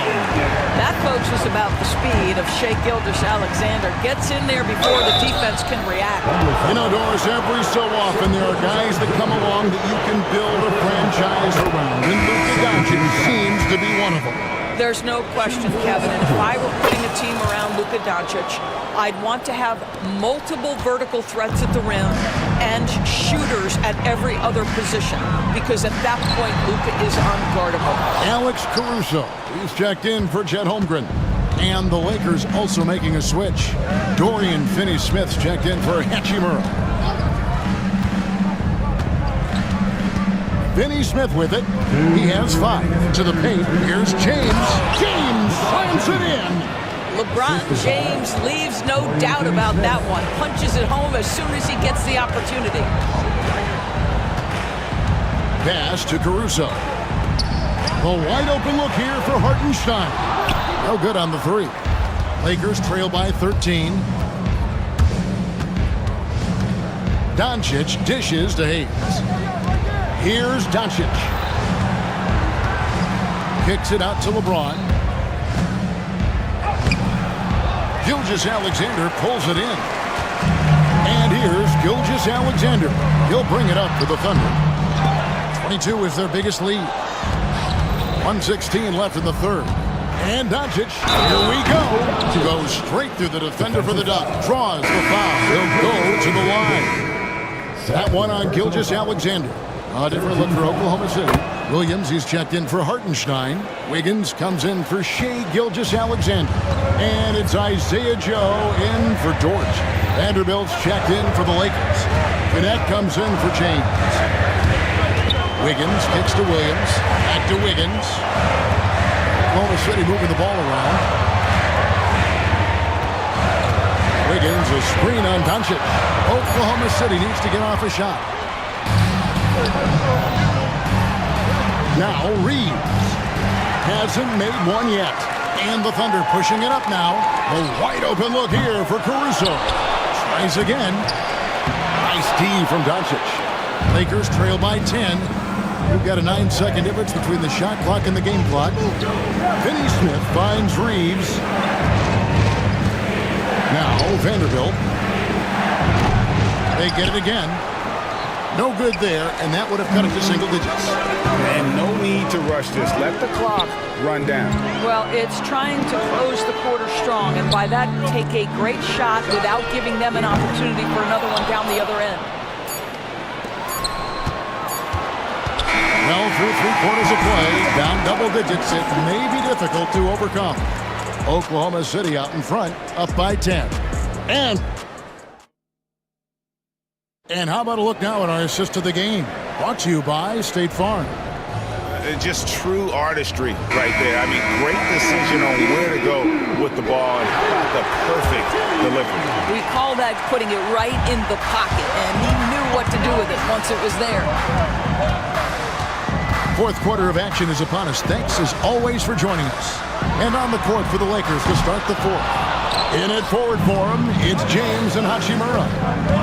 That, folks, is about the speed of Shai Gilgeous-Alexander. Gets in there before the defense can react. You know, Doris, every so often there are guys that come along that you can build a franchise around. And Luka Doncic seems to be one of them. There's no question, Kevin. And if I were putting a team around Luka Doncic, I'd want to have multiple vertical threats at the rim and shooters at every other position, because at that point, Luka is unguardable. Alex Caruso, he's checked in for Chet Holmgren. And the Lakers also making a switch. Dorian Finney-Smith's checked in for Hachimura. Finney-Smith with it. He has 5 to the paint. Here's James. James slams it in. LeBron James leaves no doubt about that one. Punches it home as soon as he gets the opportunity. Pass to Caruso. The wide open look here for Hartenstein. No good on the 3. Lakers trail by 13. Doncic dishes to Hayes. Here's Doncic. Kicks it out to LeBron. Gilgeous-Alexander pulls it in. And here's Gilgeous-Alexander. He'll bring it up for the Thunder. 22 is their biggest lead. 1:16 left in the third. And Doncic, here we go. Goes straight through the defender for the Duck. Draws the foul. He'll go to the line. That one on Gilgeous-Alexander. A different look for Oklahoma City. Williams, he's checked in for Hartenstein. Wiggins comes in for Shai Gilgeous-Alexander. And it's Isaiah Joe in for Dort. Vanderbilt's checked in for the Lakers. Gannett comes in for James. Wiggins kicks to Williams. Back to Wiggins. Oklahoma City moving the ball around. Wiggins, a screen on Doncic. Oklahoma City needs to get off a shot. Now Reeves hasn't made one yet. And the Thunder pushing it up now. A wide open look here for Caruso. Tries again. Nice D from Doncic. Lakers trail by 10. We've got a 9-second difference between the shot clock and the game clock. Finney-Smith finds Reeves. Now Vanderbilt. They get it again. No good there, and that would have cut it to single digits. And no need to rush this. Let the clock run down. Well, it's trying to close the quarter strong, and by that, take a great shot without giving them an opportunity for another one down the other end. Well, through 3 quarters of play, down double digits, it may be difficult to overcome. Oklahoma City out in front, up by 10. And how about a look now at our assist to the game? Brought to you by State Farm. Just true artistry right there. I mean, great decision on where to go with the ball and how about the perfect delivery. We call that putting it right in the pocket, and he knew what to do with it once it was there. Fourth quarter of action is upon us. Thanks as always for joining us. And on the court for the Lakers to start the fourth. In it forward for him, it's James and Hachimura.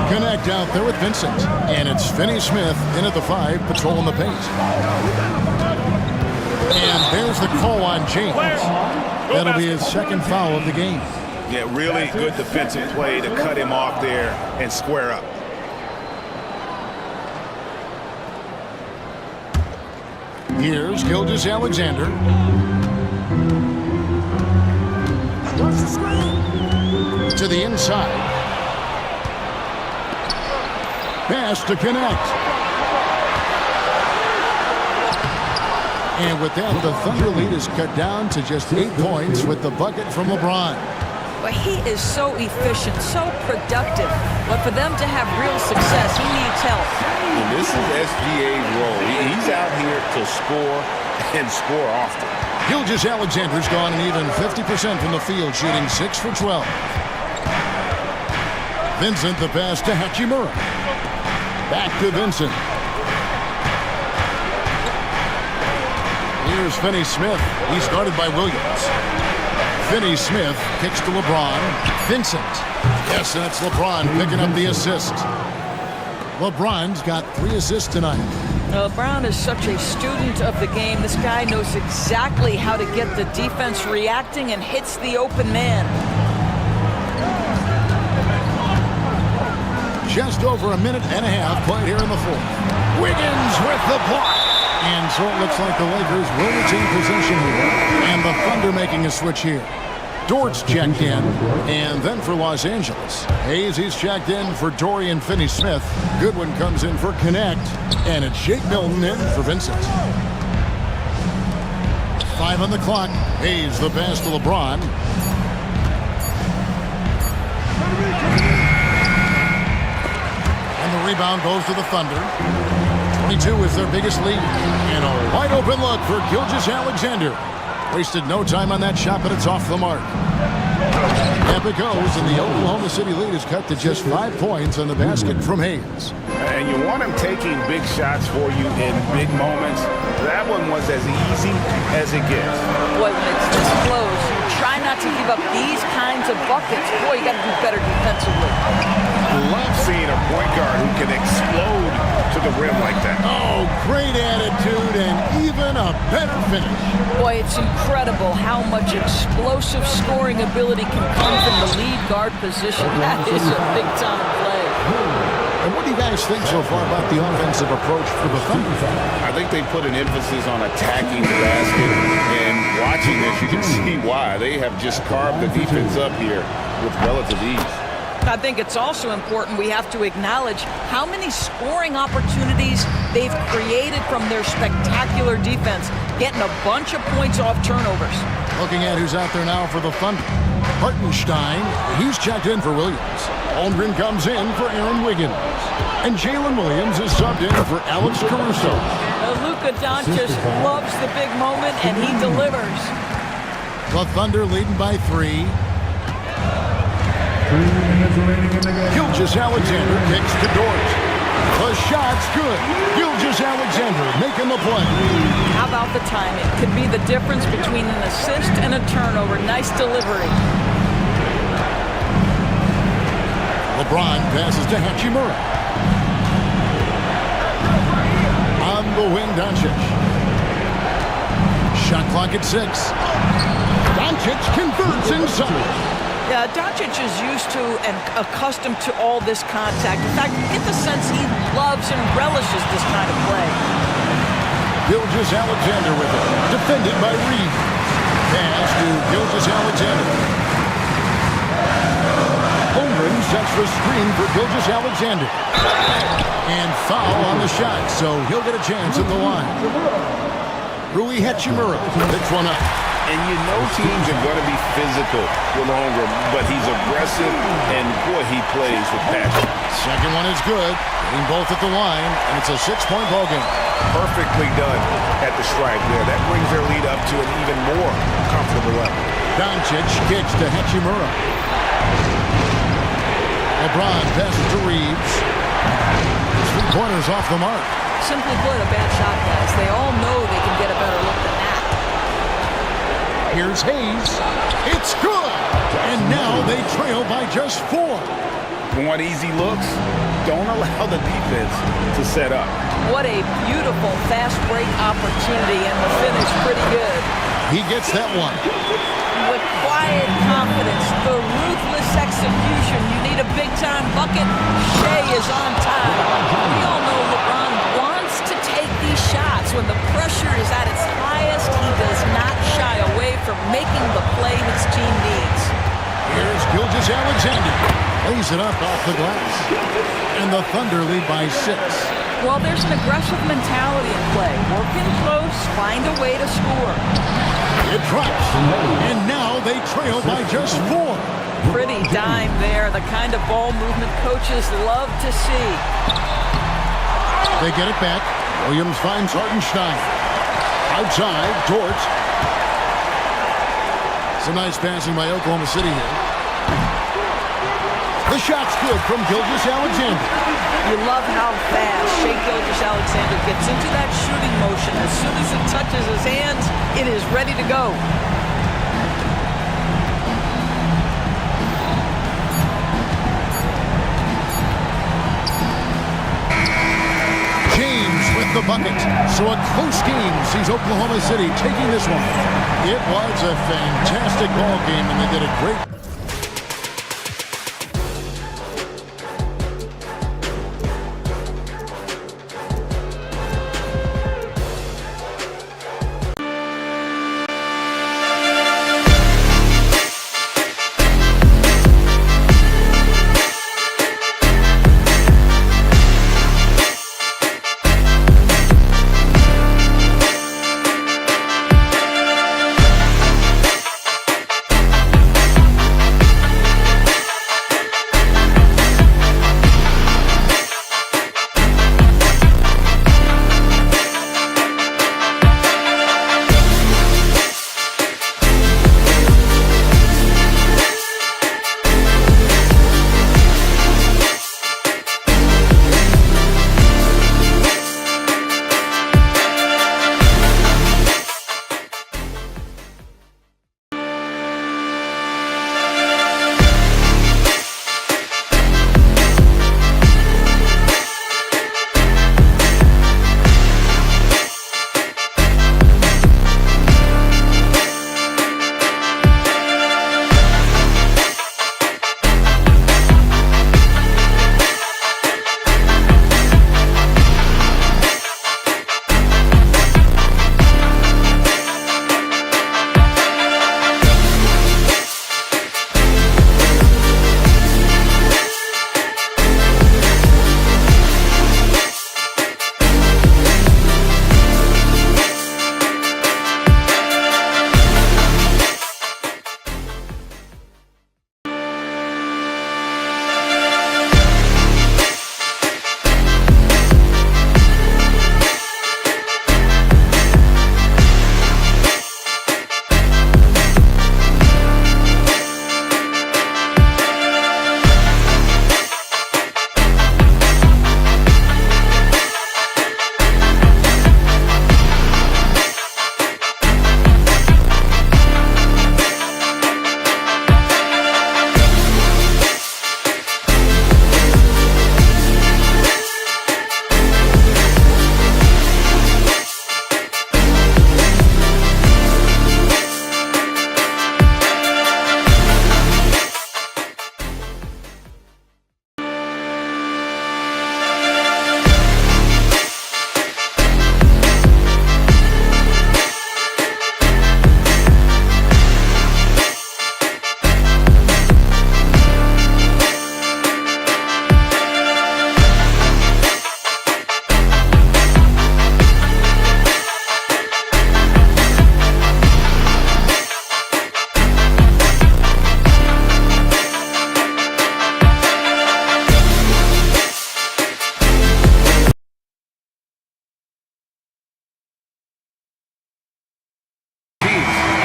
Connect out there with Vincent. And it's Finney-Smith in at the 5, patrolling the paint. And there's the call on James. That'll be his second foul of the game. Yeah, really good defensive play to cut him off there and square up. Here's Gilgeous-Alexander. To the inside. Pass to connect. And with that, the Thunder lead is cut down to just 8 points with the bucket from LeBron. But he is so efficient, so productive. But for them to have real success, he needs help. And this is SGA's role. He's out here to score and score often. Gilgeous-Alexander's gone an even 50% from the field, shooting 6 for 12. Vincent the pass to Hachimura. Back to Vincent. Here's Finney-Smith. He's guarded by Williams. Finney-Smith kicks to LeBron. Vincent. Yes, and it's LeBron picking up the assist. LeBron's got 3 assists tonight. LeBron is such a student of the game. This guy knows exactly how to get the defense reacting and hits the open man. Just over a minute and a half played here in the fourth. Wiggins with the block. And so it looks like the Lakers will retain possession here. And the Thunder making a switch here. Dort's checked in. And then for Los Angeles, Hayes, he's checked in for Dorian Finney-Smith. Goodwin comes in for Connect. And it's Jake Milton in for Vincent. 5 on the clock. Hayes the pass to LeBron. And the rebound goes to the Thunder. 22 is their biggest lead. And a wide open look for Gilgeous-Alexander. Wasted no time on that shot, but it's off the mark. Up it goes, and the Oklahoma City lead is cut to just 5 points on the basket from Hayes. And you want him taking big shots for you in big moments. That one was as easy as it gets. Boy, when it's this close, you try not to give up these kinds of buckets. Boy, you got to do better defensively. Love seeing a point guard who can explode to the rim like that. Oh, great attitude and even a better finish. Boy, it's incredible how much explosive scoring ability can come from the lead guard position. That is a big-time play. And what do you guys think so far about the offensive approach for the Thunder? I think they put an emphasis on attacking the basket, and watching this, you can see why. They have just carved the defense up here with relative ease. I think it's also important we have to acknowledge how many scoring opportunities they've created from their spectacular defense, getting a bunch of points off turnovers. Looking at who's out there now for the Thunder. Hartenstein, he's checked in for Williams. Holmgren comes in for Aaron Wiggins. And Jalen Williams is subbed in for Alex Caruso. Luka Doncic loves the big moment, and he delivers. The Thunder leading by 3. Gilgeous-Alexander kicks to Dort. The shot's good. Gilgeous-Alexander making the play. How about the timing? Could be the difference between an assist and a turnover. Nice delivery. LeBron passes to Hachimura. On the wing, Doncic. Shot clock at 6. Doncic converts inside. Yeah, Doncic is used to and accustomed to all this contact. In fact, you get the sense he loves and relishes this kind of play. Gilgeous-Alexander with it. Defended by Reed. Pass to Gilgeous-Alexander. Holmgren sets the screen for Gilgeous-Alexander. And foul on the shot, so he'll get a chance at the line. Rui Hachimura picks one up. And you know teams are going to be physical with Holmgren, but he's aggressive, and boy, he plays with passion. Second one is good. Hitting both at the line, and it's a 6-point ball game. Perfectly done at the stripe there. That brings their lead up to an even more comfortable level. Doncic kicks to Hachimura. LeBron passes to Reeves. 3 pointers off the mark. Simply put, a bad shot, guys. They all know they can get a better look than that. Here's Hayes. It's good. And now they trail by just 4. Want easy looks? Don't allow the defense to set up. What a beautiful fast break opportunity, and the finish pretty good. He gets that one. With quiet confidence, the ruthless execution. You need a big-time bucket. Shea is on time. We all know LeBron wants to take these shots. When the pressure is at its highest, he does not shy away from making the play his team needs. Here's Gilgeous-Alexander. Lays it up off the glass. And the Thunder lead by 6. Well, there's an aggressive mentality in play. Work in close, find a way to score. It drops. And now they trail by just 4. Pretty dime there, the kind of ball movement coaches love to see. They get it back. Williams finds Hartenstein. Outside, Dort. Some nice passing by Oklahoma City here. The shot's good from Gilgeous-Alexander. You love how fast Shea Gilgeous-Alexander gets into that shooting motion. As soon as it touches his hands, it is ready to go. James with the bucket. So a close game sees Oklahoma City taking this one. It was a fantastic ball game, and they did a great.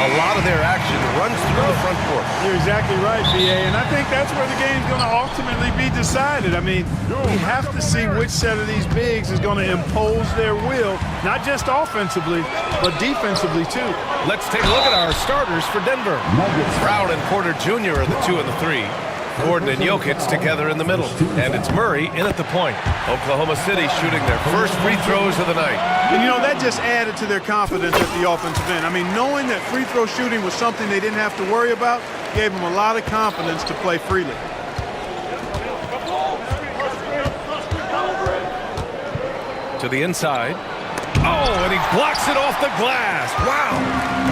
A lot of their action runs through the front for. You're exactly right, B.A., and I think that's where the game's going to ultimately be decided. I mean, we have to see which set of these bigs is going to impose their will, not just offensively, but defensively, too. Let's take a look at our starters for Denver. Brown and Porter Jr. are the 2 and the 3. Gordon and Jokic together in the middle. And it's Murray in at the point. Oklahoma City shooting their first free throws of the night. And, that just added to their confidence at the offensive end. I mean, knowing that free throw shooting was something they didn't have to worry about gave them a lot of confidence to play freely. To the inside. Oh, and he blocks it off the glass. Wow.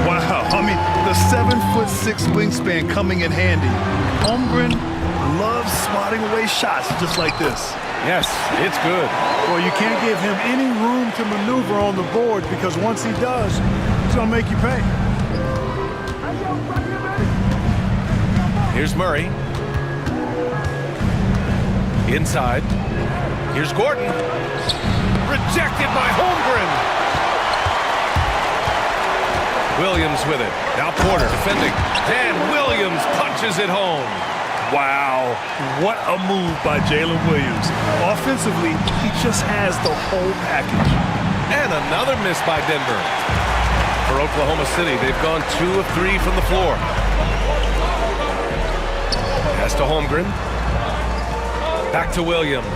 Wow. I mean, the 7'6" wingspan coming in handy. Holmgren loves swatting away shots just like this. Yes, it's good. Well, you can't give him any room to maneuver on the board because once he does, he's going to make you pay. Here's Murray. Inside. Here's Gordon. Rejected by Holmgren. Williams with it. Now Porter defending. Dan Williams punches it home. Wow, what a move by Jalen Williams. Offensively, he just has the whole package. And another miss by Denver. For Oklahoma City, they've gone 2 of 3 from the floor. Pass to Holmgren. Back to Williams.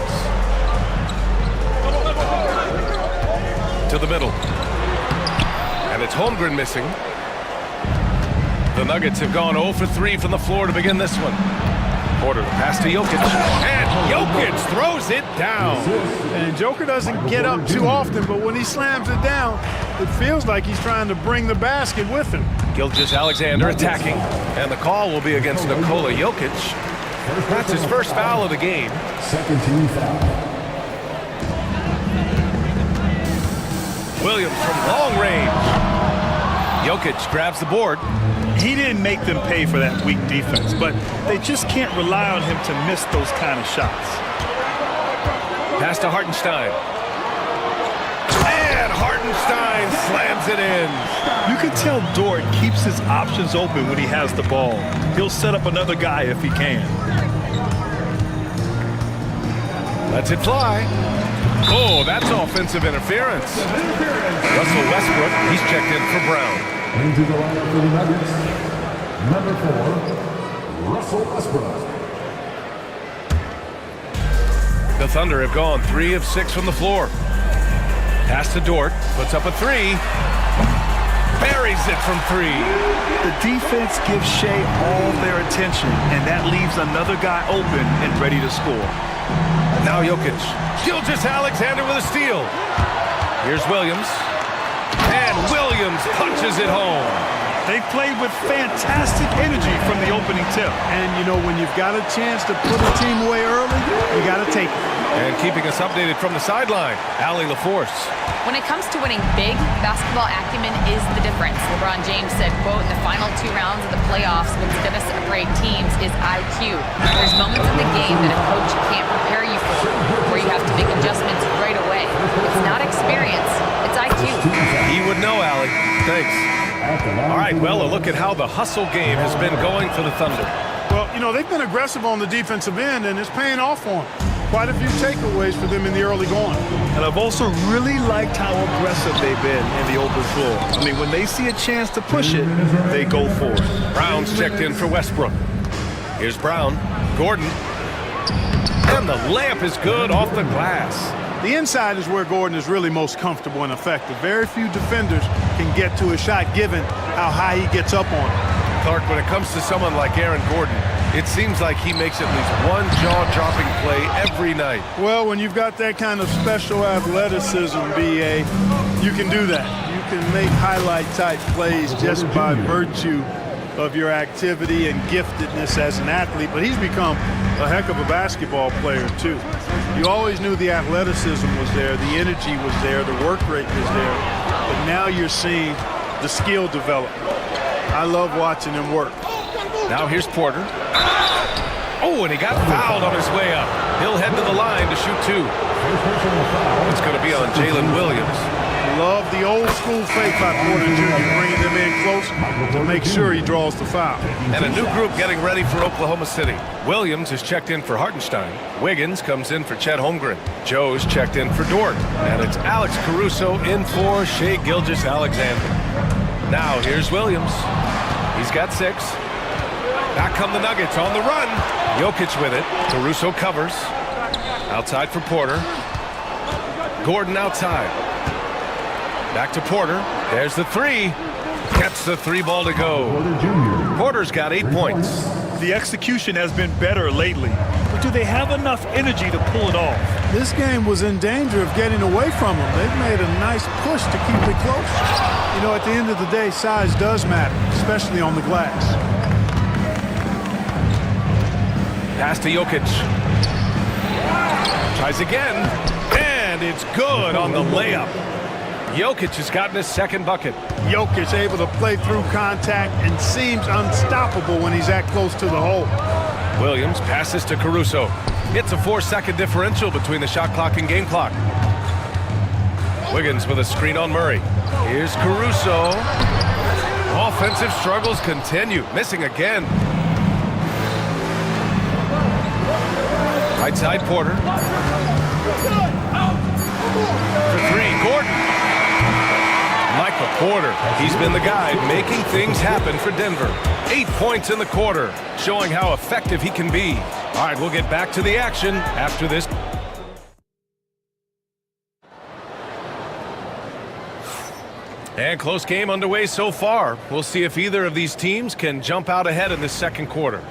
To the middle. And it's Holmgren missing. The Nuggets have gone 0 for 3 from the floor to begin this one. Porter pass to Jokic. And Jokic throws it down. And Joker doesn't get up too often, but when he slams it down, it feels like he's trying to bring the basket with him. Gilgeous-Alexander attacking. And the call will be against Nikola Jokic. That's his first foul of the game. Second team foul. Williams from long range. Jokic grabs the board. He didn't make them pay for that weak defense, but they just can't rely on him to miss those kind of shots. Pass to Hartenstein. And Hartenstein slams it in. You can tell Dort keeps his options open when he has the ball. He'll set up another guy if he can. Lets it fly. Oh, that's offensive interference. Russell Westbrook, he's checked in for Brown. Into the lineup for the Nuggets, number 4, Russell Westbrook. The Thunder have gone 3 of 6 from the floor. Pass to Dort, puts up a 3. Buries it from 3. The defense gives Shea all their attention, and that leaves another guy open and ready to score. Now Jokic. Gilgeous-Alexander with a steal. Here's Williams. And Williams punches it home. They played with fantastic energy from the opening tip. And, when you've got a chance to put a team away early, you got to take it. And keeping us updated from the sideline, Allie LaForce. When it comes to winning big, basketball acumen is the difference. LeBron James said, quote, in the final 2 rounds of the playoffs, what's going to separate teams is IQ. There's moments in the game that a coach can't prepare you for, where you have to make adjustments right away. It's not experience, it's IQ. He would know, Allie. Thanks. All right, well, a look at how the hustle game has been going for the Thunder. Well, they've been aggressive on the defensive end, and it's paying off for them. Quite a few takeaways for them in the early going. And I've also really liked how aggressive they've been in the open floor. I mean, when they see a chance to push it, they go for it. Brown's checked in for Westbrook. Here's Brown. Gordon. And the layup is good off the glass. The inside is where Gordon is really most comfortable and effective. Very few defenders can get to a shot given how high he gets up on it. Clark, when it comes to someone like Aaron Gordon, it seems like he makes at least one jaw-dropping play every night. Well, when you've got that kind of special athleticism, B.A., you can do that. You can make highlight-type plays just by virtue of your activity and giftedness as an athlete. But he's become a heck of a basketball player, too. You always knew the athleticism was there, the energy was there, the work rate was there. But now you're seeing the skill develop. I love watching him work. Now here's Porter. Oh, and he got fouled on his way up. He'll head to the line to shoot 2. It's going to be on Jalen Williams. Love the old school fake by Porter Jr., bringing them in close to make sure he draws the foul. And a new group getting ready for Oklahoma City. Williams is checked in for Hartenstein. Wiggins comes in for Chet Holmgren. Joe's checked in for Dort. And it's Alex Caruso in for Shai Gilgeous-Alexander. Now here's Williams. He's got 6. Back come the Nuggets on the run. Jokic with it. Caruso covers. Outside for Porter. Gordon outside. Back to Porter. There's the 3. Gets the 3 ball to go. Porter's got 8 points. The execution has been better lately, but do they have enough energy to pull it off? This game was in danger of getting away from them. They've made a nice push to keep it close. You know, at the end of the day, size does matter, especially on the glass. Pass to Jokic. Tries again, and it's good on the layup. Jokic has gotten his 2nd bucket. Jokic able to play through contact and seems unstoppable when he's that close to the hole. Williams passes to Caruso. It's a 4-second differential between the shot clock and game clock. Wiggins with a screen on Murray. Here's Caruso. Offensive struggles continue. Missing again. Right side Porter. For 3, Gordon. Michael Porter, he's been the guy making things happen for Denver. 8 points in the quarter, showing how effective he can be. All right, we'll get back to the action after this. And close game underway so far. We'll see if either of these teams can jump out ahead in the 2nd quarter.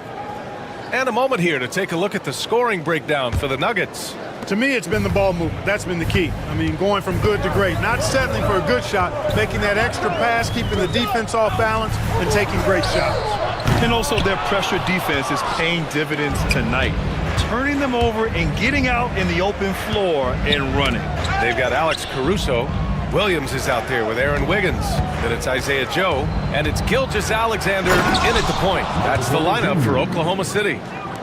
And a moment here to take a look at the scoring breakdown for the Nuggets. To me, it's been the ball movement. That's been the key. I mean, going from good to great. Not settling for a good shot, making that extra pass, keeping the defense off balance, and taking great shots. And also their pressure defense is paying dividends tonight. Turning them over and getting out in the open floor and running. They've got Alex Caruso. Williams is out there with Aaron Wiggins. Then it's Isaiah Joe. And it's Gilgeous-Alexander in at the point. That's the lineup for Oklahoma City.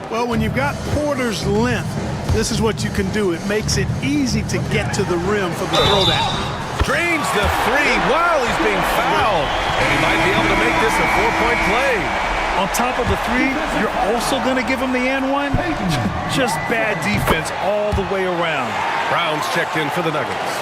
Well, when you've got Porter's length, this is what you can do. It makes it easy to get to the rim for the throwdown. Drains the 3 while he's being fouled. And he might be able to make this a 4-point play. On top of the 3, you're also going to give him the and 1? Just bad defense all the way around. Brown's checked in for the Nuggets.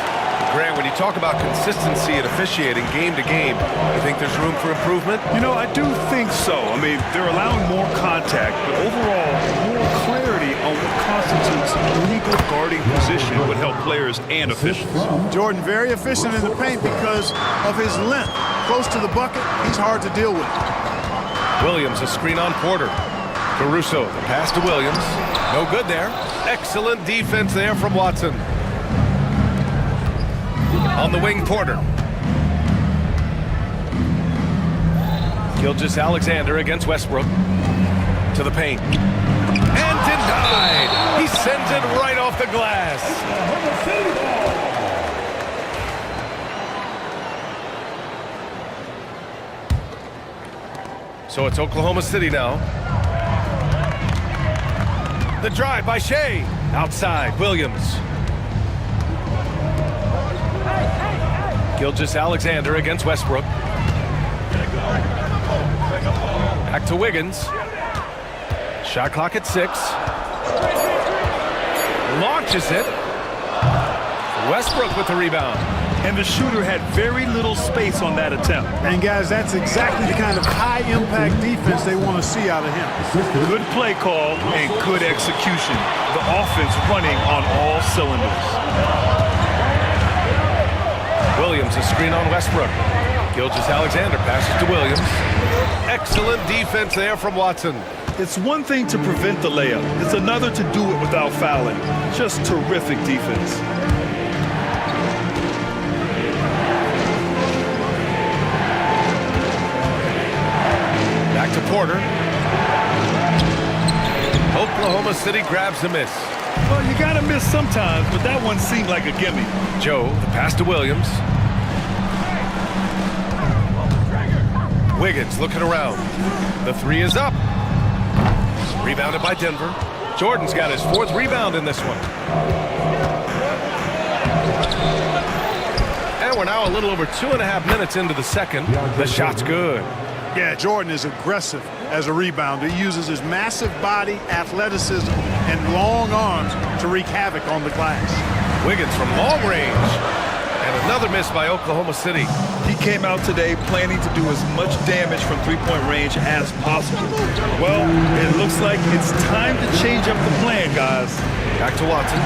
Grant, when you talk about consistency and officiating game to game, you think there's room for improvement? You know, I do think so. I mean, they're allowing more contact, but overall, more clarity on what constitutes legal guarding position would help players and officials. Jordan very efficient in the paint because of his length. Close to the bucket, he's hard to deal with. Williams, a screen on Porter. Caruso, the pass to Williams. No good there. Excellent defense there from Watson. On the wing, Porter. Gilgeous-Alexander against Westbrook. To the paint. And denied. He sends it right off the glass. So it's Oklahoma City now. The drive by Shai. Outside, Williams. Gilgeous-Alexander against Westbrook. Back to Wiggins. Shot clock at 6. Launches it. Westbrook with the rebound. And the shooter had very little space on that attempt. And guys, that's exactly the kind of high-impact defense they want to see out of him. Good play call and good execution. The offense running on all cylinders. Williams, a screen on Westbrook. Gilgeous-Alexander passes to Williams. Excellent defense there from Watson. It's one thing to prevent the layup. It's another to do it without fouling. Just terrific defense. Back to Porter. Oklahoma City grabs the miss. Well, you gotta miss sometimes, but that one seemed like a gimme. Joe, the pass to Williams. Wiggins looking around. The 3 is up. Rebounded by Denver. Jordan's got his 4th rebound in this one. And we're now a little over 2.5 minutes into the second. The shot's good. Yeah, Jordan is aggressive as a rebounder. He uses his massive body, athleticism, and long arms to wreak havoc on the glass. Wiggins from long range. And another miss by Oklahoma City. He came out today planning to do as much damage from three-point range as possible. Well, it looks like it's time to change up the plan, guys. Back to Watson.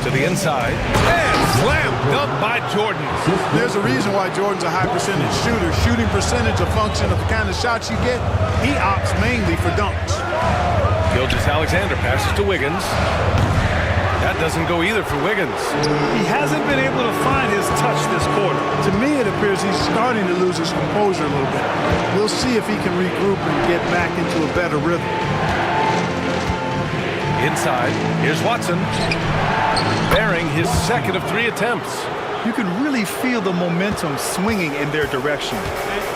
To the inside. And slam dunk by Jordan. There's a reason why Jordan's a high percentage shooter. Shooting percentage a function of the kind of shots you get. He opts mainly for dunks. Gilgeous-Alexander passes to Wiggins. That doesn't go either for Wiggins. He hasn't been able to find his touch this quarter. To me, it appears he's starting to lose his composure a little bit. We'll see if he can regroup and get back into a better rhythm. Inside, here's Watson. Bearing his second of 3 attempts. You can really feel the momentum swinging in their direction.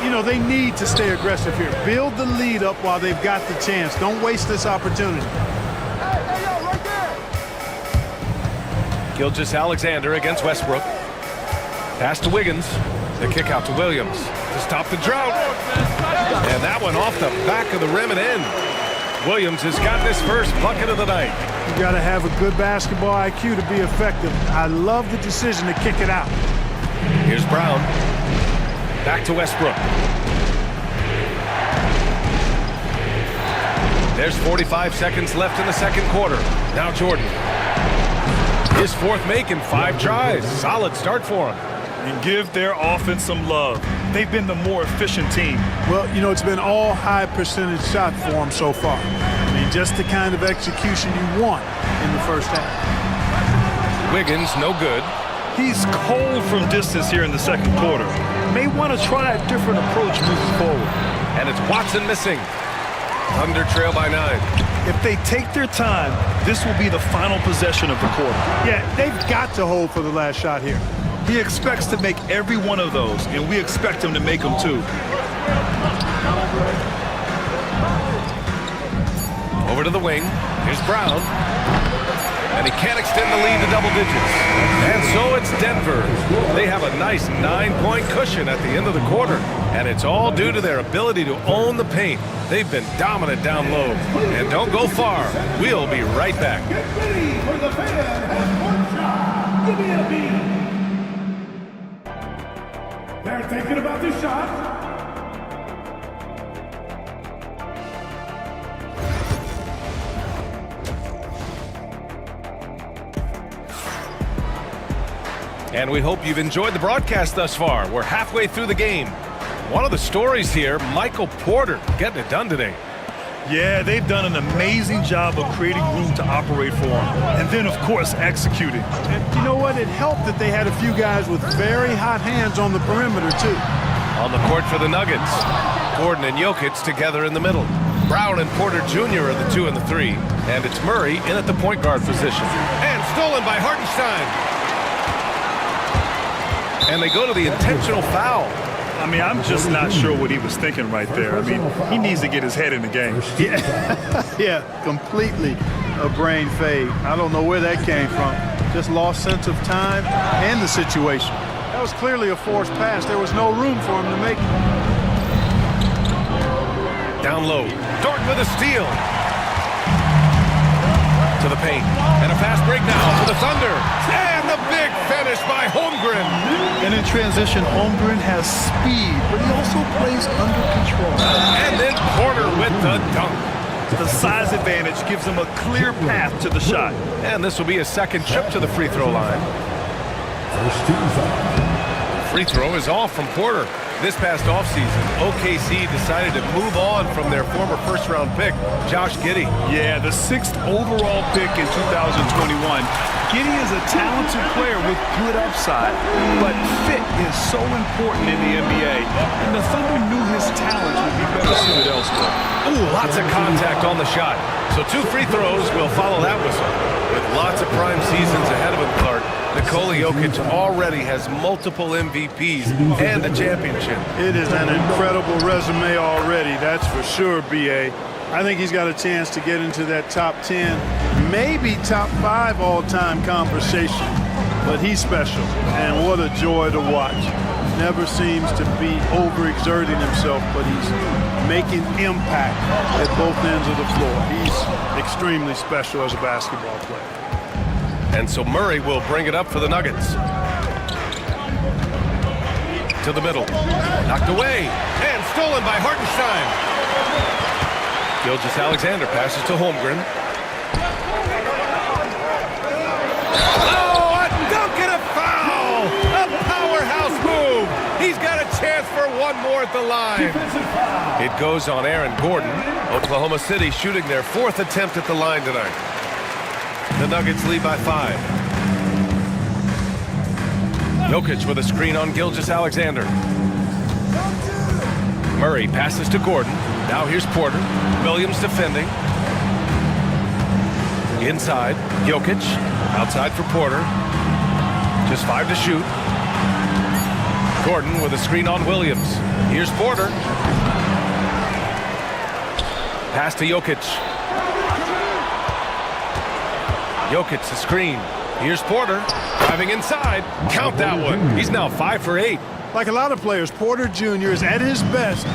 You know, they need to stay aggressive here. Build the lead up while they've got the chance. Don't waste this opportunity. Gilgeous-Alexander against Westbrook. Pass to Wiggins. The kick out to Williams to stop the drought. And that one off the back of the rim and in. Williams has got this first bucket of the night. You got to have a good basketball IQ to be effective. I love the decision to kick it out. Here's Brown. Back to Westbrook. There's 45 seconds left in the second quarter. Now Jordan. His fourth make in 5 tries. Solid start for him. And give their offense some love. They've been the more efficient team. Well, you know, it's been all high percentage shot for them so far. I mean, just the kind of execution you want in the first half. Wiggins, no good. He's cold from distance here in the second quarter. May want to try a different approach moving forward. And it's Watson missing. Thunder trail by 9. If they take their time, this will be the final possession of the quarter. Yeah, they've got to hold for the last shot here. He expects to make every one of those, and we expect him to make them too. Over to the wing. Here's Brown. And he can't extend the lead to double digits. And so it's Denver. They have a nice 9-point cushion at the end of the quarter. And it's all due to their ability to own the paint. They've been dominant down low. And don't go far. We'll be right back. Get ready for the fan half-court shot. Give me a beat. They're thinking about the shot. And we hope you've enjoyed the broadcast thus far. We're halfway through the game. One of the stories here, Michael Porter getting it done today. Yeah, they've done an amazing job of creating room to operate for him. And then, of course, executing. And you know what? It helped that they had a few guys with very hot hands on the perimeter, too. On the court for the Nuggets, Gordon and Jokic together in the middle. Brown and Porter Jr. are the 2 and the 3. And it's Murray in at the point guard position. And stolen by Hartenstein. And they go to the intentional foul. I mean, I'm just not sure what he was thinking right there. I mean, he needs to get his head in the game. Yeah, completely a brain fade. I don't know where that came from. Just lost sense of time and the situation. That was clearly a forced pass. There was no room for him to make it. Down low. Dort with a steal. To the paint. And a fast break now for the Thunder. And the big finish by Holmgren. And in transition, Holmgren has speed, but he also plays under control. And then Porter with the dunk. The size advantage gives him a clear path to the shot. And this will be a second trip to the free throw line. Free throw is off from Porter. This past offseason, OKC decided to move on from their former first-round pick, Josh Giddey. Yeah, the 6th overall pick in 2021. Giddey is a talented player with good upside, but fit is so important in the NBA, and the Thunder knew his talent would be better suited elsewhere. Ooh, lots of contact on the shot. So 2 free throws will follow that whistle. With lots of prime seasons ahead of him, Clark, Nikola Jokic already has multiple MVPs and a championship. It is an incredible resume already, that's for sure, B.A. I think he's got a chance to get into that top 10, maybe top 5 all-time conversation. But he's special, and what a joy to watch. Never seems to be overexerting himself, but he's making impact at both ends of the floor. He's extremely special as a basketball player. And so Murray will bring it up for the Nuggets. To the middle. Knocked away. And stolen by Hartenstein. Gilgeous-Alexander passes to Holmgren. Oh, a dunk and a foul! A powerhouse move! He's got a chance for one more at the line. It goes on Aaron Gordon. Oklahoma City shooting their 4th attempt at the line tonight. The Nuggets lead by 5. Jokic with a screen on Gilgeous-Alexander. Murray passes to Gordon. Now here's Porter. Williams defending. Inside, Jokic. Outside for Porter. Just 5 to shoot. Gordon with a screen on Williams. Here's Porter. Pass to Jokic. Jokic the screen. Here's Porter. Driving inside. Count that one. He's now 5 for 8. Like a lot of players, Porter Jr. is at his best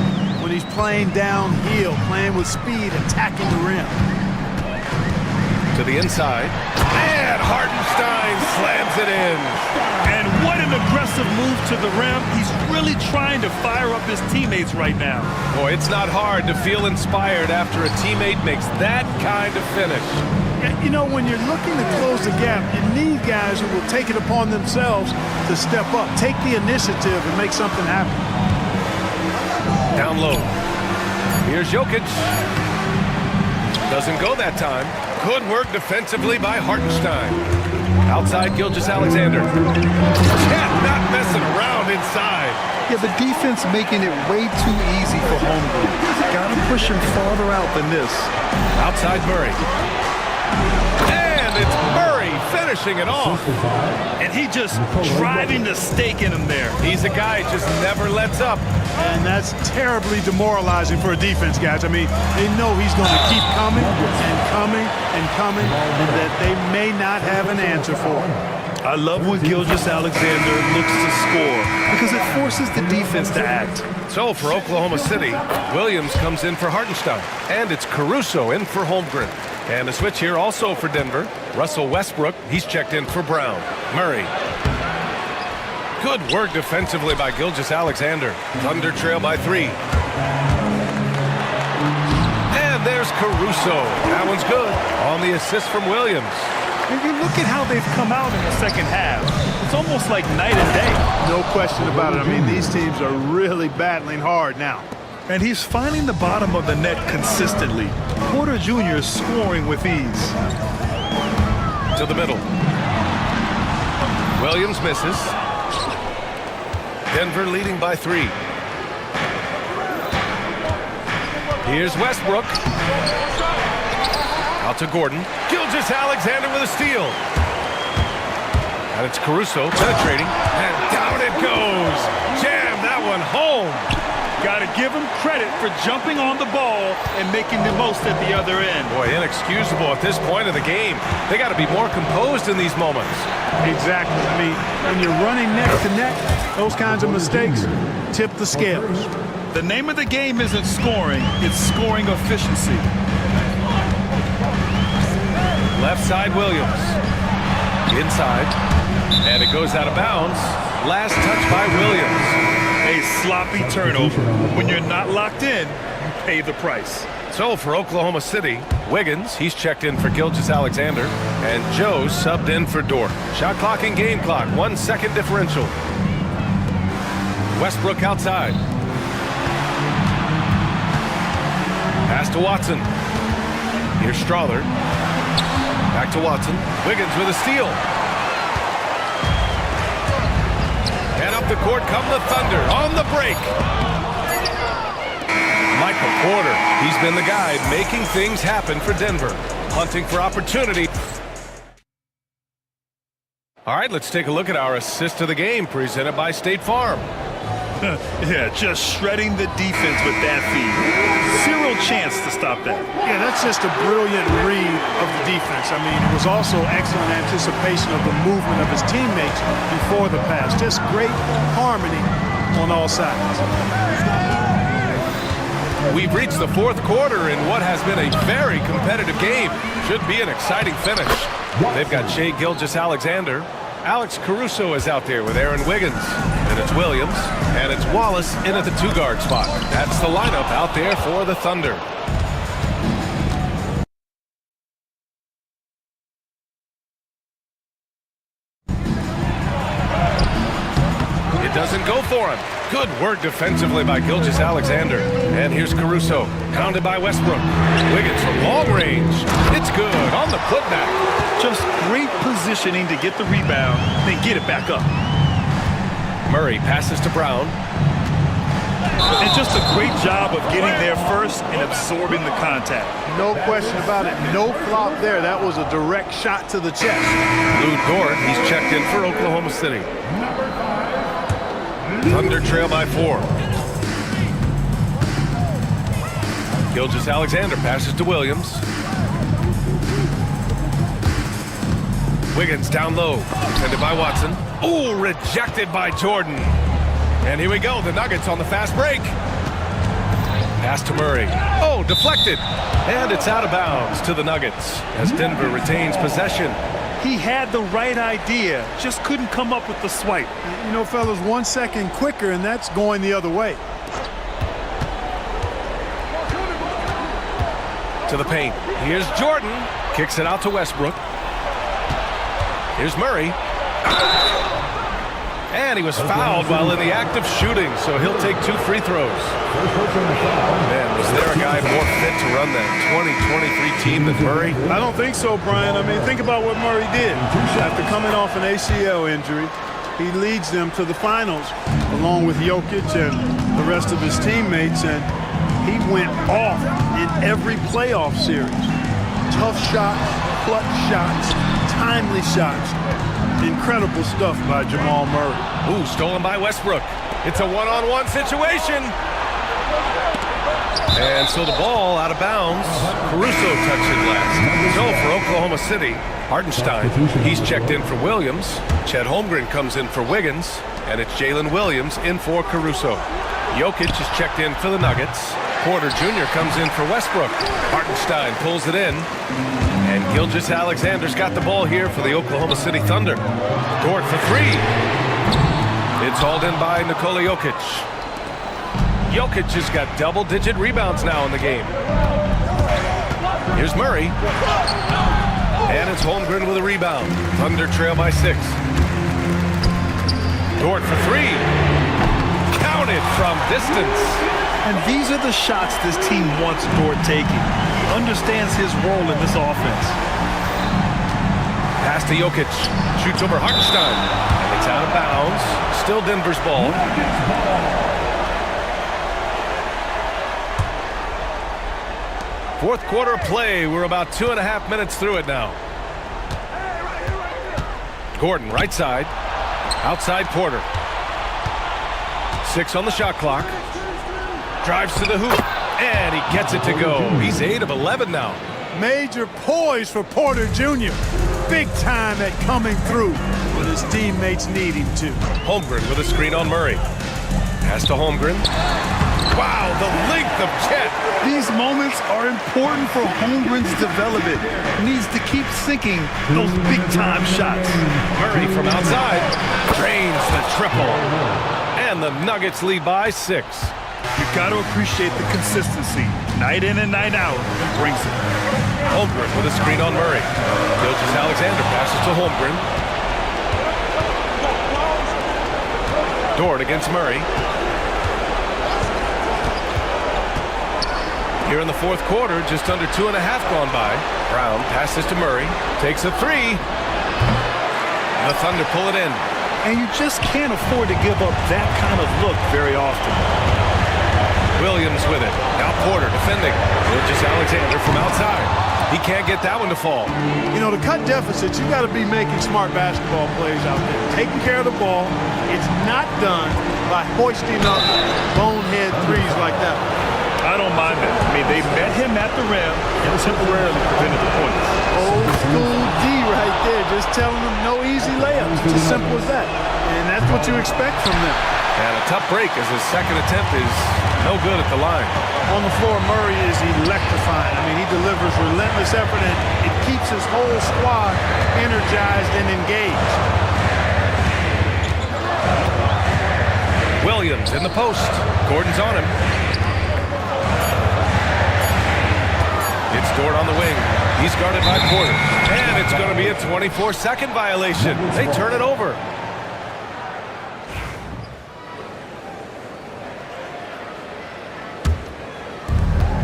when he's playing downhill, playing with speed, attacking the rim. To the inside. And Hartenstein slams it in. And what an aggressive move to the rim. He's really trying to fire up his teammates right now. Boy, it's not hard to feel inspired after a teammate makes that kind of finish. You know, when you're looking to close the gap, you need guys who will take it upon themselves to step up, take the initiative, and make something happen. Down low. Here's Jokic. Doesn't go that time. Good work defensively by Hartenstein. Outside, Gilgeous-Alexander. Yeah, not messing around inside. Yeah, the defense making it way too easy for Holmgren. Got to push him farther out than this. Outside Murray. And it's Murray finishing it off. And he just driving the stake in him there. He's a guy who just never lets up. And that's terribly demoralizing for a defense, guys. I mean, they know he's going to keep coming and coming and coming, and that they may not have an answer for him. I love when Gilgeous-Alexander looks to score because it forces the defense to act. So for Oklahoma City, Williams comes in for Hartenstein. And it's Caruso in for Holmgren. And a switch here also for Denver. Russell Westbrook, he's checked in for Brown. Murray. Good work defensively by Gilgeous-Alexander. Thunder trail by 3. And there's Caruso. That one's good. On the assist from Williams. If you look at how they've come out in the second half, it's almost like night and day. No question about it. I mean, these teams are really battling hard now. And he's finding the bottom of the net consistently. Porter Jr. is scoring with ease. To the middle. Williams misses. Denver leading by 3. Here's Westbrook. Out to Gordon. Gilgeous-Alexander with a steal. And it's Caruso penetrating. And down it goes. Jam that one home. Got to give him credit for jumping on the ball and making the most at the other end. Boy, inexcusable at this point of the game. They got to be more composed in these moments. Exactly. I mean, when you're running neck to neck, those kinds of mistakes tip the scales. The name of the game isn't scoring, it's scoring efficiency. Left side, Williams. Inside. And it goes out of bounds. Last touch by Williams. A sloppy turnover. When you're not locked in, you pay the price. So for Oklahoma City, Wiggins, he's checked in for Gilgeous-Alexander, and Joe subbed in for Dort. Shot clock and game clock, 1 second differential. Westbrook outside. Pass to Watson. Here's Strother. Back to Watson. Wiggins with a steal. And up the court come the Thunder on the break. Michael Porter, he's been the guy making things happen for Denver. Hunting for opportunity. All right, let's take a look at our assist of the game presented by State Farm. Yeah, just shredding the defense with that feed. Zero chance to stop that. Yeah, that's just a brilliant read of the defense. I mean, it was also excellent anticipation of the movement of his teammates before the pass. Just great harmony on all sides. We've reached the fourth quarter in what has been a very competitive game. Should be an exciting finish. They've got Shai Gilgeous-Alexander. Alex Caruso is out there with Aaron Wiggins. And it's Williams. And it's Wallace in at the 2-guard spot. That's the lineup out there for the Thunder. It doesn't go for him. Good work defensively by Gilgeous-Alexander. And here's Caruso, pounded by Westbrook. Wiggins from long range. It's good on the putback. Just great positioning to get the rebound, then get it back up. Murray passes to Brown. And just a great job of getting there first and absorbing the contact. No question about it. No flop there. That was a direct shot to the chest. Lou Dort, he's checked in for Oklahoma City. Thunder trail by 4. Gilgeous-Alexander passes to Williams. Wiggins down low, defended by Watson. Ooh, rejected by Jordan. And here we go, the Nuggets on the fast break. Pass to Murray. Oh, deflected. And it's out of bounds to the Nuggets as Denver retains possession. He had the right idea, just couldn't come up with the swipe. You know, fellas, 1 second quicker, and that's going the other way. To the paint. Here's Jordan. Kicks it out to Westbrook. Here's Murray. And he was fouled while in the act of shooting, so he'll take 2 free throws. Man, was there a guy more fit to run that 2023 team than Murray? I don't think so, Brian. I mean, think about what Murray did. After coming off an ACL injury, he leads them to the finals along with Jokic and the rest of his teammates, and he went off in every playoff series. Tough shots, clutch shots, timely shots. Incredible stuff by Jamal Murray. Ooh, stolen by Westbrook. It's a one-on-one situation. And so the ball out of bounds. Caruso touched it last. So for Oklahoma City, Hartenstein, he's checked in for Williams. Chet Holmgren comes in for Wiggins. And it's Jalen Williams in for Caruso. Jokic is checked in for the Nuggets. Porter Jr. comes in for Westbrook. Hartenstein pulls it in. And Gilgeous-Alexander's got the ball here for the Oklahoma City Thunder. Dort for 3. It's hauled in by Nikola Jokic. Jokic has got double-digit rebounds now in the game. Here's Murray. And it's Holmgren with a rebound. Thunder trail by 6. Dort for 3. Counted from distance. And these are the shots this team wants Dort taking. He understands his role in this offense. Pass to Jokic. Shoots over Hartenstein. And it's out of bounds. Still Denver's ball. Fourth quarter play. We're about 2.5 minutes through it now. Gordon, right side. Outside Porter. 6 on the shot clock. Drives to the hoop. And he gets it to go. He's 8 of 11 now. Major poise for Porter Jr. Big time at coming through when his teammates need him to. Holmgren with a screen on Murray. Pass to Holmgren. Wow, the length of Chet. These moments are important for Holmgren's development. He needs to keep sinking those big-time shots. Murray from outside drains the triple. And the Nuggets lead by 6. You've got to appreciate the consistency. Night in and night out, he brings it. Holmgren with a screen on Murray. Gilgeous-Alexander passes to Holmgren. Dort against Murray. Here in the fourth quarter, just under 2.5 gone by. Brown passes to Murray. Takes a 3. The Thunder pull it in. And you just can't afford to give up that kind of look very often. Williams with it. Now Porter defending. Gilgeous-Alexander from outside. He can't get that one to fall. You know, to cut deficits, you got to be making smart basketball plays out there. Taking care of the ball. It's not done by hoisting up bonehead threes like that. I don't mind that. I mean, they met him at the rim and temporarily prevented the points. Old school D right there, just telling them no easy layups. It's as simple as that. And that's what you expect from them. And a tough break as his second attempt is no good at the line. On the floor, Murray is electrifying. I mean, he delivers relentless effort, and it keeps his whole squad energized and engaged. Williams in the post. Gordon's on him. It's Dort on the wing. He's guarded by Porter. And it's going to be a 24-second violation. They turn it over.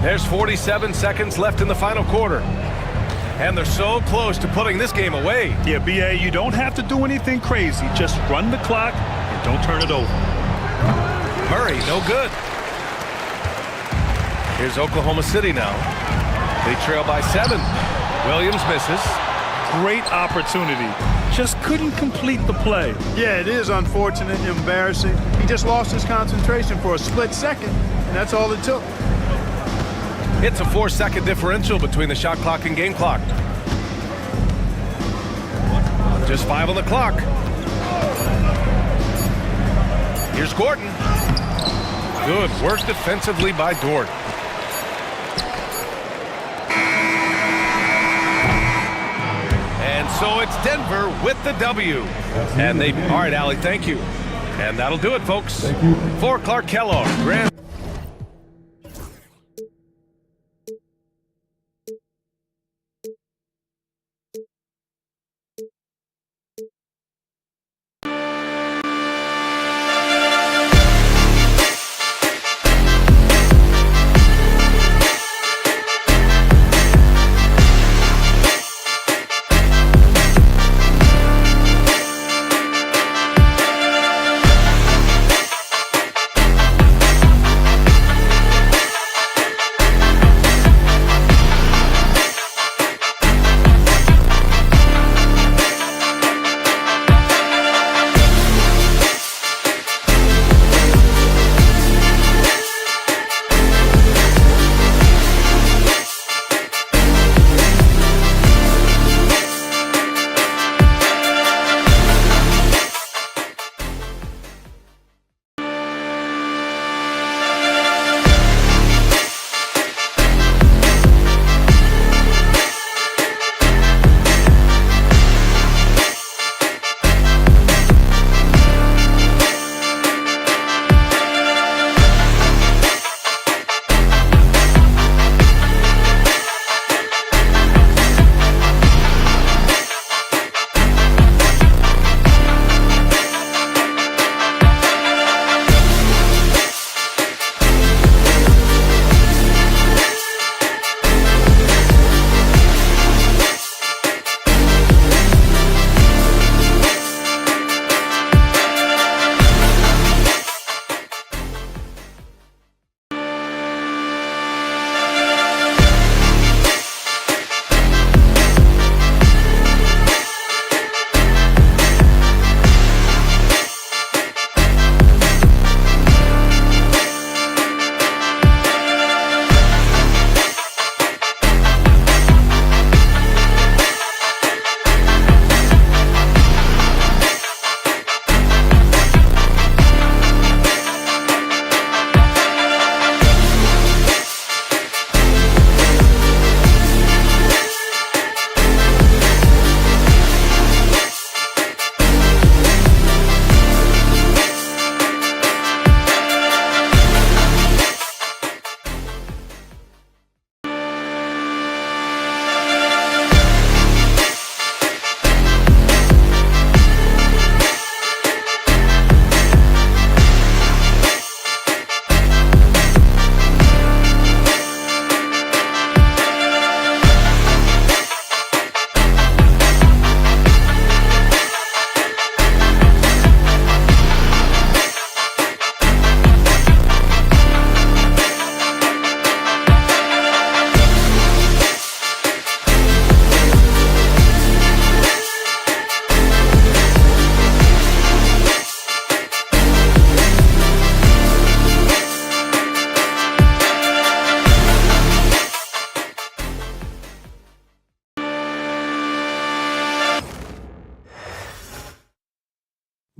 There's 47 seconds left in the final quarter. And they're so close to putting this game away. Yeah, B.A., you don't have to do anything crazy. Just run the clock and don't turn it over. Murray, no good. Here's Oklahoma City now. They trail by 7. Williams misses. Great opportunity. Just couldn't complete the play. Yeah, it is unfortunate, embarrassing. He just lost his concentration for a split second, and that's all it took. It's a 4-second differential between the shot clock and game clock. Just 5 on the clock. Here's Gordon. Good work defensively by Dort. And so it's Denver with the W. And they, all right, Allie, thank you. And that'll do it, folks. For Clark Kellogg, Grand.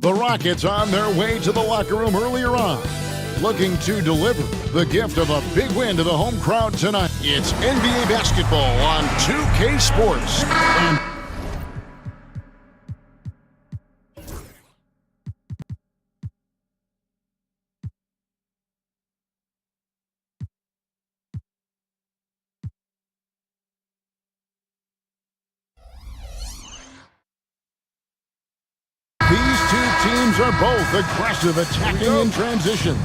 The Rockets on their way to the locker room earlier on, looking to deliver the gift of a big win to the home crowd tonight. It's NBA basketball on 2K Sports. And these two teams are both aggressive, attacking in transition.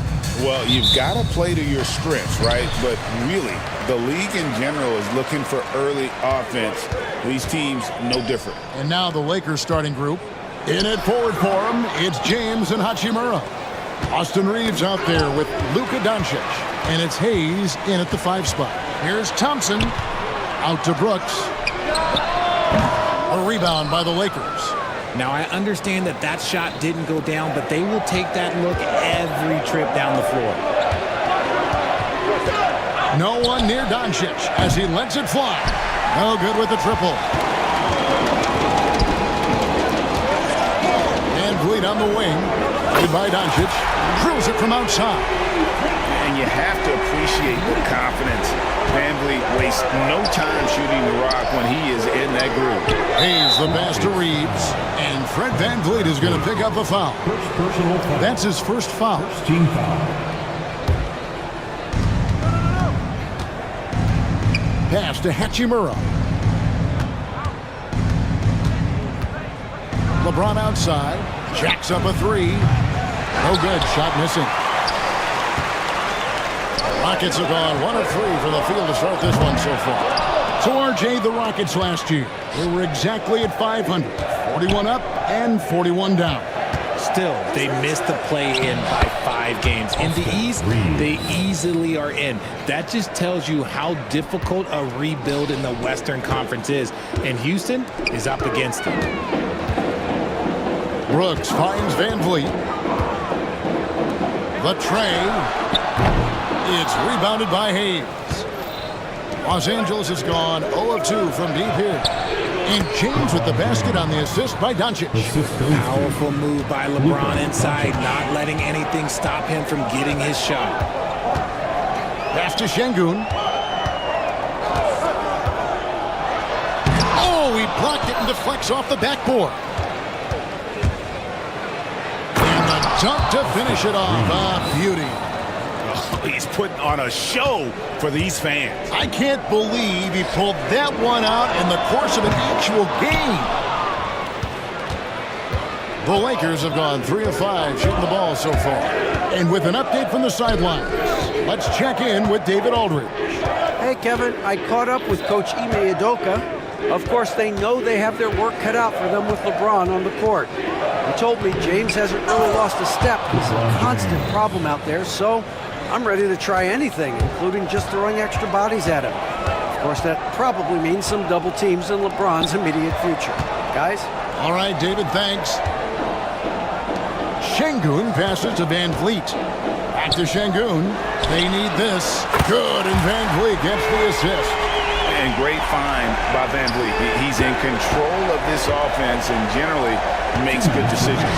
Well, you've got to play to your strengths, right? But really, the league in general is looking for early offense. These teams, no different. And now the Lakers starting group. In it forward for him, it's James and Hachimura. Austin Reeves out there with Luka Doncic. And it's Hayes in at the 5 spot. Here's Thompson. Out to Brooks. A rebound by the Lakers. Now, I understand that that shot didn't go down, but they will take that look every trip down the floor. No one near Doncic as he lets it fly. No good with the triple. And Vliet on the wing. Played by Doncic. Drills it from outside. And you have to appreciate the confidence. Van Vliet wastes no time shooting the rock when he is in that groove. Here's the pass to Reeves. And Fred Van Vliet is going to pick up a foul. That's his first foul. Team foul. Pass to Hachimura. LeBron outside. Jacks up a 3. No good. Shot missing. Rockets have gone 1 of 3 from the field to start this one so far. So, RJ, the Rockets last year, they were exactly at 500. 41 up and 41 down. Still, they missed the play-in by 5 games. In the East, they easily are in. That just tells you how difficult a rebuild in the Western Conference is. And Houston is up against it. Brooks finds Van Vliet. The tray. It's rebounded by Hayes. Los Angeles has gone 0 of 2 from deep here. And James with the basket on the assist by Doncic. Powerful move by LeBron inside, not letting anything stop him from getting his shot. Pass to Şengün. Oh, he blocked it and deflects off the backboard. And the dunk to finish it off. Beauty. He's putting on a show for these fans. I can't believe he pulled that one out in the course of an actual game. The Lakers have gone 3 of 5 shooting the ball so far. And with an update from the sidelines, let's check in with David Aldridge. Hey, Kevin, I caught up with Coach Ime Udoka. Of course, they know they have their work cut out for them with LeBron on the court. He told me James hasn't really lost a step. He's a constant problem out there, so I'm ready to try anything, including just throwing extra bodies at him. Of course, that probably means some double teams in LeBron's immediate future. Guys? All right, David, thanks. Şengün passes to Van Vliet. Back to Şengün. They need this. Good, and Van Vliet gets the assist. And great find by Van Vliet. He's in control of this offense and generally makes good decisions.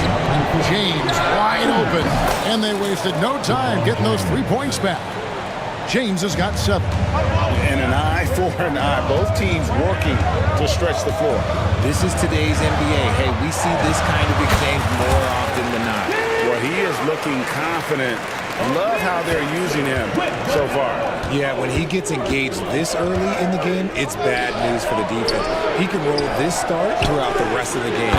James wide open. And they wasted no time getting those 3 points back. James has got 7. And an eye for an eye. Both teams working to stretch the floor. This is today's NBA. Hey, we see this kind of exchange more often than not. Well, he is looking confident. Love how they're using him so far. Yeah, when he gets engaged this early in the game, it's bad news for the defense. He can roll this start throughout the rest of the game.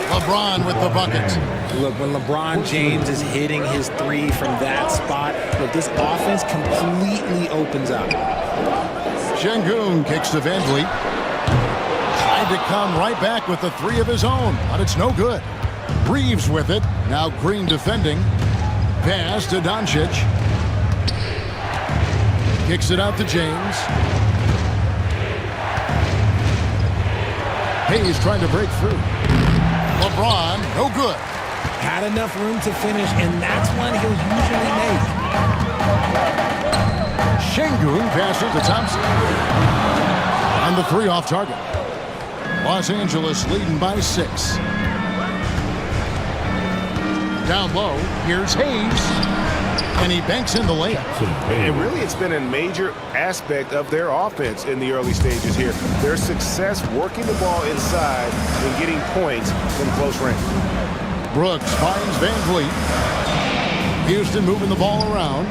LeBron with the bucket. Look, when LeBron James is hitting his 3 from that spot, look, this offense completely opens up. Şengün kicks to Van Vliet. Tried to come right back with the 3 of his own, but it's no good. Reeves with it. Now Green defending. Pass to Doncic. Kicks it out to James. Hayes trying to break through. LeBron, no good. Had enough room to finish, and that's one he'll usually make. Şengün passes to Thompson. And the 3 off target. Los Angeles leading by 6. Down low, here's Hayes. And he banks in the layup. And really, it's been a major aspect of their offense in the early stages here. Their success working the ball inside and getting points from close range. Brooks finds Van Vliet. Houston moving the ball around.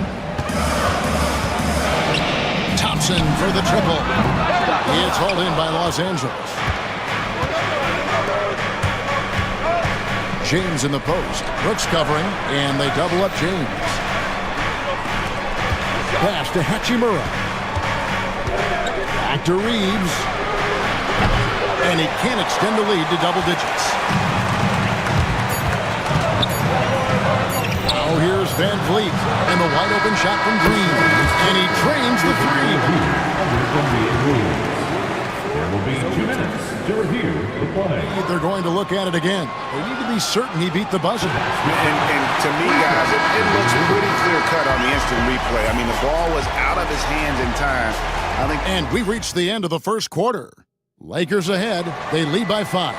Thompson for the triple. It's hauled in by Los Angeles. James in the post. Brooks covering, and they double up James. Pass to Hachimura. Back to Reeves. And he can't extend the lead to double digits. Now here's Van Vliet. And the wide open shot from Green. And he drains the three. There will be 2 minutes to review the play. They're going to look at it again. They need to be certain he beat the buzzer. And to me, guys, it looks pretty clear-cut on the instant replay. I mean, the ball was out of his hands in time. I think. And we reached the end of the first quarter. Lakers ahead. They lead by 5.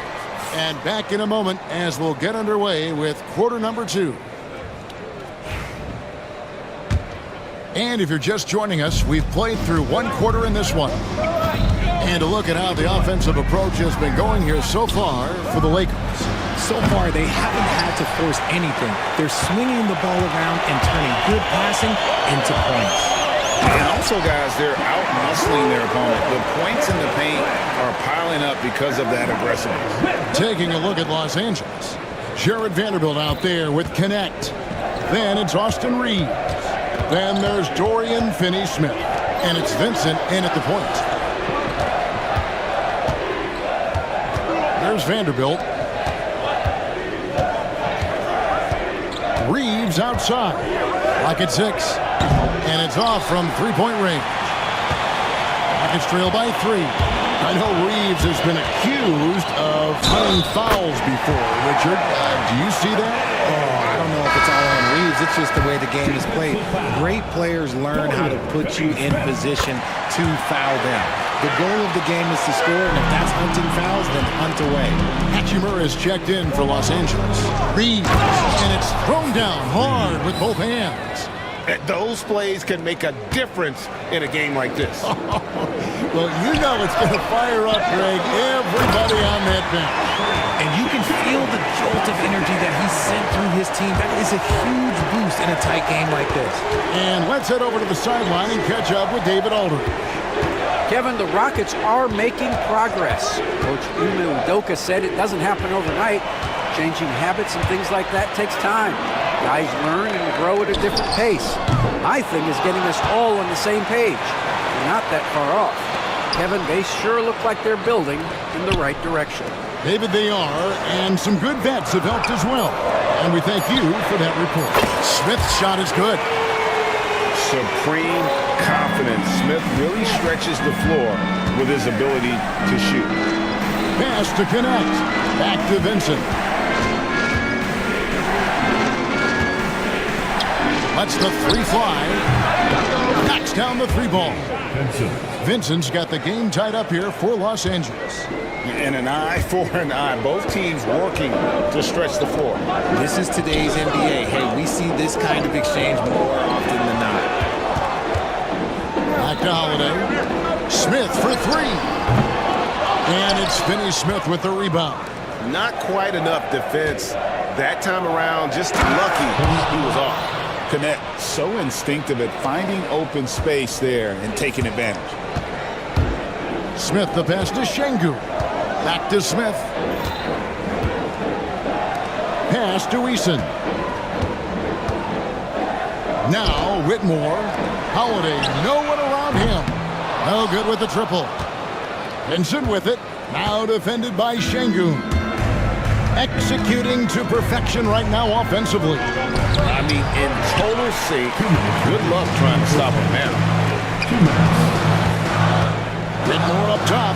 And back in a moment as we'll get underway with quarter number 2. And if you're just joining us, we've played through 1 quarter in this one. And to look at how the offensive approach has been going here so far for the Lakers. So far, they haven't had to force anything. They're swinging the ball around and turning good passing into points. And also, guys, they're out-muscling their opponent. The points in the paint are piling up because of that aggressiveness. Taking a look at Los Angeles. Jared Vanderbilt out there with Connect. Then it's Austin Reeves. Then there's Dorian Finney-Smith. And it's Vincent in at the point. There's Vanderbilt. Reeves outside. Lock at 6. And it's off from three-point range. Rockets trail by 3. I know Reeves has been accused of hunting fouls before. Richard, do you see that? Oh, I don't know if it's all on Reeves. It's just the way the game is played. Great players learn how to put you in position to foul them. The goal of the game is to score, and if that's hunting fouls, then hunt away. Hachimura is checked in for Los Angeles. Reeves, and it's thrown down hard with both hands. Those plays can make a difference in a game like this. Well, you know it's going to fire up, Greg, everybody on that bench. And you can feel the jolt of energy that he sent through his team. That is a huge boost in a tight game like this. And let's head over to the sideline and catch up with David Aldridge. Kevin, the Rockets are making progress. Coach Ime Udoka said it doesn't happen overnight. Changing habits and things like that takes time. Guys learn and grow at a different pace. My thing is getting us all on the same page. We're not that far off. Kevin, they sure look like they're building in the right direction. David, they are, and some good bets have helped as well. And we thank you for that report. Smith's shot is good. Supreme confidence. Smith really stretches the floor with his ability to shoot. Pass to Connect. Back to Vincent. Lets the 3 fly. Knocks down the 3 ball. Vincent's got the game tied up here for Los Angeles. And an eye for an eye. Both teams working to stretch the floor. This is today's NBA. Hey, we see this kind of exchange more often than not. Back to Holiday. Smith for 3. And it's Finney-Smith with the rebound. Not quite enough defense that time around. Just lucky he was off. Connect so instinctive at finding open space there and taking advantage. Smith the pass to Şengün. Back to Smith. Pass to Eason. Now Whitmore. Holiday, no one around him. No good with the triple. Vincent with it. Now defended by Şengün. Executing to perfection right now offensively. I mean, in total sync. Good luck trying to stop him now. Whitmore up top.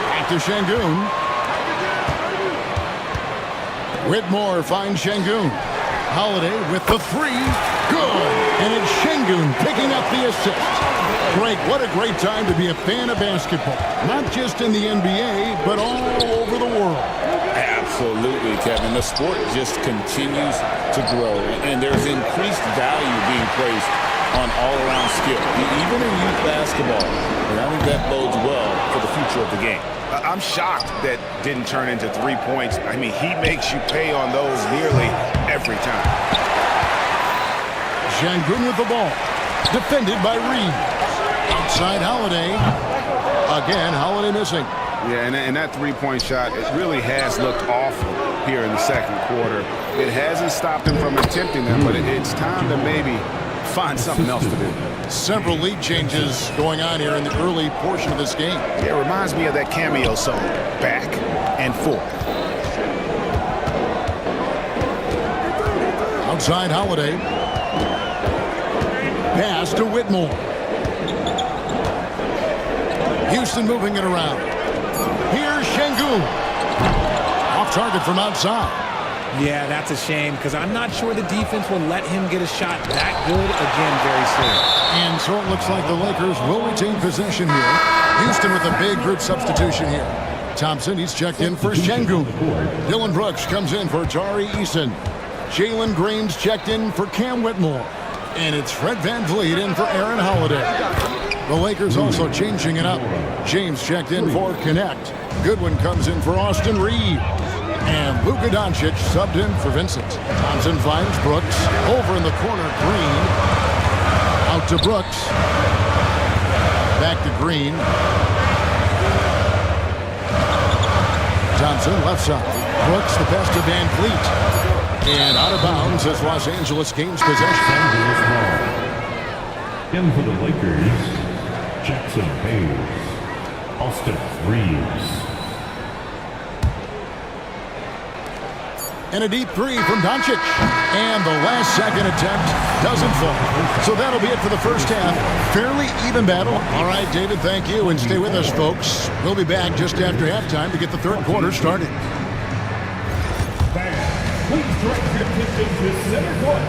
Back to Şengün. Whitmore finds Şengün. Holiday with the 3. Good. And it's Şengün picking up the assist. Greg, what a great time to be a fan of basketball. Not just in the NBA, but all over the world. Absolutely, Kevin. The sport just continues to grow, and there's increased value being placed on all-around skill, even in youth basketball. And I think that bodes well for the future of the game. I'm shocked that didn't turn into 3 points. I mean, he makes you pay on those nearly every time. Şengün with the ball. Defended by Reed. Outside Holiday. Again, Holiday missing. Yeah, and that three-point shot, it really has looked awful here in the second quarter. It hasn't stopped him from attempting them, but it's time to maybe find something else to do. Several lead changes going on here in the early portion of this game. Yeah, it reminds me of that cameo song, back and forth. Outside Holiday. Pass to Whitmore. Houston moving it around. Here's Şengün. Off target from outside. Yeah, that's a shame because I'm not sure the defense will let him get a shot that good again very soon. And so it looks like the Lakers will retain possession here. Houston with a big group substitution here. Thompson, he's checked in for Şengün. Dylan Brooks comes in for Tari Eason. Jalen Green's checked in for Cam Whitmore. And it's Fred VanVleet in for Aaron Holiday. The Lakers also changing it up. James checked in for Connect. Goodwin comes in for Austin Reed. And Luka Doncic subbed in for Vincent. Thompson finds Brooks. Over in the corner, Green. Out to Brooks. Back to Green. Thompson left side. Brooks the pass to VanVleet. And out of bounds as Los Angeles gains possession. In for the Lakers, Jackson Hayes, Austin Reeves. And a deep three from Doncic. And the last second attempt doesn't fall. So that'll be it for the first half. Fairly even battle. All right, David, thank you. And stay with us, folks. We'll be back just after halftime to get the third quarter started. Please direct your attention to center court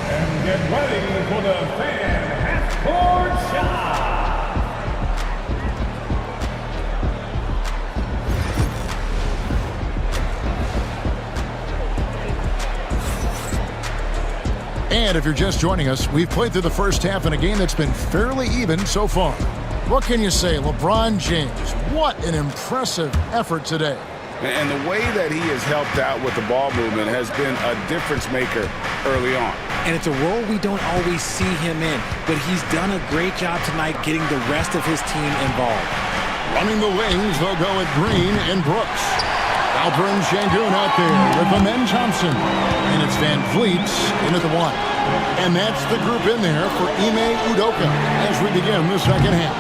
and get ready for the fan half-court shot. And if you're just joining us, we've played through the first half in a game that's been fairly even so far. What can you say, LeBron James? What an impressive effort today. And the way that he has helped out with the ball movement has been a difference maker early on. And it's a role we don't always see him in, but he's done a great job tonight getting the rest of his team involved. Running the wings, they'll go with Green and Brooks. Alper and Şengün out there with Amen Thompson. And it's VanVleet into the one. And that's the group in there for Ime Udoka as we begin the second half.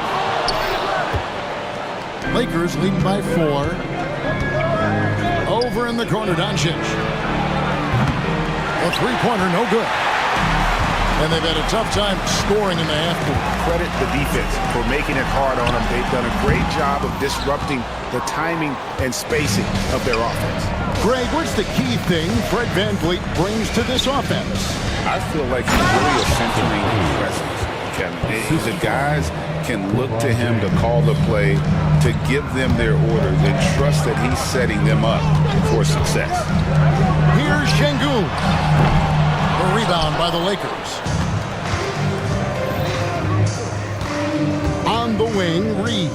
Lakers leading by 4. Over in the corner, Doncic. A three-pointer, no good. And they've had a tough time scoring in the half court. Credit the defense for making it hard on them. They've done a great job of disrupting the timing and spacing of their offense. Greg, what's the key thing Fred VanVleet brings to this offense? I feel like he's really a centering presence, Kevin. The guys can look to him to call the play, to give them their orders, and trust that he's setting them up for success. Here's Şengün. A rebound by the Lakers. On the wing, Reed.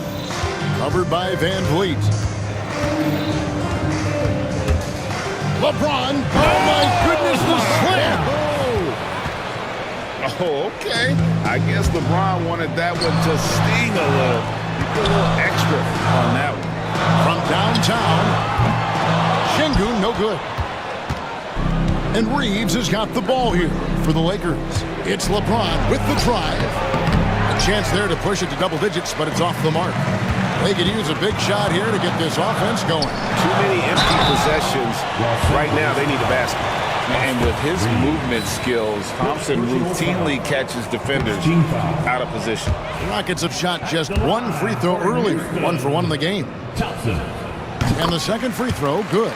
Covered by VanVleet. LeBron. Oh, my goodness, the slam. Oh, okay. I guess LeBron wanted that one to sting a little. He put a little extra on that one. From downtown, Şengün, no good. And Reeves has got the ball here for the Lakers. It's LeBron with the drive. A chance there to push it to double digits, but it's off the mark. They could use a big shot here to get this offense going. Too many empty possessions. Right now, they need a basket. And with his movement skills, Thompson routinely catches defenders out of position. The Rockets have shot just one free throw earlier, 1 for 1 in the game. And the second free throw, good.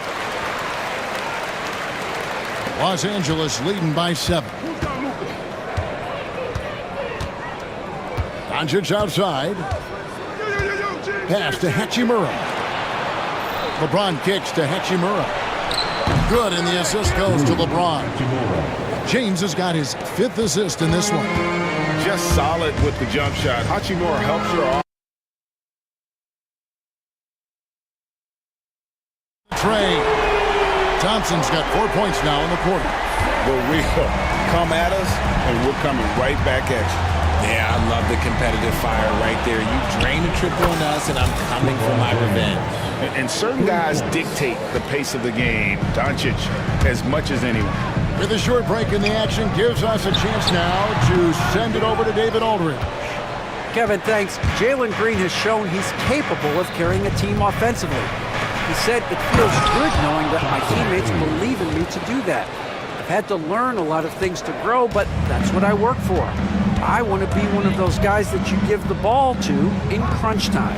Los Angeles leading by 7. Doncic outside. Pass to Hachimura. LeBron kicks to Hachimura. Good, and the assist goes to LeBron. James has got his 5th assist in this one. Just solid with the jump shot. Hachimura helps your offense. Trey. Thompson's got 4 points now in the quarter. The real come at us, and we're coming right back at you. Yeah, I love the competitive fire right there. You drain a triple on us, and I'm coming for my revenge. And certain guys dictate the pace of the game. Doncic as much as anyone. With a short break in the action, gives us a chance now to send it over to David Aldridge. Kevin, thanks. Jalen Green has shown he's capable of carrying a team offensively. He said, "It feels good knowing that my teammates believe in me to do that. I've had to learn a lot of things to grow, but that's what I work for. I want to be one of those guys that you give the ball to in crunch time."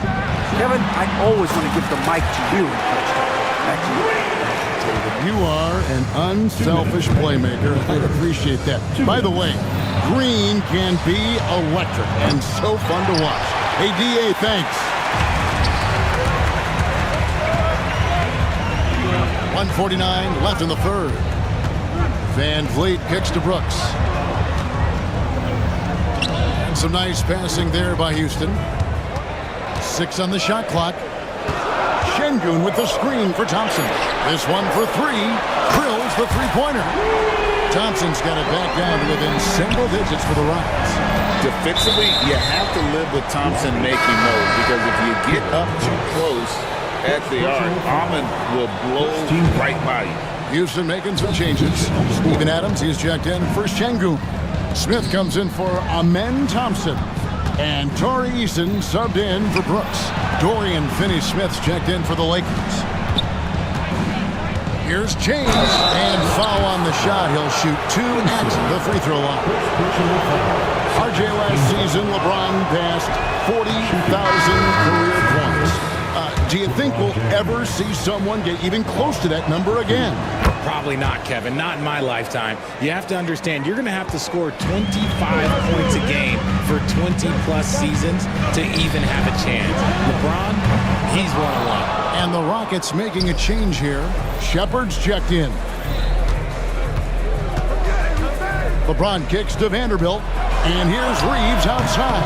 Kevin, I always want to give the mic to you in crunch time. Back to you. You are an unselfish playmaker. I appreciate that. By the way, Green can be electric and so fun to watch. Hey, DA, thanks. 1:49 left in the third. Van Vliet kicks to Brooks. And some nice passing there by Houston. 6 on the shot clock. Şengün with the screen for Thompson. This one for 3. Drills the three-pointer. Thompson's got it back down to within single digits for the Rockets. Defensively, you have to live with Thompson making mode, because if you get up too close at the arc, Ahmed will blow right by you. Houston making some changes. Steven Adams, he's checked in for Şengün. Smith comes in for Amen Thompson. And Torrey Eason subbed in for Brooks. Dorian Finney-Smith's checked in for the Lakers. Here's James, and foul on the shot. He'll shoot 2 at the free throw line. RJ last season, LeBron passed 40,000 career points. Do you think we'll ever see someone get even close to that number again? Probably not, Kevin. Not in my lifetime. You have to understand, you're going to have to score 25 points a game for 20-plus seasons to even have a chance. LeBron, he's 1-1. And the Rockets making a change here. Shepard's checked in. LeBron kicks to Vanderbilt. And here's Reeves outside.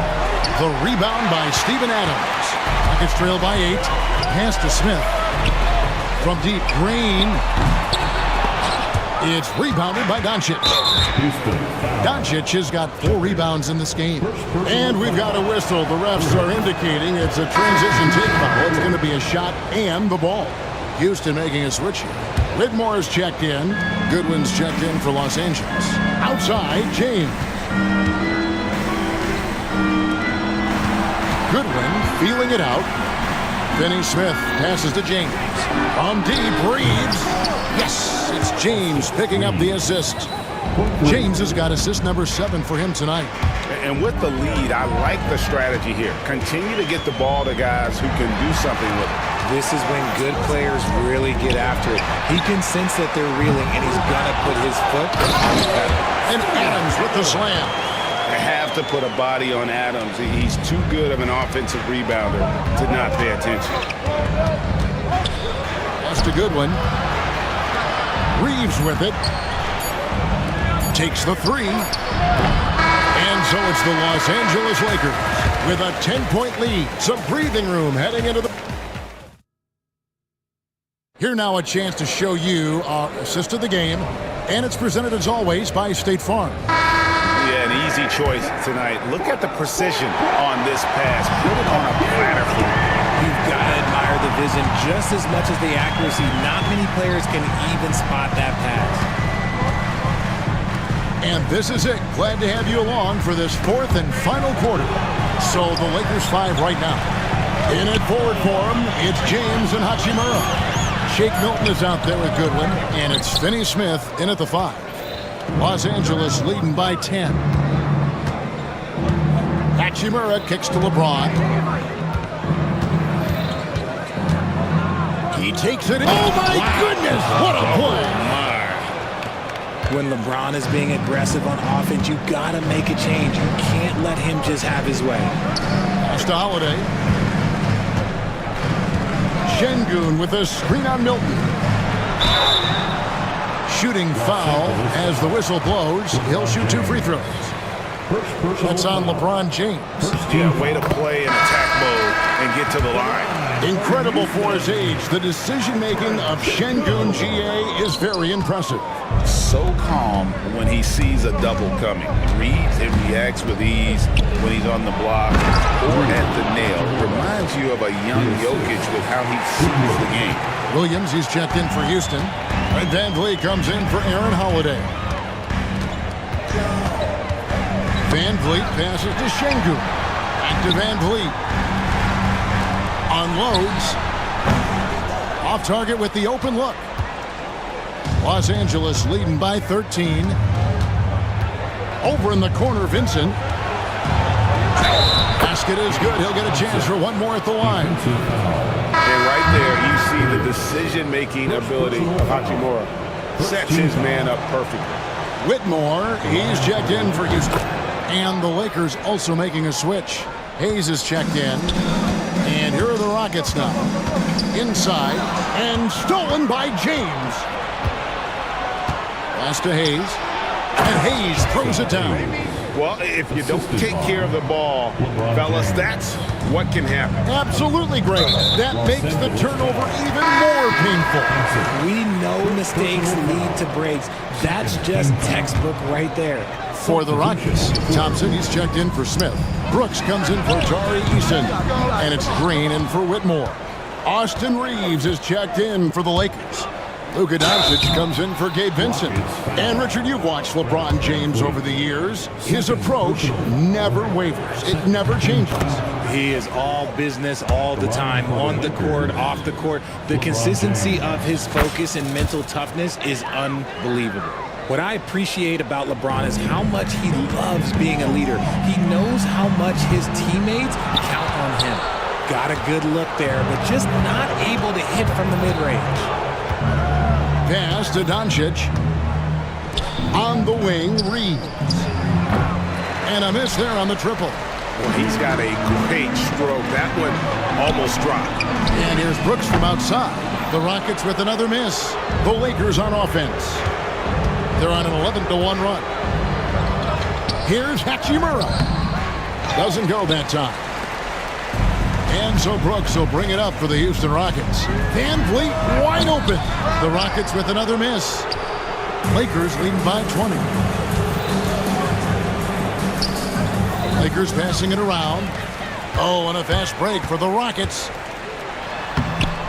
The rebound by Steven Adams. Rockets trail by 8. Pass to Smith. From deep, Green. It's rebounded by Doncic. Doncic has got 4 rebounds in this game. And we've got a whistle. The refs are indicating it's a transition take foul. It's going to be a shot and the ball. Houston making a switch here. Whitmore is checked in. Goodwin's checked in for Los Angeles. Outside, James. Goodwin feeling it out. Finney-Smith passes to James. From deep, Reeves. Yes, it's James picking up the assist. James has got assist number 7 for him tonight. And with the lead, I like the strategy here. Continue to get the ball to guys who can do something with it. This is when good players really get after it. He can sense that they're reeling, and he's going to put his foot on the pedal. And Adams with the slam. I have to put a body on Adams. He's too good of an offensive rebounder to not pay attention. That's a good one. Reeves with it. Takes the 3. And so it's the Los Angeles Lakers with a 10-point lead. Some breathing room heading into the... Here now a chance to show you our assist of the game. And it's presented as always by State Farm. Yeah, an easy choice tonight. Look at the precision on this pass. Put it on a platter. You've got to admire the vision just as much as the accuracy. Not many players can even spot that pass. And this is it. Glad to have you along for this 4th and final quarter. So the Lakers 5 right now. In at forward form, it's James and Hachimura. Shake Milton is out there with Goodwin, and it's Finney-Smith in at the 5. Los Angeles leading by 10. Hachimura kicks to LeBron. He takes it in. Oh, my goodness! What a play! When LeBron is being aggressive on offense, you got to make a change. You can't let him just have his way. Pass to Holiday. Şengün with a screen on Milton. shooting foul. As the whistle blows, he'll shoot 2 free throws. That's on LeBron James. Yeah, way to play in attack mode and get to the line. Incredible for his age. The decision-making of Şengün GA is very impressive. So calm when he sees a double coming. Reads and reacts with ease when he's on the block or at the nail. Reminds you of a young Jokic with how he sees the game. Williams, he's checked in for Houston. And Van Vliet comes in for Aaron Holiday. Van Vliet passes to Şengün. Back to Van Vliet. Unloads. Off target with the open look. Los Angeles leading by 13. Over in the corner, Vincent. Basket is good. He'll get a chance for one more at the line. And right there, you see the decision-making ability of Hachimura. Sets his man up perfectly. Whitmore, he's checked in for Houston. And the Lakers also making a switch. Hayes is checked in. And here are the Rockets now. Inside. And stolen by James. Pass to Hayes. And Hayes throws it down. Well, if you don't take care of the ball, fellas, that's what can happen. Absolutely great. That makes the turnover even more painful. We know mistakes lead to breaks. That's just textbook right there. For the Rockets, Thompson, he's checked in for Smith. Brooks comes in for Tari Eason. And it's Green in for Whitmore. Austin Reeves is checked in for the Lakers. Luka Doncic comes in for Gabe Vincent. And Richard, you've watched LeBron James over the years. His approach never wavers. It never changes. He is all business all the time, on the court, off the court. The consistency of his focus and mental toughness is unbelievable. What I appreciate about LeBron is how much he loves being a leader. He knows how much his teammates count on him. Got a good look there, but just not able to hit from the mid-range. Pass to Doncic. On the wing, Reeves. And a miss there on the triple. Well, he's got a great stroke. That one almost dropped. And here's Brooks from outside. The Rockets with another miss. The Lakers on offense. They're on an 11-1 run. Here's Hachimura. Doesn't go that time. And so Brooks will bring it up for the Houston Rockets. Van Vliet wide open. The Rockets with another miss. Lakers leading by 20. Lakers passing it around. Oh, and a fast break for the Rockets.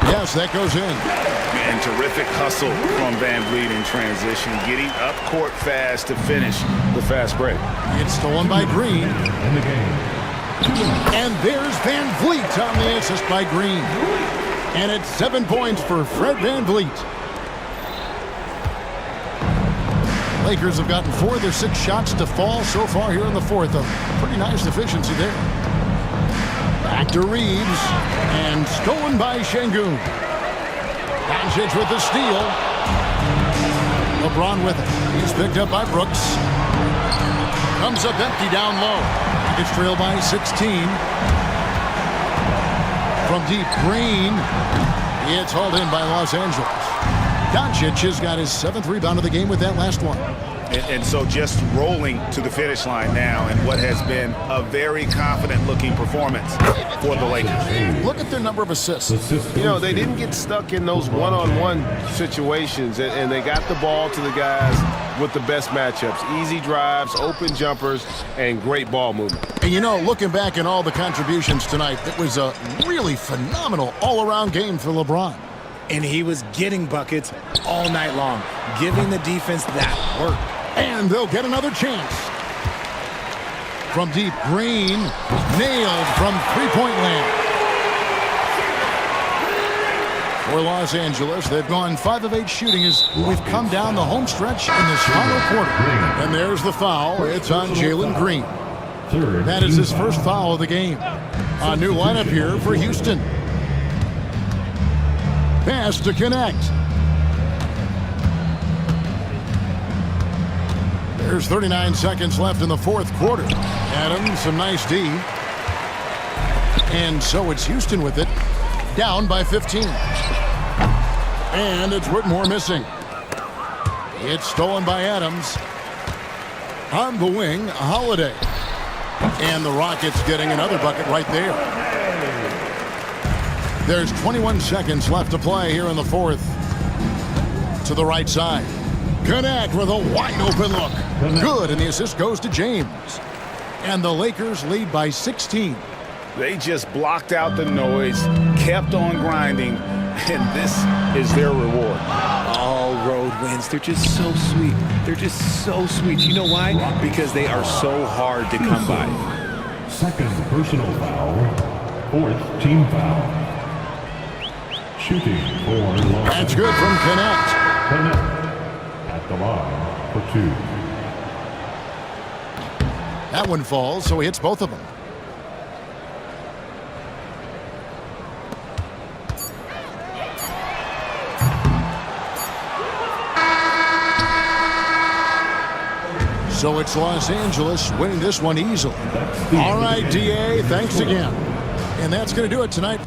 Yes, that goes in. And terrific hustle from Van Vliet in transition, getting up court fast to finish the fast break. It's stolen by Green. And there's Van Vliet on the assist by Green. And it's 7 points for Fred Van Vliet. Lakers have gotten 4 of their 6 shots to fall so far here in the fourth. A pretty nice efficiency there. Back to Reeves. And stolen by Şengün. Doncic with the steal. LeBron with it. He's picked up by Brooks. Comes up empty down low. It's trailed by 16. From deep, Green. It's hauled in by Los Angeles. Doncic has got his 7th rebound of the game with that last one. And so just rolling to the finish line now in what has been a very confident-looking performance for the Lakers. Look at their number of assists. You know, they didn't get stuck in those one-on-one situations, and they got the ball to the guys with the best matchups. Easy drives, open jumpers, and great ball movement. And you know, looking back at all the contributions tonight, it was a really phenomenal all-around game for LeBron. And he was getting buckets all night long, giving the defense that work. And they'll get another chance. From deep, Green nailed from three-point land. For Los Angeles, they've gone 5 of 8 shooting as we've come down the home stretch in this final quarter. And there's the foul. It's on Jalen Green. That is his first foul of the game. A new lineup here for Houston. Pass to connect. There's 39 seconds left in the fourth quarter. Adams, some nice D. And so it's Houston with it. Down by 15. And it's Whitmore missing. It's stolen by Adams. On the wing, Holiday. And the Rockets getting another bucket right there. There's 21 seconds left to play here in the fourth. To the right side. Connect with a wide open look. Good, and the assist goes to James. And the Lakers lead by 16. They just blocked out the noise, kept on grinding, and this is their reward. All road wins. They're just so sweet. They're just so sweet. You know why? Because they are so hard to come by. Second personal foul. Fourth team foul. Shooting for Los That's good from Connect. Connect at the line for 2. That one falls, so he hits both of them. So it's Los Angeles winning this one easily. All right, DA, thanks again. And that's going to do it tonight.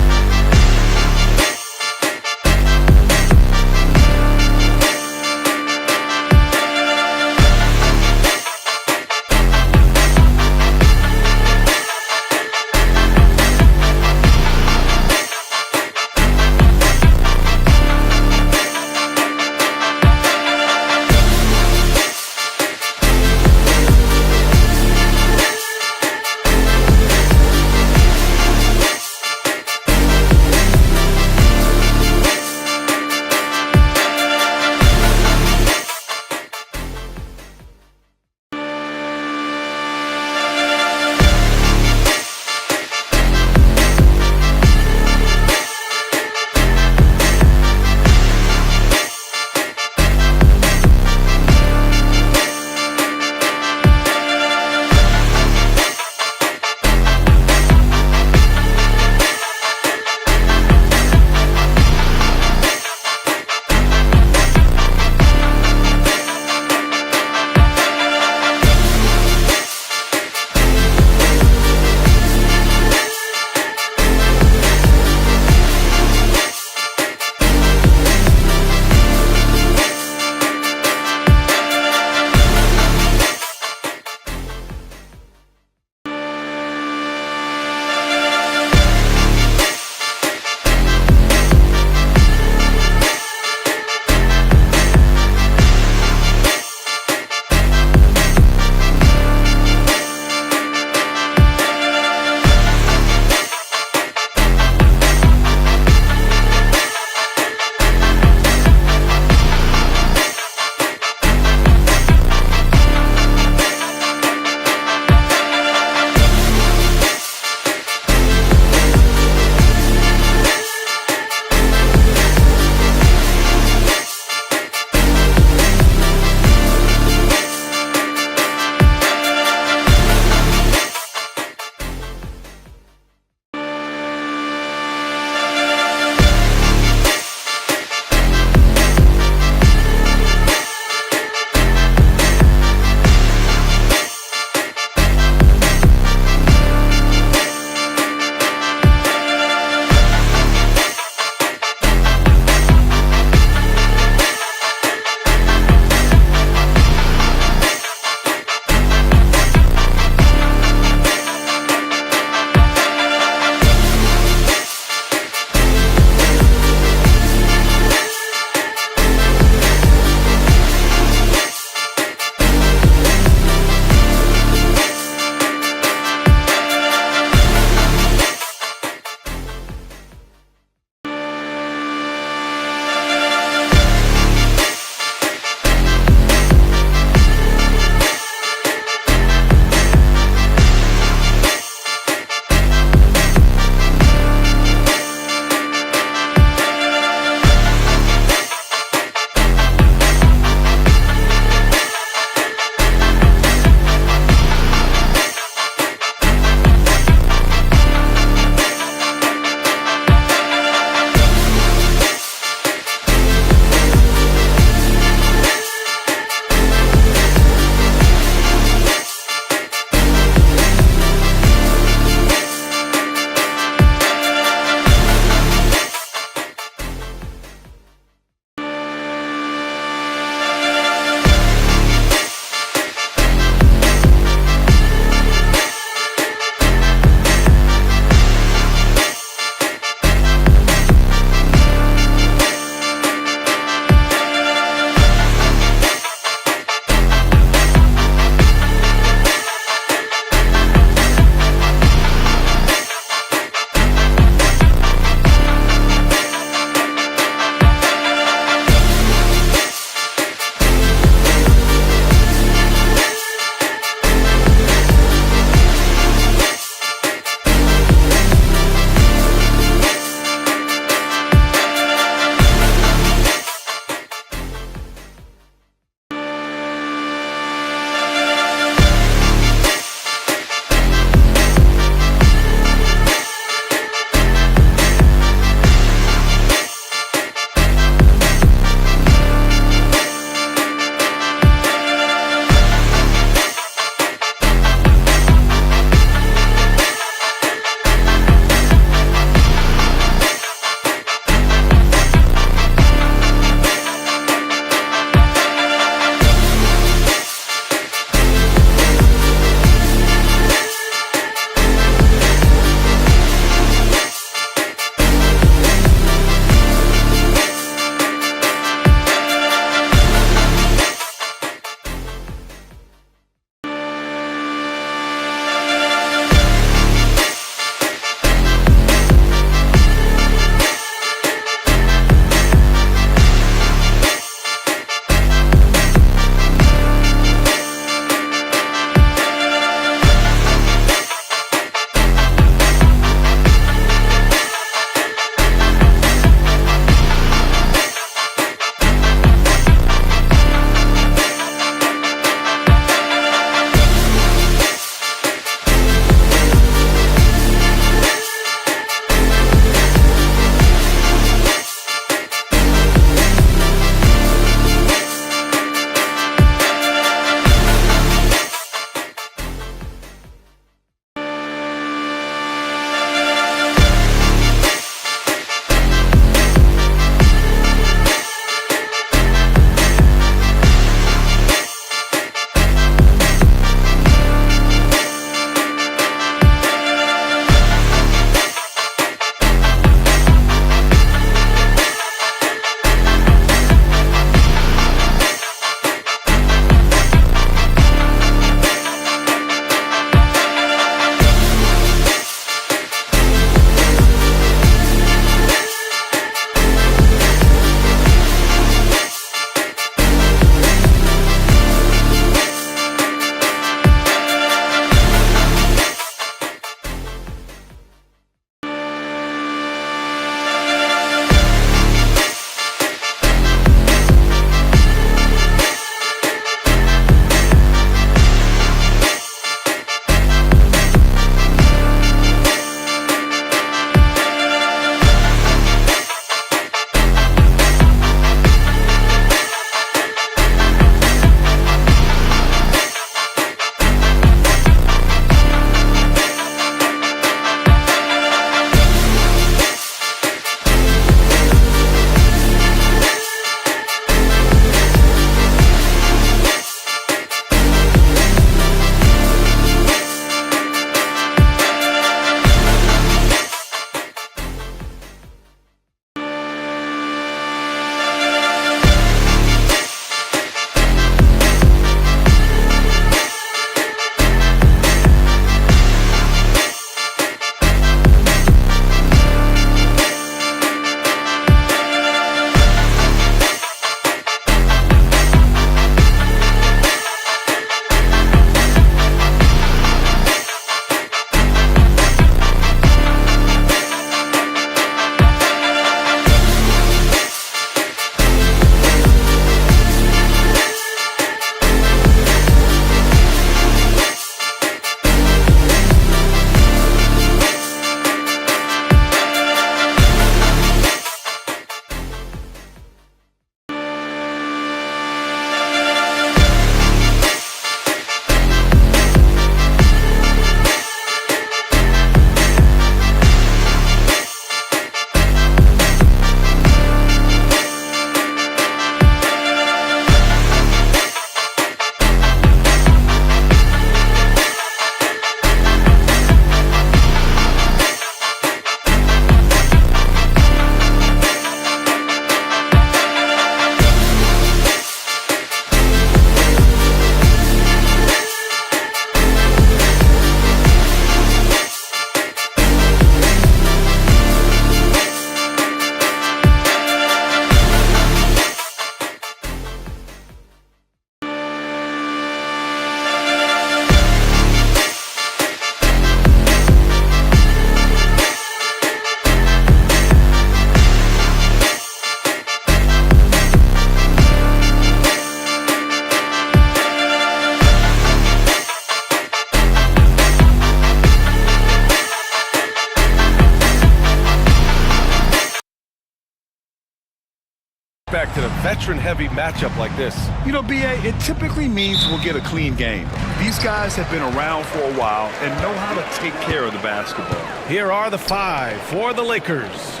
Back to the veteran-heavy matchup like this. You know, B.A., it typically means we'll get a clean game. These guys have been around for a while and know how to take care of the basketball. Here are the 5 for the Lakers.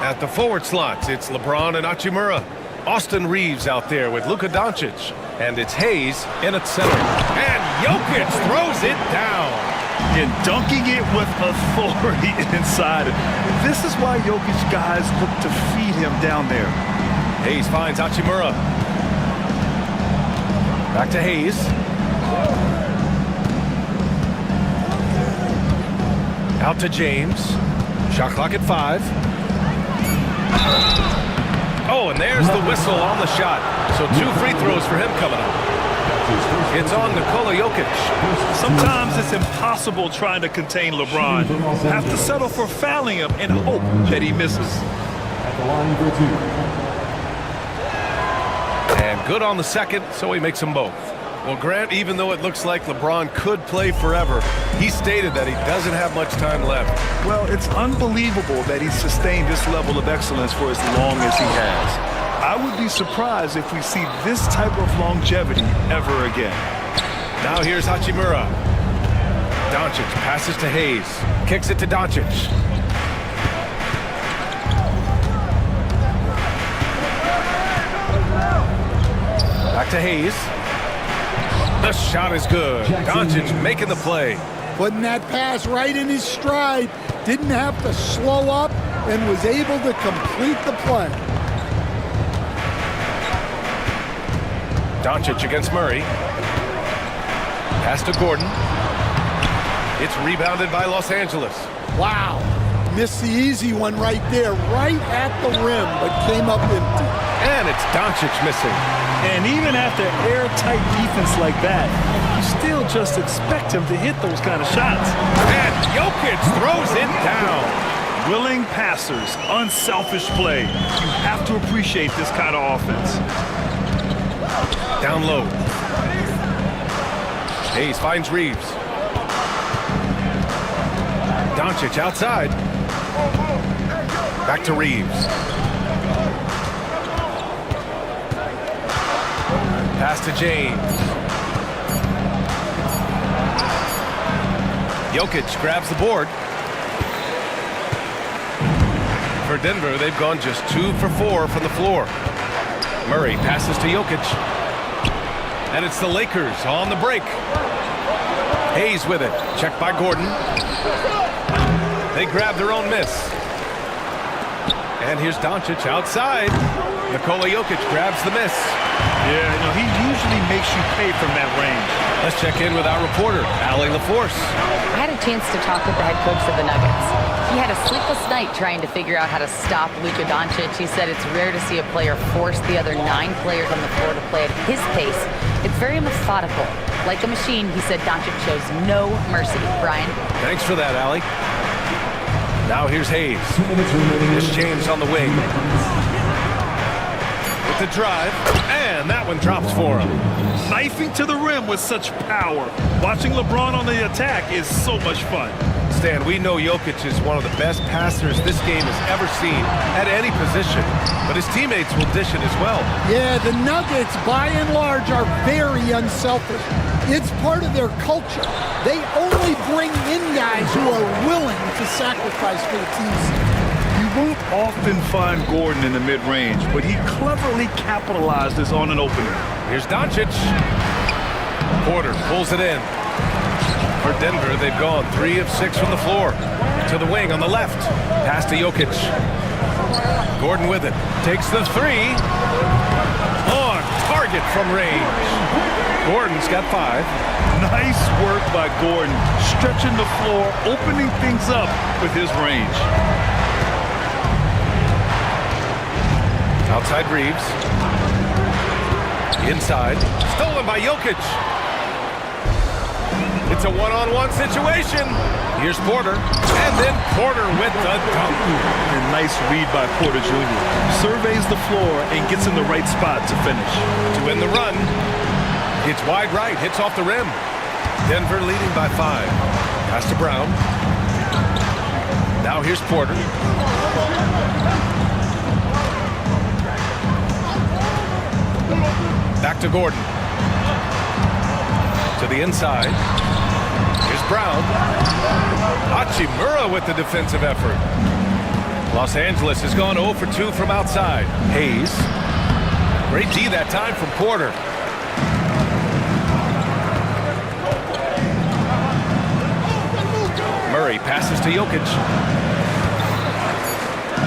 At the forward slots, it's LeBron and Hachimura. Austin Reeves out there with Luka Doncic. And it's Hayes in at center. And Jokic throws it down. And dunking it with authority inside. This is why Jokic guys look to feed him down there. Hayes finds Hachimura. Back to Hayes. Out to James. Shot clock at 5. Oh, and there's the whistle on the shot. So 2 free throws for him coming up. It's on Nikola Jokic. Sometimes it's impossible trying to contain LeBron. Have to settle for fouling him and hope that he misses. At the line for 2. And good on the second, so he makes them both. Well, Grant, even though it looks like LeBron could play forever, he stated that he doesn't have much time left. Well, it's unbelievable that he's sustained this level of excellence for as long as he has. I would be surprised if we see this type of longevity ever again. Now here's Hachimura. Doncic passes to Hayes. Kicks it to Doncic. Back to Hayes. The shot is good. Doncic making the play. Putting that pass right in his stride. Didn't have to slow up and was able to complete the play. Doncic against Murray. Pass to Gordon. It's rebounded by Los Angeles. Wow. Missed the easy one right there, right at the rim, but came up empty. And it's Doncic missing. And even after airtight defense like that, you still just expect him to hit those kind of shots. And Jokic throws it down. Willing passers, unselfish play. You have to appreciate this kind of offense. Down low. Hayes finds Reeves. Doncic outside. Back to Reeves. Pass to James. Jokic grabs the board. For Denver, they've gone just 2 for 4 from the floor. Murray passes to Jokic. And it's the Lakers on the break. Hayes with it. Checked by Gordon. They grab their own miss. And here's Doncic outside. Nikola Jokic grabs the miss. Yeah, you know, he usually makes you pay from that range. Let's check in with our reporter, Allie LaForce. I had a chance to talk with the head coach of the Nuggets. He had a sleepless night trying to figure out how to stop Luka Doncic. He said it's rare to see a player force the other 9 players on the floor to play at his pace. It's very methodical. Like a machine, he said Doncic shows no mercy. Brian? Thanks for that, Allie. Now here's Hayes. Here's James on the wing. With the drive, and that one drops for him. Knifing to the rim with such power. Watching LeBron on the attack is so much fun. Stan, we know Jokic is one of the best passers this game has ever seen at any position, but his teammates will dish it as well. Yeah, the Nuggets, by and large, are very unselfish. It's part of their culture. They only bring in guys who are willing to sacrifice for the team's sake. You won't often find Gordon in the mid-range, but he cleverly capitalizes on an opening. Here's Doncic. Porter pulls it in. For Denver, they've gone 3 of 6 from the floor. To the wing on the left. Pass to Jokic. Gordon with it. Takes the 3. On target from range. Gordon's got 5. Nice work by Gordon. Stretching the floor, opening things up with his range. Outside Reeves. Inside. Stolen by Jokic. It's a one-on-one situation. Here's Porter. And then Porter with the dunk. A nice read by Porter Jr. Surveys the floor and gets in the right spot to finish. To win the run. It's wide right. Hits off the rim. Denver leading by 5. Pass to Brown. Now here's Porter. Back to Gordon. To the inside. Here's Brown. Hachimura with the defensive effort. Los Angeles has gone 0 for 2 from outside. Hayes. Great D that time from Porter. Murray passes to Jokic.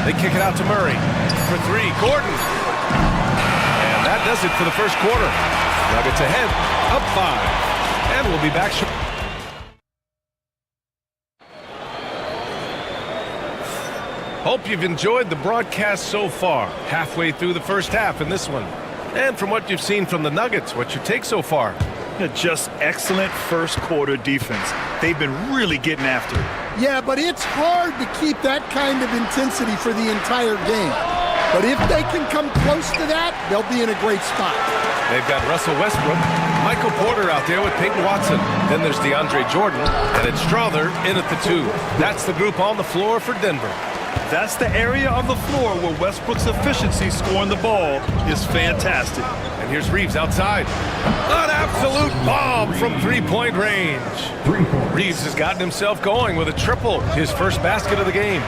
They kick it out to Murray. For 3, Gordon. And that does it for the first quarter. Nuggets ahead, up 5. And we'll be back shortly. Hope you've enjoyed the broadcast so far. Halfway through the first half in this one. And from what you've seen from the Nuggets, what's your take so far? Yeah, just excellent first quarter defense. They've been really getting after it. Yeah, but it's hard to keep that kind of intensity for the entire game. But if they can come close to that, they'll be in a great spot. They've got Russell Westbrook, Michael Porter out there with Peyton Watson. Then there's DeAndre Jordan, and it's Strother in at the 2. That's the group on the floor for Denver. That's the area of the floor where Westbrook's efficiency scoring the ball is fantastic. And here's Reeves outside. An absolute bomb from three-point range. Reeves has gotten himself going with a triple, his first basket of the game.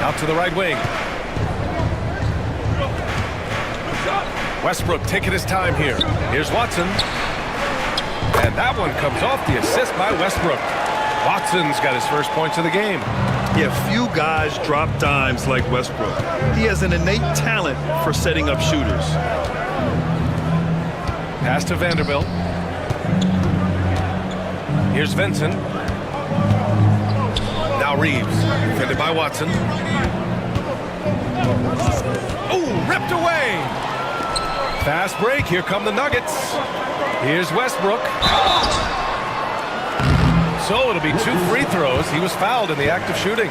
Out to the right wing. Westbrook taking his time here. Here's Watson. And that one comes off the assist by Westbrook. Watson's got his first points of the game. Yeah, few guys drop dimes like Westbrook. He has an innate talent for setting up shooters. Pass to Vanderbilt. Here's Vincent. Now Reeves, defended by Watson. Oh, ripped away. Fast break, here come the Nuggets. Here's Westbrook. So it'll be 2 free throws. He was fouled in the act of shooting.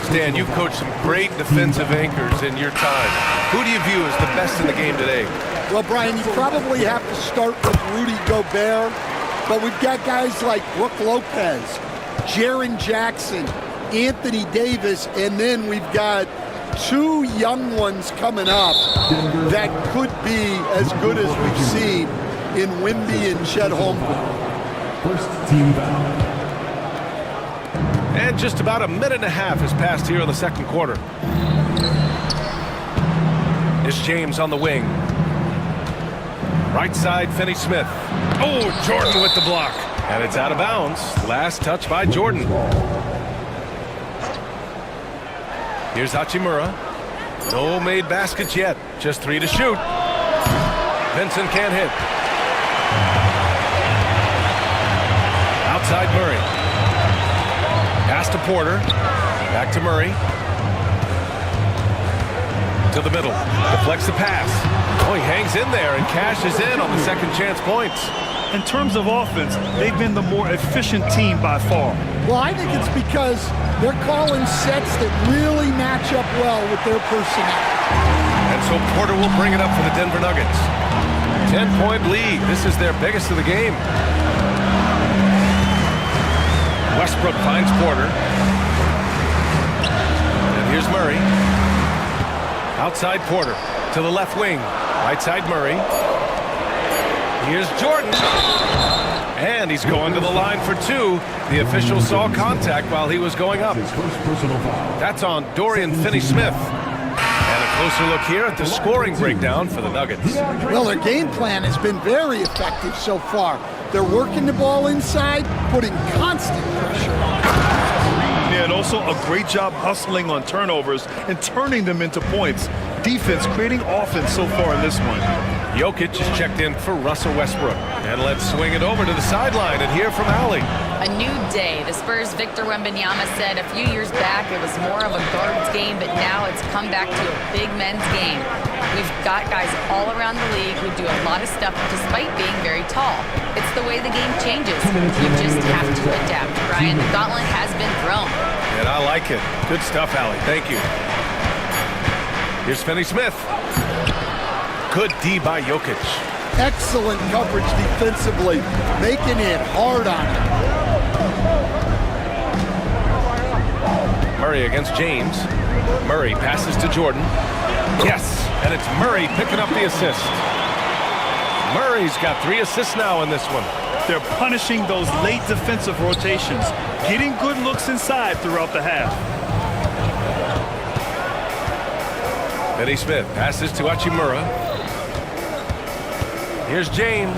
Stan, you've coached some great defensive anchors in your time. Who do you view as the best in the game today? Well, Brian, you probably have to start with Rudy Gobert, but we've got guys like Brook Lopez, Jaren Jackson, Anthony Davis, and then we've got 2 young ones coming up that could be as good as we've seen in Wemby and Chet Holmgren. First team foul. And just about a minute and a half has passed here in the second quarter. It's James on the wing. Right side, Finney-Smith. Oh, Jordan with the block. And it's out of bounds. Last touch by Jordan. Here's Hachimura. No made baskets yet. Just 3 to shoot. Vincent can't hit. Outside Murray. Pass to Porter. Back to Murray. To the middle. Deflects the pass. Oh, he hangs in there and cashes in on the second chance points. In terms of offense, they've been the more efficient team by far. Well, I think it's because they're calling sets that really match up well with their personnel. And so Porter will bring it up for the Denver Nuggets. 10-point lead. This is their biggest of the game. Westbrook finds Porter. And here's Murray. Outside Porter to the left wing. Right side Murray. Here's Jordan. And he's going to the line for 2. The official saw contact while he was going up. That's on Dorian Finney-Smith. And a closer look here at the scoring breakdown for the Nuggets. Well, their game plan has been very effective so far. They're working the ball inside, putting constant pressure on it. Yeah, and also a great job hustling on turnovers and turning them into points. Defense creating offense so far in this one. Jokic is checked in for Russell Westbrook. And let's swing it over to the sideline and hear from Allie. A new day. The Spurs' Victor Wembanyama said a few years back it was more of a guards game, but now it's come back to a big men's game. We've got guys all around the league who do a lot of stuff despite being very tall. It's the way the game changes. You just have to adapt. Brian, the gauntlet has been thrown. And I like it. Good stuff, Allie. Thank you. Here's Finney-Smith. Good D by Jokic. Excellent coverage defensively, making it hard on him. Murray against James. Murray passes to Jordan. Yes, and it's Murray picking up the assist. Murray's got 3 assists now in this one. They're punishing those late defensive rotations, getting good looks inside throughout the half. Benny Smith passes to Hachimura. Here's James.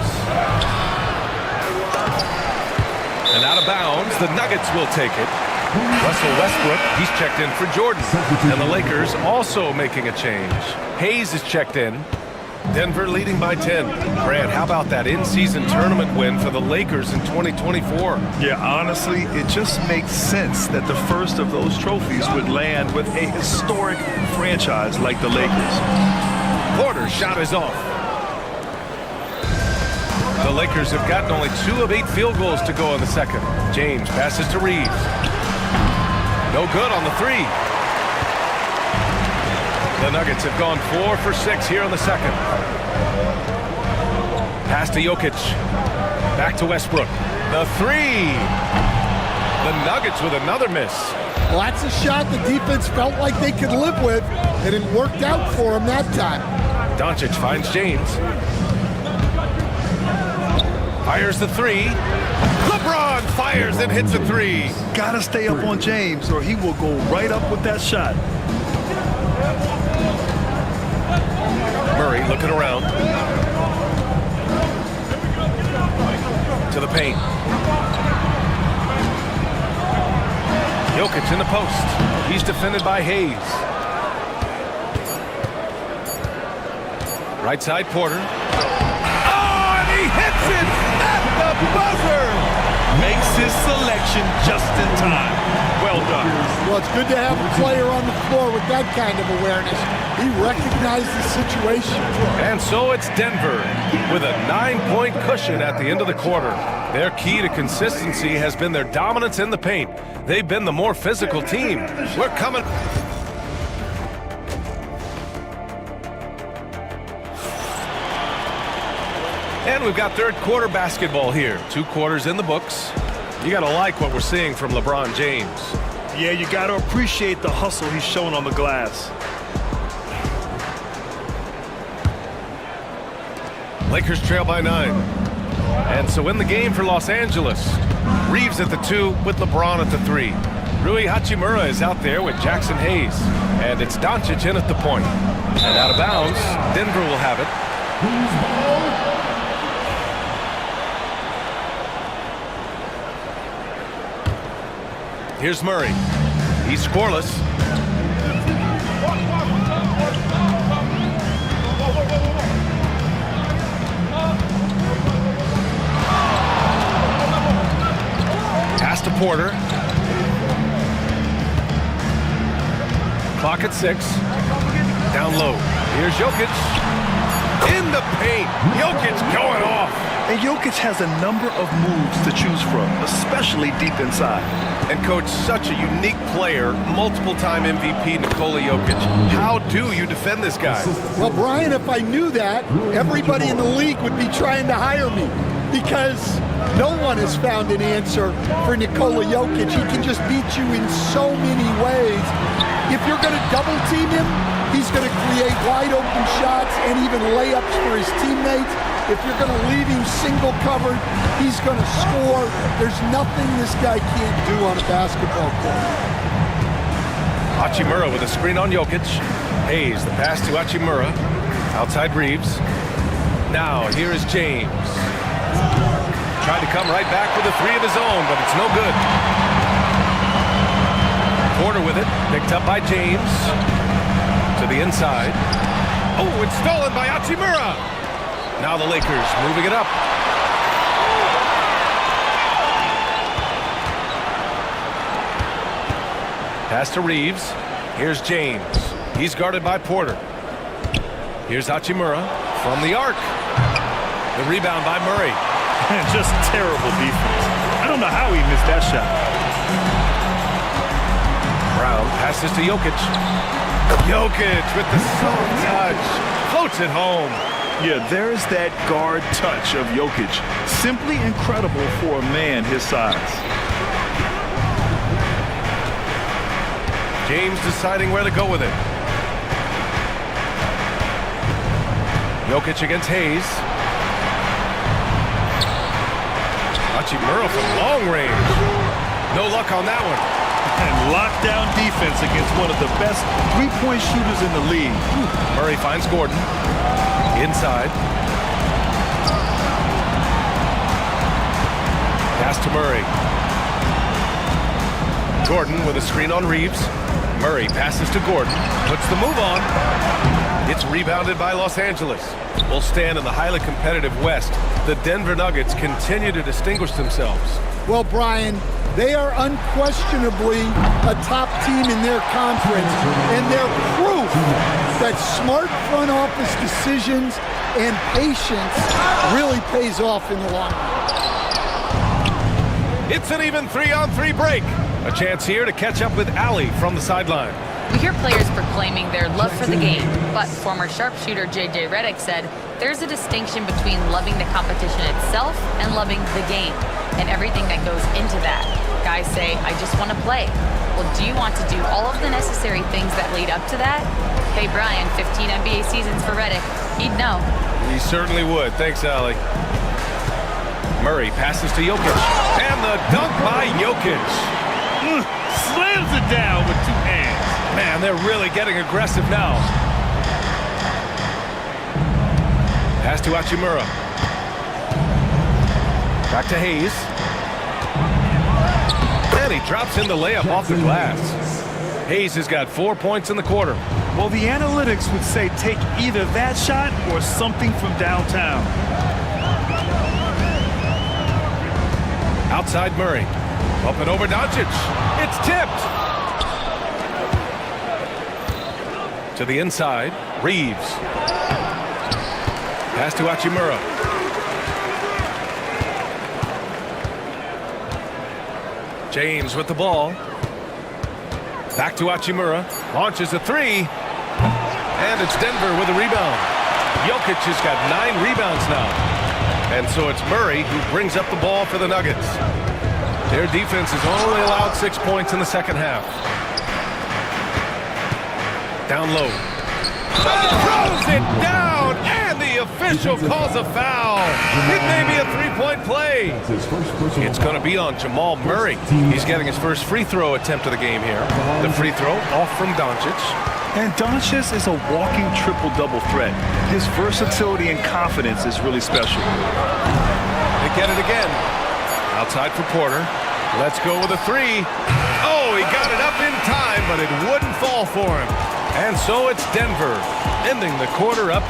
And out of bounds, the Nuggets will take it. Russell Westbrook, he's checked in for Jordan. And the Lakers also making a change. Hayes is checked in. Denver leading by 10. Brad, how about that in-season tournament win for the Lakers in 2024? Yeah, honestly, it just makes sense that the first of those trophies would land with a historic franchise like the Lakers. Porter's shot is off. The Lakers have gotten only 2 of 8 field goals to go in the second. James passes to Reeves. No good on the 3. The Nuggets have gone 4 for 6 here in the second. Pass to Jokic. Back to Westbrook. The 3. The Nuggets with another miss. Well, that's a shot the defense felt like they could live with, and it worked out for them that time. Doncic finds James. Fires the 3. LeBron fires and hits a 3. Gotta stay up on James or he will go right up with that shot. Murray looking around. To the paint. Jokic in the post. He's defended by Hayes. Right side, Porter. Oh, and he hits it at the buzzer! Makes his selection just in time. Well done. Well, it's good to have a player on the floor with that kind of awareness. He recognized the situation. And so it's Denver with a 9-point cushion at the end of the quarter. Their key to consistency has been their dominance in the paint. They've been the more physical team. We're coming. And we've got third quarter basketball here. 2 quarters in the books. You got to like what we're seeing from LeBron James. Yeah, you got to appreciate the hustle he's shown on the glass. Lakers trail by 9. And so in the game for Los Angeles, Reeves at the 2 with LeBron at the 3. Rui Hachimura is out there with Jackson Hayes. And it's Doncic in at the point. And out of bounds, Denver will have it. Here's Murray. He's scoreless. Pass to Porter. Clock at 6. Down low. Here's Jokic. In the paint. Jokic going off. And Jokic has a number of moves to choose from, especially deep inside. And coach, such a unique player, multiple-time MVP Nikola Jokic. How do you defend this guy? Well, Brian, if I knew that, everybody in the league would be trying to hire me because no one has found an answer for Nikola Jokic. He can just beat you in so many ways. If you're going to double team him, he's going to create wide open shots and even layups for his teammates. If you're going to leave him single covered, he's going to score. There's nothing this guy can't do on a basketball court. Hachimura with a screen on Jokic. Hayes, the pass to Hachimura. Outside Reeves. Now here is James. Tried to come right back with a 3 of his own, but it's no good. Porter with it, picked up by James. To the inside. Oh, it's stolen by Hachimura. Now the Lakers moving it up. Pass to Reeves. Here's James. He's guarded by Porter. Here's Hachimura from the arc. The rebound by Murray. Just terrible defense. I don't know how he missed that shot. Brown passes to Jokic. Jokic with the soft touch. Floats it home. Yeah, there's that guard touch of Jokic. Simply incredible for a man his size. James deciding where to go with it. Jokic against Hayes. Hachimura from long range. No luck on that one. And lockdown defense against one of the best three-point shooters in the league. Murray finds Gordon. Inside. Pass to Murray. Gordon with a screen on Reeves. Murray passes to Gordon. Puts the move on. It's rebounded by Los Angeles. Will stand in the highly competitive West. The Denver Nuggets continue to distinguish themselves. Well, Brian, they are unquestionably a top team in their conference, and they're proof that smart front office decisions and patience really pays off in the long run. It's an even 3-on-3 break. A chance here to catch up with Allie from the sideline. We hear players proclaiming their love for the game, but former sharpshooter J.J. Redick said there's a distinction between loving the competition itself and loving the game and everything that goes into that. Guys say, I just want to play. Well, do you want to do all of the necessary things that lead up to that? Hey, Brian, 15 NBA seasons for Redick. He'd know. He certainly would. Thanks, Allie. Murray passes to Jokic. And the dunk by Jokic. Slams it down with two hands. Man, they're really getting aggressive now. Pass to Hachimura. Back to Hayes. And he drops in the layup off the glass. Hayes has got 4 points in the quarter. Well, the analytics would say take either that shot or something from downtown. Outside Murray. Up and over Doncic. It's tipped. To the inside, Reeves. Pass to Hachimura. James with the ball. Back to Hachimura. Launches a three. And it's Denver with a rebound. Jokic has got 9 rebounds now. And so it's Murray who brings up the ball for the Nuggets. Their defense has only allowed 6 points in the second half. Down low. Throws it down, and the official calls a foul. It may be a three-point play. It's going to be on Jamal Murray. He's getting his first free throw attempt of the game here. The free throw off from Doncic. And Doncic is a walking triple-double threat. His versatility and confidence is really special. They get it again. Outside for Porter. Let's go with a three. Oh, he got it up in time, but it wouldn't fall for him. And so it's Denver, ending the quarter up.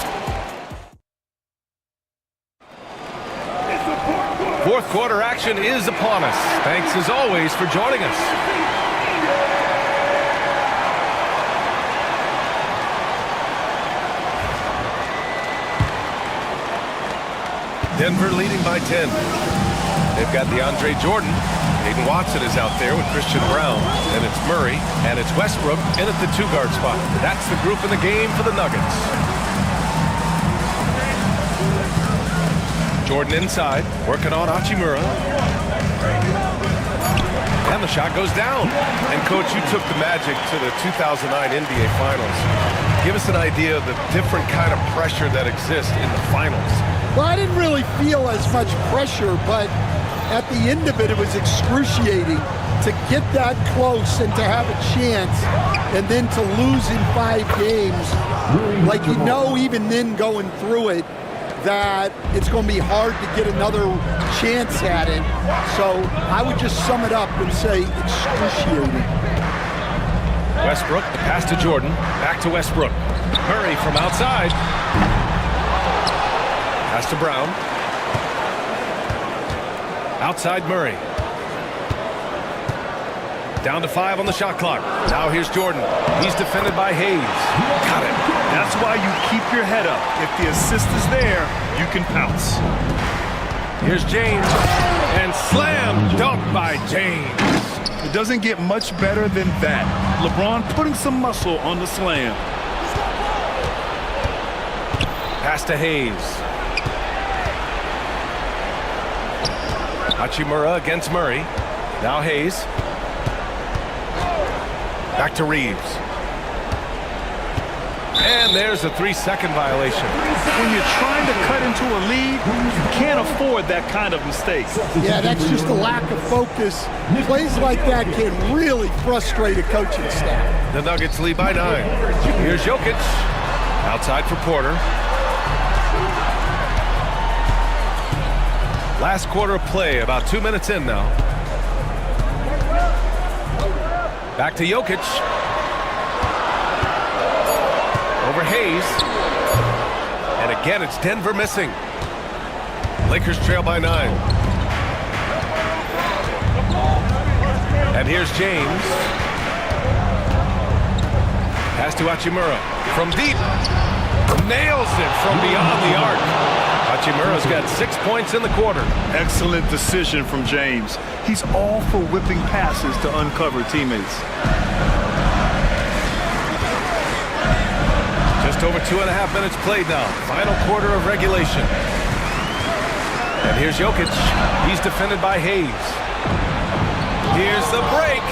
Fourth quarter action is upon us. Thanks as always for joining us. Denver leading by 10. They've got DeAndre Jordan. Hayden Watson is out there with Christian Brown. And it's Murray. And it's Westbrook in at the 2-guard spot. That's the group in the game for the Nuggets. Jordan inside, working on Hachimura. And the shot goes down. And, Coach, you took the Magic to the 2009 NBA Finals. Give us an idea of the different kind of pressure that exists in the finals. Well, I didn't really feel as much pressure, but at the end of it, it was excruciating to get that close and to have a chance and then to lose in 5 games. Like, you know, even then going through it, that it's going to be hard to get another chance at it. So I would just sum it up and say excruciating. Westbrook, the pass to Jordan, back to Westbrook. Murray from outside. Pass to Brown. Outside Murray. Down to 5 on the shot clock. Now here's Jordan. He's defended by Hayes. Got it. That's why you keep your head up. If the assist is there, you can pounce. Here's James. And slam dunk by James. It doesn't get much better than that. LeBron putting some muscle on the slam. Pass to Hayes. Hachimura against Murray. Now Hayes. Back to Reeves. And there's a 3-second violation. When you're trying to cut into a lead, you can't afford that kind of mistake. Yeah, that's just a lack of focus. Plays like that can really frustrate a coaching staff. The Nuggets lead by 9. Here's Jokic. Outside for Porter. Last quarter of play, about 2 minutes in now. Back to Jokic. Over Hayes. And again, it's Denver missing. Lakers trail by 9. And here's James. Pass to Hachimura. From deep. Nails it from beyond the arc. Hachimura's got 6 points in the quarter. Excellent decision from James. He's all for whipping passes to uncover teammates. Just over 2.5 minutes played now. Final quarter of regulation. And here's Jokic. He's defended by Hayes. Here's the break.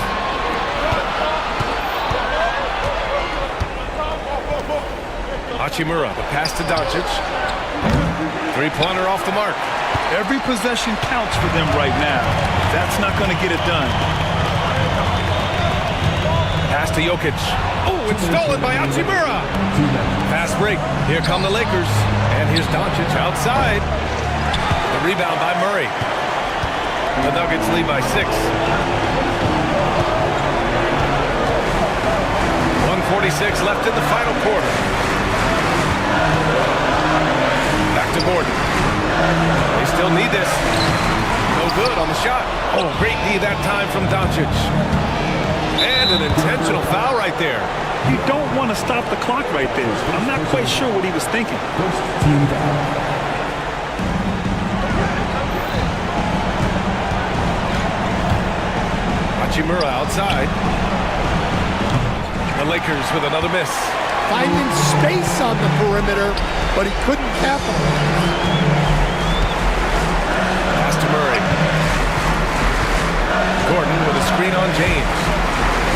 Hachimura, the pass to Doncic. Three-pointer off the mark. Every possession counts for them right now. That's not going to get it done. Pass to Jokic. Oh, it's stolen by Hachimura. Fast break. Here come the Lakers. And here's Doncic outside. The rebound by Murray. The Nuggets lead by 6. 1:46 left in the final quarter. Back to Gordon. They still need this. No good on the shot. Oh, great knee that time from Doncic. And an intentional foul right there. You don't want to stop the clock right there. I'm not quite sure what he was thinking. Hachimura outside. The Lakers with another miss. Finding space on the perimeter, but he couldn't capitalize. Pass to Murray. Gordon with a screen on James.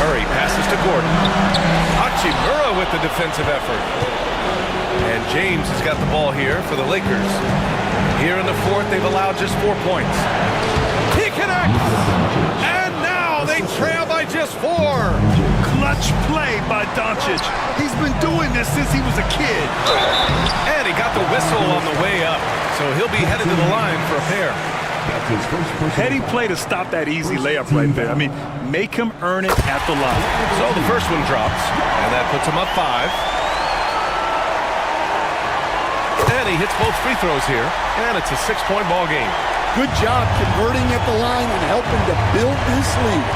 Murray passes to Gordon. Hachimura with the defensive effort. And James has got the ball here for the Lakers. Here in the fourth, they've allowed just 4 points. He connects! And now they trail by just 4. Clutch play by Doncic. He's been doing this since he was a kid. And he got the whistle on the way up. So he'll be headed to the line for a pair. Heady play to stop that easy layup right there. I mean, make him earn it at the line. So the first one drops, and that puts him up 5. And he hits both free throws here, and it's a 6-point ball game. Good job converting at the line and helping to build this lead.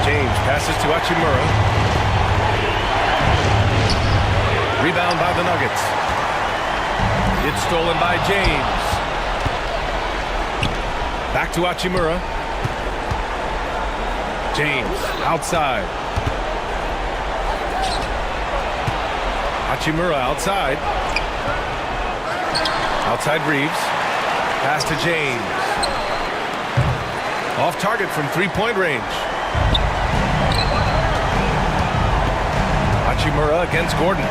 James passes to Hachimura. Rebound by the Nuggets. It's stolen by James. Back to Hachimura. James outside. Hachimura outside. Outside Reeves. Pass to James. Off target from 3-point range. Hachimura against Gordon.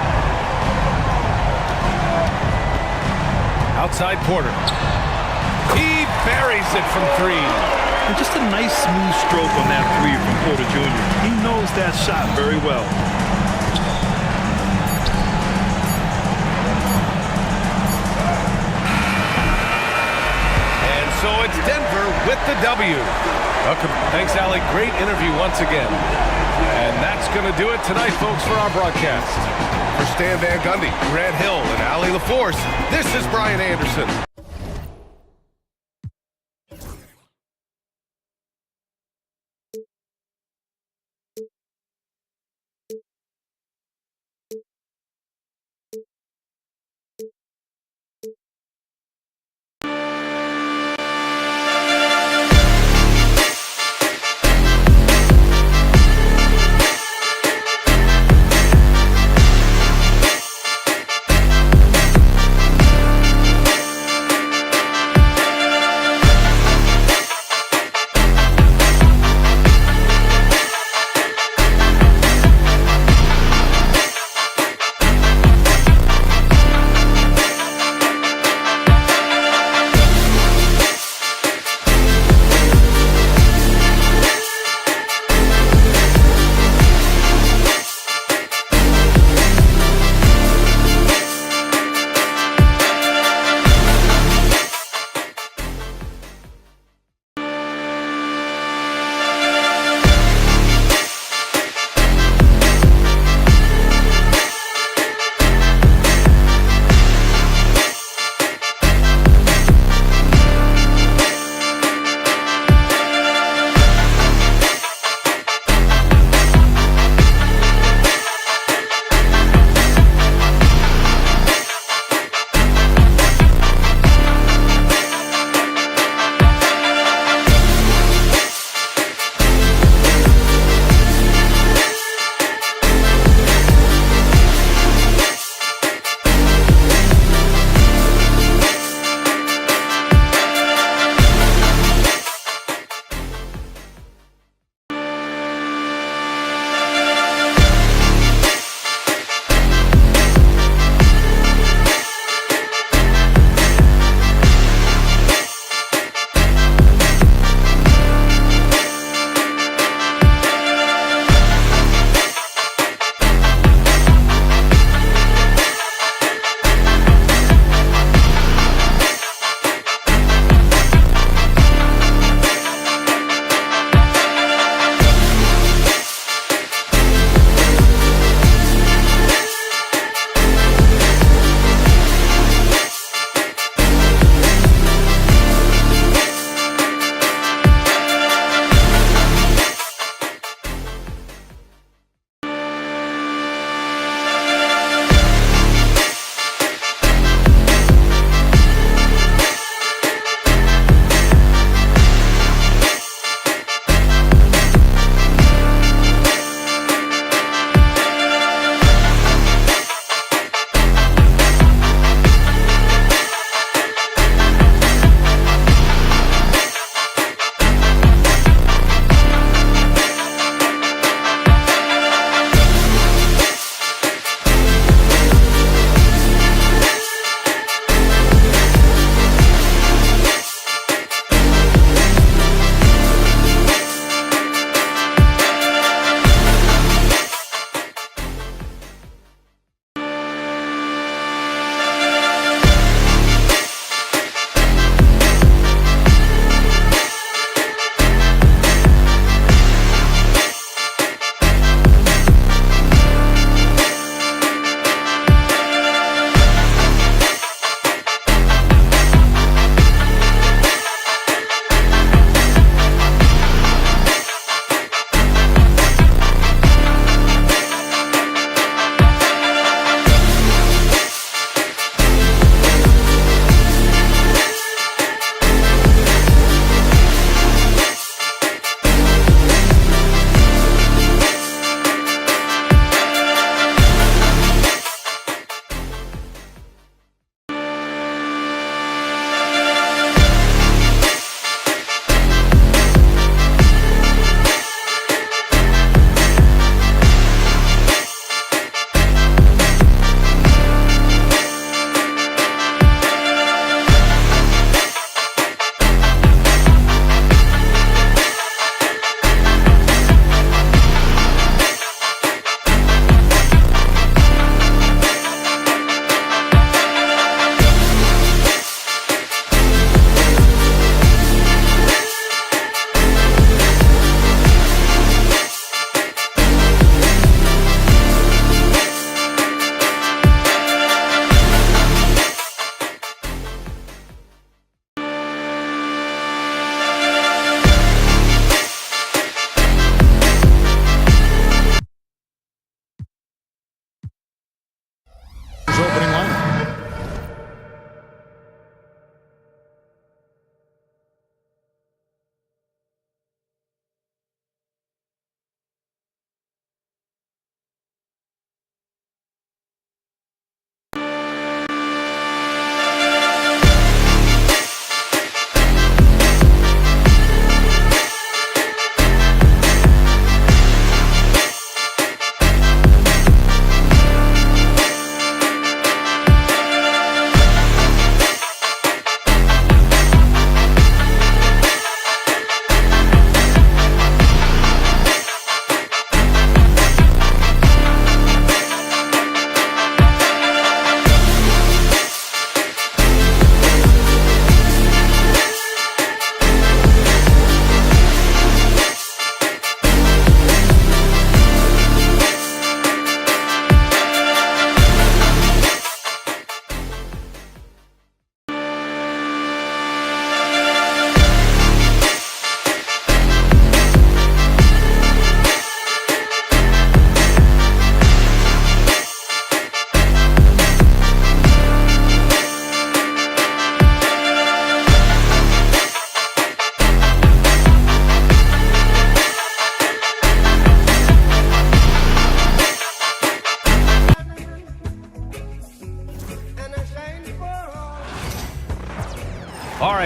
Outside Porter. He buries it from 3. And just a nice smooth stroke on that 3 from Porter Jr. He knows that shot very well. And so it's Denver with the W. Welcome. Thanks, Allie. Great interview once again. And that's going to do it tonight, folks, for our broadcast. For Stan Van Gundy, Grant Hill, and Allie LaForce, this is Brian Anderson.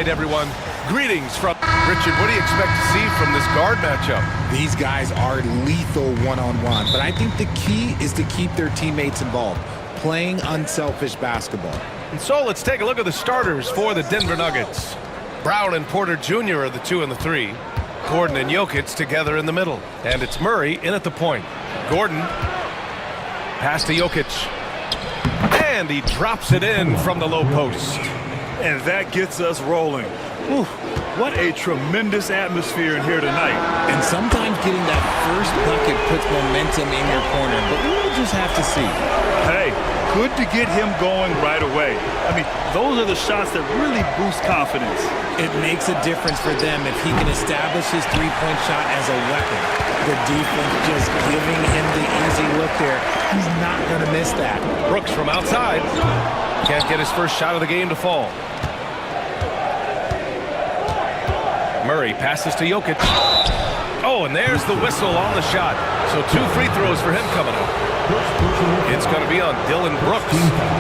right, everyone. Greetings from Richard. What do you expect to see from this guard matchup? These guys are lethal one-on-one, but I think the key is to keep their teammates involved, playing unselfish basketball. And so let's take a look at the starters for the Denver Nuggets. Brown and Porter Jr. are the 2 and the 3. Gordon and Jokic together in the middle. And it's Murray in at the point. Gordon, pass to Jokic. And he drops it in from the low post. And that gets us rolling. Whew, what a tremendous atmosphere in here tonight. And sometimes getting that first bucket puts momentum in your corner, but we'll just have to see. Hey, good to get him going right away. I mean, those are the shots that really boost confidence. It makes a difference for them if he can establish his three-point shot as a weapon. The defense just giving him the easy look there. He's not going to miss that. Brooks from outside. Can't get his first shot of the game to fall. Murray passes to Jokic. Oh, and there's the whistle on the shot. So 2 free throws for him coming up. It's going to be on Dylan Brooks.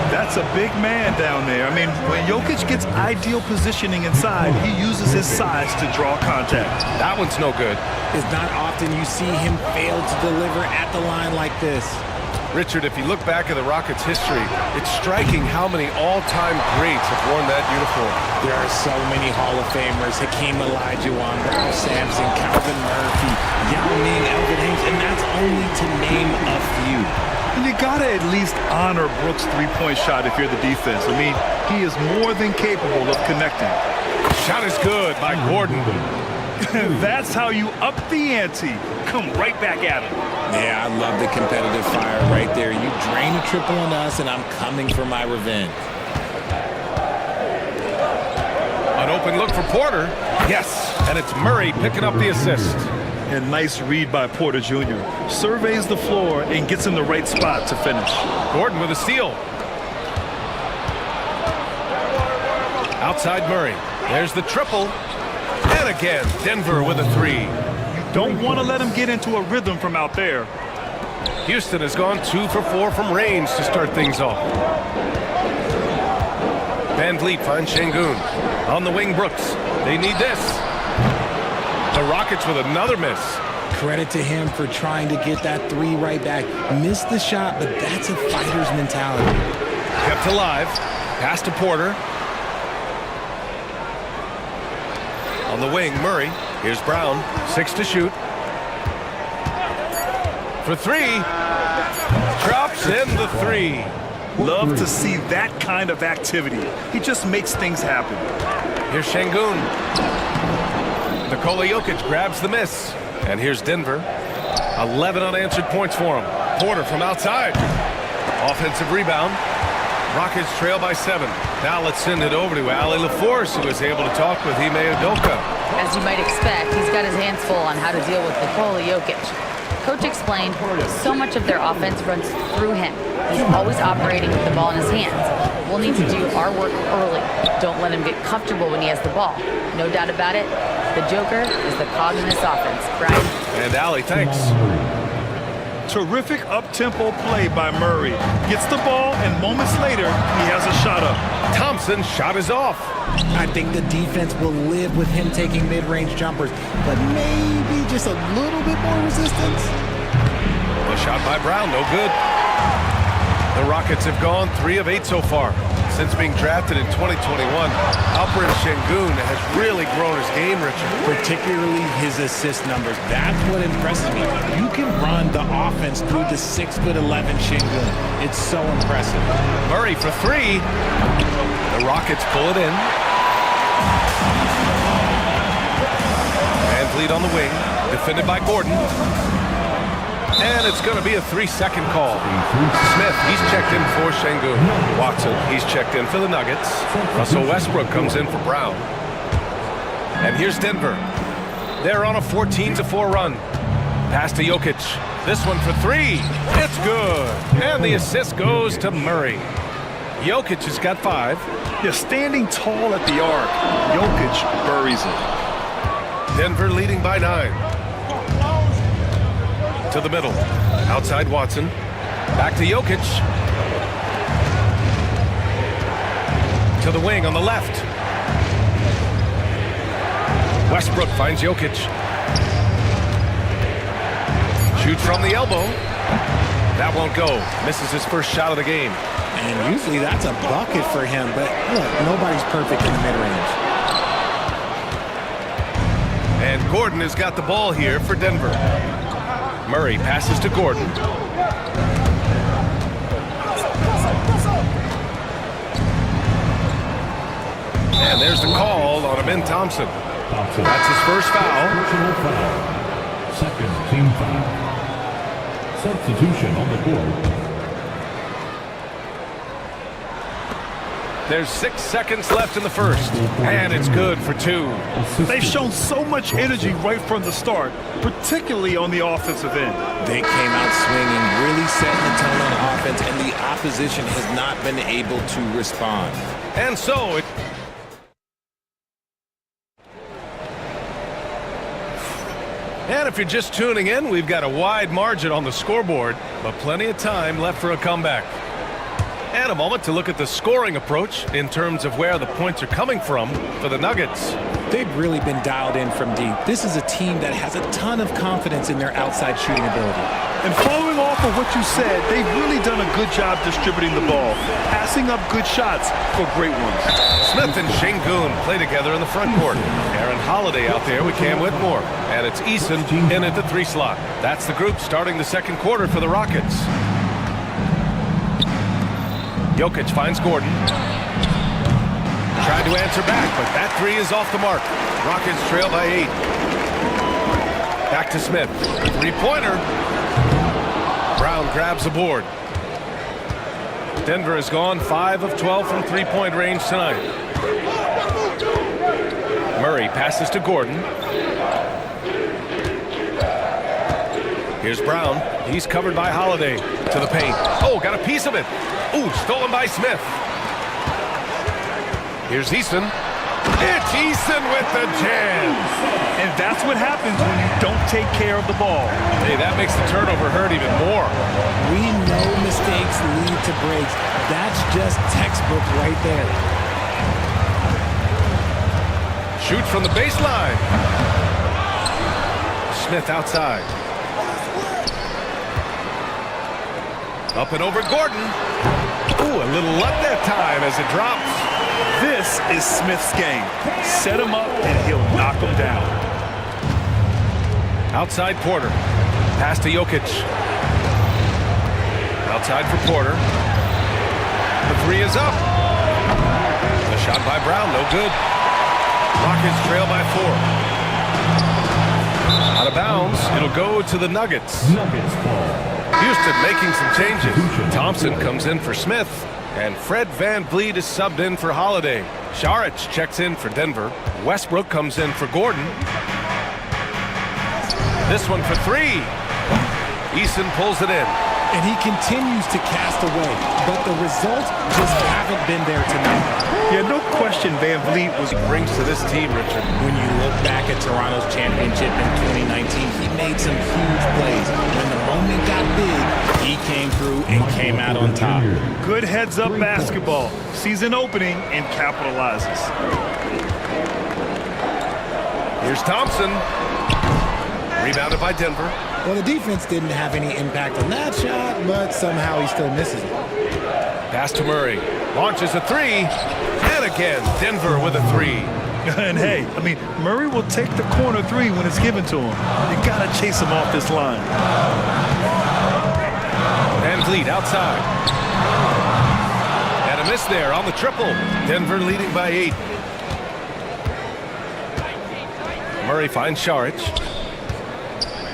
That's a big man down there. I mean, when Jokic gets ideal positioning inside, he uses his size to draw contact. That one's no good. It's not often you see him fail to deliver at the line like this. Richard, if you look back at the Rockets' history, it's striking how many all-time greats have worn that uniform. There are so many Hall of Famers: Hakeem Olajuwon, Ralph Sampson, Calvin Murphy, Yao Ming, Elvin Hayes, and that's only to name a few. And you gotta at least honor Brooks' three-point shot if you're the defense. I mean, he is more than capable of connecting. Shot is good by Gordon. That's how you up the ante. Come right back at him. Yeah, I love the competitive fire right there. You drain a triple on us, and I'm coming for my revenge. An open look for Porter. Yes, and it's Murray picking up the assist. And nice read by Porter Jr. Surveys the floor and gets in the right spot to finish. Gordon with a steal. Outside Murray. There's the triple. And again, Denver with a 3. Don't want to let him get into a rhythm from out there. Houston has gone 2 for 4 from range to start things off. Van Vliet finds Şengün. On the wing, Brooks. They need this. The Rockets with another miss. Credit to him for trying to get that 3 right back. Missed the shot, but that's a fighter's mentality. Kept alive. Pass to Porter. On the wing, Murray. Here's Brown. 6 to shoot. For 3. Drops in the 3. Love to see that kind of activity. He just makes things happen. Here's Şengün. Nikola Jokic grabs the miss. And here's Denver. 11 unanswered points for him. Porter from outside. Offensive rebound. Rockets trail by 7. Now let's send it over to Ali LaForce, who is able to talk with Ime Udoka. As you might expect, he's got his hands full on how to deal with Nikola Jokic. Coach explained so much of their offense runs through him. He's always operating with the ball in his hands. We'll need to do our work early. Don't let him get comfortable when he has the ball. No doubt about it, the Joker is the cog in this offense. Brian? And Ali, thanks. Terrific up-tempo play by Murray. Gets the ball, and moments later, he has a shot up. Thompson's shot is off. I think the defense will live with him taking mid-range jumpers, but maybe just a little bit more resistance. The shot by Brown, no good. The Rockets have gone 3 of 8 so far. Since being drafted in 2021, Alperen Şengün has really grown his game, Richard. Particularly his assist numbers. That's what impresses me. You can run the offense through the 6'11" Şengün. It's so impressive. Murray for 3. The Rockets pull it in. Van Vliet on the wing, defended by Gordon. And it's going to be a 3-second call. Smith, he's checked in for Şengün. Watson, he's checked in for the Nuggets. Russell Westbrook comes in for Brown. And here's Denver. They're on a 14-4 run. Pass to Jokic. This one for 3. It's good. And the assist goes to Murray. Jokic has got 5. Yeah, standing tall at the arc, Jokic buries it. Denver leading by 9. To the middle. Outside Watson. Back to Jokic. To the wing on the left. Westbrook finds Jokic. Shoots from the elbow. That won't go. Misses his first shot of the game. And usually that's a bucket for him, but look, nobody's perfect in the mid-range. And Gordon has got the ball here for Denver. Murray passes to Gordon. And there's the call on Amin Thompson. That's his first foul. Personal foul. Second team foul. Substitution on the board. There's 6 seconds left in the first, and it's good for 2. They've shown so much energy right from the start, particularly on the offensive end. They came out swinging, really setting the tone on offense, and the opposition has not been able to respond. And so it... And if you're just tuning in, we've got a wide margin on the scoreboard, but plenty of time left for a comeback. And a moment to look at the scoring approach in terms of where the points are coming from for the Nuggets. They've really been dialed in from deep. This is a team that has a ton of confidence in their outside shooting ability. And following off of what you said, they've really done a good job distributing the ball, passing up good shots for great ones. Smith and Şengün play together in the front court. Aaron Holiday out there with Cam Whitmore. And it's Eason in at the 3 slot. That's the group starting the second quarter for the Rockets. Jokic finds Gordon. Tried to answer back, but that 3 is off the mark. Rockets trail by 8. Back to Smith. 3-pointer. Brown grabs the board. Denver has gone 5 of 12 from 3-point range tonight. Murray passes to Gordon. Here's Brown. He's covered by Holiday. To the paint. Oh, got a piece of it. Ooh, stolen by Smith. Here's Eason. It's Eason with the jam. And that's what happens when you don't take care of the ball. Hey, that makes the turnover hurt even more. We know mistakes lead to breaks. That's just textbook right there. Shoots from the baseline. Smith outside. Up and over Gordon. Ooh, a little luck that time as it drops. This is Smith's game. Set him up and he'll knock him down. Outside Porter. Pass to Jokic. Outside for Porter. The 3 is up. The shot by Brown, no good. Rockets trail by 4. Out of bounds. It'll go to the Nuggets. Nuggets ball. Houston making some changes. Thompson comes in for Smith, and Fred VanVleet is subbed in for Holiday. Šarić checks in for Denver. Westbrook comes in for Gordon. This one for 3. Eason pulls it in. And he continues to cast away, but the results just haven't been there tonight. Yeah, no question VanVleet brings to this team, Richard. When you look back at Toronto's championship in 2019, he made some huge plays. When the moment got big, he came through and came out on top. Good heads-up basketball. Season opening and capitalizes. Here's Thompson. Rebounded by Denver. Well, the defense didn't have any impact on that shot, but somehow he still misses it. Pass to Murray. Launches a 3. And again, Denver with a 3. And hey, I mean, Murray will take the corner 3 when it's given to him. You gotta chase him off this line. VanVleet outside. And a miss there on the triple. Denver leading by 8. Murray finds Šarić.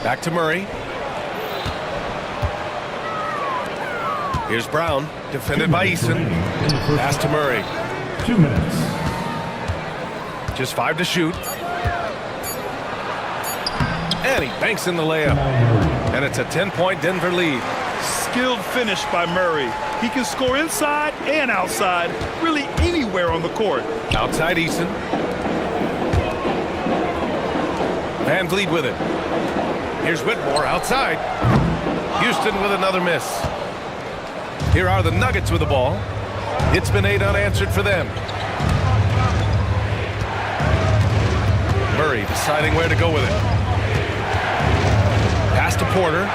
Back to Murray. Here's Brown, defended by Eason. Pass to Murray. 2 minutes. Just 5 to shoot. And he banks in the layup. And it's a 10-point Denver lead. Skilled finish by Murray. He can score inside and outside, really anywhere on the court. Outside Eason. VanVleet with it. Here's Whitmore outside. Houston with another miss. Here are the Nuggets with the ball. It's been 8 unanswered for them. Murray deciding where to go with it. Pass to Porter.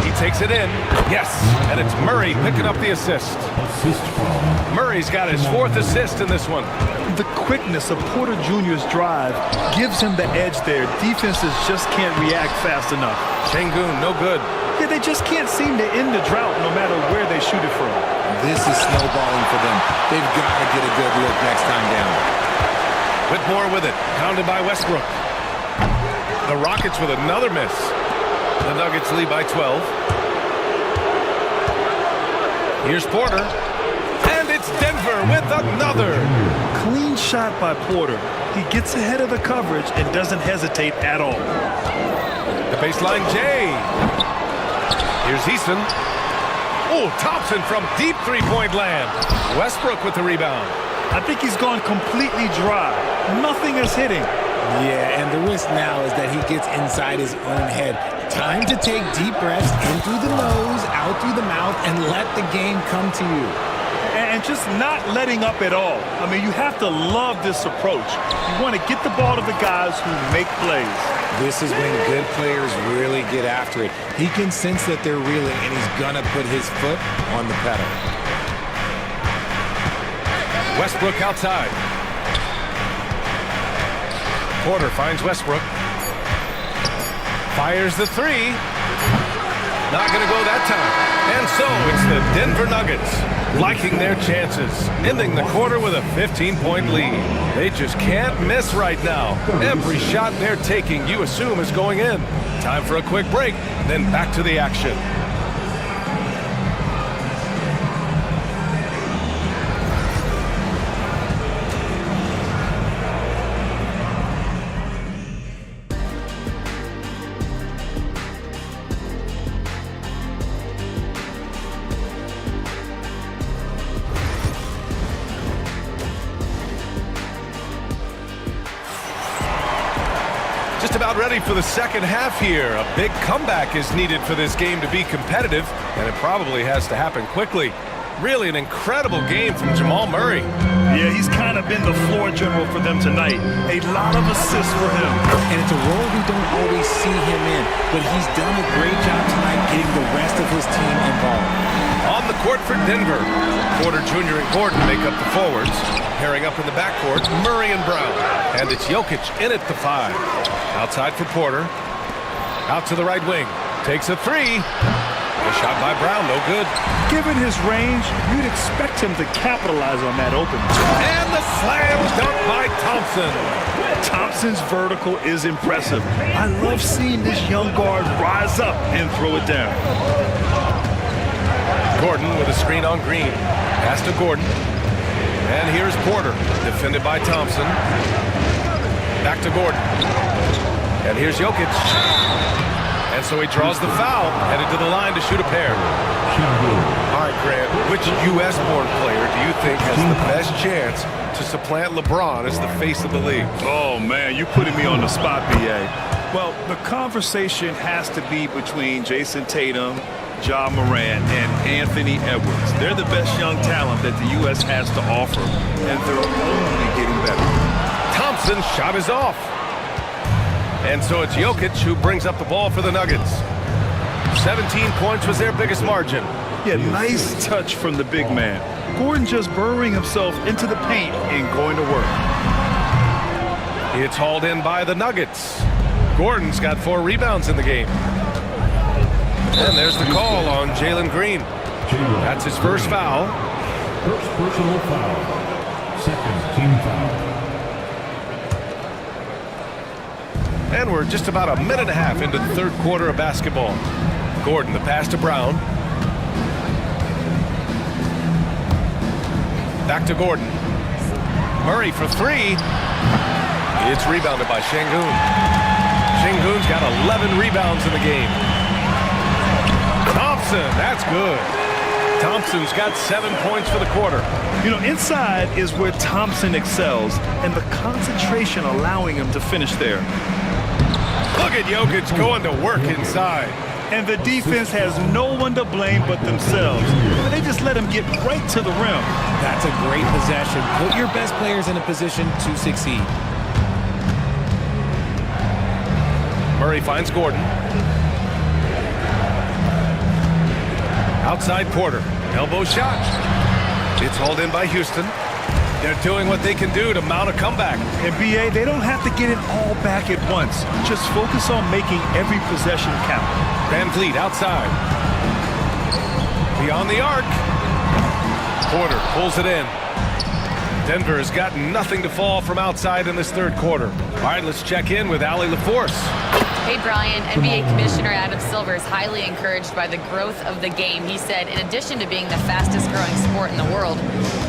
He takes it in. Yes, and it's Murray picking up the assist. Murray's got his 4th assist in this one. The quickness of Porter Jr.'s drive gives him the edge there. Defenses just can't react fast enough. Şengün, no good. Yeah, they just can't seem to end the drought no matter where they shoot it from. This is snowballing for them. They've got to get a good look next time down. Whitmore with it, pounded by Westbrook. The Rockets with another miss. The Nuggets lead by 12. Here's Porter. And it's Denver with another. Clean shot by Porter. He gets ahead of the coverage and doesn't hesitate at all. The baseline J. Here's Easton. Oh, Thompson from deep three-point land. Westbrook with the rebound. I think he's gone completely dry. Nothing is hitting. Yeah, and the risk now is that he gets inside his own head. Time to take deep breaths in through the nose, out through the mouth, and let the game come to you. And just not letting up at all. I mean, you have to love this approach. You want to get the ball to the guys who make plays. This is when good players really get after it. He can sense that they're reeling, and he's going to put his foot on the pedal. Westbrook outside. Porter finds Westbrook. Fires the three. Not going to go that time. And so it's the Denver Nuggets liking their chances, ending the quarter with a 15-point lead. They just can't miss right now. Every shot they're taking, you assume, is going in. Time for a quick break, then back to the action. Just about ready for the second half here. A big comeback is needed for this game to be competitive, and it probably has to happen quickly. Really an incredible game from Jamal Murray. Yeah, he's kind of been the floor general for them tonight. A lot of assists for him. And it's a role we don't always see him in, but he's done a great job tonight getting the rest of his team involved. On the court for Denver, Porter Jr. and Gordon make up the forwards. Pairing up in the backcourt, Murray and Brown. And it's Jokic in at the 5. Outside for Porter. Out to the right wing. Takes a three. A shot by Brown, no good. Given his range, you'd expect him to capitalize on that opening. And the slam dunk by Thompson. Thompson's vertical is impressive. I love seeing this young guard rise up and throw it down. Gordon with a screen on Green. Pass to Gordon. And here's Porter, defended by Thompson. Back to Gordon. And here's Jokic. And so he draws the foul, headed to the line to shoot a pair. All right, Grant, which U.S.-born player do you think has the best chance to supplant LeBron as the face of the league? Oh, man, you're putting me on the spot, B.A. Well, the conversation has to be between Jason Tatum, Ja Morant, and Anthony Edwards. They're the best young talent that the U.S. has to offer, and they're only getting better. Thompson's shot is off. And so it's Jokic who brings up the ball for the Nuggets. 17 points was their biggest margin. Yeah, nice touch from the big man. Gordon just burrowing himself into the paint and going to work. It's hauled in by the Nuggets. Gordon's got 4 rebounds in the game. And there's the call on Jalen Green. That's his first foul. First personal foul. Second team foul. And we're just about a minute and a half into the third quarter of basketball. Gordon, the pass to Brown. Back to Gordon. Murray for 3. It's rebounded by Şengün. Şengün's got 11 rebounds in the game. Thompson, that's good. Thompson's got 7 points for the quarter. You know, inside is where Thompson excels, and the concentration allowing him to finish there. Look at Jokic going to work inside. And the defense has no one to blame but themselves. They just let him get right to the rim. That's a great possession. Put your best players in a position to succeed. Murray finds Gordon. Outside Porter. Elbow shot. It's hauled in by Houston. They're doing what they can do to mount a comeback. And BA, they don't have to get it all back at once. Just focus on making every possession count. Van Vliet outside. Beyond the arc. Porter pulls it in. Denver has got nothing to fall from outside in this third quarter. All right, let's check in with Allie LaForce. Hey, Brian. NBA Commissioner Adam Silver is highly encouraged by the growth of the game. He said, in addition to being the fastest growing sport in the world,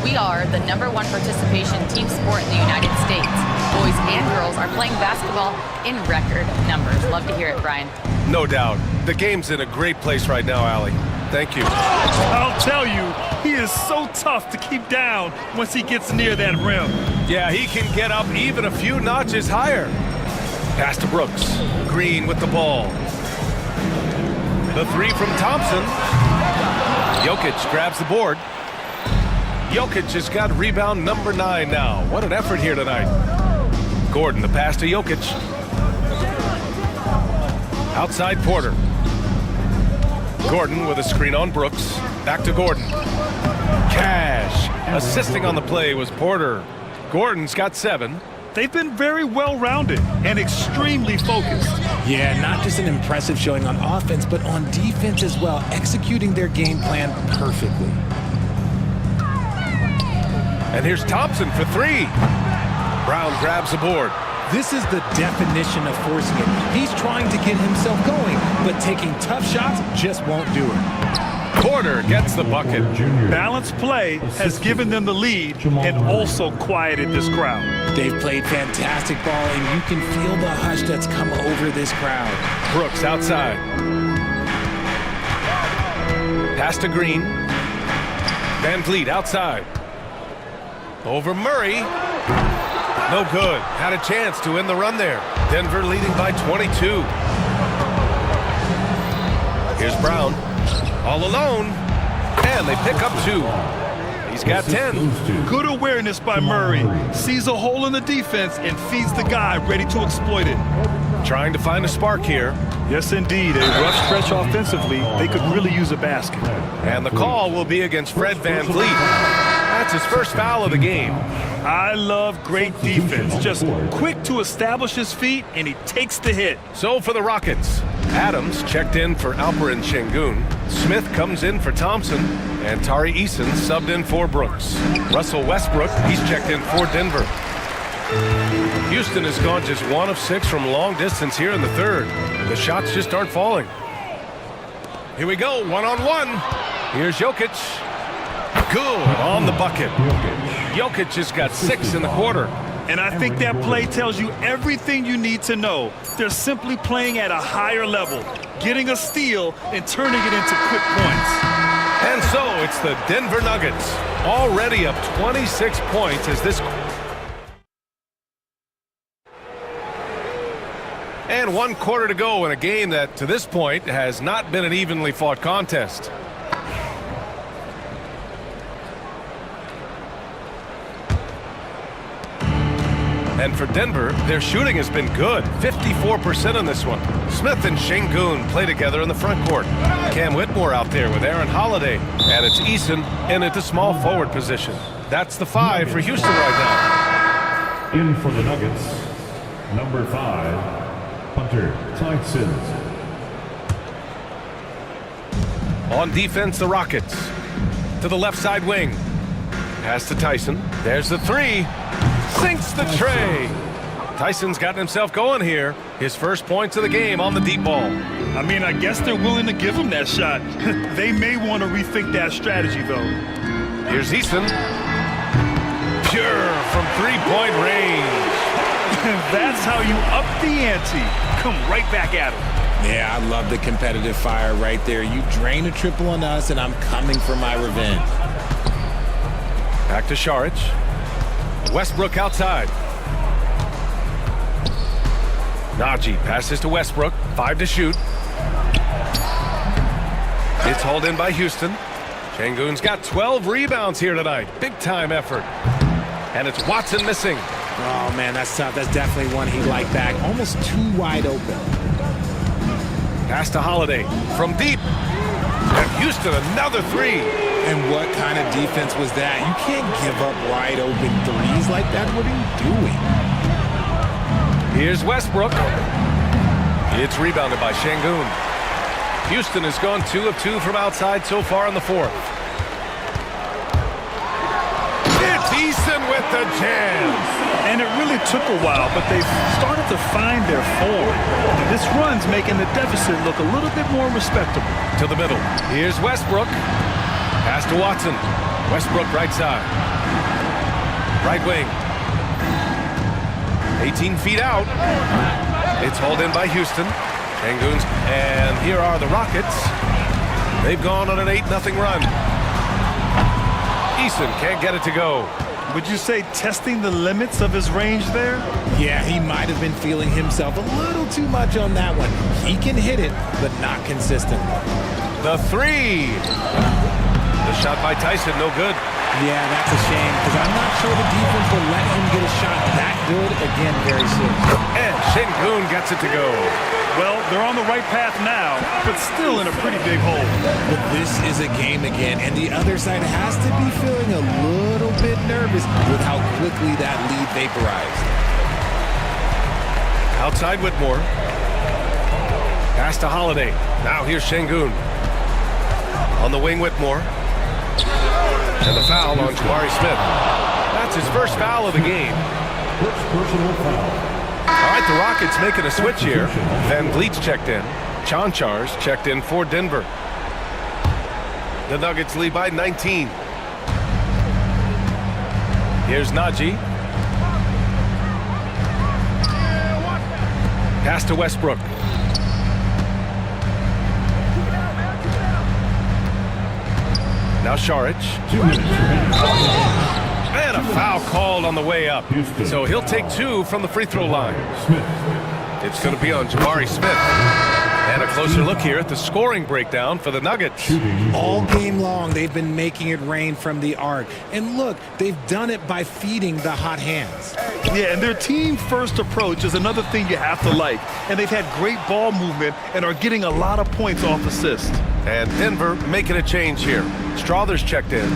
we are the #1 participation team sport in the United States. Boys and girls are playing basketball in record numbers. Love to hear it, Brian. No doubt. The game's in a great place right now, Allie. Thank you. I'll tell you, he is so tough to keep down once he gets near that rim. Yeah, he can get up even a few notches higher. Pass to Brooks. Green with the ball. The three from Thompson. Jokic grabs the board. Jokic has got rebound number 9 now. What an effort here tonight. Gordon, the pass to Jokic. Outside Porter. Gordon with a screen on Brooks. Back to Gordon. Cash. Assisting on the play was Porter. Gordon's got 7. They've been very well-rounded and extremely focused. Yeah, not just an impressive showing on offense, but on defense as well, executing their game plan perfectly. And here's Thompson for 3. Brown grabs the board. This is the definition of forcing it. He's trying to get himself going, but taking tough shots just won't do it. Porter gets the bucket. Balanced play has given them the lead and also quieted this crowd. They've played fantastic ball, and you can feel the hush that's come over this crowd. Brooks outside. Pass to Green. Van Vliet outside. Over Murray. No good. Had a chance to win the run there. Denver leading by 22. Here's Brown. All alone. And they pick up 2. He's got 10. Good awareness by Murray. Sees a hole in the defense and feeds the guy ready to exploit it. Trying to find a spark here. Yes, indeed. A rough stretch offensively. They could really use a basket. And the call will be against Fred Van Vliet. That's his first foul of the game. I love great defense. Just quick to establish his feet, and he takes the hit. So for the Rockets, Adams checked in for Alperen Şengün. Smith comes in for Thompson. And Tari Eason subbed in for Brooks. Russell Westbrook, he's checked in for Denver. Houston has gone just 1 of 6 from long distance here in the third. The shots just aren't falling. Here we go, 1-on-1. Here's Jokic. Good on the bucket. Jokic has got 6 in the quarter. And I think that play tells you everything you need to know. They're simply playing at a higher level, getting a steal and turning it into quick points. And so it's the Denver Nuggets, already up 26 points as this. And 1 quarter to go in a game that, to this point, has not been an evenly fought contest. And for Denver, their shooting has been good. 54% on this one. Smith and Şengün play together in the front court. Cam Whitmore out there with Aaron Holiday. And it's Eason in at the small forward position. That's the 5 for Houston right now. In for the Nuggets, number 5, Hunter Tyson. On defense, the Rockets. To the left side wing. Pass to Tyson. There's the 3. Sinks the tray. Tyson's gotten himself going here. His first points of the game on the deep ball. I mean, I guess they're willing to give him that shot. They may want to rethink that strategy, though. Here's Eason. Pure from three-point range. That's how you up the ante. Come right back at him. Yeah, I love the competitive fire right there. You drain a triple on us, and I'm coming for my revenge. Back to Šarić. Westbrook outside. Najee passes to Westbrook. 5 to shoot. It's hauled in by Houston. Şengün's got 12 rebounds here tonight. Big time effort. And it's Watson missing. Oh, man, that's tough. That's definitely one he'd like back. Almost too wide open. Pass to Holiday from deep. And Houston, another three. And what kind of defense was that? You can't give up wide open threes like that. What are you doing? Here's Westbrook. It's rebounded by Şengün. Houston has gone 2 of 2 from outside so far in the fourth. It's Eason with the jam. And it really took a while, but they've started to find their form. And this run's making the deficit look a little bit more respectable. To the middle. Here's Westbrook. Pass to Watson. Westbrook right side. Right wing. 18 feet out. It's hauled in by Houston. Şengün's, and here are the Rockets. They've gone on an 8-0 run. Eason can't get it to go. Would you say testing the limits of his range there? Yeah, he might have been feeling himself a little too much on that one. He can hit it, but not consistently. The three. The shot by Tyson, no good. Yeah, that's a shame, because I'm not sure the defense will let him get a shot that good again very soon. And Şengün gets it to go. Well, they're on the right path now, but still in a pretty big hole. But this is a game again, and the other side has to be feeling a little bit nervous with how quickly that lead vaporized. Outside Whitmore. Pass to Holiday. Now here's Şengün. On the wing, Whitmore. And the foul on Jabari Smith. That's his first foul of the game. First personal foul. All right, the Rockets making a switch here. Van Vliet's checked in. Chanchar's checked in for Denver. The Nuggets lead by 19. Here's Najee. Pass to Westbrook. Now Šarić. 2 minutes remaining. And a foul called on the way up. So he'll take 2 from the free throw line. It's going to be on Jabari Smith. And a closer look here at the scoring breakdown for the Nuggets. All game long, they've been making it rain from the arc. And look, they've done it by feeding the hot hands. Yeah, and their team-first approach is another thing you have to like. And they've had great ball movement and are getting a lot of points off assist. And Denver making a change here. Strawther's checked in.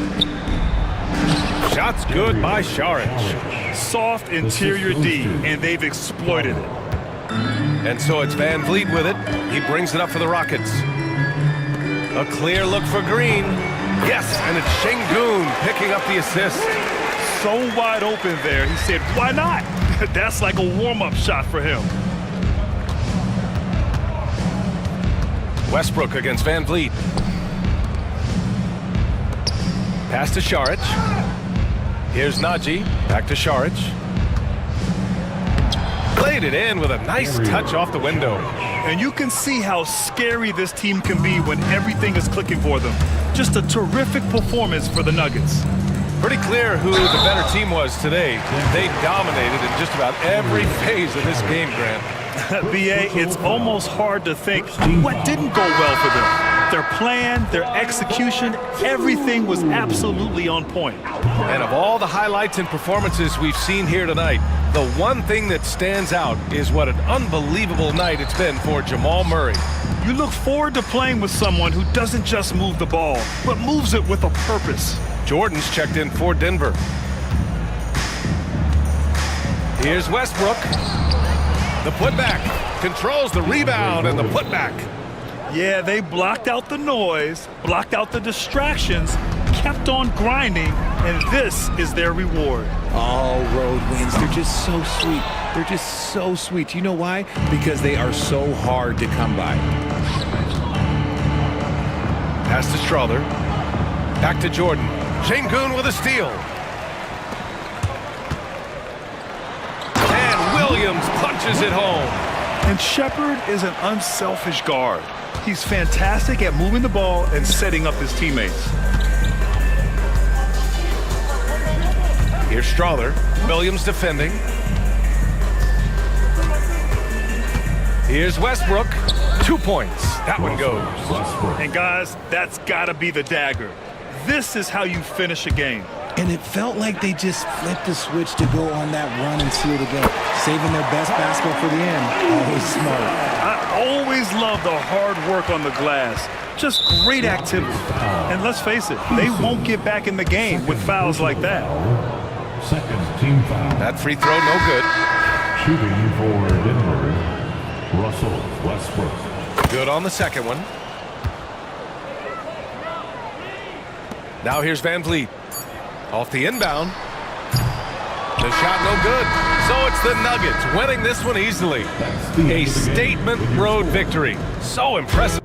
Shots good by Šarić. Soft interior D, and they've exploited it. And so it's Van Vliet with it. He brings it up for the Rockets. A clear look for Green. Yes, and it's Şengün picking up the assist. So wide open there, he said, why not? That's like a warm-up shot for him. Westbrook against Van Vliet. Pass to Šarić. Here's Najee. Back to Šarić. Played it in with a nice touch off the window. And you can see how scary this team can be when everything is clicking for them. Just a terrific performance for the Nuggets. Pretty clear who the better team was today. They dominated in just about every phase of this game, Grant. B.A., it's almost hard to think what didn't go well for them. Their plan, their execution, everything was absolutely on point. And of all the highlights and performances we've seen here tonight, the one thing that stands out is what an unbelievable night it's been for Jamal Murray. You look forward to playing with someone who doesn't just move the ball, but moves it with a purpose. Jordan's checked in for Denver. Here's Westbrook. The putback. Controls the rebound and the putback. Yeah, they blocked out the noise, blocked out the distractions, kept on grinding, and this is their reward. All road wins. They're just so sweet. They're just so sweet. You know why? Because they are so hard to come by. Pass to Strawther. Back to Jordan. Şengün with a steal. And Williams punches it home. And Shepherd is an unselfish guard. He's fantastic at moving the ball and setting up his teammates. Here's Strawther. Williams defending. Here's Westbrook. 2 points. That one goes. And guys, that's got to be the dagger. This is how you finish a game. And it felt like they just flipped the switch to go on that run and seal the game, saving their best basketball for the end. Always smart. I always love the hard work on the glass. Just great activity. And let's face it, they won't get back in the game with fouls like that. Second team foul. That free throw, no good. Shooting for Denver, Russell Westbrook. Good on the second one. Now here's Van Vliet. Off the inbound. The shot no good. So it's the Nuggets winning this one easily. A statement road victory. So impressive.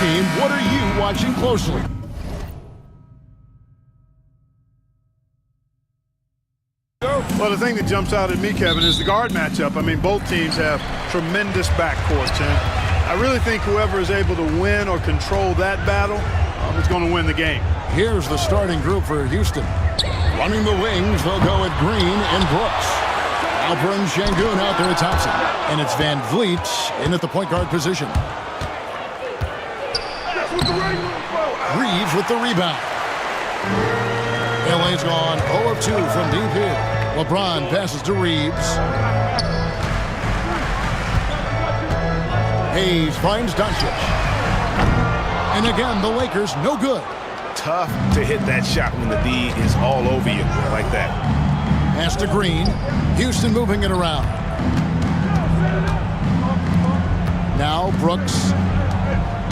Team, what are you watching closely? Well, the thing that jumps out at me, Kevin, is the guard matchup. I mean, both teams have tremendous backcourts, and I really think whoever is able to win or control that battle is going to win the game. Here's the starting group for Houston. Running the wings, they'll go at Green and Brooks. Alperen Şengün out there at Thompson. And it's Van Vliet in at the point guard position. Reeves with the rebound. LA's gone 0 of 2 from deep here. LeBron passes to Reeves. Hayes finds Doncic. And again, the Lakers no good. Tough to hit that shot when the D is all over you like that. Pass to Green. Houston moving it around. Now Brooks.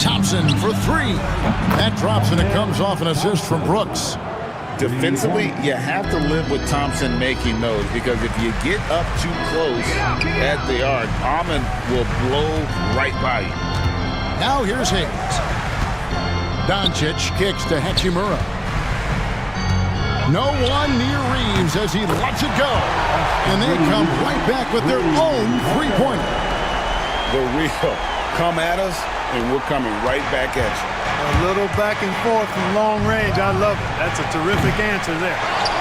Thompson for three. That drops and it comes off an assist from Brooks. defensively, you have to live with Thompson making those, because if you get up too close at the arc, Almond will blow right by you. Now here's Hayes. Doncic kicks to Hachimura. No one near Reeves as he lets it go. And they come right back with their own three-pointer. The real come at us, and we're coming right back at you. A little back and forth from long range. I love it. That's a terrific answer there.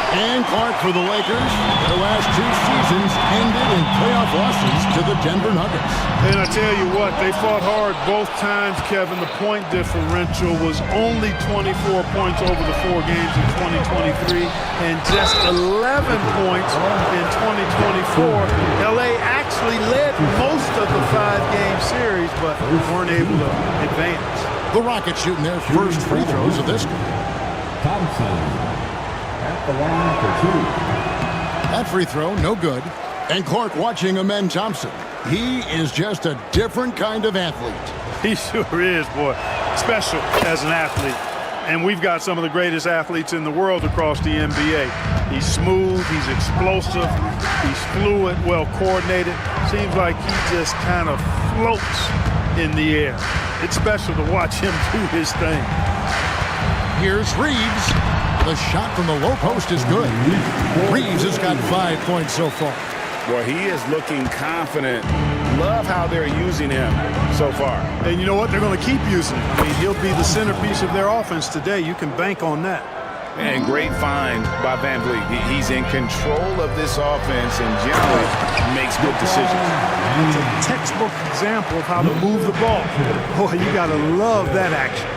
And Clark for the Lakers. Their last two seasons ended in playoff losses to the Denver Nuggets. And I tell you what, they fought hard both times, Kevin. The point differential was only 24 points over the 4 games in 2023 and just 11 points in 2024. LA actually led most of the 5-game series, but weren't able to advance. The Rockets shooting their first free throws of this game. Thompson at the line for 2. That free throw, no good. And Clark watching Amen Thompson. He is just a different kind of athlete. He sure is, boy. Special as an athlete. And we've got some of the greatest athletes in the world across the NBA. He's smooth, he's explosive, he's fluid, well coordinated. Seems like he just kind of floats in the air. It's special to watch him do his thing. Here's Reeves. The shot from the low post is good. Reeves has got 5 points so far. Well, he is looking confident. Love how they're using him so far. And you know what? They're going to keep using him. I mean, he'll be the centerpiece of their offense today. You can bank on that. And great find by Van Vliet. He's in control of this offense and generally makes good decisions. It's a textbook example of how to move the ball. Boy, you got to love that action.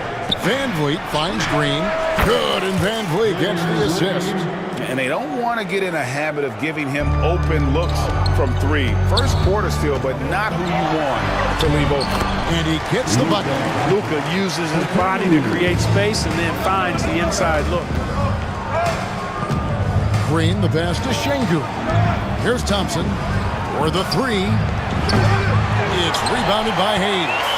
Van Vliet finds Green. Good, and Van Vliet gets the assist. And they don't want to get in a habit of giving him open looks from 3. First quarter still, but not who you want to leave open. And he gets the bucket. Luka uses his body to create space and then finds the inside look. Green, the pass to Şengün. Here's Thompson for the 3. It's rebounded by Hayes.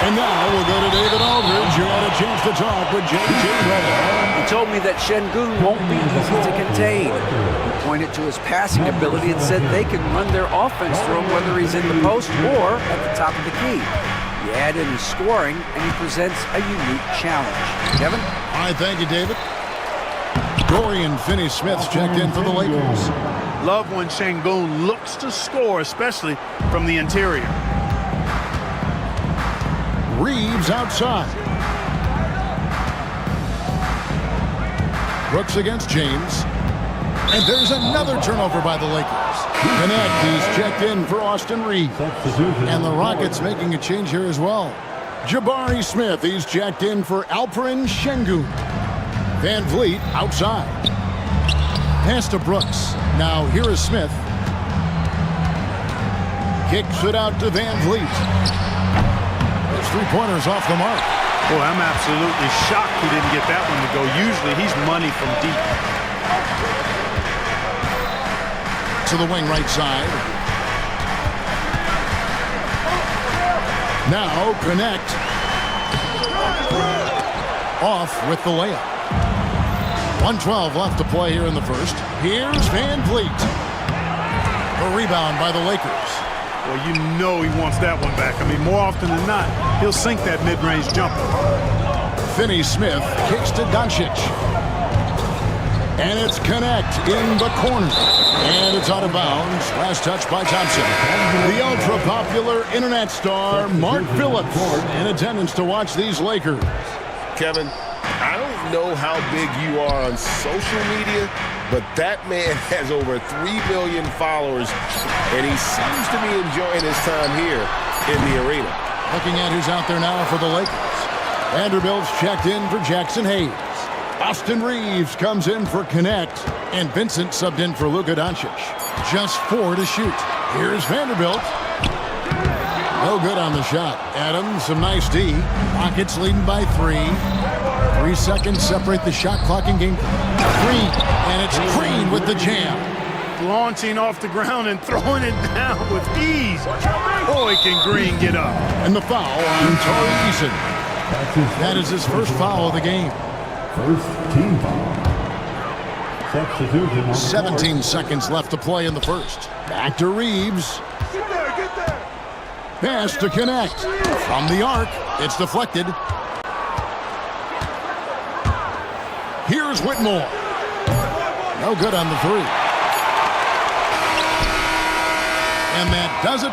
And now we'll go to David Aldridge, who had a chance to talk with J.J. Redick. He told me that Şengün won't be easy to contain. He pointed to his passing ability and said they can run their offense through him whether he's in the post or at the top of the key. You add in his scoring, and he presents a unique challenge. Kevin? All right, thank you, David. Dorian Finney-Smith's checked in for the Lakers. Love when Şengün looks to score, especially from the interior. Reeves outside. Brooks against James. And there's another turnover by the Lakers. Connect, he's checked in for Austin Reeves. And the Rockets making a change here as well. Jabari Smith, he's checked in for Alperen Şengün. Van Vliet outside. Pass to Brooks. Now here is Smith. Kicks it out to Van Vliet. Those 3-pointers off the mark. Boy, I'm absolutely shocked he didn't get that one to go. Usually he's money from deep. To the wing right side. Now Connect. Off with the layup. 1:12 left to play here in the first. Here's Van Vliet. A rebound by the Lakers. Well, you know he wants that one back. I mean, more often than not, he'll sink that mid-range jumper. Finney-Smith kicks to Doncic. And it's Connect in the corner. And it's out of bounds. Last touch by Thompson. The ultra-popular internet star, Mark Phillips, in attendance to watch these Lakers. Kevin, I don't know how big you are on social media, but that man has over 3 million followers, and he seems to be enjoying his time here in the arena. Looking at who's out there now for the Lakers. Vanderbilt's checked in for Jackson Hayes. Austin Reeves comes in for Connect, and Vincent subbed in for Luka Doncic. Just 4 to shoot. Here's Vanderbilt. No good on the shot. Adams, some nice D. Rockets leading by 3. 3 seconds separate the shot clock in game. Green, and it's Green with the jam. Launching off the ground and throwing it down with ease. Boy, can Green get up. And the foul on Tari Eason. That is his first foul of the game. First team foul. Substitution on the 17 court. seconds left to play in the first. Back to Reeves. Get there. Pass to connect. From the arc, it's deflected. Here's Whitmore. No good on the three. And that does it.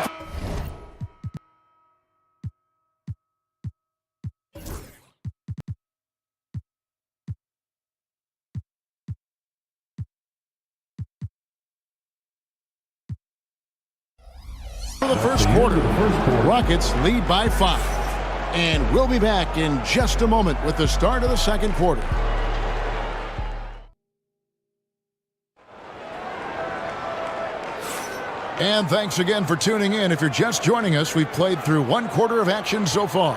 For the first quarter, Rockets lead by 5. And we'll be back in just a moment with the start of the second quarter. And thanks again for tuning in. If you're just joining us, we've played through one quarter of action so far.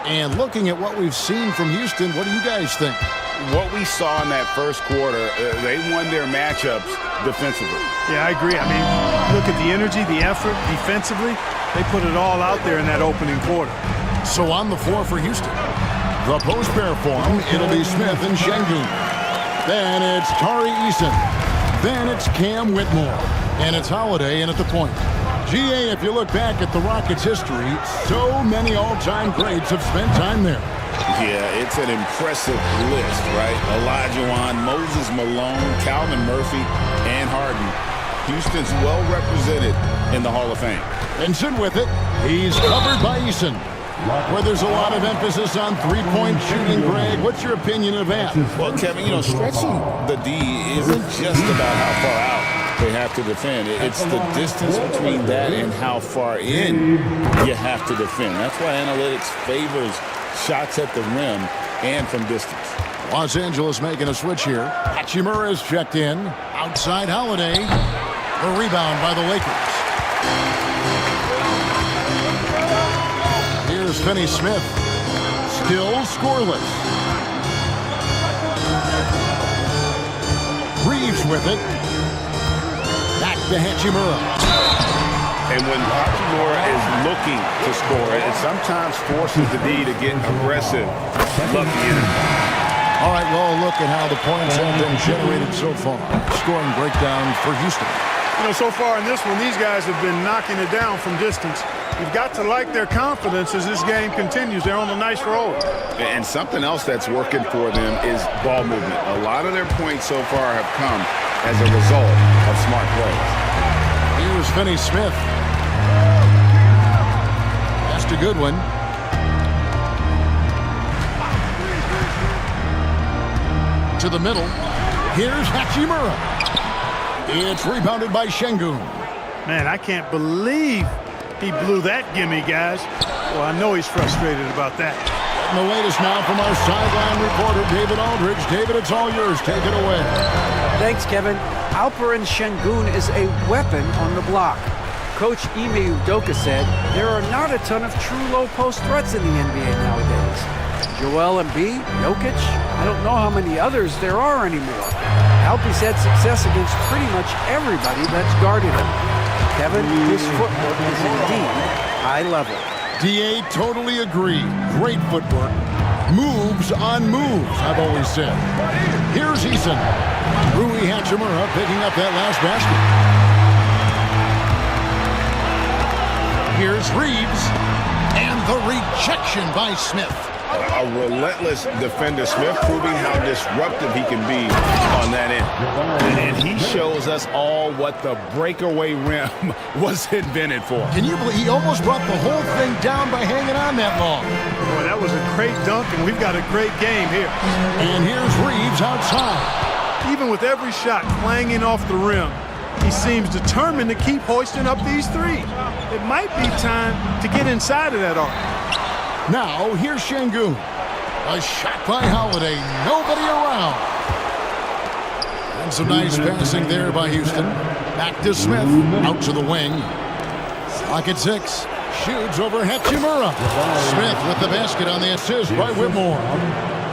And looking at what we've seen from Houston, what do you guys think? What we saw in that first quarter, they won their matchups defensively. Yeah, I agree. I mean, look at the energy, the effort defensively. They put it all out there in that opening quarter. So on the floor for Houston, the post pair form, it'll be Smith and Şengün. Then it's Tari Eason. Then it's Cam Whitmore. And it's Holiday in at the point. GA, if you look back at the Rockets' history, so many all-time greats have spent time there. Yeah, it's an impressive list, right? Olajuwon, Moses Malone, Calvin Murphy, and Harden. Houston's well represented in the Hall of Fame. And sit with it, he's covered by Eason. Where there's a lot of emphasis on three-point shooting, Greg. What's your opinion of that? Well, Kevin, stretching the D isn't just about how far out they have to defend. It's the distance between that and how far in you have to defend. That's why analytics favors shots at the rim and from distance. Los Angeles making a switch here. Hachimura is checked in. Outside Holiday. The rebound by the Lakers. Here's Finney-Smith. Still scoreless. Reeves with it. Back to Hachimura. And when Hachimura is looking to score, it sometimes forces the D to get aggressive. Lucky in it. All right, well, look at how the points have been generated so far. Scoring breakdown for Houston. So far in this one, these guys have been knocking it down from distance. You've got to like their confidence as this game continues. They're on a nice roll. And something else that's working for them is ball movement. A lot of their points so far have come as a result of smart plays. Here's Finney-Smith. That's a good one. To the middle. Here's Hachimura. It's rebounded by Şengün. Man, I can't believe he blew that gimme, guys. Well, I know he's frustrated about that. And the latest now from our sideline reporter, David Aldridge. David, it's all yours. Take it away. Thanks, Kevin. Alperen Şengün is a weapon on the block. Coach Ime Udoka said there are not a ton of true low-post threats in the NBA nowadays. Joel Embiid, Jokic, I don't know how many others there are anymore. Alpe's had success against pretty much everybody that's guarded him. Kevin, his footwork is indeed high level. DA, totally agree. Great footwork. Moves on moves, I've always said. Here's Eason. Rui Hachimura picking up that last basket. Here's Reeves. And the rejection by Smith. A relentless defender. Smith proving how disruptive he can be on that end. And he shows us all what the breakaway rim was invented for. Can you believe he almost brought the whole thing down by hanging on that long? Boy, that was a great dunk, and we've got a great game here. And here's Reeves outside. Even with every shot clanging off the rim, he seems determined to keep hoisting up these threes. It might be time to get inside of that arc. Now, here's Şengün. A shot by Holiday. Nobody around. And some nice passing there by Houston. Back to Smith. Out to the wing. Clock at 6. Shoots over Hachimura. Smith with the basket on the assist by Whitmore.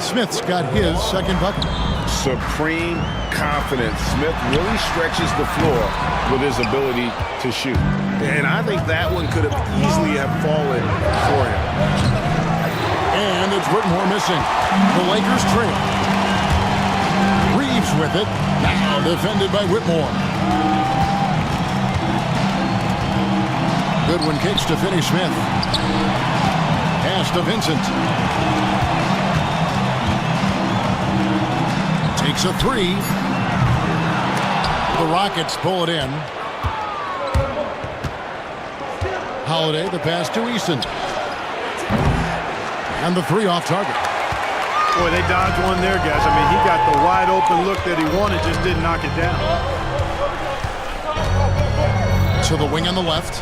Smith's got his second bucket. Supreme confidence. Smith really stretches the floor with his ability to shoot. And I think that one could have easily have fallen for him. And it's Whitmore missing. The Lakers trail. with it. Now defended by Whitmore. Goodwin kicks to Finney Smith. Pass to Vincent. Takes a three. The Rockets pull it in. Holiday, the pass to Easton. And the three off target. Boy, they dodged one there, guys. I mean, he got the wide open look that he wanted, just didn't knock it down. To the wing on the left.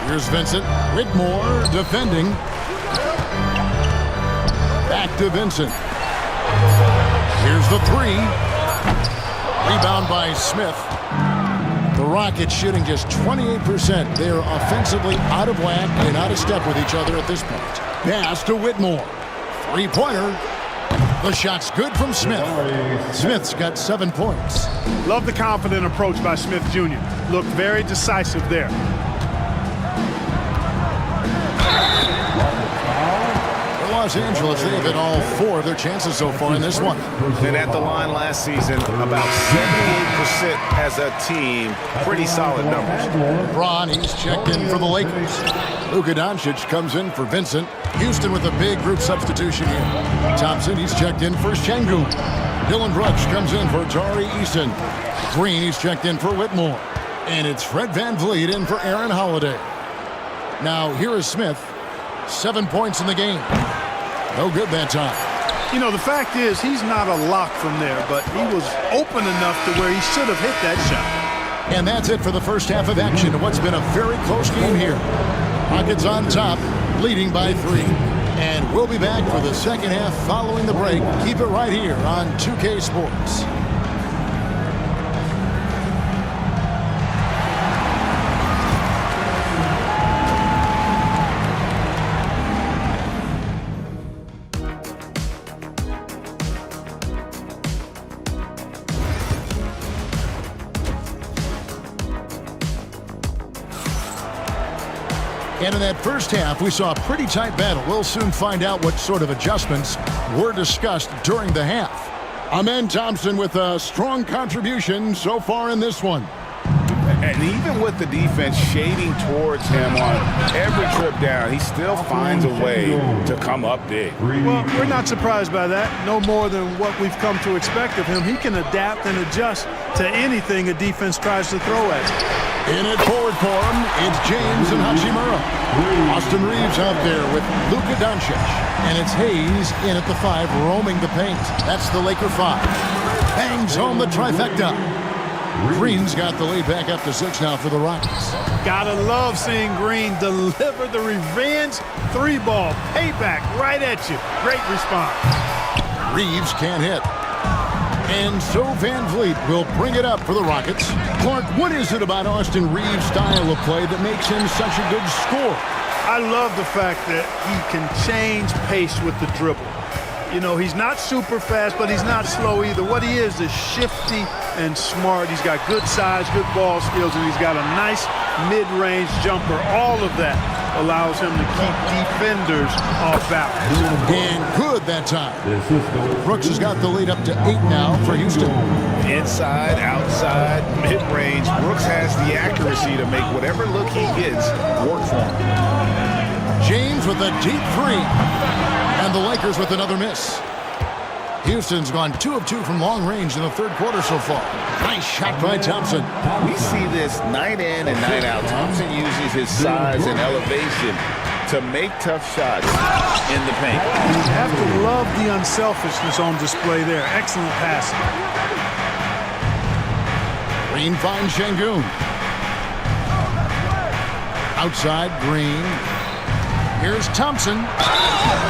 Here's Vincent. Whitmore defending. Back to Vincent. Here's the three. Rebound by Smith. The Rockets shooting just 28%. They are offensively out of whack and out of step with each other at this point. Pass to Whitmore. Three-pointer. The shot's good from Smith. Smith's got 7 points. Love the confident approach by Smith Jr. Looked very decisive there. Los Angeles, they have hit all 4 of their chances so far in this one. And at the line last season, about 78% as a team. Pretty solid numbers. Braun, he's checked in for the Lakers. Luka Doncic comes in for Vincent. Houston with a big group substitution here. Thompson, he's checked in for Şengün. Dylan Brooks comes in for Tari Eason. Green, he's checked in for Whitmore. And it's Fred VanVleet in for Aaron Holiday. Now, here is Smith. 7 points in the game. No good that time. You know, the fact is, he's not a lock from there, but he was open enough to where he should have hit that shot. And that's it for the first half of action in what's been a very close game here. Rockets on top, leading by 3. And we'll be back for the second half following the break. Keep it right here on 2K Sports. And in that first half, we saw a pretty tight battle. We'll soon find out what sort of adjustments were discussed during the half. Amen Thompson with a strong contribution so far in this one. And even with the defense shading towards him on every trip down, he still finds a way to come up big. Well, we're not surprised by that. No more than what we've come to expect of him. He can adapt and adjust to anything a defense tries to throw at him. In it forward for him, it's James and Hachimura. Austin Reeves out there with Luka Doncic. And it's Hayes in at the 5, roaming the paint. That's the Laker 5. Bangs home the trifecta. Green's got the lead back up to 6 now for the Rockets. Gotta love seeing Green deliver the revenge 3-ball payback right at you. Great response. Reeves can't hit. And so VanVleet will bring it up for the Rockets. Clark, what is it about Austin Reeves' style of play that makes him such a good scorer? I love the fact that he can change pace with the dribble. You know, he's not super fast, but he's not slow either. What he is shifty and smart. He's got good size, good ball skills, and he's got a nice mid-range jumper. All of that allows him to keep defenders off balance. And good that time. Brooks has got the lead up to 8 now for Houston. Inside, outside, mid-range, Brooks has the accuracy to make whatever look he gets work for him. James with a deep 3. And the Lakers with another miss. Houston's gone 2 of 2 from long range in the third quarter so far. Nice shot by Thompson. We see this night in and night out. Thompson uses his size and elevation to make tough shots in the paint. You have to love the unselfishness on display there. Excellent passing. Green finds Şengün. Outside, Green. Here's Thompson.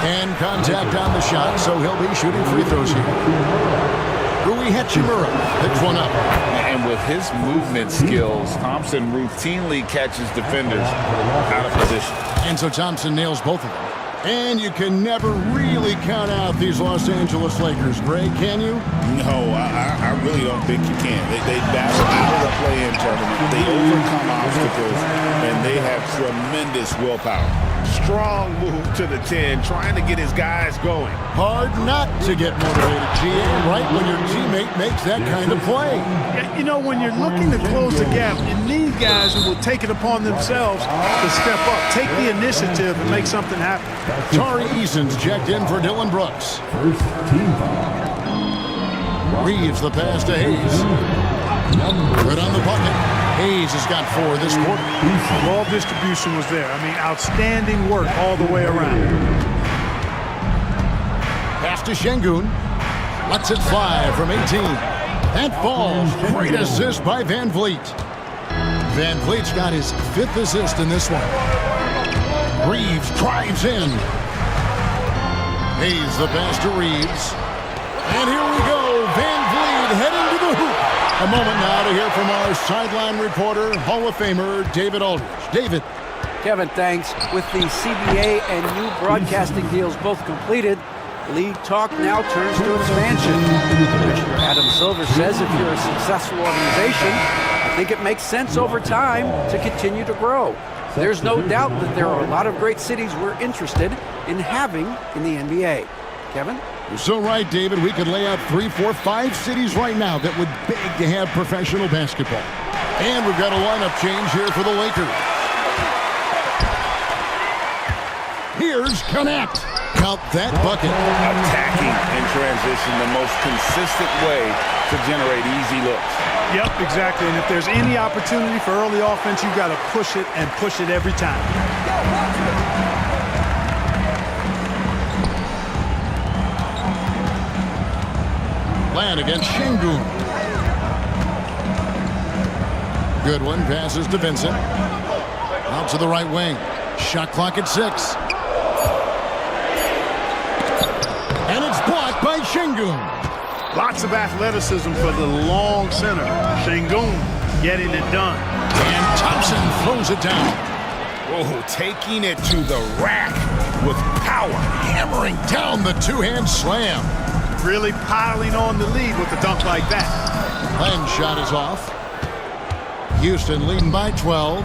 And contact on the shot, so he'll be shooting free throws here. Rui Hachimura picks one up. And with his movement skills, Thompson routinely catches defenders out of position. And so Thompson nails both of them. And you can never really count out these Los Angeles Lakers, Greg, can you? No, I really really don't think you can. They battle out of the play-in tournament. They overcome obstacles, and they have tremendous willpower. Strong move to the 10, trying to get his guys going. Hard not to get motivated, GA, right when your teammate makes that kind of play. Yeah, you know, when you're looking to close the gap, you need guys who will take it upon themselves to step up, take the initiative, and make something happen. Tari Eason's checked in for Dylan Brooks. First team foul. Reeves the pass to Hayes. Good on the bucket. Hayes has got 4 this quarter. Ball distribution was there. I mean, outstanding work all the way around. Pass to Şengün. Lets it fly from 18. That falls. Great assist by Van Vliet. Van Vliet's got his 5th assist in this one. Reeves drives in. Hayes the pass to Reeves. And here we go. Van Vliet heading to the hoop. A moment now to hear from our sideline reporter, Hall of Famer David Aldridge. David. Kevin, thanks. With the CBA and new broadcasting deals both completed, league talk now turns to expansion. Commissioner Adam Silver says if you're a successful organization, I think it makes sense over time to continue to grow. There's no doubt that there are a lot of great cities we're interested in having in the NBA. Kevin? You're so right, David. We could lay out 3, 4, 5 cities right now that would beg to have professional basketball. And we've got a lineup change here for the Lakers. Here's Connect. Count that bucket. Attacking in transition, the most consistent way to generate easy looks. Yep, exactly. And if there's any opportunity for early offense, you've got to push it and push it every time. Land against Şengün. Goodwin passes to Vincent. Out to the right wing. Shot clock at 6. And it's blocked by Şengün. Lots of athleticism for the long center. Şengün getting it done. And Thompson throws it down. Oh, taking it to the rack with power. Hammering down the two-hand slam. Really piling on the lead with a dunk like that. Len's shot is off. Houston leading by 12.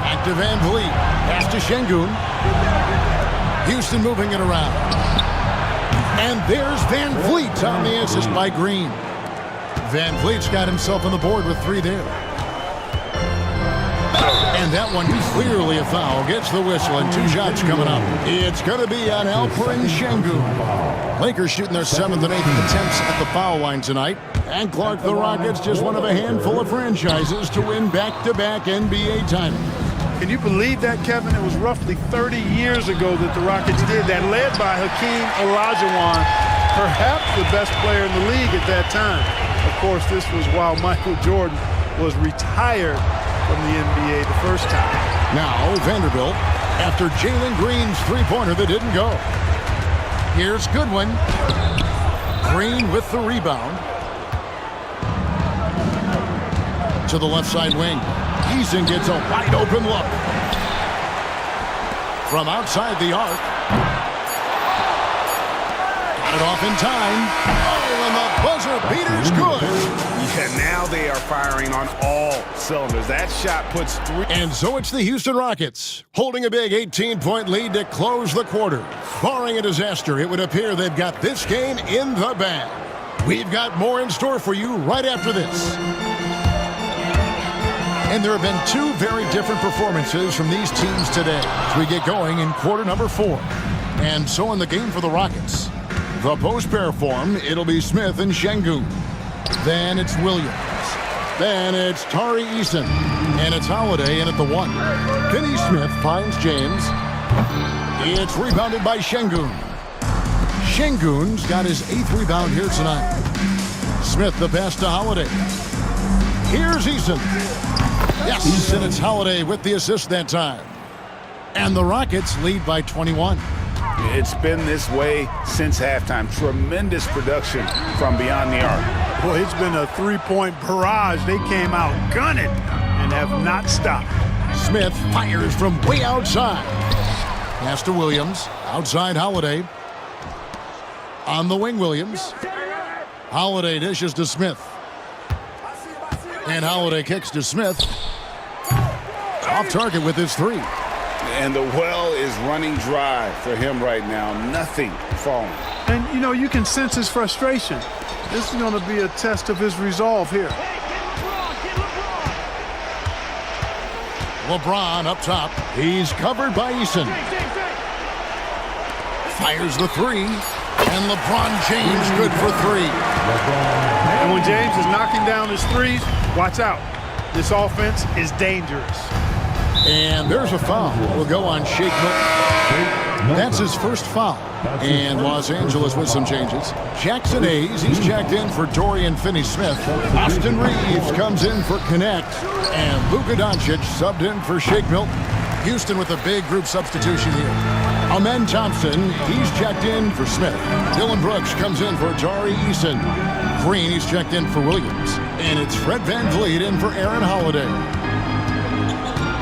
Back to Van Vliet. Pass to Şengün. Houston moving it around. And there's Van Vliet on the assist by Green. Van Vliet's got himself on the board with 3 there. And that one clearly a foul. Gets the whistle and 2 shots coming up. It's going to be on Alperen Şengün. Lakers shooting their 7th and 8th attempts at the foul line tonight. And Clark, the Rockets, just one of a handful of franchises to win back-to-back NBA titles. Can you believe that, Kevin? It was roughly 30 years ago that the Rockets did that, led by Hakeem Olajuwon, perhaps the best player in the league at that time. Of course, this was while Michael Jordan was retired from the NBA the first time. Now Vanderbilt after Jalen Green's 3-pointer that didn't go. Here's Goodwin. Green with the rebound. To the left side wing. Eason gets a wide open look. From outside the arc. Got it off in time. Oh, and the buzzer beater's good. Yeah, now they are firing on all cylinders. That shot puts 3. And so it's the Houston Rockets holding a big 18-point lead to close the quarter. Barring a disaster, it would appear they've got this game in the bag. We've got more in store for you right after this. And there have been 2 very different performances from these teams today as we get going in quarter number 4. And so in the game for the Rockets, the post-pair form, it'll be Smith and Şengün. Then it's Williams. Then it's Tari Eason. And it's Holiday in at the 1. Finney Smith finds James. It's rebounded by Şengün. Şengün's got his 8th rebound here tonight. Smith the pass to Holiday. Here's Eason. Yes, and it's Holiday with the assist that time. And the Rockets lead by 21. It's been this way since halftime. Tremendous production from beyond the arc. Boy, it's been a 3-point barrage. They came out gunning and have not stopped. Smith fires from way outside. Pass to Williams. Outside Holiday. On the wing, Williams. Holiday dishes to Smith. And Holiday kicks to Smith. Off target with his three. And the well is running dry for him right now. Nothing falling. And, you know, you can sense his frustration. This is going to be a test of his resolve here. LeBron up top. He's covered by Eason. Fires the three. And LeBron James good for three. And when James is knocking down his threes, watch out. This offense is dangerous. And there's a foul. Will go on Shake Milton. That's his first foul. And Los Angeles with some changes. Jackson Hayes, he's checked in for Dorian Finney-Smith. Austin Reeves comes in for Connect. And Luka Doncic subbed in for Shake Milton. Houston with a big group substitution here. Amen Thompson, he's checked in for Smith. Dylan Brooks comes in for Tari Eason. Green, he's checked in for Williams. And it's Fred VanVleet in for Aaron Holiday.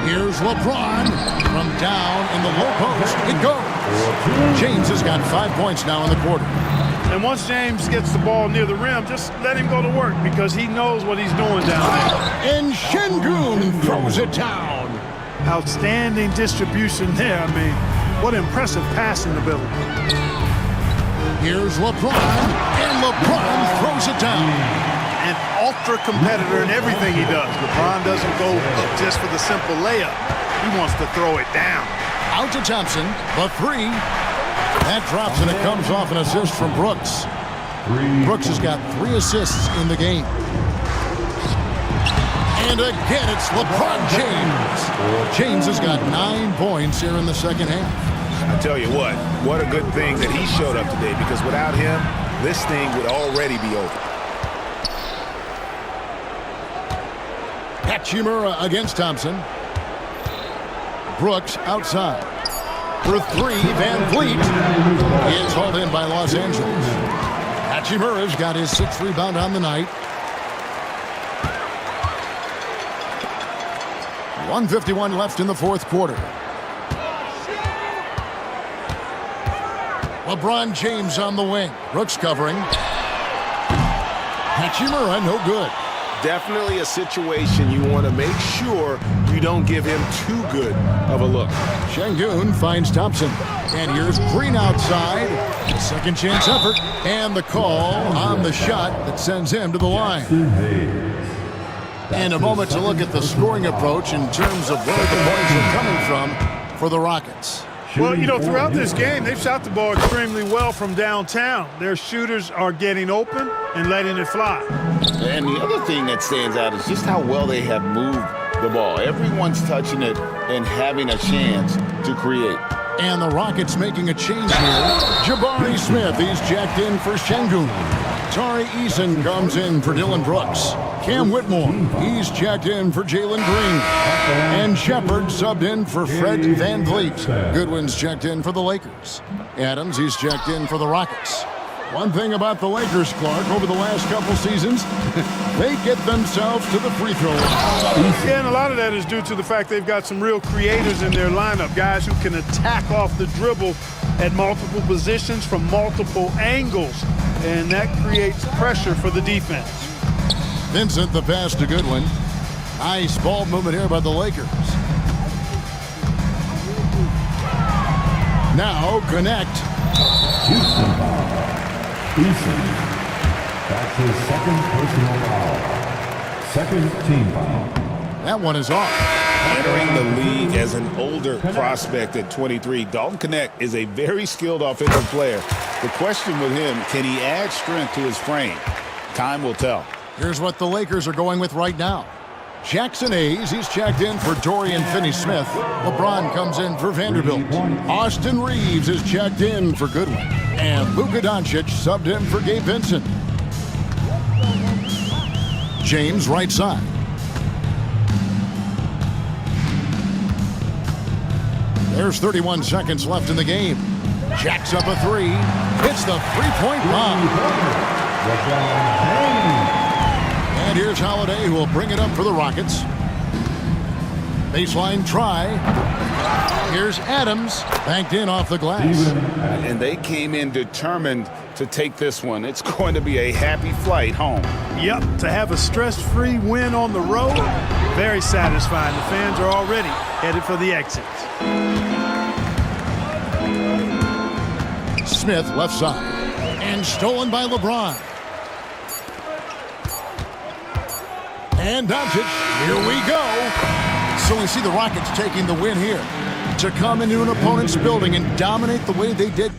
Here's LeBron from down in the low post. It goes. James has got 5 points now in the quarter. And once James gets the ball near the rim, just let him go to work because he knows what he's doing down there. And Şengün throws it down. Outstanding distribution there. I mean, what impressive passing ability. Here's LeBron, and LeBron throws it down. An ultra competitor in everything he does. LeBron doesn't go up just for the simple layup. He wants to throw it down. Out to Thompson, the three. That drops and it comes off an assist from Brooks. Brooks has got 3 assists in the game. And again, it's LeBron James. James has got 9 points here in the second half. I tell you what a good thing that he showed up today, because without him, this thing would already be over. Hachimura against Thompson. Brooks outside. For three, VanVleet is hauled in by Los Angeles. Hachimura's got his 6th rebound on the night. 1:51 left in the fourth quarter. LeBron James on the wing. Brooks covering. Hachimura, no good. Definitely a situation you want to make sure you don't give him too good of a look. Şengün finds Thompson. And here's Green outside. Second chance effort. And the call on the shot that sends him to the line. And a moment to look at the scoring approach in terms of where the points are coming from for the Rockets. Well, you know, throughout this game, they've shot the ball extremely well from downtown. Their shooters are getting open and letting it fly. And the other thing that stands out is just how well they have moved the ball. Everyone's touching it and having a chance to create. And the Rockets making a change here. Jabari Smith, he's jacked in for Şengün. Tari Eason comes in for Dylan Brooks. Cam Whitmore, he's checked in for Jalen Green. And Shepard subbed in for Fred VanVleet. Goodwin's checked in for the Lakers. Adams, he's checked in for the Rockets. One thing about the Lakers, Clark, over the last couple seasons, they get themselves to the free throw line. Yeah, and a lot of that is due to the fact they've got some real creators in their lineup, guys who can attack off the dribble at multiple positions from multiple angles, and that creates pressure for the defense. Vincent, the pass to Goodwin. Nice ball movement here by the Lakers. Now connect. Houston foul. Eason. That's his second personal foul. Second team foul. That one is off. Entering the league as an older prospect at 23, Dalton Connect is a very skilled offensive player. The question with him, can he add strength to his frame? Time will tell. Here's what the Lakers are going with right now. Jackson Hayes, he's checked in for Dorian Finney-Smith. LeBron comes in for Vanderbilt. Austin Reeves is checked in for Goodwin. And Luka Doncic subbed in for Gabe Vincent. James right side. There's 31 seconds left in the game. Jacks up a three. Hits the three-point bomb. And here's Holiday, who will bring it up for the Rockets. Baseline try. Here's Adams, banked in off the glass. And they came in determined to take this one. It's going to be a happy flight home. Yep, to have a stress-free win on the road, very satisfying. The fans are already headed for the exits. Smith left side. And stolen by LeBron. And Doncic, here we go. So we see the Rockets taking the win here. To come into an opponent's building and dominate the way they did.